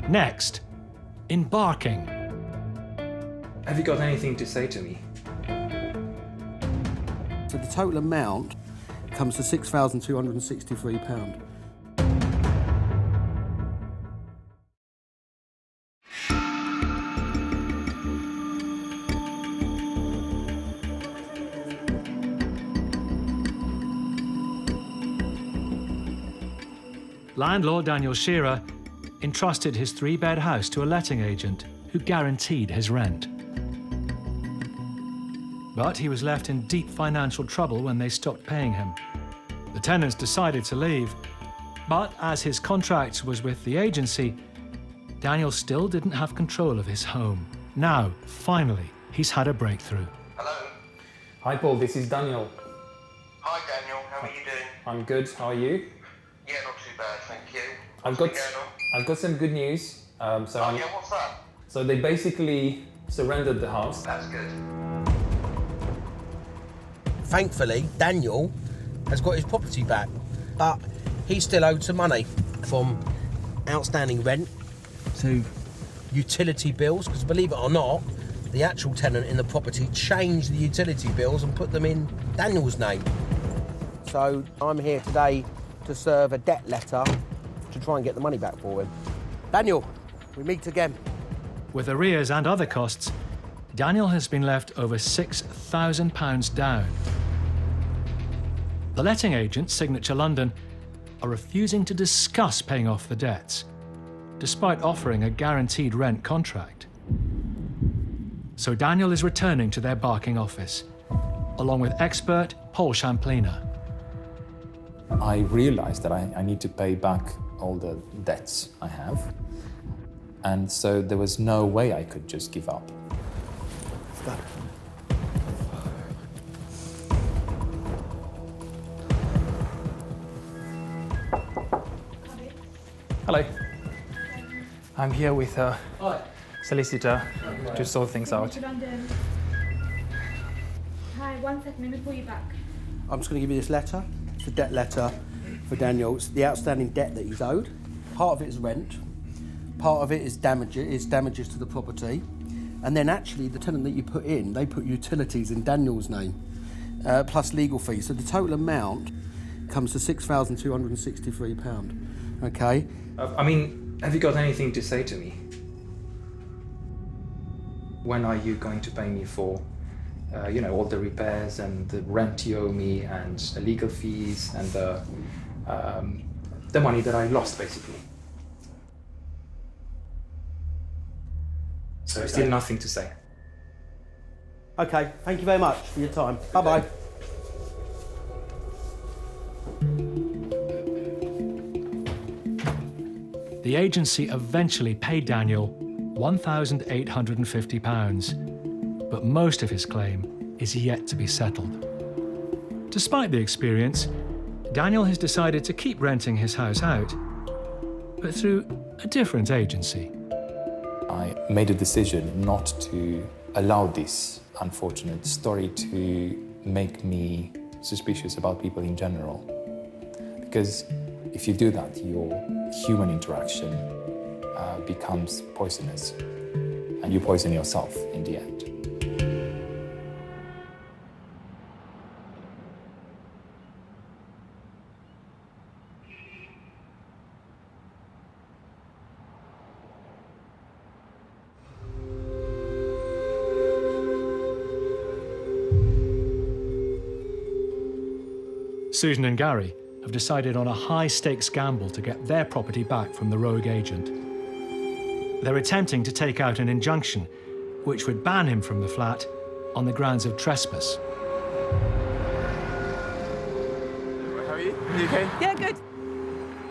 Next, embarking. Have you got anything to say to me? So the total amount comes to £6,263. Landlord Daniel Shearer entrusted his three-bed house to a letting agent who guaranteed his rent. But he was left in deep financial trouble when they stopped paying him. The tenants decided to leave, but as his contract was with the agency, Daniel still didn't have control of his home. Now, finally, he's had a breakthrough. Hello. Hi, Paul. This is Daniel. Hi, Daniel. How are you doing? I'm good. How are you? Yeah, not too bad, thank you. I've got some good news. Yeah, what's that? So they basically surrendered the house. That's good. Thankfully, Daniel has got his property back, but he's still owed some money from outstanding rent to utility bills, because believe it or not, the actual tenant in the property changed the utility bills and put them in Daniel's name. So I'm here today to serve a debt letter to try and get the money back for him. Daniel, we meet again. With arrears and other costs, Daniel has been left over £6,000 down. The letting agent, Signature London, are refusing to discuss paying off the debts, despite offering a guaranteed rent contract. So Daniel is returning to their Barking office, along with expert Paul Champlina. I realized that I need to pay back all the debts I have. And so there was no way I could just give up. Hello. I'm here with a solicitor to sort things out. Hi, 1 second, let me call you back. I'm just going to give you this letter. It's a debt letter for Daniel. It's the outstanding debt that he's owed. Part of it is rent. Part of it is damages to the property. And then actually the tenant that you put in, they put utilities in Daniel's name, plus legal fees. So the total amount comes to £6,263. Okay? I mean, have you got anything to say to me? When are you going to pay me for, all the repairs and the rent you owe me and the legal fees and the money that I lost, basically? So Okay. still nothing to say. Okay, thank you very much for your time. Bye-bye. The agency eventually paid Daniel £1,850, but most of his claim is yet to be settled. Despite the experience, Daniel has decided to keep renting his house out, but through a different agency. I made a decision not to allow this unfortunate story to make me suspicious about people in general. Because if you do that, your human interaction becomes poisonous, and you poison yourself in the end. Susan and Gary have decided on a high-stakes gamble to get their property back from the rogue agent. They're attempting to take out an injunction which would ban him from the flat on the grounds of trespass. How are you? You okay? Yeah, good.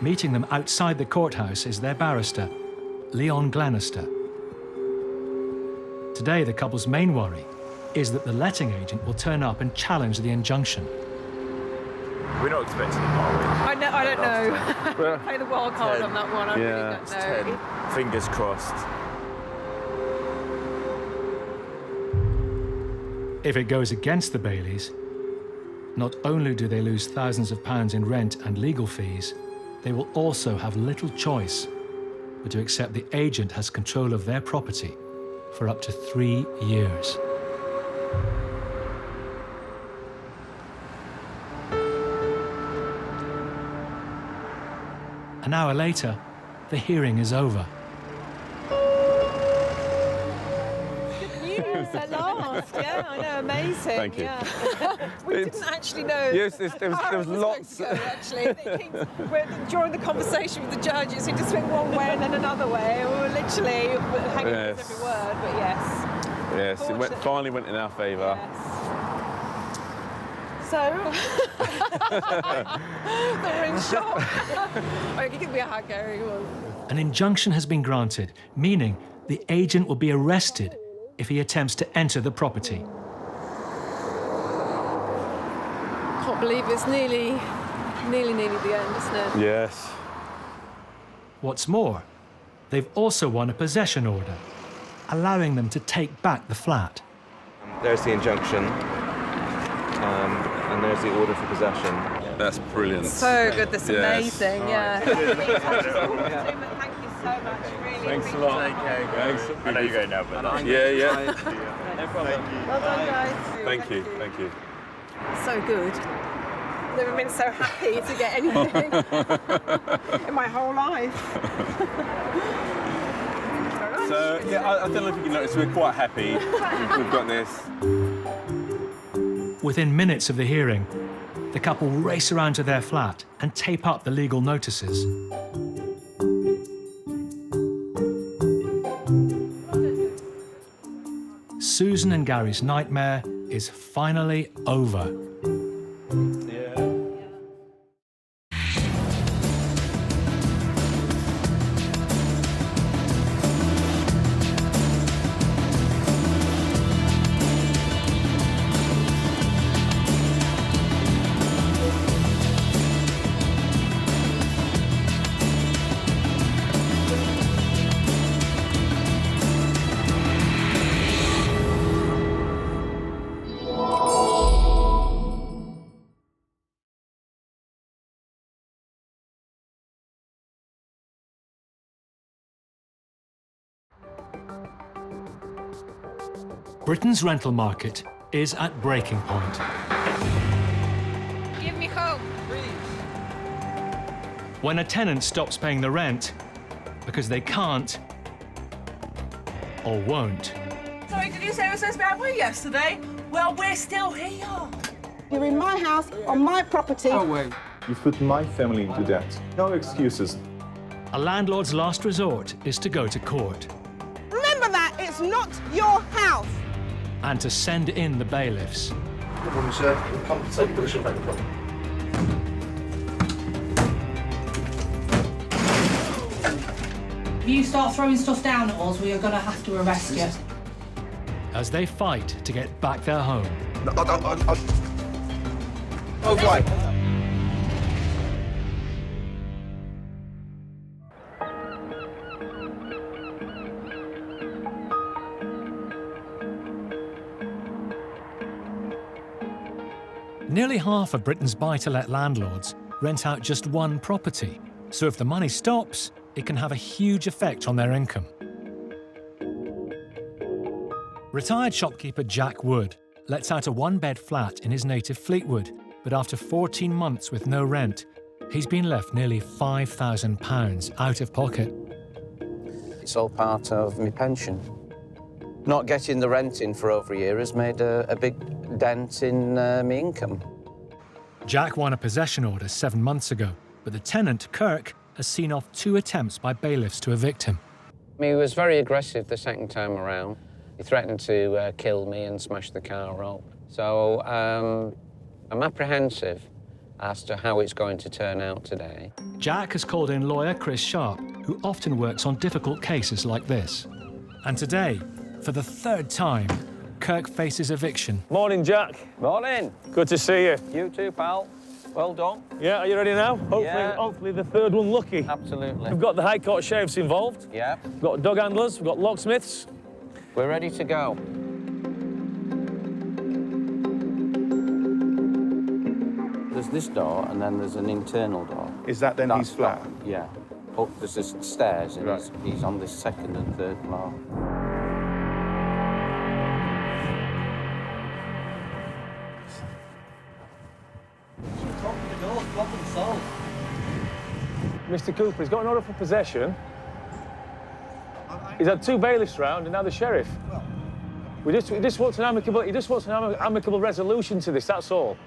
Meeting them outside the courthouse is their barrister, Leon Glenister. Today, the couple's main worry is that the letting agent will turn up and challenge the injunction. We're not expecting it, are we? I don't know. Play the wild card on that one. I really don't it's know. 10. Fingers crossed. If it goes against the Baileys, not only do they lose thousands of pounds in rent and legal fees, they will also have little choice but to accept the agent has control of their property for up to 3 years. An hour later, the hearing is over. Good news at last. Yeah, I know, amazing. Thank you. Yeah. We didn't actually know. Yes, there was lots. Actually, during the conversation with the judge, it seemed to swing one way and then another way. We were literally hanging on every word, but yes. Yes, it finally went in our favour. Yes. So, they're in shock. Okay, give me a hug, Gary. An injunction has been granted, meaning the agent will be arrested if he attempts to enter the property. Can't believe it's nearly the end, isn't it? Yes. What's more, they've also won a possession order, allowing them to take back the flat. There's the injunction. And there's the order for possession. That's brilliant. So good, that's amazing, yeah. Right. Thank you so much, really. Thanks a lot. Thanks. I know you're going now, but Yeah. No problem. Well done, guys. Thank you. So good. Never been so happy to get anything in my whole life. So, yeah, I don't know if you can notice, we're quite happy. We've got this. Within minutes of the hearing, the couple race around to their flat and tape up the legal notices. Susan and Gary's nightmare is finally over. Britain's rental market is at breaking point. Give me home. When a tenant stops paying the rent because they can't or won't. Sorry, did you say it was supposed to be our way yesterday? Well, we're still here. You're in my house, on my property. Oh, wait. You've put my family into debt. No excuses. A landlord's last resort is to go to court Remember that, it's not your house. and to send in the bailiffs. Good morning, sir. Come take a picture of the property. If you start throwing stuff down at us, we are going to have to arrest you. As they fight to get back their home. Oh, right. Nearly half of Britain's buy-to-let landlords rent out just one property, so if the money stops, it can have a huge effect on their income. Retired shopkeeper Jack Wood lets out a one-bed flat in his native Fleetwood, but after 14 months with no rent, he's been left nearly £5,000 out of pocket. It's all part of my pension. Not getting the rent in for over a year has made a big dent in my income. Jack won a possession order 7 months ago, but the tenant, Kirk, has seen off 2 attempts by bailiffs to evict him. He was very aggressive the second time around. He threatened to kill me and smash the car up. So I'm apprehensive as to how it's going to turn out today. Jack has called in lawyer Chris Sharp, who often works on difficult cases like this. And today, for the 3rd time, Kirk faces eviction. Morning, Jack. Morning. Good to see you. You too, pal. Well done. Yeah, are you ready now? Hopefully the 3rd one lucky. Absolutely. We've got the High Court sheriffs involved. Yeah. We've got dog handlers, we've got locksmiths. We're ready to go. There's this door, and then there's an internal door. Is that then his flat? Yeah. Oh, there's this stairs, and Right. he's on this 2nd and 3rd floor. Mr. Cooper, he's got an order for possession. He's had 2 bailiffs round and now the sheriff. He just wants an amicable resolution to this, that's all.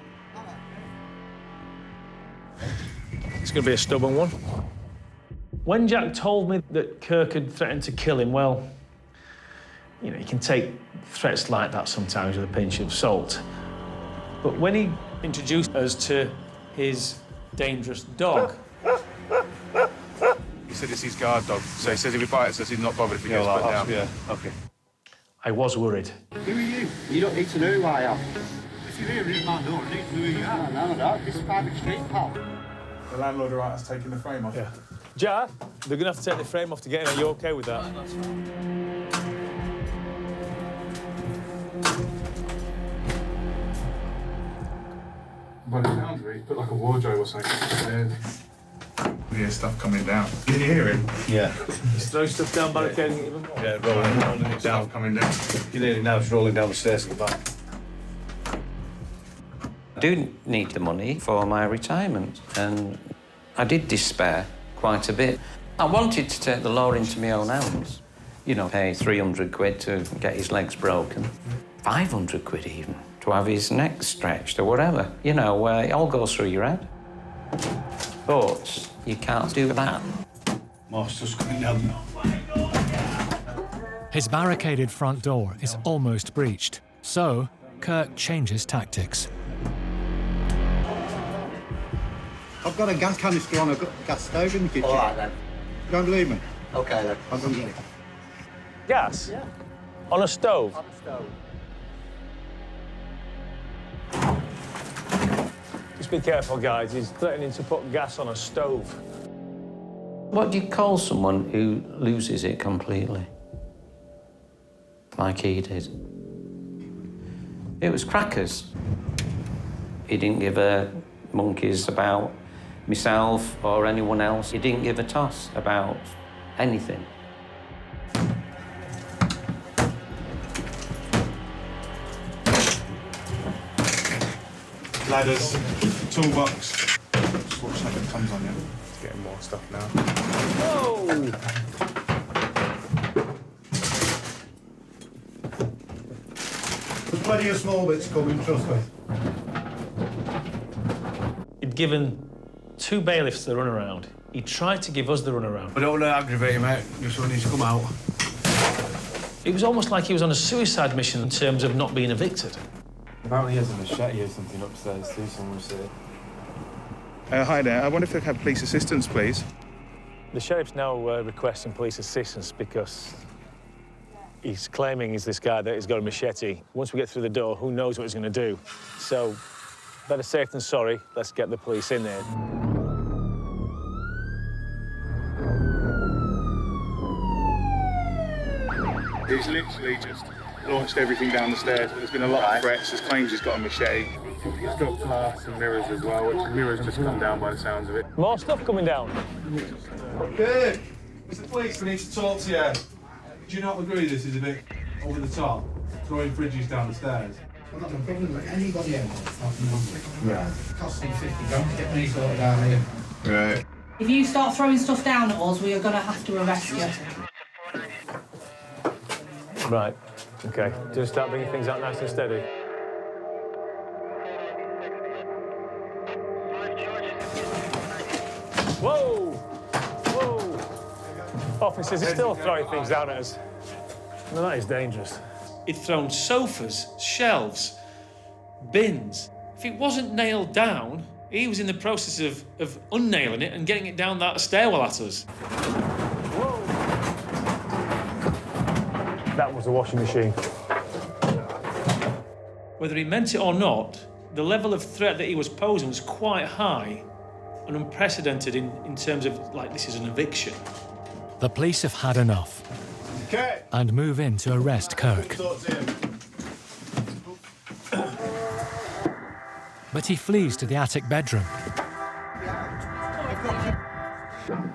It's going to be a stubborn one. When Jack told me that Kirk had threatened to kill him, well, you know, you can take threats like that sometimes with a pinch of salt. But when he introduced us to his dangerous dog... He said it's his guard dog, so he says if he bites us, he's not bothered if he gets put down. Yeah, OK. I was worried. Who are you? You don't need to know who I am. If you're here in my door, you need to know who you are. No, no, this is private street, pal. The landlord all right has taken the frame off? Yeah. Jar, they're going to have to take the frame off to get in. Are you OK with that? By the sounds of it, he's put like a wardrobe or something upstairs. You hear stuff coming down. Can you hear him? Yeah. He's throwing stuff down, barricading it even more. Yeah, rolling it down. Stuff coming down. You hear it now, it's rolling down the stairs at the back. I do need the money for my retirement, and I did despair quite a bit. I wanted to take the law into my own hands. You know, pay 300 quid to get his legs broken. 500 quid even, to have his neck stretched or whatever. You know, it all goes through your head. But you can't do that. Master's coming down now. His barricaded front door is almost breached, so Kirk changes tactics. I've got a gas canister on a gas stove in the kitchen. All right, then. You don't believe me? OK, then. I'll go and get it. Gas? Yeah. On a stove? On a stove. Just be careful, guys. He's threatening to put gas on a stove. What do you call someone who loses it completely? Like he did. It was crackers. He didn't give a monkeys about myself or anyone else. He didn't give a toss about anything. ladders, toolbox. Just watch that it comes on you. It's getting more stuff now. Whoa! There's plenty of small bits coming, trust me. He'd given 2 bailiffs the runaround. He tried to give us the runaround. I don't want to aggravate him, mate. Just want him to come out. It was almost like he was on a suicide mission in terms of not being evicted. Apparently he has a machete or something upstairs too, someone said. Hi there. I wonder if I could have police assistance, please. The sheriff's now requesting police assistance because he's claiming he's this guy that has got a machete. Once we get through the door, who knows what he's going to do? So, better safe than sorry. Let's get the police in there. He's literally just launched everything down the stairs. There's been a lot of threats. There's claims he's got a machete. He's got glass and mirrors as well, which mirrors just come down by the sounds of it. More stuff coming down. Good. Mr. Police, we need to talk to you. Do you not agree this is a bit over the top? Throwing fridges down the stairs? I've got no problem with anybody else. Right. It costs me 50 grand to get me sorted out here. Right. If you start throwing stuff down at us, we are going to have to arrest you. Right. OK. Just start bringing things out nice and steady. Whoa! Whoa! Officers are still throwing things down at us. Now, that is dangerous. He'd thrown sofas, shelves, bins. If it wasn't nailed down, he was in the process of unnailing it and getting it down that stairwell at us. Whoa! That was a washing machine. Whether he meant it or not, the level of threat that he was posing was quite high and unprecedented in terms of, like, this is an eviction. The police have had enough and move in to arrest Kirk. But he flees to the attic bedroom.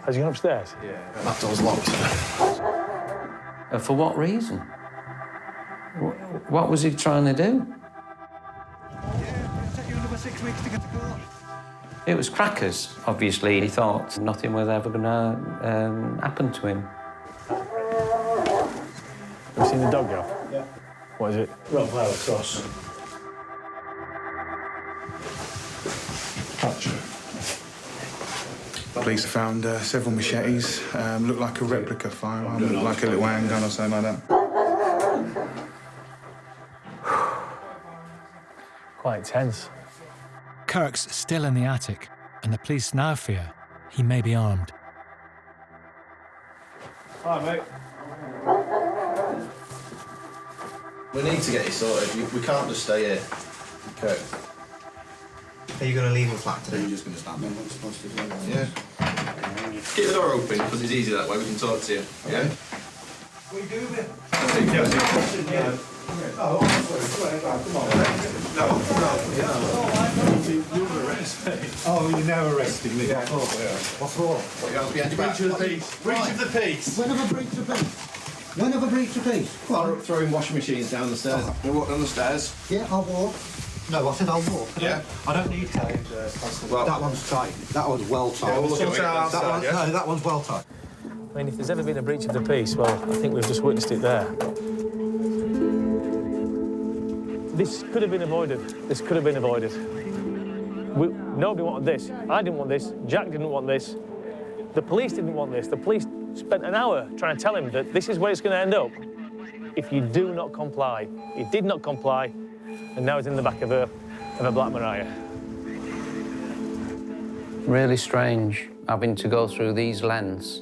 Has he gone upstairs? Yeah. That door's locked. For what reason? What was he trying to do? It'll take you another 6 weeks to get to court. It was crackers, obviously. He thought nothing was ever going to happen to him. Have you seen the dog go? Yeah. What is it? Brothel cross. Police found several machetes. Looked like a replica firearm. Looked like a little handgun or something like that. Quite tense. Kirk's still in the attic, and the police now fear he may be armed. Hi, mate. We need to get you sorted. We can't just stay here. Okay. Are you going to leave the flat today? You're just going to stand there. I'm supposed to do that. Yeah. Keep the door open, because it's easier that way. We can talk to you. Yeah? What are you doing there? Yeah. Oh, come on. Oh, you're now arresting me. Yeah. What's wrong? Breach of the peace. Breach of the peace. When have I breached the peace? When have I breached the peace? Throwing washing machines down the stairs. You walk down the stairs? Yeah, I'll walk. No, I said I'll walk. Yeah. I don't need tape. Well, that one's tight. That one's well tight. Yeah, we'll look at that one, no, that one's well tight. I mean, if there's ever been a breach of the peace, well, I think we've just witnessed it there. This could have been avoided. This could have been avoided. Nobody wanted this. I didn't want this. Jack didn't want this. The police didn't want this. The police spent an hour trying to tell him that this is where it's going to end up if you do not comply. He did not comply, and now he's in the back of a Black Maria. Really strange having to go through these lengths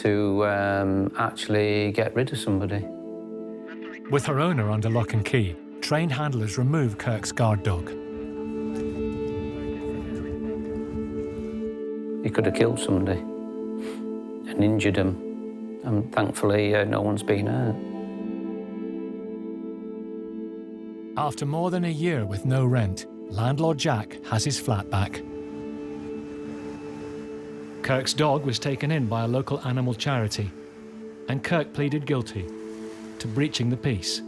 to actually get rid of somebody. With her owner under lock and key, trained handlers remove Kirk's guard dog. He could have killed somebody and injured him, and thankfully no one's been hurt. After more than a year with no rent, landlord Jack has his flat back. Kirk's dog was taken in by a local animal charity, and Kirk pleaded guilty to breaching the peace.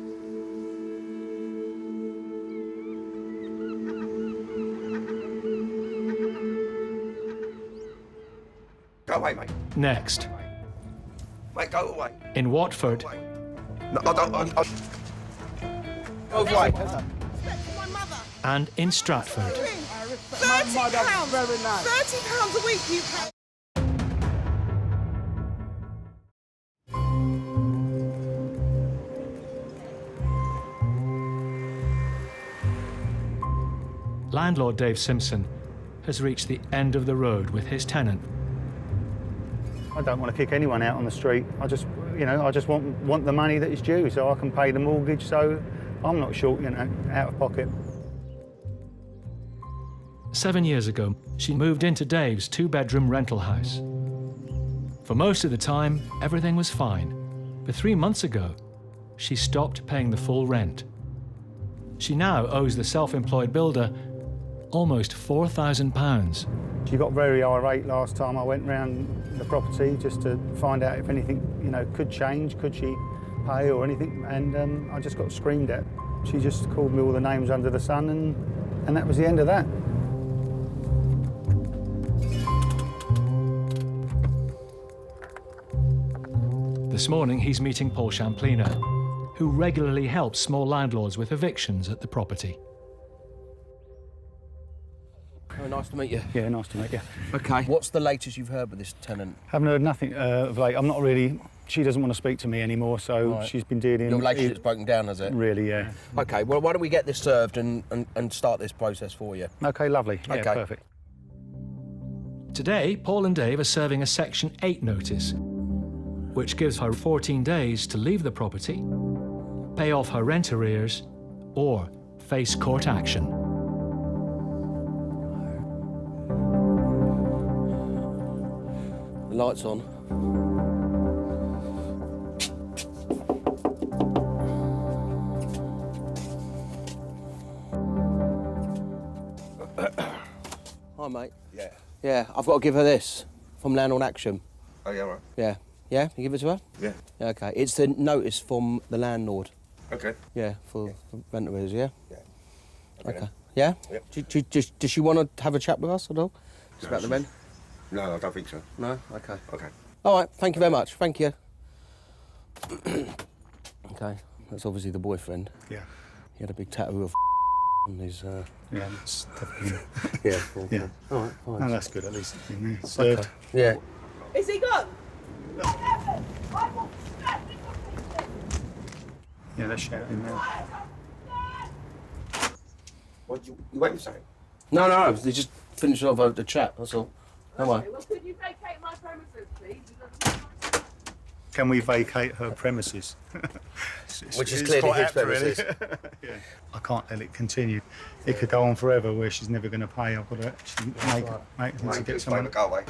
Next, Mate, go away. in Watford, No, I don't. Go away. and in Stratford. £30. £30 a week you pay. Landlord Dave Simpson has reached the end of the road with his tenant. I don't want to kick anyone out on the street. I just want the money that is due so I can pay the mortgage so I'm not short, out of pocket. 7 years ago, she moved into Dave's two-bedroom rental house. For most of the time, everything was fine. But 3 months ago, she stopped paying the full rent. She now owes the self-employed builder almost £4,000. She got very irate last time I went round the property just to find out if anything, could change, could she pay or anything, and I just got screamed at. She just called me all the names under the sun, and that was the end of that. This morning, he's meeting Paul Champlina, who regularly helps small landlords with evictions at the property. Oh, nice to meet you. Yeah, nice to meet you. Okay. What's the latest you've heard with this tenant? Haven't heard nothing of late. I'm not really... She doesn't want to speak to me anymore, so Right. she's been dealing... Your relationship's broken down, has it? Really, yeah. Okay, well, why don't we get this served and start this process for you? Okay, lovely. Yeah, Okay. perfect. Today, Paul and Dave are serving a Section 8 notice, which gives her 14 days to leave the property, pay off her rent arrears, or face court action. The light's on. Hi, mate. Yeah. Yeah, I've got to give her this from Landlord Action. Oh, yeah, right. Yeah. Yeah? You give it to her? Yeah. Yeah, okay. It's the notice from the landlord. Okay. Yeah, for rent arrears, yeah? Yeah. Okay. Yeah? Yep. Does she want to have a chat with us at all? Just No, about the rent? No, I don't think so. No? Okay. Okay. All right, thank you very much. Thank you. Okay, that's obviously the boyfriend. Yeah. He had a big tattoo of on his... Yeah, that's definitely... Yeah, cool. Yeah. All right, fine. No, that's good, at least. It's served. Okay. Yeah. Is he gone? Yeah, they're shouting now. What, you waiting for something? No, they just finished off the chat, that's all. Am I? Well, could you vacate my premises, please? Can we vacate her premises? Which is it's clearly quite his apt, really. premises. Yeah. I can't let it continue. It could go on forever where she's never going to pay. I've got to actually make her to get someone. Go away.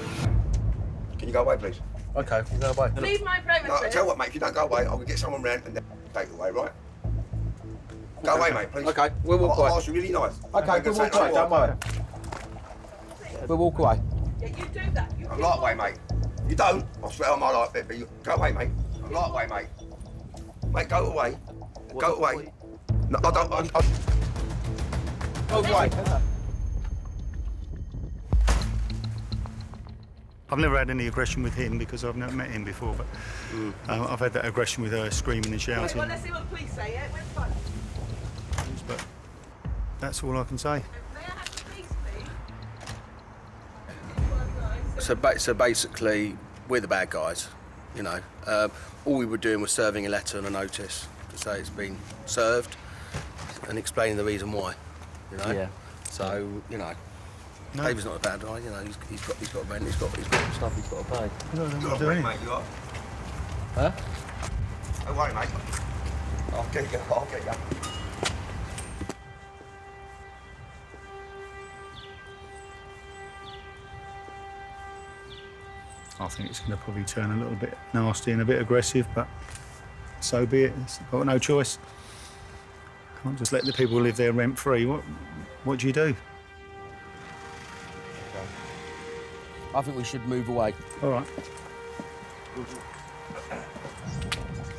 Can you go away, please? Okay, you go away. Leave my premises. No, tell you what, mate, if you don't go away, I'll get someone round and then take it away, right? Go away, mate, please. Okay, we'll walk away. I'll ask you really nice. Okay, we'll walk away, don't worry. We'll walk away. Yeah, you do that. You I'm lightweight, mate. You don't, I swear on my life, but you go away, mate. I'm lightweight, mate. Mate, go away. Go away. No, I don't. Go away. I've never had any aggression with him because I've never met him before, but I've had that aggression with her screaming and shouting. Well, let's see what the police say, yeah? Where's the phone? But that's all I can say. So basically, we're the bad guys, you know. All we were doing was serving a letter and a notice to say it's been served and explaining the reason why, you know. Yeah. So, you know, No. David's not a bad guy, you know. He's got rent, he's got stuff he's got to pay. I don't know You're what all to right, do. mate, you are. Huh? Don't worry, mate. I'll get you. I think it's going to probably turn a little bit nasty and a bit aggressive, but so be it. I've got no choice. Can't just let the people live there rent-free. What do you do? I think we should move away. All right.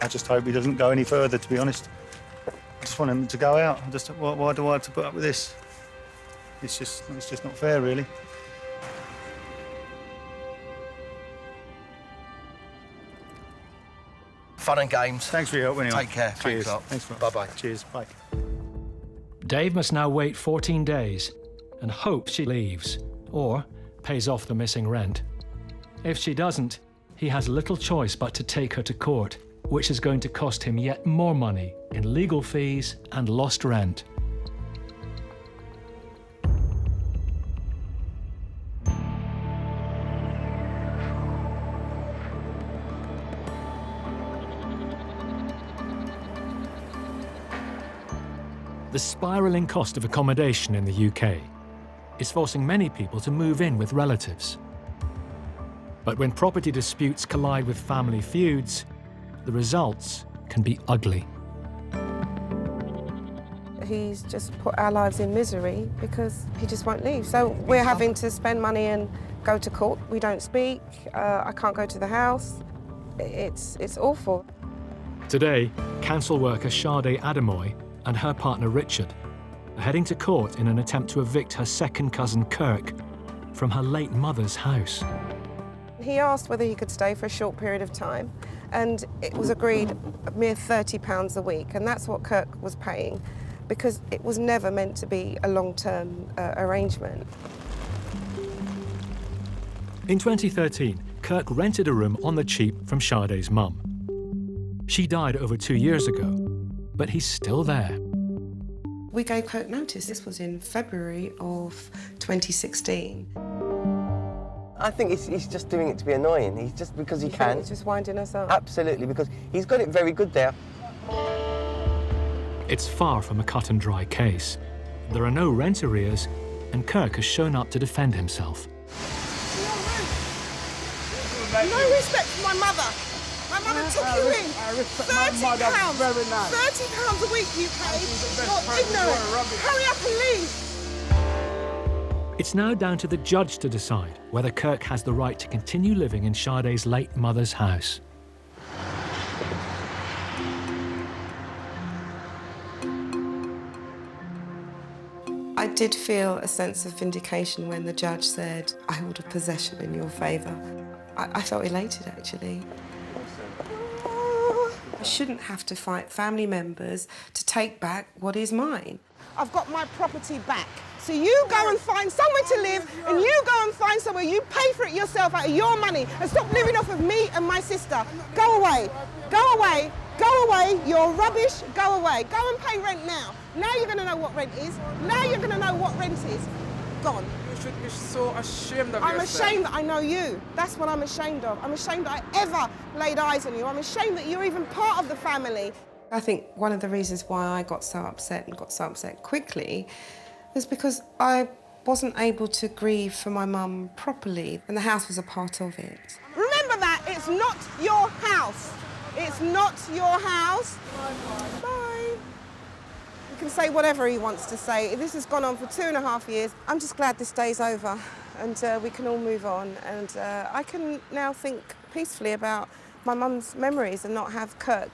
I just hope he doesn't go any further, to be honest. I just want him to go out. Why do I have to put up with this? It's just not fair, really. fun and games. Thanks for your help anyway. Take care. Cheers. Thanks a lot. Bye-bye. Cheers. Bye. Dave must now wait 14 days and hope she leaves or pays off the missing rent. If she doesn't, he has little choice but to take her to court, which is going to cost him yet more money in legal fees and lost rent. The spiralling cost of accommodation in the UK is forcing many people to move in with relatives. But when property disputes collide with family feuds, the results can be ugly. He's just put our lives in misery because he just won't leave. So we're having to spend money and go to court. We don't speak. I can't go to the house. It's awful. Today, council worker Sade Adamoy and her partner Richard are heading to court in an attempt to evict her second cousin Kirk from her late mother's house. He asked whether he could stay for a short period of time, and it was agreed a mere £30 a week, and that's what Kirk was paying, because it was never meant to be a long-term arrangement. In 2013, Kirk rented a room on the cheap from Sade's mum. She died over 2 years ago, but he's still there. We gave Kirk notice. This was in February of 2016. I think he's just doing it to be annoying. He's just because he can. He's just winding us up. Absolutely, because he's got it very good there. It's far from a cut and dry case. There are no rent arrears, and Kirk has shown up to defend himself. No respect for my mother. My mother took you in. £30. £30 a week you paid. You're ignorant. Hurry up and leave. It's now down to the judge to decide whether Kirk has the right to continue living in Sade's late mother's house. I did feel a sense of vindication when the judge said, I order possession in your favour. I felt elated, actually. I shouldn't have to fight family members to take back what is mine. I've got my property back. So you go and find somewhere to live, and you go and find somewhere, you pay for it yourself out of your money, and stop living off of me and my sister. Go away, go away, go away, you're rubbish, go away. Go and pay rent now. Now you're gonna know what rent is. Now you're gonna know what rent is. Gone. You should be so ashamed of yourself. I'm ashamed that I know you. That's what I'm ashamed of. I'm ashamed that I ever laid eyes on you. I'm ashamed that you're even part of the family. I think one of the reasons why I got so upset and got so upset quickly was because I wasn't able to grieve for my mum properly, and the house was a part of it. Remember that, it's not your house. It's not your house. Bye. He can say whatever he wants to say. This has gone on for 2.5 years. I'm just glad this day's over and we can all move on, and I can now think peacefully about my mum's memories and not have Kirk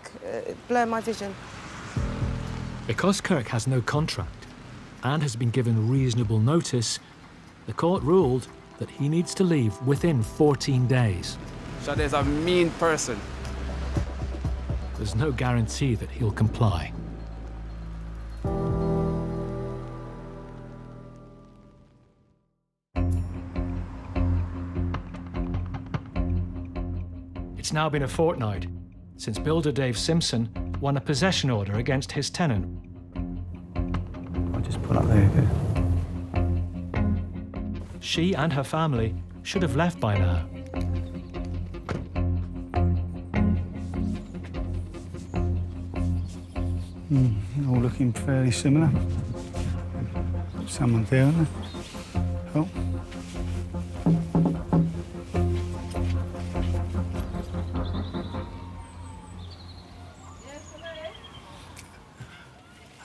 blur my vision. Because Kirk has no contract and has been given reasonable notice, the court ruled that he needs to leave within 14 days. Sade's a mean person. There's no guarantee that he'll comply. It's now been a fortnight since builder Dave Simpson won a possession order against his tenant. I'll just pull up there. She and her family should have left by now. All looking fairly similar. Someone there, isn't there? Oh.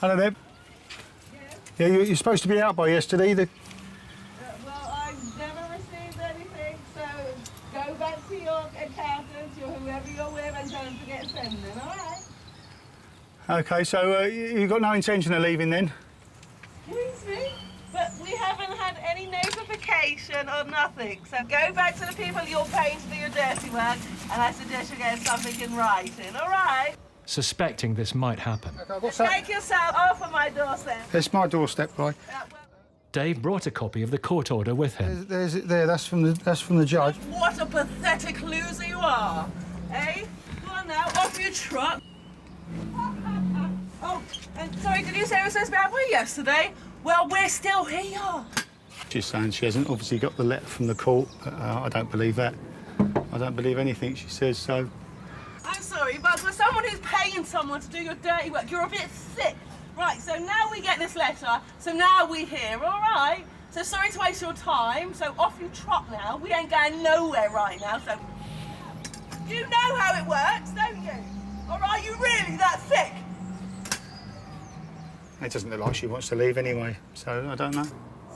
Hello there. Yeah, you're supposed to be out by yesterday. Well, I've never received anything, so go back to your accountant or whoever you're with and don't forget sending, all right? Okay, so you've got no intention of leaving then? Excuse me? But we haven't had any notification or nothing, so go back to the people you're paying to do your dirty work, and I suggest you get something in writing, all right? Suspecting this might happen, Take yourself off of my doorstep. It's my doorstep, right? Dave brought a copy of the court order with him. There's it there. That's from the judge. What a pathetic loser you are, eh? Go on now, off you trot. Oh, and sorry, did you say it was so bad for you yesterday? Well, we're still here. She's saying she hasn't obviously got the letter from the court. I don't believe that. I don't believe anything she says, so... I'm sorry, but for someone who's paying someone to do your dirty work, you're a bit thick. Right, so now we get this letter, so now we're here, all right? So sorry to waste your time, so off you trot now. We ain't going nowhere right now, so... You know how it works, don't you? Or are you really that thick? It doesn't look like she wants to leave anyway, so I don't know.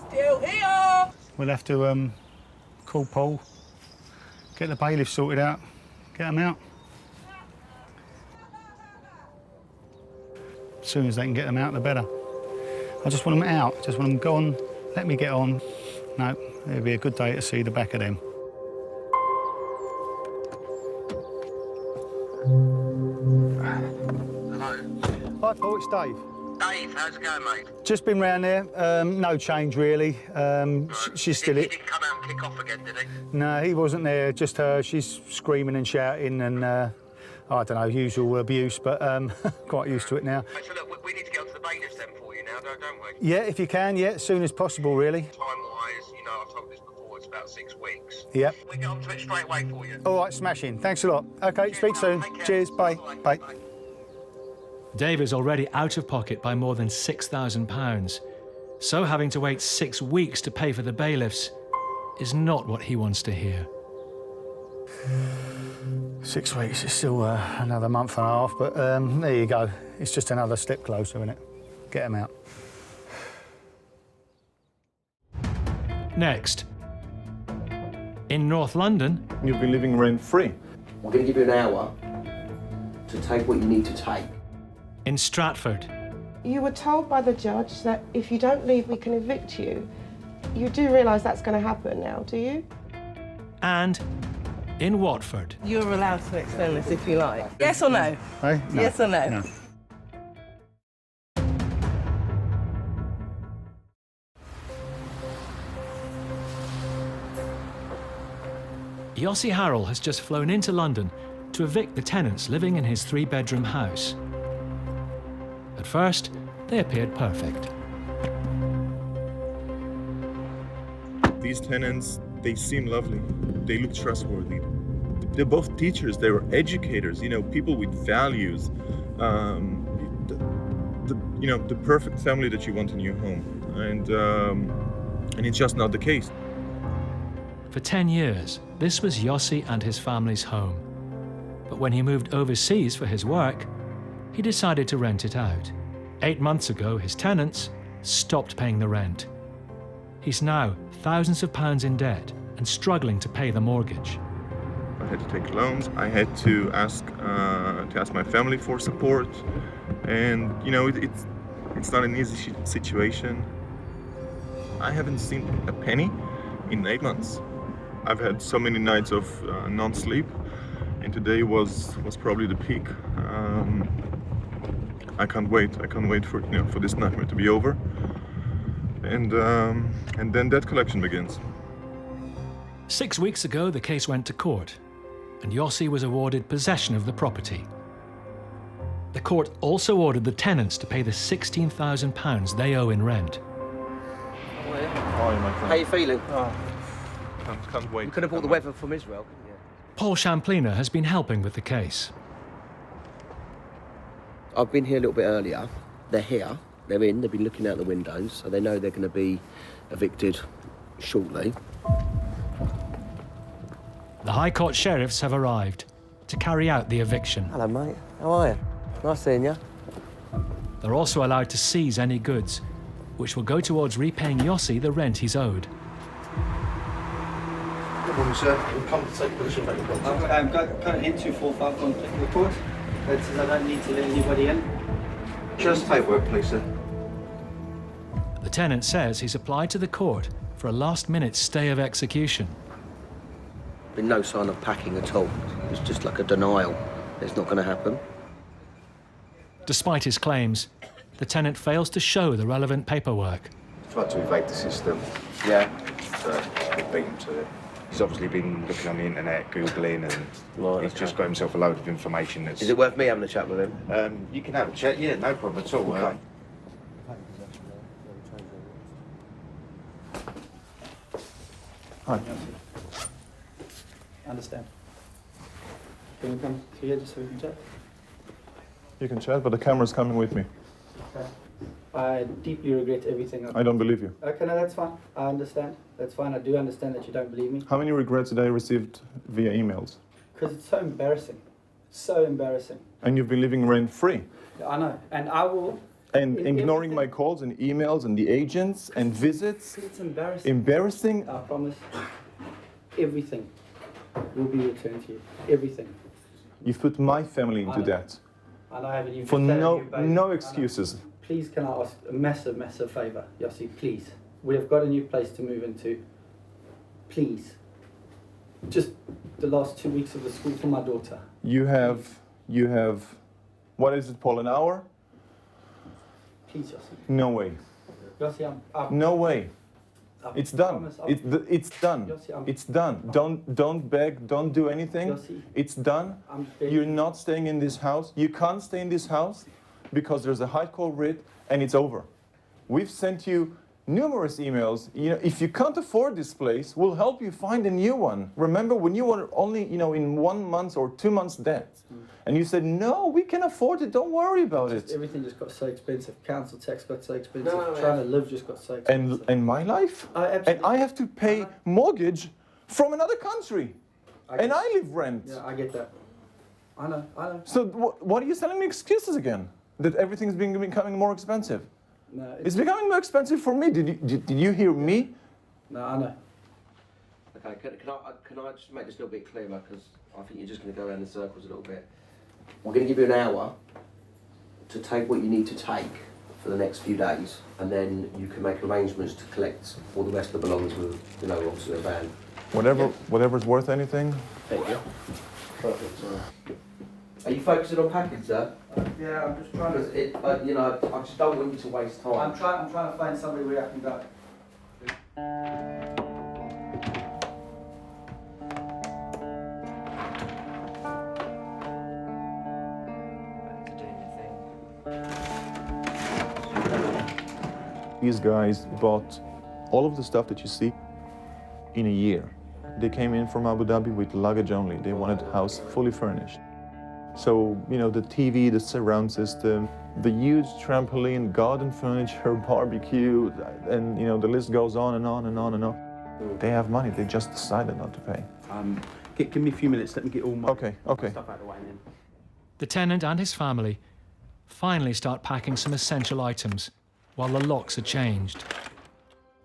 Still here! We'll have to call Paul, get the bailiff sorted out, get them out. As soon as they can get them out, the better. I just want them out, just want them gone, let me get on. No, it'll be a good day to see the back of them. Hello. Hi, Paul, it's Dave. Dave, how's it going, mate? Just been round there, no change really. She's still... He didn't come out and kick off again, did he? No, he wasn't there, just her. She's screaming and shouting and, I don't know, usual abuse, but quite used to it now. Right, so look, we need to get onto the bailiffs then for you now, don't we? Yeah, if you can, yeah, as soon as possible, really. Time-wise, you know, I've told this before, it's about 6 weeks. Yep. We get onto it straight away for you. All right, smashing. Thanks a lot. OK, speak soon. Cheers, bye. Bye. Dave is already out of pocket by more than £6,000, so having to wait 6 weeks to pay for the bailiffs is not what he wants to hear. 6 weeks is still another month and a half, but there you go. It's just another step closer, isn't it? Get them out. Next, in North London... You'll be living rent-free. We're going to give you an hour to take what you need to take. In Stratford. You were told by the judge that if you don't leave, we can evict you. You do realise that's going to happen now, do you? And in Watford. You're allowed to extend this if you like. Yes or no? Hey? No. Yes or no? No. Yossi Harrell has just flown into London to evict the tenants living in his 3-bedroom house. At first, they appeared perfect. These tenants, they seem lovely. They look trustworthy. They're both teachers, they were educators, you know, people with values. The perfect family that you want in your home. And it's just not the case. For 10 years, this was Yossi and his family's home. But when he moved overseas for his work, he decided to rent it out. 8 months ago, his tenants stopped paying the rent. He's now thousands of pounds in debt and struggling to pay the mortgage. I had to take loans. I had to ask my family for support, and you know it's not an easy situation. I haven't seen a penny in 8 months. I've had so many nights of non-sleep, and today was probably the peak. I can't wait. I can't wait for this nightmare to be over, and then debt collection begins. 6 weeks ago, the case went to court, and Yossi was awarded possession of the property. The court also ordered the tenants to pay the £16,000 they owe in rent. How are you feeling? Can't wait. You could have brought the weather from Israel, couldn't you? Paul Champlina has been helping with the case. I've been here a little bit earlier. They're here. They've been looking out the windows, so they know they're going to be evicted shortly. The High Court sheriffs have arrived to carry out the eviction. Hello, mate. How are you? Nice seeing you. They're also allowed to seize any goods, which will go towards repaying Yossi the rent he's owed. Good morning, sir. We'll come to take possession of the property. I've got an N245 on the report that says I don't need to let anybody in. Just paperwork, please, sir. The tenant says he's applied to the court for a last-minute stay of execution. Been no sign of packing at all. It's just like a denial. It's not going to happen. Despite his claims, the tenant fails to show the relevant paperwork. Tried to evade the system. Yeah. But we beat him to it. He's obviously been looking on the internet, Googling, and he's just got himself a load of information that's... Is it worth me having a chat with him? You can have a chat, yeah, no problem at all. Okay. Hi. Understand. Can you come here just so we can chat? You can chat, but the camera's coming with me. Okay. I deeply regret everything. I don't believe you. Okay, no, that's fine. I understand. That's fine. I do understand that you don't believe me. How many regrets did I received via emails? Because it's so embarrassing. So embarrassing. And you've been living rent-free. I know. And I will... And ignoring my calls and emails and the agents and visits. It's embarrassing. Embarrassing? I promise. Everything will be returned to you. Everything. You've put my family into that. I know I haven't even... For no excuses. Please, can I ask a massive, massive favour, Yossi, please. We have got a new place to move into. Please. Just the last 2 weeks of the school for my daughter. You have, what is it, Paul, an hour? Please, Yossi. No way. Yossi, no way. It's done. promise, It's done. Yossi, It's done. Don't beg. Don't do anything. Yossi, it's done. You're not staying in this house. You can't stay in this house because there's a high court writ and it's over. We've sent you numerous emails. You know, if you can't afford this place, we'll help you find a new one. Remember when you were only, in 1 month or 2 months debt, and you said, no, we can afford it. Don't worry about it. Everything just got so expensive. Council tax got so expensive. Trying to live just got so expensive. And my life? And I have to pay mortgage from another country. And I live rent. Yeah, I get that. I know. So what are you selling me excuses again? That everything's becoming more expensive? No, it's becoming more expensive for me. Did you hear me? No, I know. Okay, can I just make this a little bit clearer, because I think you're just going to go around in circles a little bit. We're going to give you an hour to take what you need to take for the next few days, and then you can make arrangements to collect all the rest of the belongings with, obviously a van. Whatever's worth anything. There you go. Perfect. Are you focusing on packing, sir? Yeah, I'm just trying to... I just don't want you to waste time. I'm trying to find somebody where I can go. These guys bought all of the stuff that you see in a year. They came in from Abu Dhabi with luggage only. They wanted the house fully furnished. So, the TV, the surround system, the huge trampoline, garden furniture, barbecue, and, the list goes on and on and on and on. They have money, they just decided not to pay. Give me a few minutes, let me get all my okay. stuff out of the way then. The tenant and his family finally start packing some essential items while the locks are changed.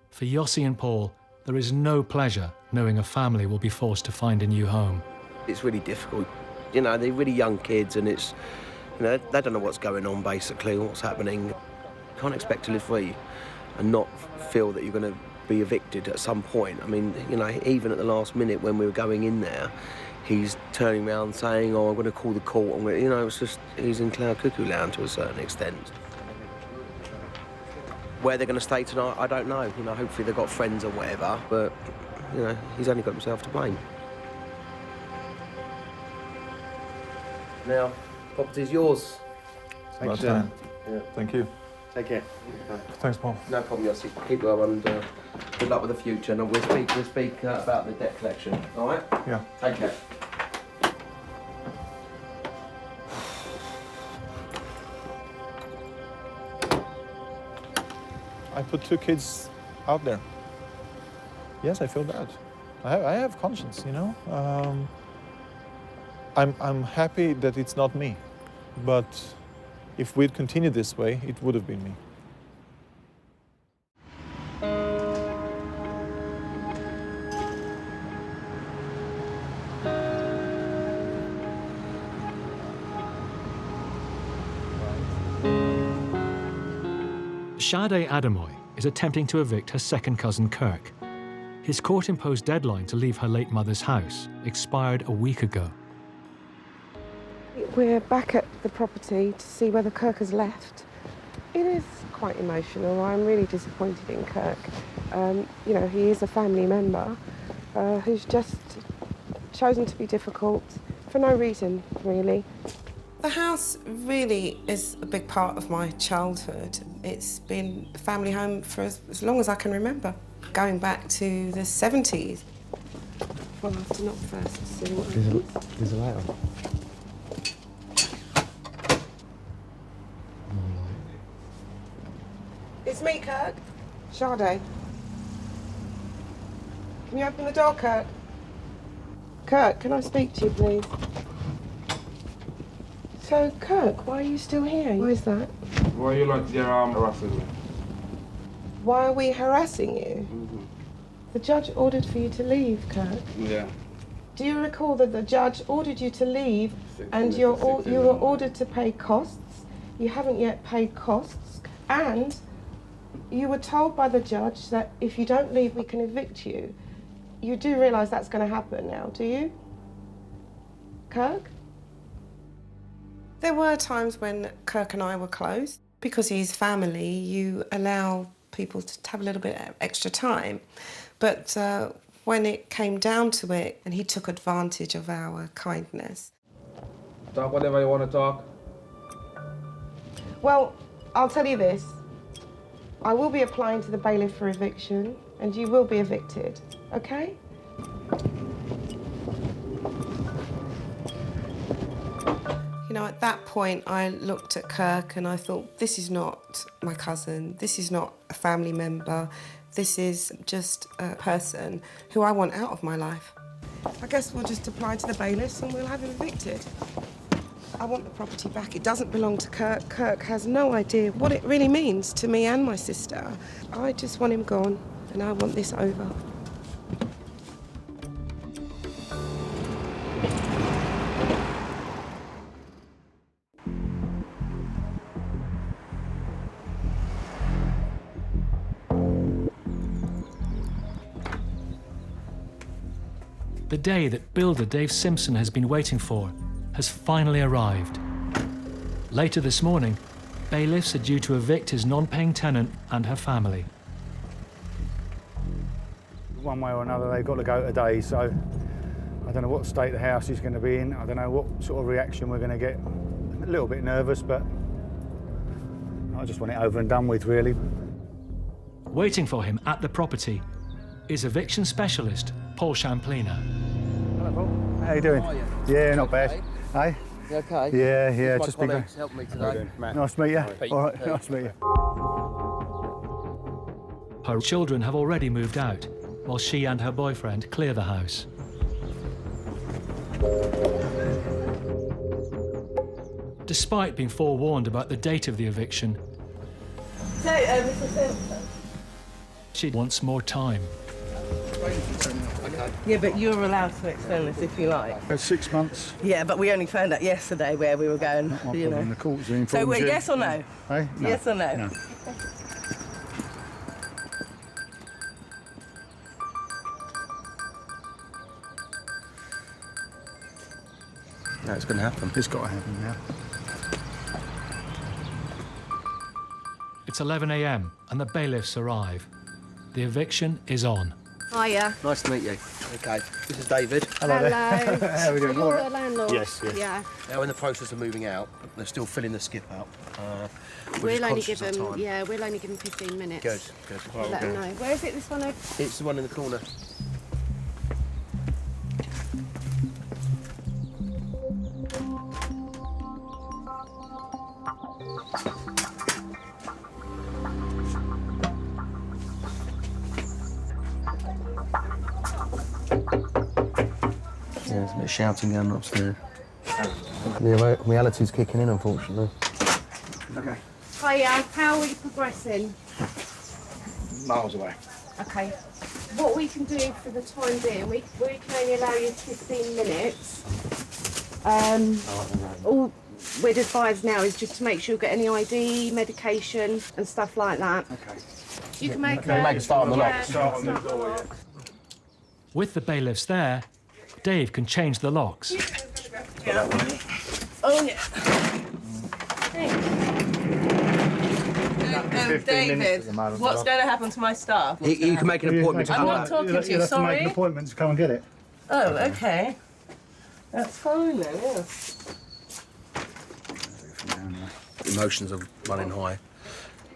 For Yossi and Paul, there is no pleasure knowing a family will be forced to find a new home. It's really difficult. They're really young kids, and it's, they don't know what's going on, basically, what's happening. You can't expect to live free and not feel that you're going to be evicted at some point. I mean, even at the last minute when we were going in there, he's turning around saying, oh, I'm going to call the court. It's just, he's in cloud cuckoo land to a certain extent. Where they're going to stay tonight, I don't know. Hopefully they've got friends or whatever, but, he's only got himself to blame. Now, property's yours. Thanks, Dan. Yeah. Thank you. Take care. Thanks, Paul. No problem, Yossi. Keep well, and good luck with the future. And we'll speak about the debt collection. All right? Yeah. Take care. I put 2 kids out there. Yes, I feel bad. I have conscience, I'm happy that it's not me, but if we'd continued this way, it would have been me. Sade Adamoy is attempting to evict her second cousin Kirk. His court-imposed deadline to leave her late mother's house expired a week ago. We're back at the property to see whether Kirk has left. It is quite emotional. I'm really disappointed in Kirk. You know, he is a family member who's just chosen to be difficult for no reason, really. The house really is a big part of my childhood. It's been a family home for as long as I can remember, going back to the 70s. Well, I have to knock first to see what happens. There's a light on. It's me, Kirk. Sade. Can you open the door, Kirk? Kirk, can I speak to you, please? So, Kirk, why are you still here? Why is that? Why are you like your arm harassing me? Why are we harassing you? The judge ordered for you to leave, Kirk. Yeah. Do you recall that the judge ordered you to leave and you were ordered to pay costs? You haven't yet paid costs, and you were told by the judge that if you don't leave, we can evict you. You do realise that's going to happen now, do you? Kirk? There were times when Kirk and I were close. Because he's family, you allow people to have a little bit of extra time. But when it came down to it, and he took advantage of our kindness. Talk whatever you want to talk. Well, I'll tell you this. I will be applying to the bailiff for eviction, and you will be evicted, okay? You know, at that point, I looked at Kirk and I thought, this is not my cousin, this is not a family member, this is just a person who I want out of my life. I guess we'll just apply to the bailiffs and we'll have him evicted. I want the property back. It doesn't belong to Kirk. Kirk has no idea what it really means to me and my sister. I just want him gone, and I want this over. The day that builder Dave Simpson has been waiting for has finally arrived. Later this morning, bailiffs are due to evict his non-paying tenant and her family. One way or another, they've got to go today, so I don't know what state the house is going to be in. I don't know what sort of reaction we're going to get. I'm a little bit nervous, but I just want it over and done with, really. Waiting for him at the property is eviction specialist Paul Champlina. Hello, Paul. How you doing? How are you? Yeah, not bad. Hey? You okay? Yeah, My just been going. colleagues helped me today. Nice to meet you. All right, nice to meet you. Her children have already moved out, while she and her boyfriend clear the house. Despite being forewarned about the date of the eviction, So, Mr. Simpson. she wants more time. Yeah, but you're allowed to extend this if you like. 6 months. Yeah, but we only found out yesterday where we were going. Not my You problem. know. The court's been So, informed you. yes or no? Hey? No. Yes or no? No. No, it's going to happen. It's got to happen now. It's 11 a.m. and the bailiffs arrive. The eviction is on. Hiya. Nice to meet you. Okay, this is David. Hello. How are we doing? You're All right. the landlord? Yes, yes. Yeah. They're in the process of moving out. They're still filling the skip up. We're We'll just only give conscious of them, time. yeah, we'll only give them 15 minutes. Good, good. We'll let them know. Where is it, this one over? It's the one in the corner. Yeah, there's a bit of shouting going on upstairs. The reality's kicking in, unfortunately. Okay. Hiya, how are we progressing? Miles away. Okay. What we can do for the time being, we can only allow you 15 minutes. All we'd advise now is just to make sure you get any ID, medication and stuff like that. Okay. You can make Can we make a start on the lock? Start on the door, With the bailiffs there, Dave can change the locks. Oh, yeah. David, what's going to happen to my staff? You can make an appointment to I'm come not back. talking to you, You'll have to make an sorry. appointment to come and get it. Oh, okay. That's fine then, yeah. Emotions are running high,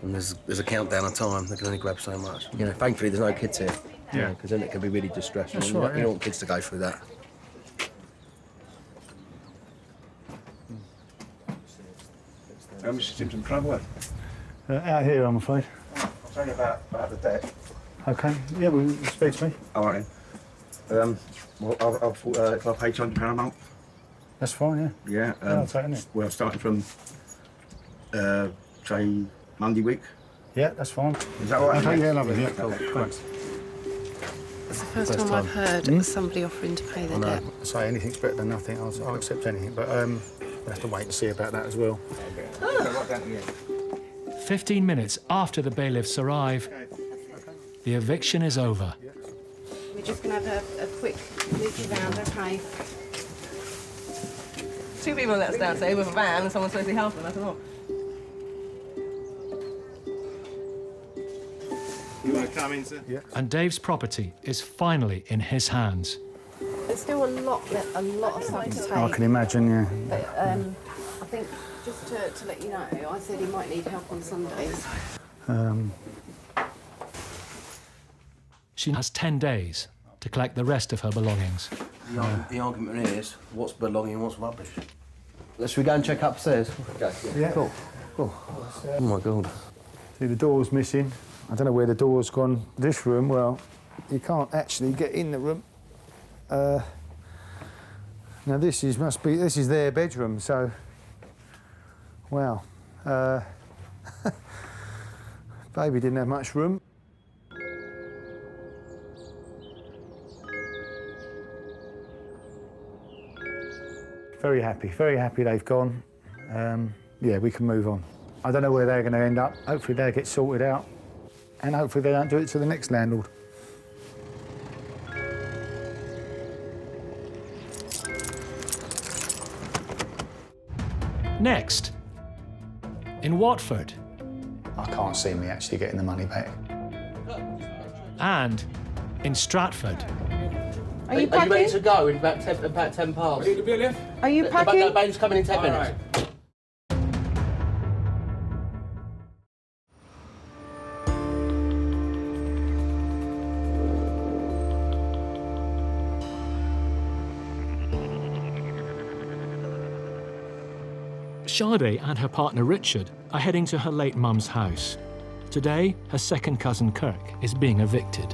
and there's a countdown of time. They can only grab so much. You know, thankfully there's no kids here. Yeah. Because then it can be really distressing. That's You right, don't- you don't want kids to go through that. Mr. Simpson, traveller. Out here, I'm afraid. I'll tell you about the debt. Okay. Yeah, well, speak to me. All right. Well, I'll if I pay £200 a month. That's fine, Yeah. Yeah, I'll take it. Well, starting from, say, Monday week. Yeah, that's fine. Is that all right? Okay, yeah, lovely. Yeah, Cool. Thanks. It's the first time I've heard somebody offering to pay their debt. I say anything's better than nothing. I'll accept anything, but we'll have to wait and see about that as well. 15 minutes after the bailiffs arrive, the eviction is over. We're just going to have a quick look around, okay? Two people let us down today with a van and someone's supposed to be helping us, not. You want to come in, sir? Yeah. And Dave's property is finally in his hands. There's still a lot of stuff to take. I can imagine, yeah. But I think, just to let you know, I said he might need help on Sundays. She has 10 days to collect the rest of her belongings. The argument is, what's belonging, what's rubbish. Should we go and check upstairs? Okay. Yeah. Cool. Oh my God. See, the door's missing. I don't know where the door's gone. This room, well, you can't actually get in the room. Now this is their bedroom, so wow. Baby didn't have much room. Very happy they've gone. Yeah, we can move on. I don't know where they're going to end up. Hopefully they'll get sorted out, and hopefully they don't do it to the next landlord. Next, in Watford. I can't see me actually getting the money back. And in Stratford. Are you packing? ready to go in about 10 past? Are you packing? The bailiff's coming in 10 minutes. Sade and her partner Richard are heading to her late mum's house. Today, her second cousin Kirk is being evicted.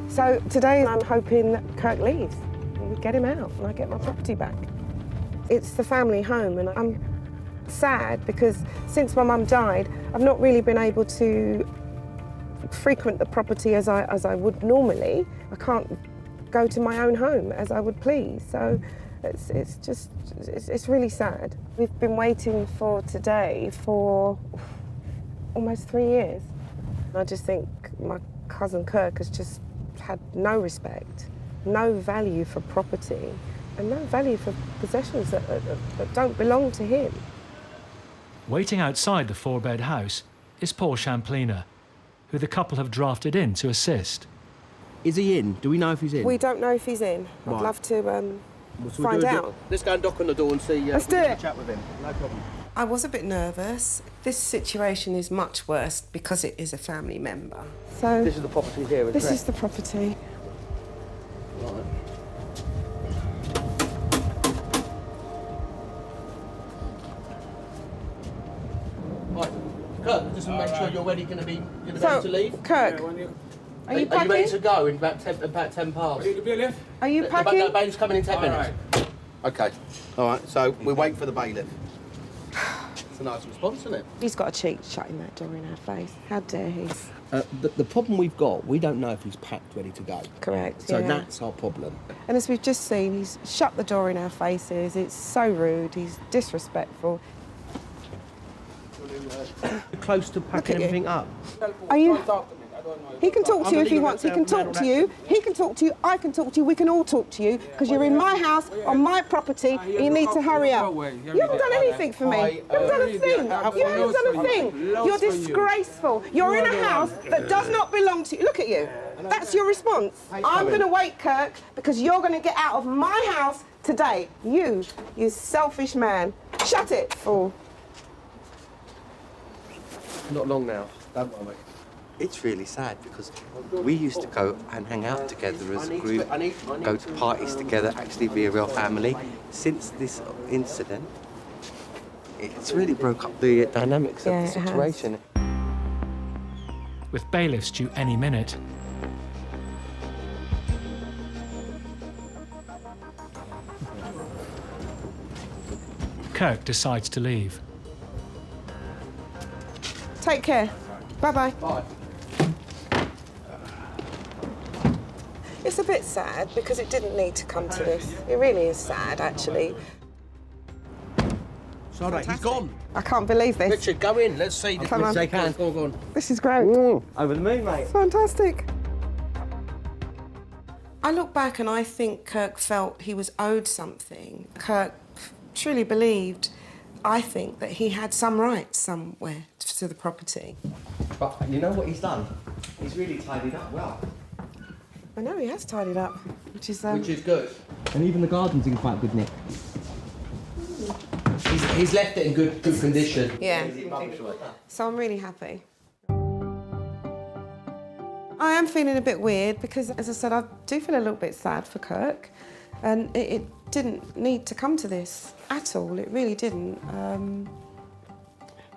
So today I'm hoping that Kirk leaves. We get him out and I get my property back. It's the family home and I'm sad because since my mum died, I've not really been able to frequent the property as I would normally. I can't go to my own home as I would please. So it's really sad. We've been waiting for today for almost 3 years. I just think my cousin Kirk has just had no respect, no value for property, and no value for possessions that don't belong to him. Waiting outside the 4-bed house is Paul Champliner, who the couple have drafted in to assist. Is he in? Do we know if he's in? We don't know if he's in. I'd Right. love to Well, so find out. Let's go and knock on the door and see. Let's do it. Chat with him. No problem. I was a bit nervous. This situation is much worse because it is a family member. So This is the property here, isn't this it? is the property. Right. Right, Kirk, just to make sure you're ready to leave. Kirk, are you packing? ready to go in about 10 past? Are you packing? The bailiff's coming in 10 minutes. Okay. All right, so we wait for the bailiff. It's a nice response, isn't it? He's got a cheek shutting that door in our face. How dare he? The problem we've got, we don't know if he's packed ready to go. Correct, So yeah. that's our problem. And as we've just seen, he's shut the door in our faces. It's so rude. He's disrespectful. Close to packing at you. everything up. Are you He can talk to you if he wants. He can talk to you. He can talk to you. I can talk to you. We can all talk to you because you're in my house, on my property, and you need to hurry up. You haven't done anything for me. You haven't done a thing. You haven't done a thing. You're disgraceful. You're in a house that does not belong to you. Look at you. That's your response. I'm going to wait, Kirk, because you're going to get out of my house today. You selfish man. Shut it, fool. Not long now. Don't worry. It's really sad because we used to go and hang out together as a group, go to parties together, actually be a real family. Since this incident, it's really broke up the dynamics of the situation. With bailiffs due any minute, Kirk decides to leave. Take care. Bye-bye. Bye. It's a bit sad because it didn't need to come to this. It really is sad, actually. It's all right, he's gone. I can't believe this. Richard, go in. Let's see this. Come on. Shake hands. Go on. This is great. Over the moon, mate. It's fantastic. I look back and I think Kirk felt he was owed something. Kirk truly believed, I think, that he had some rights somewhere to the property. But you know what he's done? He's really tidied up well. I know he has tidied up, which is good. And even the garden's in quite good nick. He's left it in good condition. Yeah. So I'm really happy. I am feeling a bit weird because, as I said, I do feel a little bit sad for Kirk, and it didn't need to come to this at all. It really didn't.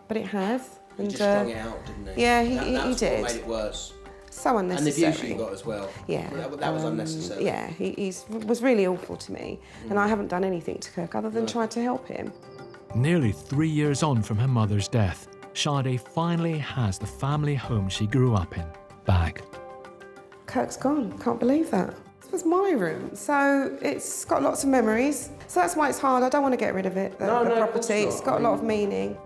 But it has. He just strung it out, didn't he? Yeah, he That's did. what made it worse. So unnecessary. And the abuse he got as well. Yeah. That was unnecessary. Yeah, he was really awful to me, and I haven't done anything to Kirk other than try to help him. Nearly 3 years on from her mother's death, Sade finally has the family home she grew up in back. Kirk's gone. Can't believe that. This was my room, so it's got lots of memories. So that's why it's hard. I don't want to get rid of it, the property. It's got a lot of meaning.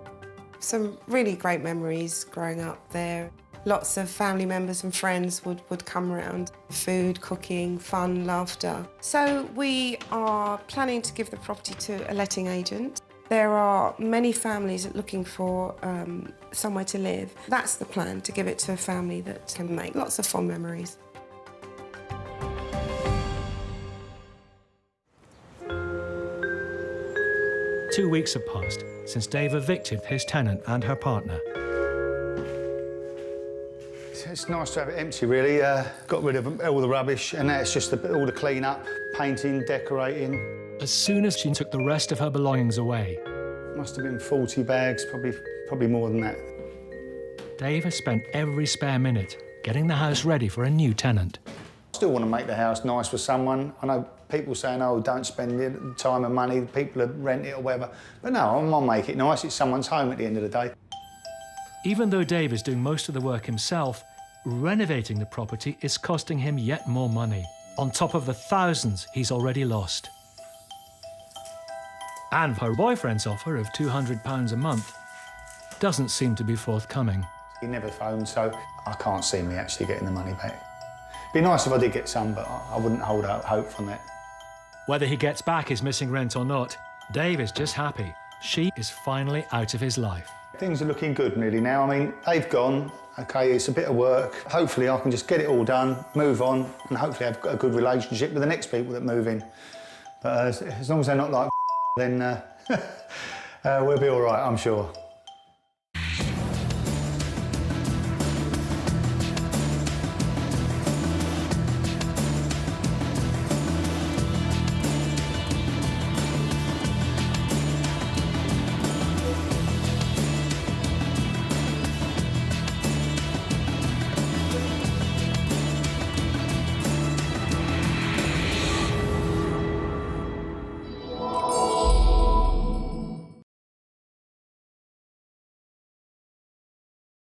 Some really great memories growing up there. Lots of family members and friends would come around. Food, cooking, fun, laughter. So we are planning to give the property to a letting agent. There are many families looking for somewhere to live. That's the plan, to give it to a family that can make lots of fond memories. Two weeks have passed since Dave evicted his tenant and her partner. It's nice to have it empty, really. Got rid of all the rubbish, and now it's just all the clean-up, painting, decorating. As soon as she took the rest of her belongings away, must have been 40 bags, probably more than that. Dave has spent every spare minute getting the house ready for a new tenant. Still want to make the house nice for someone. I know people saying, oh, don't spend the time and money, people that rent it or whatever. But no, I'm gonna make it nice. It's someone's home at the end of the day. Even though Dave is doing most of the work himself, renovating the property is costing him yet more money, on top of the thousands he's already lost. And her boyfriend's offer of £200 a month doesn't seem to be forthcoming. He never phoned, so I can't see me actually getting the money back. It'd be nice if I did get some, but I wouldn't hold out hope from that. Whether he gets back his missing rent or not, Dave is just happy. She is finally out of his life. Things are looking good really now. I mean, they've gone, OK, it's a bit of work. Hopefully I can just get it all done, move on, and hopefully have a good relationship with the next people that move in. But as long as they're not like then we'll be all right, I'm sure.